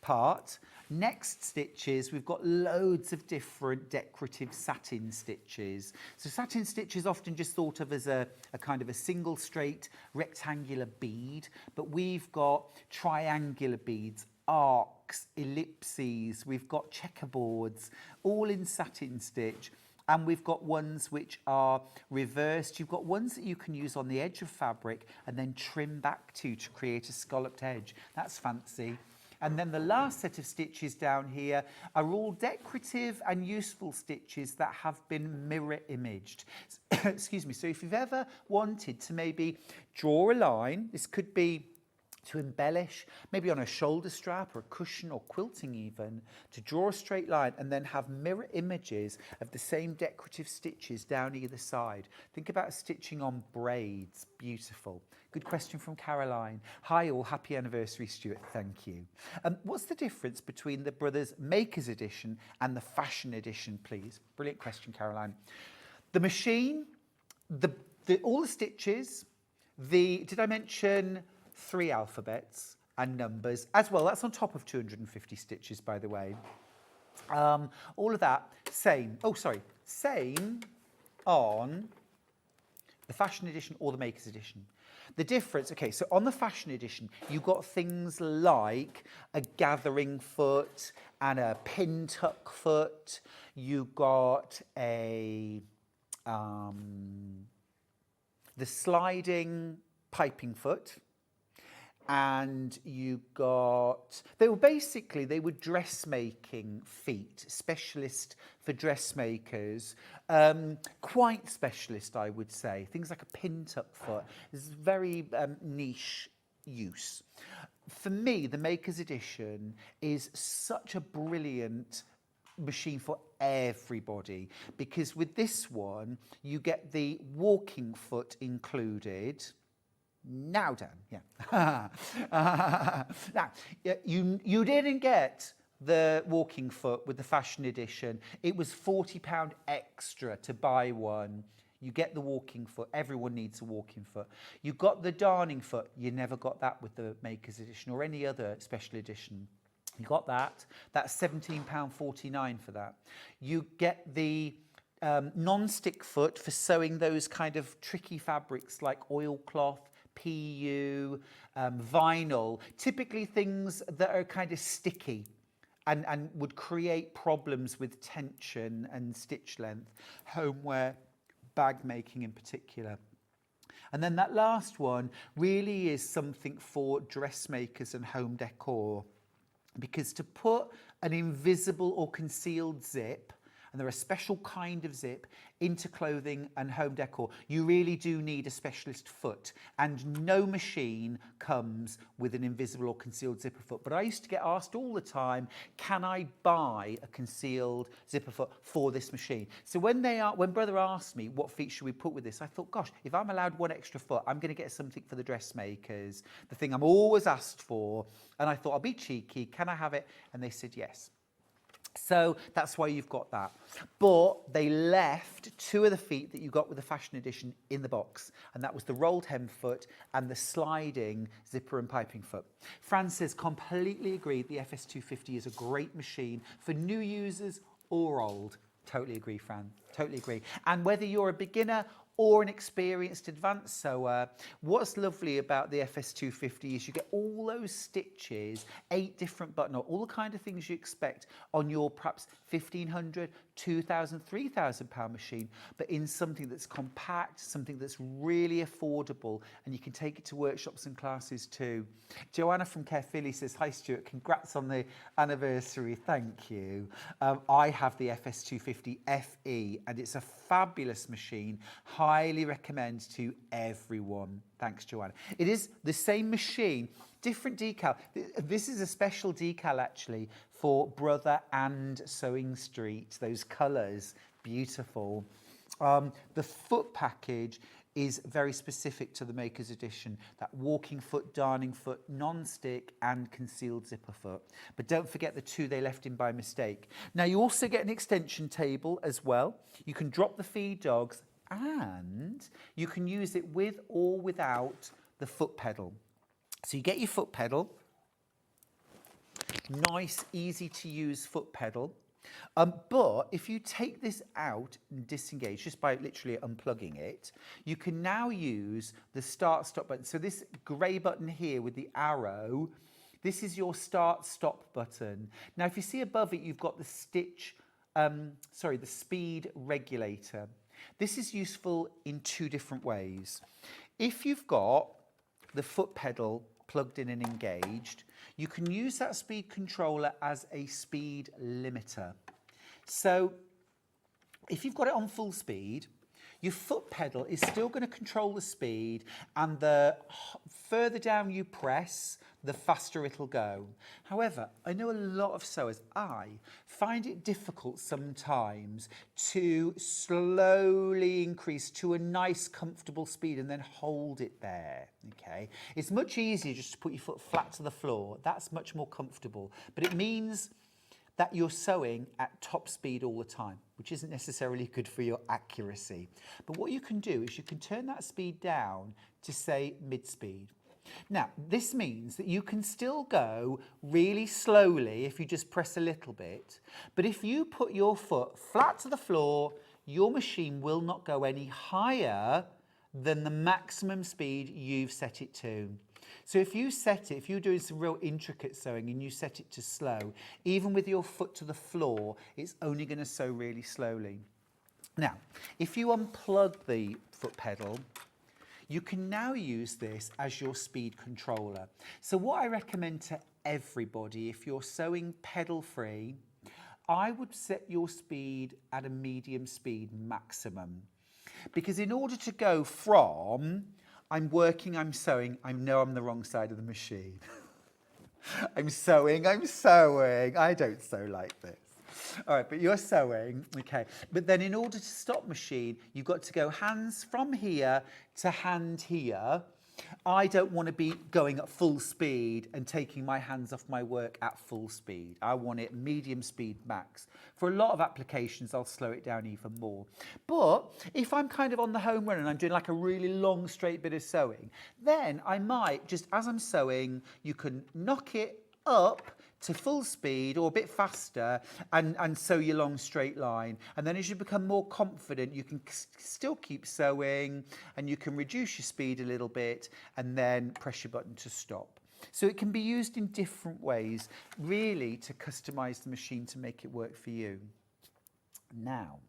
part. Next stitches, we've got loads of different decorative satin stitches. So satin stitch is often just thought of as a kind of a single straight rectangular bead, but we've got triangular beads, arcs, ellipses, we've got checkerboards, all in satin stitch. And we've got ones which are reversed. You've got ones that you can use on the edge of fabric and then trim back to create a scalloped edge. That's fancy. And then the last set of stitches down here are all decorative and useful stitches that have been mirror imaged. Excuse me. So if you've ever wanted to maybe draw a line, this could be to embellish, maybe on a shoulder strap or a cushion or quilting even, to draw a straight line and then have mirror images of the same decorative stitches down either side. Think about stitching on braids. Beautiful. Good question from Caroline. Hi all, happy anniversary Stuart, thank you. What's the difference between the Brothers Makers Edition and the Fashion Edition, please? Brilliant question, Caroline. The machine, all the stitches, did I mention 3 alphabets and numbers as well? That's on top of 250 stitches, by the way. All of that, same on the Fashion Edition or the Makers Edition. The difference, okay, so on the Fashion Edition, you've got things like a gathering foot and a pin tuck foot. You've got the sliding piping foot. And you got, they were dressmaking feet, specialist for dressmakers, quite specialist, I would say. Things like a pin tuck foot is very niche use. For me, the Maker's Edition is such a brilliant machine for everybody, because with this one, you get the walking foot included. Now done, yeah. Now, you didn't get the walking foot with the Fashion Edition. It was £40 extra to buy one. You get the walking foot. Everyone needs a walking foot. You got the darning foot. You never got that with the Maker's Edition or any other special edition. You got that. That's £17.49 for that. You get the non-stick foot for sewing those kind of tricky fabrics like oilcloth, PU, vinyl, typically things that are kind of sticky and would create problems with tension and stitch length, homeware, bag making in particular. And then that last one really is something for dressmakers and home decor, because to put an invisible or concealed zip, and they're a special kind of zip, into clothing and home decor, you really do need a specialist foot, and no machine comes with an invisible or concealed zipper foot. But I used to get asked all the time, can I buy a concealed zipper foot for this machine? So when brother asked me what feet should we put with this, I thought, gosh, if I'm allowed one extra foot, I'm going to get something for the dressmakers, the thing I'm always asked for. And I thought, I'll be cheeky, can I have it? And they said yes. So that's why you've got that. But they left 2 of the feet that you got with the fashion edition in the box, and that was the rolled hem foot and the sliding zipper and piping foot. Fran says, completely agreed, the FS250 is a great machine for new users or old. Totally agree, Fran, totally agree. And whether you're a beginner or an experienced advanced sewer, what's lovely about the FS250 is you get all those stitches, 8 different buttonhole, all the kind of things you expect on your perhaps 1,500, 2,000, 3,000 pound machine, but in something that's compact, something that's really affordable, and you can take it to workshops and classes too. Joanna from Caerphilly says, hi Stuart, congrats on the anniversary, thank you. I have the FS250 FE and it's a fabulous machine, highly recommend to everyone. Thanks, Joanna. It is the same machine, different decal. This is a special decal actually for Brother and Sewing Street. Those colours, beautiful. The foot package is very specific to the Maker's Edition. That walking foot, darning foot, non-stick and concealed zipper foot. But don't forget the 2 they left in by mistake. Now you also get an extension table as well. You can drop the feed dogs and you can use it with or without the foot pedal. So you get your foot pedal, nice, easy to use foot pedal. But if you take this out and disengage, just by literally unplugging it, you can now use the start-stop button. So this grey button here with the arrow, this is your start-stop button. Now, if you see above it, you've got the the speed regulator. This is useful in 2 different ways. If you've got the foot pedal plugged in and engaged, you can use that speed controller as a speed limiter. So if you've got it on full speed, your foot pedal is still going to control the speed, and the further down you press, the faster it'll go. However, I know a lot of sewers, I find it difficult sometimes to slowly increase to a nice comfortable speed and then hold it there, okay? It's much easier just to put your foot flat to the floor. That's much more comfortable, but it means that you're sewing at top speed all the time, which isn't necessarily good for your accuracy. But what you can do is you can turn that speed down to say mid-speed. Now, this means that you can still go really slowly if you just press a little bit, but if you put your foot flat to the floor, your machine will not go any higher than the maximum speed you've set it to. So if you're doing some real intricate sewing and you set it to slow, even with your foot to the floor, it's only going to sew really slowly. Now, if you unplug the foot pedal, you can now use this as your speed controller. So what I recommend to everybody, if you're sewing pedal free, I would set your speed at a medium speed maximum. Because in order to go from I'm working, I'm sewing, I know I'm the wrong side of the machine. I'm sewing, I don't sew like this. All right, but you're sewing, okay. But then in order to stop machine, you've got to go hands from here to hand here. I don't want to be going at full speed and taking my hands off my work at full speed. I want it medium speed max. For a lot of applications, I'll slow it down even more. But if I'm kind of on the home run and I'm doing like a really long straight bit of sewing, then I might, just as I'm sewing, you can knock it up to full speed or a bit faster and sew your long straight line. And then as you become more confident, you can still keep sewing and you can reduce your speed a little bit and then press your button to stop. So it can be used in different ways, really, to customize the machine to make it work for you. Now,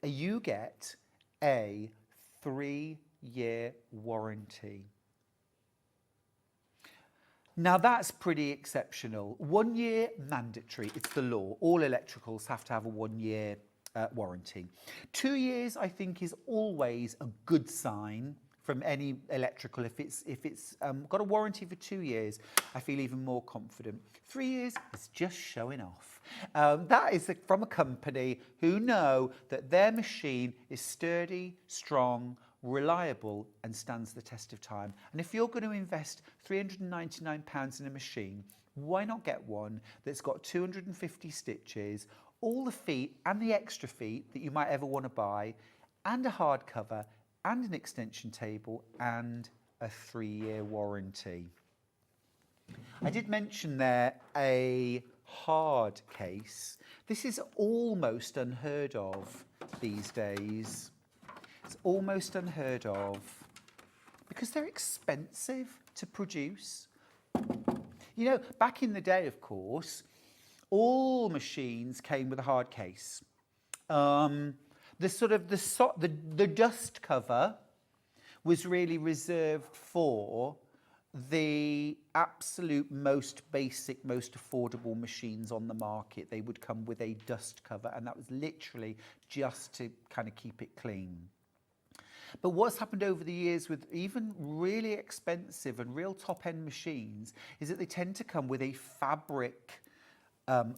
you get a 3-year warranty. Now that's pretty exceptional. 1 year mandatory, it's the law. All electricals have to have a 1 year warranty. 2 years, I think, is always a good sign from any electrical. If it's got a warranty for 2 years, I feel even more confident. 3 years is just showing off. That is from a company who know that their machine is sturdy, strong, reliable and stands the test of time. And if you're going to invest £399 in a machine, why not get one that's got 250 stitches, all the feet and the extra feet that you might ever want to buy, and a hardcover and an extension table and a 3-year warranty. I did mention there a hard case. This is almost unheard of these days. It's almost unheard of because they're expensive to produce. You know, back in the day, of course, all machines came with a hard case. The dust cover was really reserved for the absolute most basic, most affordable machines on the market. They would come with a dust cover, and that was literally just to kind of keep it clean. But what's happened over the years with even really expensive and real top-end machines is that they tend to come with a fabric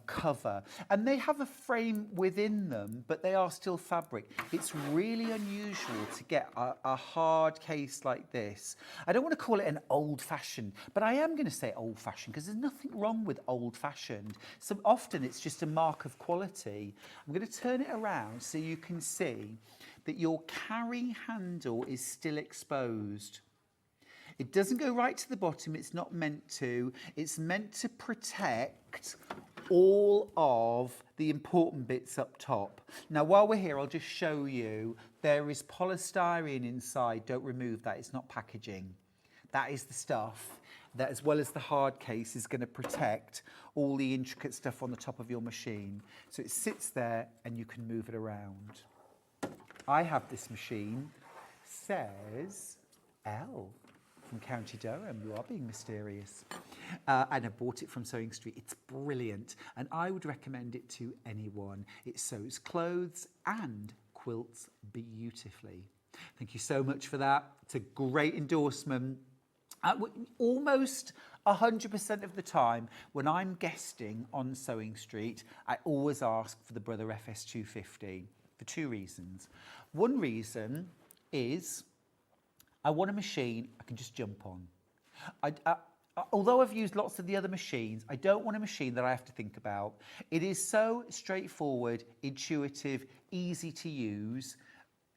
cover, and they have a frame within them, but they are still fabric. It's really unusual to get a hard case like this. I don't want to call it an old-fashioned, but I am going to say old-fashioned because there's nothing wrong with old-fashioned. So often it's just a mark of quality. I'm going to turn it around so you can see that your carry handle is still exposed. It doesn't go right to the bottom, it's not meant to. It's meant to protect all of the important bits up top. Now, while we're here, I'll just show you. There is polystyrene inside. Don't remove that, it's not packaging. That is the stuff that, as well as the hard case, is going to protect all the intricate stuff on the top of your machine. So it sits there and you can move it around. I have this machine, says L from County Durham. You are being mysterious. And I bought it from Sewing Street. It's brilliant, and I would recommend it to anyone. It sews clothes and quilts beautifully. Thank you so much for that. It's a great endorsement. Almost 100% of the time when I'm guesting on Sewing Street, I always ask for the Brother FS250 for 2 reasons. One reason is I want a machine I can just jump on. Although I've used lots of the other machines, I don't want a machine that I have to think about. It is so straightforward, intuitive, easy to use.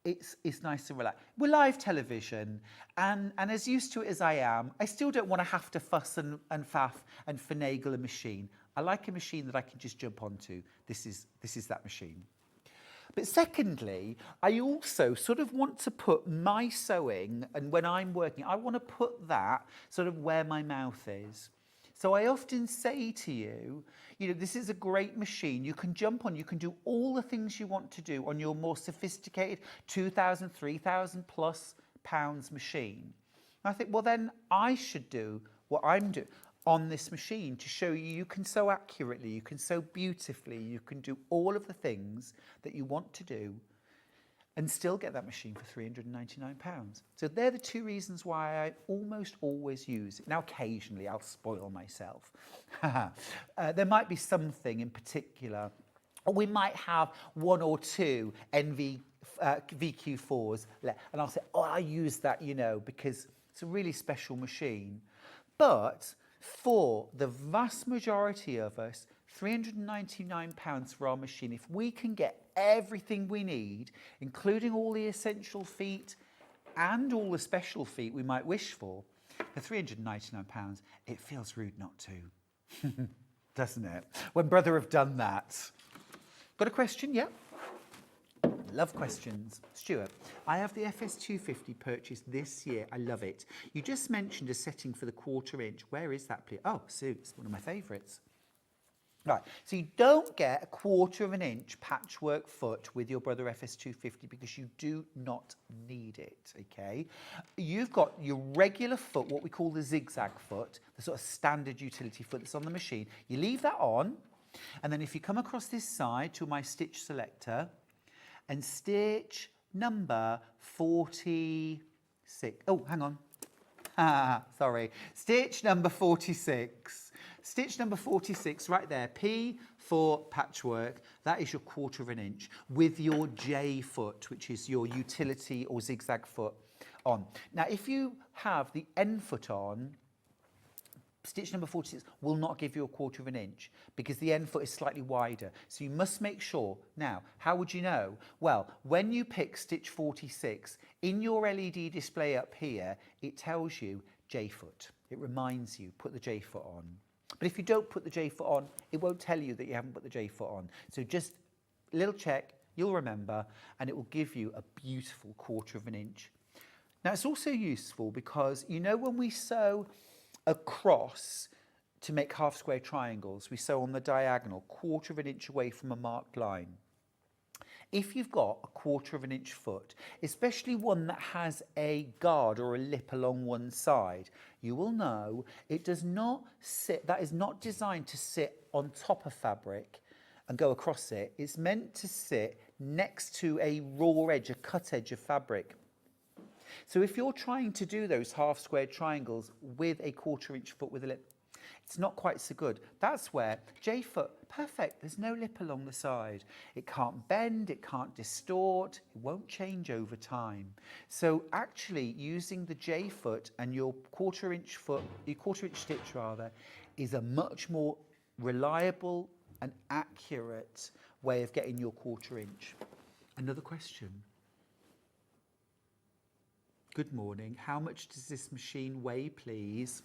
It's nice and relaxed. We're live television, and as used to it as I am, I still don't want to have to fuss and faff and finagle a machine. I like a machine that I can just jump onto. This is that machine. But secondly, I also sort of want to put my sewing, and when I'm working, I want to put that sort of where my mouth is. So I often say to you, you know, this is a great machine. You can jump on, you can do all the things you want to do on your more sophisticated 2,000, 3,000 plus pounds machine. And I think, well, then I should do what I'm doing on this machine to show you can sew accurately, you can sew beautifully, you can do all of the things that you want to do and still get that machine for £399. So they're the 2 reasons why I almost always use it. Now, occasionally I'll spoil myself. There might be something in particular, or we might have 1 or 2 VQ4s and I'll say, oh, I use that, you know, because it's a really special machine. But for the vast majority of us, £399 for our machine, if we can get everything we need, including all the essential feet and all the special feet we might wish for £399, it feels rude not to. Doesn't it? When brother have done that. Got a question? Yeah. Love questions. Stuart, I have the FS250 purchased this year. I love it. You just mentioned a setting for the 1/4 inch. Where is that, please? Oh, Sue, it's one of my favourites. Right, so you don't get a 1/4 inch patchwork foot with your brother FS250 because you do not need it, okay? You've got your regular foot, what we call the zigzag foot, the sort of standard utility foot that's on the machine. You leave that on, and then if you come across this side to my stitch selector, and stitch number 46. Oh, hang on. Sorry. Stitch number 46. Stitch number 46 right there. P for patchwork. That is your 1/4 inch with your J foot, which is your utility or zigzag foot on. Now, if you have the N foot on, stitch number 46 will not give you a 1/4 inch because the end foot is slightly wider. So you must make sure. Now, how would you know? Well, when you pick stitch 46, in your LED display up here, it tells you J foot. It reminds you, put the J foot on. But if you don't put the J foot on, it won't tell you that you haven't put the J foot on. So just a little check, you'll remember, and it will give you a beautiful 1/4 inch. Now, it's also useful because, you know, when we sew across to make half square triangles, we sew on the diagonal 1/4 inch away from a marked line. If you've got a 1/4 inch foot, especially one that has a guard or a lip along one side, you will know it does not sit, that is not designed to sit on top of fabric and go across it. It's meant to sit next to a raw edge, a cut edge of fabric. So if you're trying to do those half square triangles with a 1/4 inch foot with a lip, it's not quite so good. That's where J foot, perfect. There's no lip along the side. It can't bend, it can't distort, it won't change over time. So actually using the J foot and your 1/4 inch foot, your 1/4 inch stitch rather, is a much more reliable and accurate way of getting your 1/4 inch. Another question. Good morning. How much does this machine weigh, please?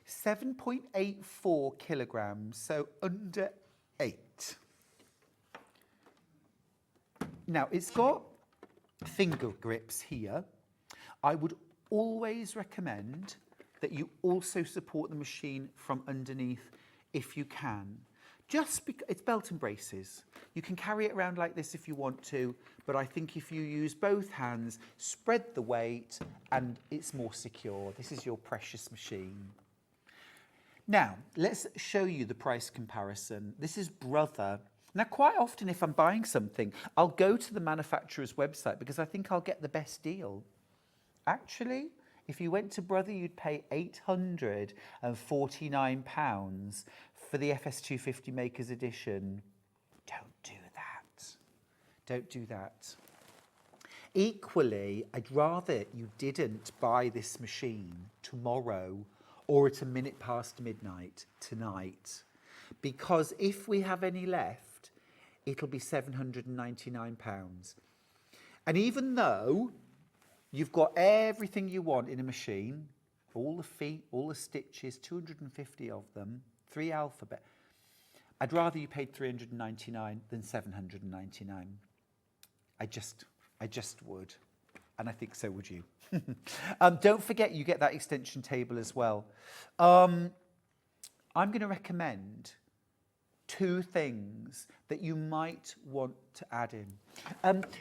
7.84 kilograms, so under 8. Now, it's got finger grips here. I would always recommend that you also support the machine from underneath if you can. Just because it's belt and braces. You can carry it around like this if you want to, but I think if you use both hands, spread the weight, and it's more secure. This is your precious machine. Now, let's show you the price comparison. This is Brother. Now, quite often if I'm buying something, I'll go to the manufacturer's website because I think I'll get the best deal. Actually, if you went to Brother, you'd pay £849 for the FS250 Makers Edition. Don't do that. Don't do that. Equally, I'd rather you didn't buy this machine tomorrow or at a minute past midnight tonight, because if we have any left, it'll be £799. And even though you've got everything you want in a machine, all the feet, all the stitches, 250 of them, 3 alphabet, I'd rather you paid £399 than £799. I just would. And I think so would you. Don't forget you get that extension table as well. I'm going to recommend 2 things that you might want to add in.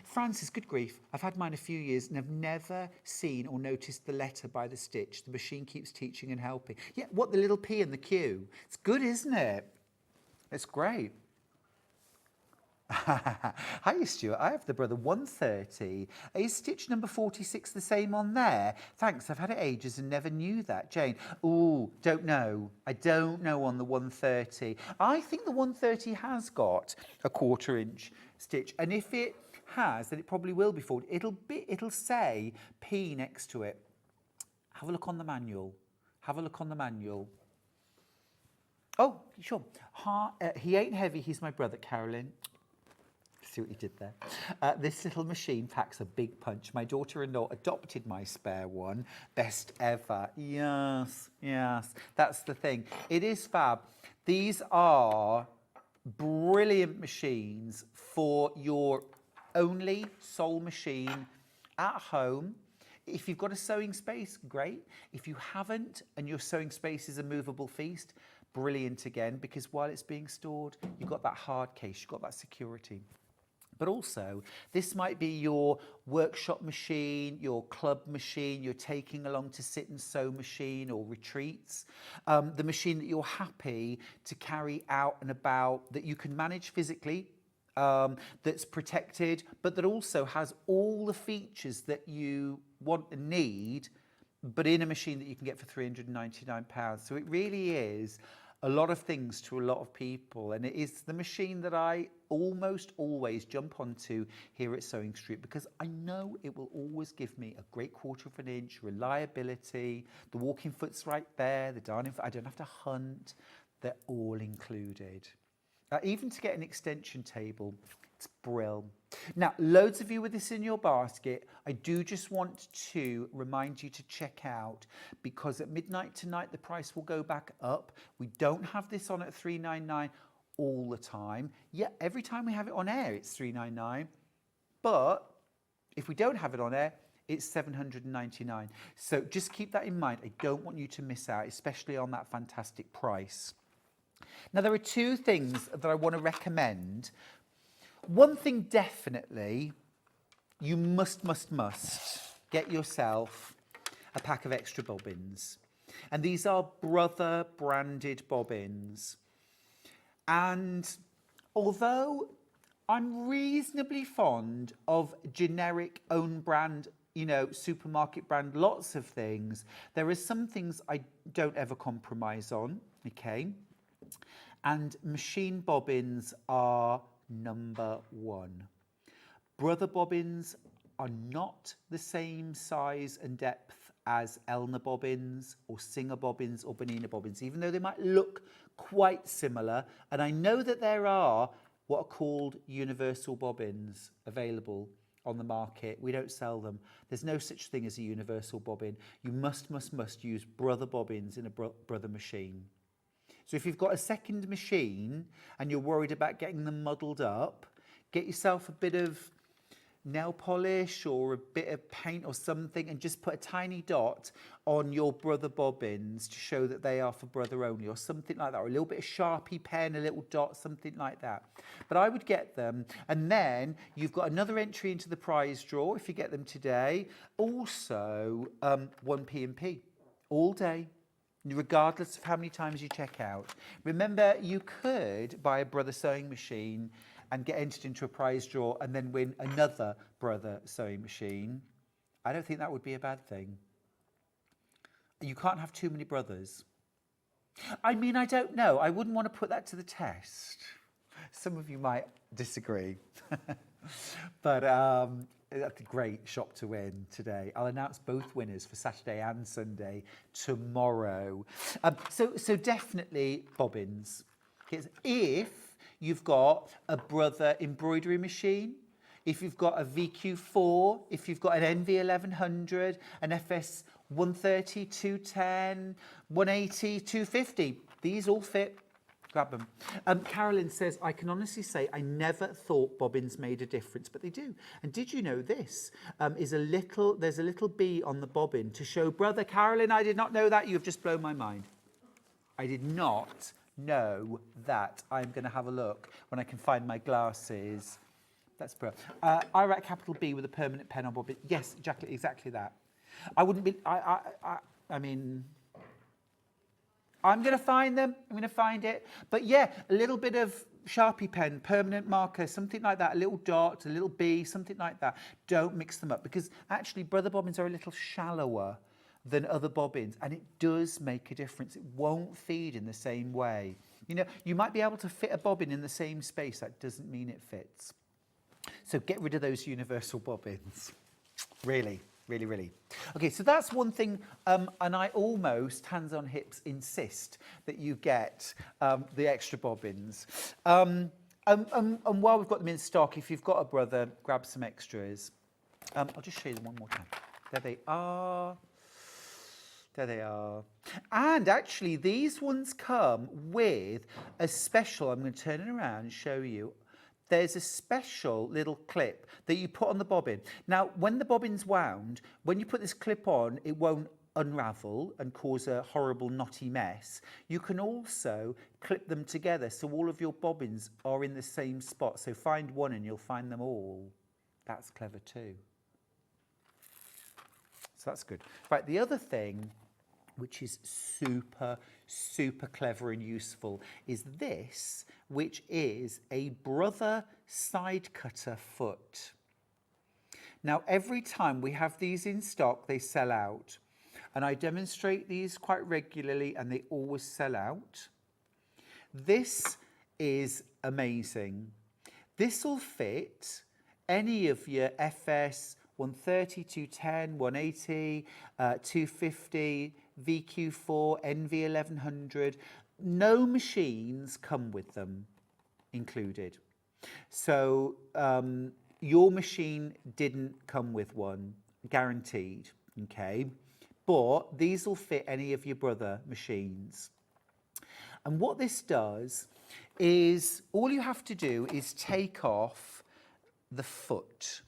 Francis, good grief, I've had mine a few years and I've never seen or noticed the letter by the stitch. The machine keeps teaching and helping. Yeah, what, the little P and the Q? It's good, isn't it? It's great. Hi, Stuart. I have the Brother 130. Is stitch number 46 the same on there? Thanks. I've had it ages and never knew that. Jane. Ooh, don't know. I don't know on the 130. I think the 130 has got a 1/4 inch stitch, and if it has, then it probably will be forward. It'll say P next to it. Have a look on the manual. Have a look on the manual. Oh, sure. He ain't heavy. He's my brother, Carolyn. See what you did there? This little machine packs a big punch. My daughter-in-law adopted my spare one. Best ever. Yes, yes. That's the thing. It is fab. These are brilliant machines for your only sole machine at home. If you've got a sewing space, great. If you haven't and your sewing space is a movable feast, brilliant again, because while it's being stored, you've got that hard case, you've got that security. But also, this might be your workshop machine, your club machine, you're taking along to sit and sew machine or retreats. The machine that you're happy to carry out and about, that you can manage physically, that's protected, but that also has all the features that you want and need, but in a machine that you can get for £399. So it really is a lot of things to a lot of people, and it is the machine that I almost always jump onto here at Sewing Street, because I know it will always give me a great 1/4 of an inch, reliability, the walking foot's right there, the darning foot, I don't have to hunt, they're all included. Even to get an extension table, it's brill. Now, loads of you with this in your basket. I do just want to remind you to check out, because at midnight tonight, the price will go back up. We don't have this on at $399 all the time. Yeah, every time we have it on air, it's $399. But if we don't have it on air, it's $799. So just keep that in mind. I don't want you to miss out, especially on that fantastic price. Now, there are two things that I want to recommend. One thing definitely, you must get yourself a pack of extra bobbins. And these are Brother branded bobbins. And although I'm reasonably fond of generic own brand, you know, supermarket brand, lots of things, there are some things I don't ever compromise on, okay? And machine bobbins are number one. Brother bobbins are not the same size and depth as Elna bobbins or Singer bobbins or Bonina bobbins, even though they might look quite similar. And I know that there are what are called universal bobbins available on the market. We don't sell them. There's no such thing as a universal bobbin. You must use Brother bobbins in a Brother machine. So if you've got a second machine and you're worried about getting them muddled up, get yourself a bit of nail polish or a bit of paint or something and just put a tiny dot on your Brother bobbins to show that they are for Brother only, or something like that, or a little bit of Sharpie pen, a little dot, something like that. But I would get them, and then you've got another entry into the prize draw if you get them today. Also, 1 P&P all day, regardless of how many times you check out. Remember, you could buy a Brother sewing machine and get entered into a prize draw and then win another Brother sewing machine. I don't think that would be a bad thing. You can't have too many brothers. I mean, I don't know. I wouldn't want to put that to the test. Some of you might disagree. But that's a great shop to win today. I'll announce both winners for Saturday and Sunday tomorrow. So definitely bobbins. If you've got a Brother embroidery machine, if you've got a VQ4, if you've got an NV1100, an FS 130, 210, 180, 250, these all fit. Grab them. Carolyn says, I can honestly say I never thought bobbins made a difference, but they do. And did you know this there's a little bee on the bobbin to show Brother. Carolyn, I did not know that. You've just blown my mind. I did not know that. I'm going to have a look when I can find my glasses. That's brilliant. I write capital B with a permanent pen on bobbin. Yes, exactly that. I wouldn't be, I mean, I'm going to find them. I'm going to find it. But yeah, a little bit of Sharpie pen, permanent marker, something like that, a little dot, a little B, something like that. Don't mix them up, because actually Brother bobbins are a little shallower than other bobbins, and it does make a difference. It won't feed in the same way. You know, you might be able to fit a bobbin in the same space. That doesn't mean it fits. So get rid of those universal bobbins. Really. Okay, so that's one thing, and I almost, hands on hips, insist that you get the extra bobbins. And while we've got them in stock, if you've got a brother, grab some extras. I'll just show you them one more time. There they are. There they are. And actually, these ones come with a special, I'm going to turn it around and show you. There's a special little clip that you put on the bobbin. Now, when the bobbin's wound, when you put this clip on, it won't unravel and cause a horrible knotty mess. You can also clip them together so all of your bobbins are in the same spot. So find one and you'll find them all. That's clever too. So that's good. Right, the other thing, which is super, super clever and useful, is this, which is a brother side cutter foot. Now, every time we have these in stock, they sell out. And I demonstrate these quite regularly and they always sell out. This is amazing. This will fit any of your FS 130, 210, 180, 250, VQ4, NV 1100. No machines come with them included. So your machine didn't come with one, guaranteed, okay? But these will fit any of your brother machines. And what this does is all you have to do is take off the foot,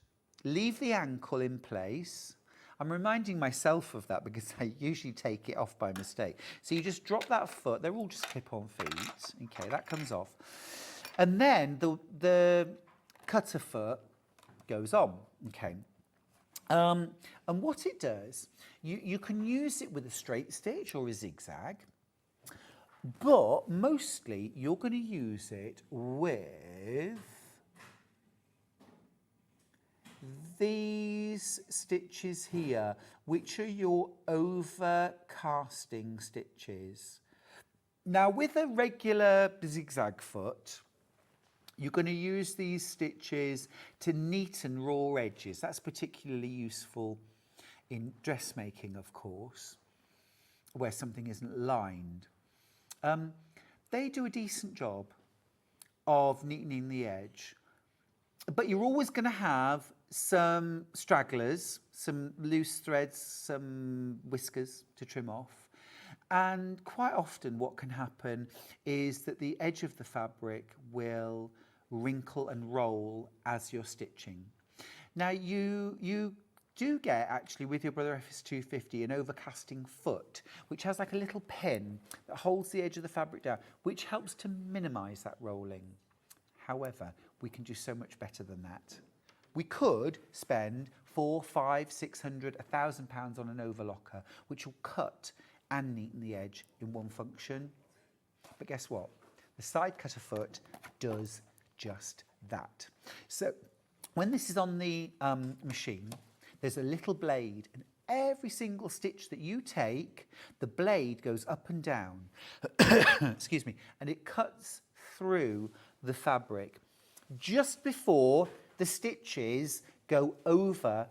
leave the ankle in place. I'm reminding myself of that because I usually take it off by mistake. So you just drop that foot. They're all just clip-on feet. Okay, that comes off. And then the cutter foot goes on. Okay. And what it does, you can use it with a straight stitch or a zigzag, but mostly you're going to use it with these stitches here, which are your overcasting stitches. Now, with a regular zigzag foot, you're going to use these stitches to neaten raw edges. That's particularly useful in dressmaking, of course, where something isn't lined. They do a decent job of neatening the edge, but you're always going to have some stragglers, some loose threads, some whiskers to trim off. And quite often what can happen is that the edge of the fabric will wrinkle and roll as you're stitching. Now you do get actually with your Brother FS250 an overcasting foot, which has like a little pin that holds the edge of the fabric down, which helps to minimize that rolling. However, we can do so much better than that. We could spend £400, £500, £600, £1,000 on an overlocker, which will cut and neaten the edge in one function. But guess what? The side cutter foot does just that. So when this is on the machine, there's a little blade, and every single stitch that you take, the blade goes up and down, excuse me, and it cuts through the fabric just before the stitches go over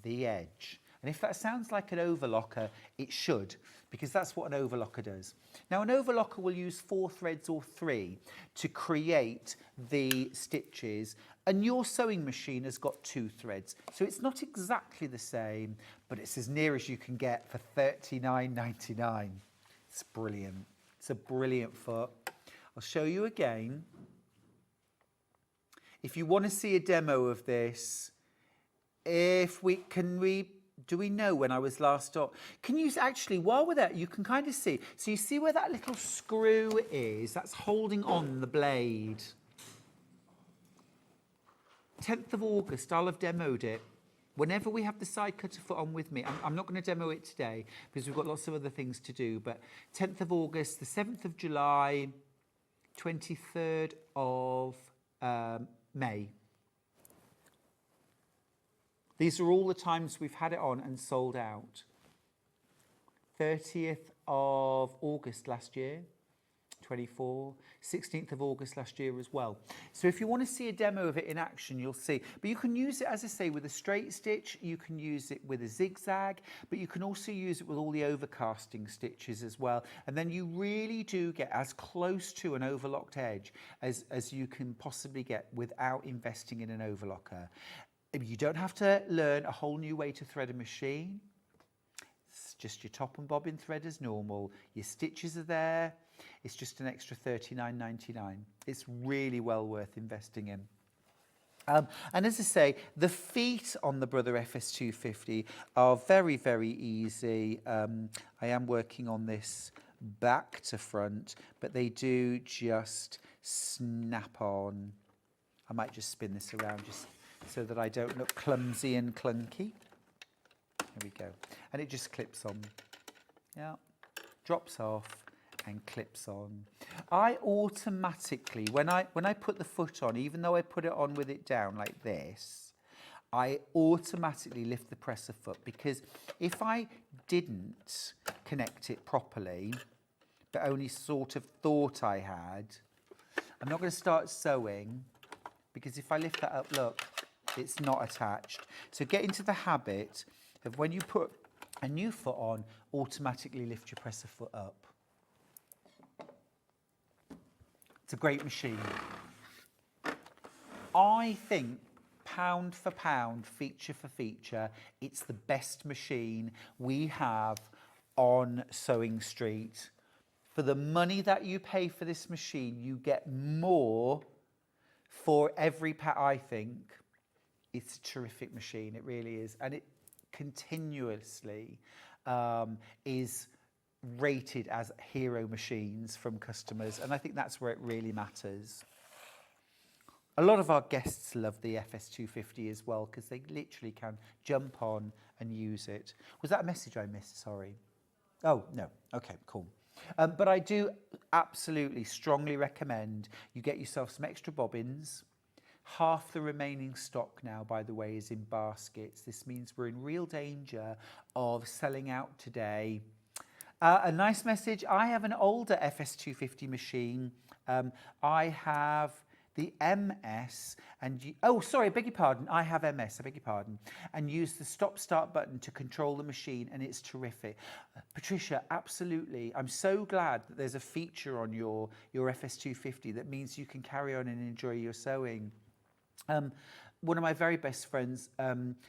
the edge. And if that sounds like an overlocker, it should, because that's what an overlocker does. Now, an overlocker will use 4 threads or 3 to create the stitches, and your sewing machine has got 2 threads. So it's not exactly the same, but it's as near as you can get for $39.99. It's brilliant. It's a brilliant foot. I'll show you again. If you want to see a demo of this, do we know when I was last on? Can you actually, while we're there, you can kind of see. So you see where that little screw is? That's holding on the blade. 10th of August, I'll have demoed it. Whenever we have the side cutter foot on with me, I'm not going to demo it today because we've got lots of other things to do, but 10th of August, the 7th of July, 23rd of May. These are all the times we've had it on and sold out. 30th of August last year, 2024, 16th of August last year as well. So if you want to see a demo of it in action, you'll see. But you can use it, as I say, with a straight stitch, you can use it with a zigzag, but you can also use it with all the overcasting stitches as well. And then you really do get as close to an overlocked edge as you can possibly get without investing in an overlocker. You don't have to learn a whole new way to thread a machine. It's just your top and bobbin thread as normal. Your stitches are there. It's just an extra $39.99. It's really well worth investing in. And as I say, the feet on the Brother FS250 are very, very easy. I am working on this back to front, but they do just snap on. I might just spin this around just so that I don't look clumsy and clunky. There we go. And it just clips on. Yeah. Drops off and clips on. I automatically, when I put the foot on, even though I put it on with it down like this, I automatically lift the presser foot, because if I didn't connect it properly, but only sort of thought I had, I'm not going to start sewing, because if I lift that up, look, it's not attached. So get into the habit of when you put a new foot on, automatically lift your presser foot up. It's a great machine. I think pound for pound, feature for feature, it's the best machine we have on Sewing Street. For the money that you pay for this machine, you get more for every I think. It's a terrific machine, it really is. And it continuously is rated as hero machines from customers, and I think that's where it really matters. A lot of our guests love the FS250 as well, because they literally can jump on and use it. Was that a message I missed? Sorry. Oh, no. Okay, cool. But I do absolutely strongly recommend you get yourself some extra bobbins. Half the remaining stock now, by the way, is in baskets. This means we're in real danger of selling out today. A nice message. I have an older FS250 machine. I have the MS and beg your pardon. I have MS, I beg your pardon, and use the stop-start button to control the machine, and it's terrific. Patricia, absolutely. I'm so glad that there's a feature on your FS250 that means you can carry on and enjoy your sewing. One of my very best friends,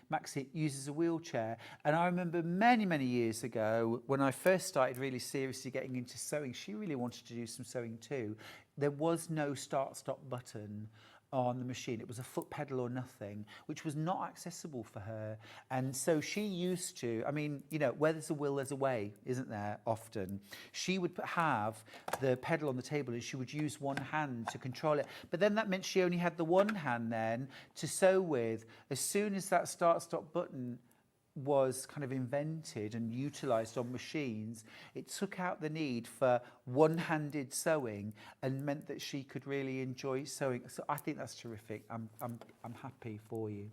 Maxie, uses a wheelchair. And I remember many, many years ago, when I first started really seriously getting into sewing, she really wanted to do some sewing too. There was no start-stop button on the machine. It was a foot pedal or nothing, which was not accessible for her. And so she used to, I mean, you know, where there's a will, there's a way, isn't there, often? She would have the pedal on the table and she would use one hand to control it. But then that meant she only had the one hand then to sew with. As soon as that start-stop button was kind of invented and utilised on machines, it took out the need for one-handed sewing and meant that she could really enjoy sewing. So I think that's terrific. I'm happy for you.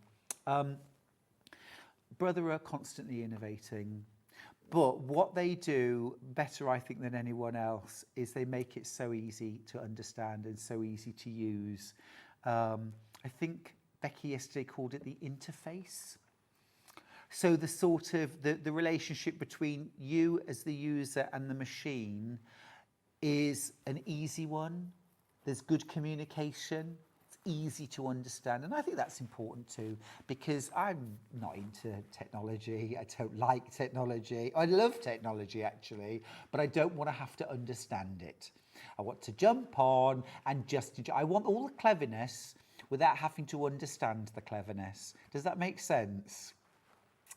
Brother are constantly innovating, but what they do better, I think, than anyone else is they make it so easy to understand and so easy to use. I think Becky yesterday called it the interface. So the sort of the relationship between you as the user and the machine is an easy one. There's good communication. It's easy to understand. And I think that's important too, because I'm not into technology. I don't like technology. I love technology actually, but I don't want to have to understand it. I want to jump on and just enjoy. I want all the cleverness without having to understand the cleverness. Does that make sense?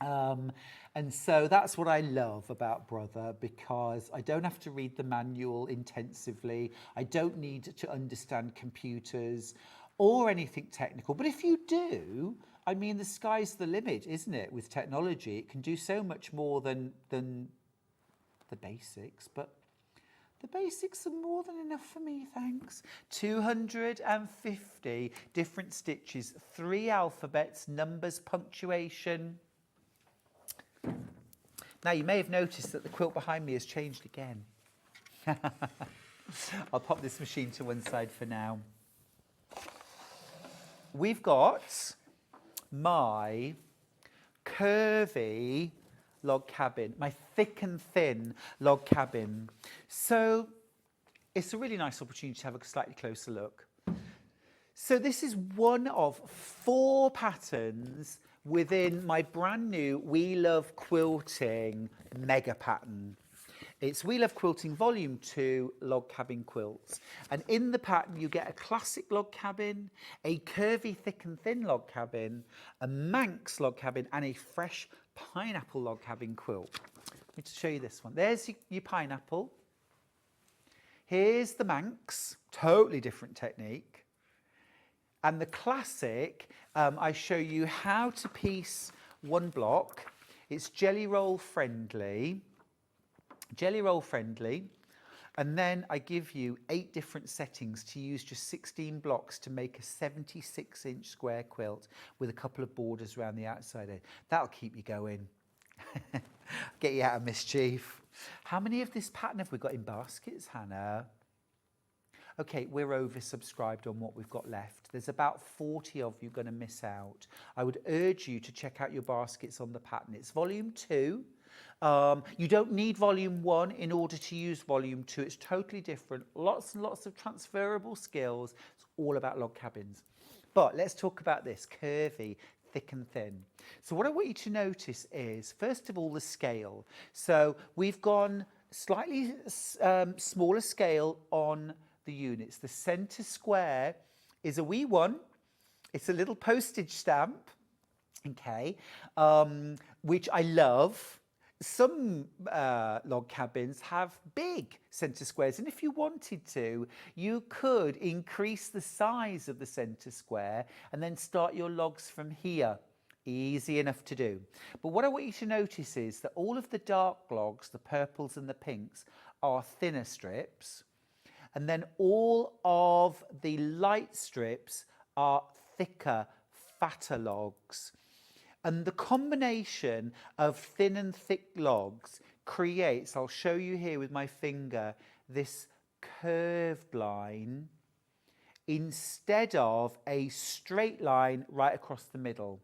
And so that's what I love about Brother, because I don't have to read the manual intensively. I don't need to understand computers or anything technical. But if you do, I mean, the sky's the limit, isn't it, with technology? It can do so much more than the basics, but the basics are more than enough for me, thanks. 250 different stitches, 3 alphabets, numbers, punctuation. Now, you may have noticed that the quilt behind me has changed again. I'll pop this machine to one side for now. We've got my curvy log cabin, my thick and thin log cabin. So it's a really nice opportunity to have a slightly closer look. So this is one of 4 patterns within my brand new We Love Quilting mega pattern. It's We Love Quilting Volume 2 log cabin quilts. And in the pattern, you get a classic log cabin, a curvy thick and thin log cabin, a Manx log cabin, and a fresh pineapple log cabin quilt. Let me just show you this one. There's your pineapple. Here's the Manx, totally different technique. And the classic, I show you how to piece one block. It's jelly roll friendly. And then I give you 8 different settings to use just 16 blocks to make a 76-inch square quilt with a couple of borders around the outside edge. That'll keep you going. Get you out of mischief. How many of this pattern have we got in baskets, Hannah? Okay, we're oversubscribed on what we've got left. There's about 40 of you going to miss out. I would urge you to check out your baskets on the pattern. It's volume 2. You don't need volume 1 in order to use volume 2. It's totally different. Lots and lots of transferable skills. It's all about log cabins. But let's talk about this, curvy, thick and thin. So what I want you to notice is, first of all, the scale. So we've gone slightly smaller scale on the units. The centre square is a wee one. It's a little postage stamp, okay, which I love. Some log cabins have big centre squares, and if you wanted to, you could increase the size of the centre square and then start your logs from here. Easy enough to do. But what I want you to notice is that all of the dark logs, the purples and the pinks, are thinner strips, and then all of the light strips are thicker, fatter logs. And the combination of thin and thick logs creates, I'll show you here with my finger, this curved line instead of a straight line right across the middle.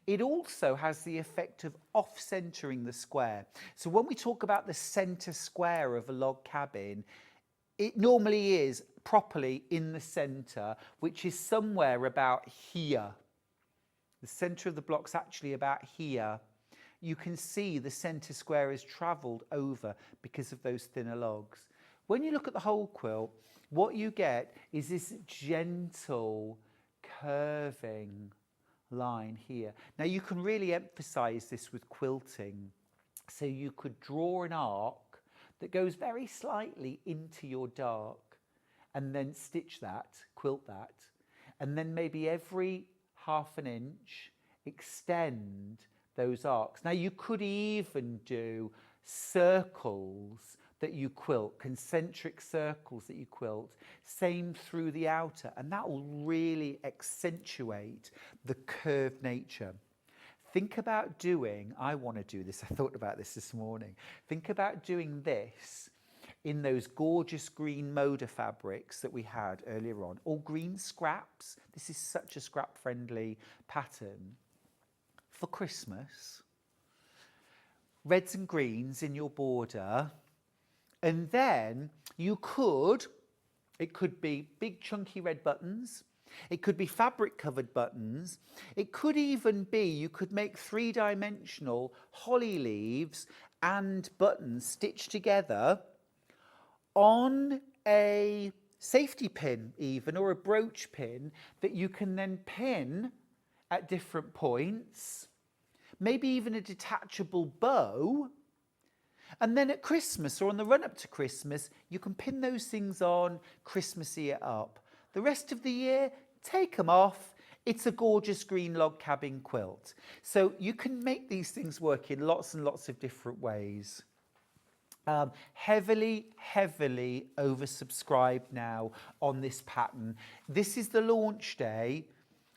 It also has the effect of off-centering the square. So when we talk about the centre square of a log cabin, it normally is properly in the centre, which is somewhere about here. The centre of the block's actually about here. You can see the centre square is travelled over because of those thinner logs. When you look at the whole quilt, what you get is this gentle curving line here. Now you can really emphasise this with quilting. So you could draw an arc that goes very slightly into your dark and then stitch that, quilt that, and then maybe every half an inch extend those arcs. Now you could even do circles that you quilt, concentric circles that you quilt, same through the outer, and that will really accentuate the curved nature. Think about doing, I want to do this, I thought about this morning, think about doing this in those gorgeous green Moda fabrics that we had earlier on, or green scraps. This is such a scrap-friendly pattern for Christmas. Reds and greens in your border, and then you could, it could be big chunky red buttons, it could be fabric covered buttons, it could even be, you could make 3-dimensional holly leaves and buttons stitched together on a safety pin even, or a brooch pin that you can then pin at different points, maybe even a detachable bow. And then at Christmas or on the run up to Christmas, you can pin those things on, Christmassy it up. The rest of the year, take them off. It's a gorgeous green log cabin quilt. So you can make these things work in lots and lots of different ways. Heavily oversubscribed now on this pattern. This is the launch day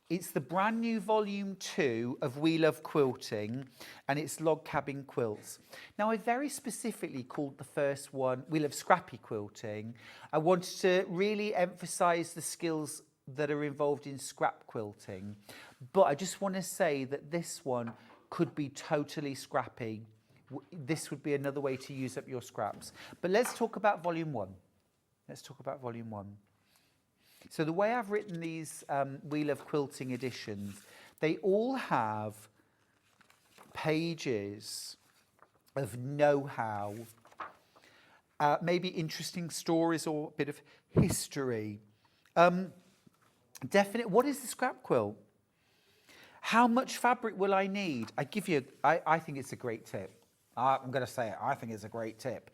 It's the brand new volume 2 of We Love Quilting, and it's log cabin quilts. Now, I very specifically called the first one We Love Scrappy Quilting. I wanted to really emphasize the skills that are involved in scrap quilting, but I just want to say that this one could be totally scrappy. This would be another way to use up your scraps. But let's talk about volume 1. Let's talk about volume 1. So the way I've written these We Love Quilting editions, they all have pages of know-how, maybe interesting stories or a bit of history. What is the scrap quilt? How much fabric will I need? I think it's a great tip. I'm going to say it. I think it's a great tip.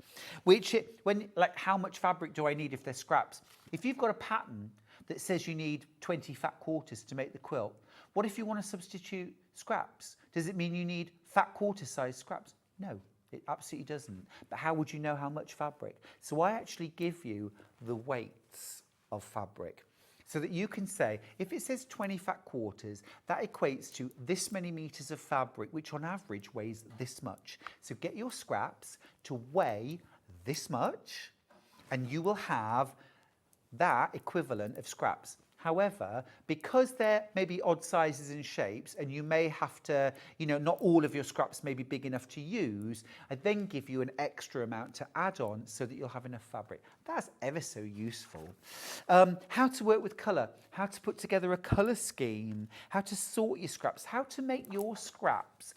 How much fabric do I need if they're scraps? If you've got a pattern that says you need 20 fat quarters to make the quilt, what if you want to substitute scraps? Does it mean you need fat quarter size scraps? No, it absolutely doesn't. But how would you know how much fabric? So I actually give you the weights of fabric, so that you can say, if it says 20 fat quarters, that equates to this many meters of fabric, which on average weighs this much. So get your scraps to weigh this much, and you will have that equivalent of scraps. However, because they're maybe odd sizes and shapes, and you may have to, not all of your scraps may be big enough to use, I then give you an extra amount to add on so that you'll have enough fabric. That's ever so useful. How to work with colour, how to put together a colour scheme, how to sort your scraps, how to make your scraps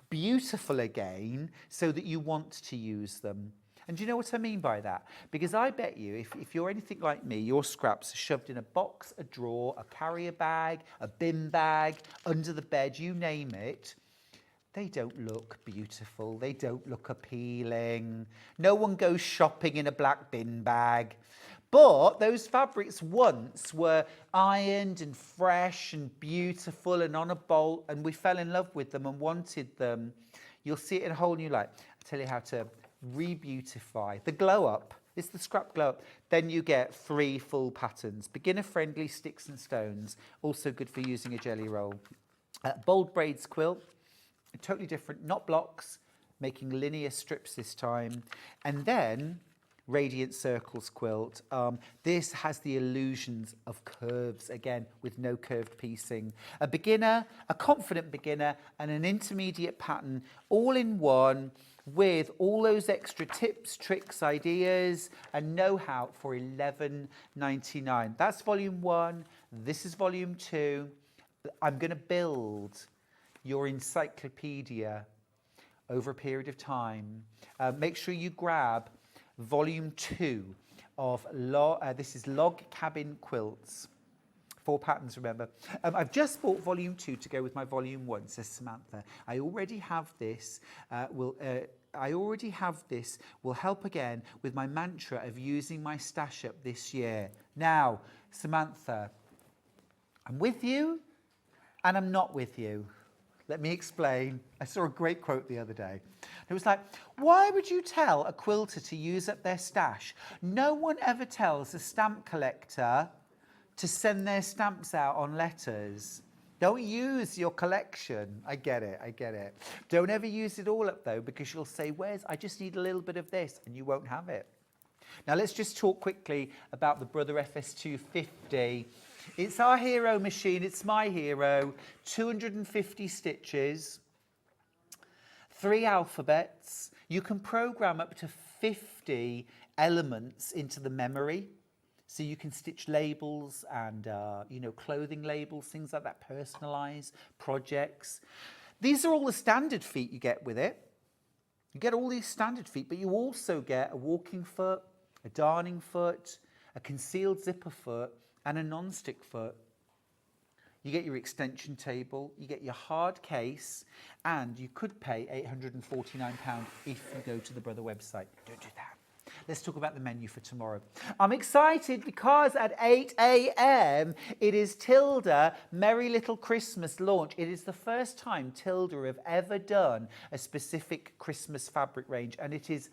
beautiful again so that you want to use them. And do you know what I mean by that? Because I bet you, if you're anything like me, your scraps are shoved in a box, a drawer, a carrier bag, a bin bag, under the bed, you name it. They don't look beautiful. They don't look appealing. No one goes shopping in a black bin bag. But those fabrics once were ironed and fresh and beautiful and on a bolt, and we fell in love with them and wanted them. You'll see it in a whole new light. I'll tell you how to re-beautify. The glow up, it's the scrap glow up. Then you get 3 full patterns. Beginner friendly sticks and stones, also good for using a jelly roll. Bold braids quilt, totally different, not blocks, making linear strips this time. And then radiant circles quilt. This has the illusions of curves again, with no curved piecing. A beginner, a confident beginner, and an intermediate pattern all in one, with all those extra tips, tricks, ideas, and know-how for $11.99. That's volume 1. This is volume 2. I'm going to build your encyclopedia over a period of time. Make sure you grab volume 2 of this is log cabin quilts. 4 patterns, remember. I've just bought volume 2 to go with my volume 1, says Samantha. I already have this. Will help again with my mantra of using my stash up this year. Now, Samantha, I'm with you and I'm not with you. Let me explain. I saw a great quote the other day. It was like, why would you tell a quilter to use up their stash? No one ever tells a stamp collector to send their stamps out on letters. Don't use your collection. I get it. Don't ever use it all up though, because you'll say, I just need a little bit of this, and you won't have it. Now let's just talk quickly about the Brother FS250. It's our hero machine, it's my hero. 250 stitches, 3 alphabets. You can program up to 50 elements into the memory. So you can stitch labels and, clothing labels, things like that, personalise, projects. These are all the standard feet you get with it. You get all these standard feet, but you also get a walking foot, a darning foot, a concealed zipper foot, and a non-stick foot. You get your extension table, you get your hard case, and you could pay £849 if you go to the Brother website. Don't do that. Let's talk about the menu for tomorrow. I'm excited because at 8 a.m. it is Tilda Merry Little Christmas launch. It is the first time Tilda have ever done a specific Christmas fabric range, and it is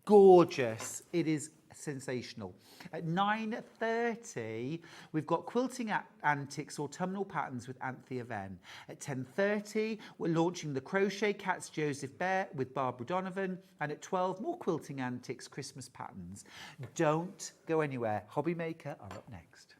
gorgeous. It is sensational. At 9:30, we've got Quilting Antics Autumnal Patterns with Anthea Venn. At 10:30, we're launching the Crochet Cats Joseph Bear with Barbara Donovan. And at 12, more Quilting Antics Christmas patterns. Don't go anywhere. Hobby Maker are up next.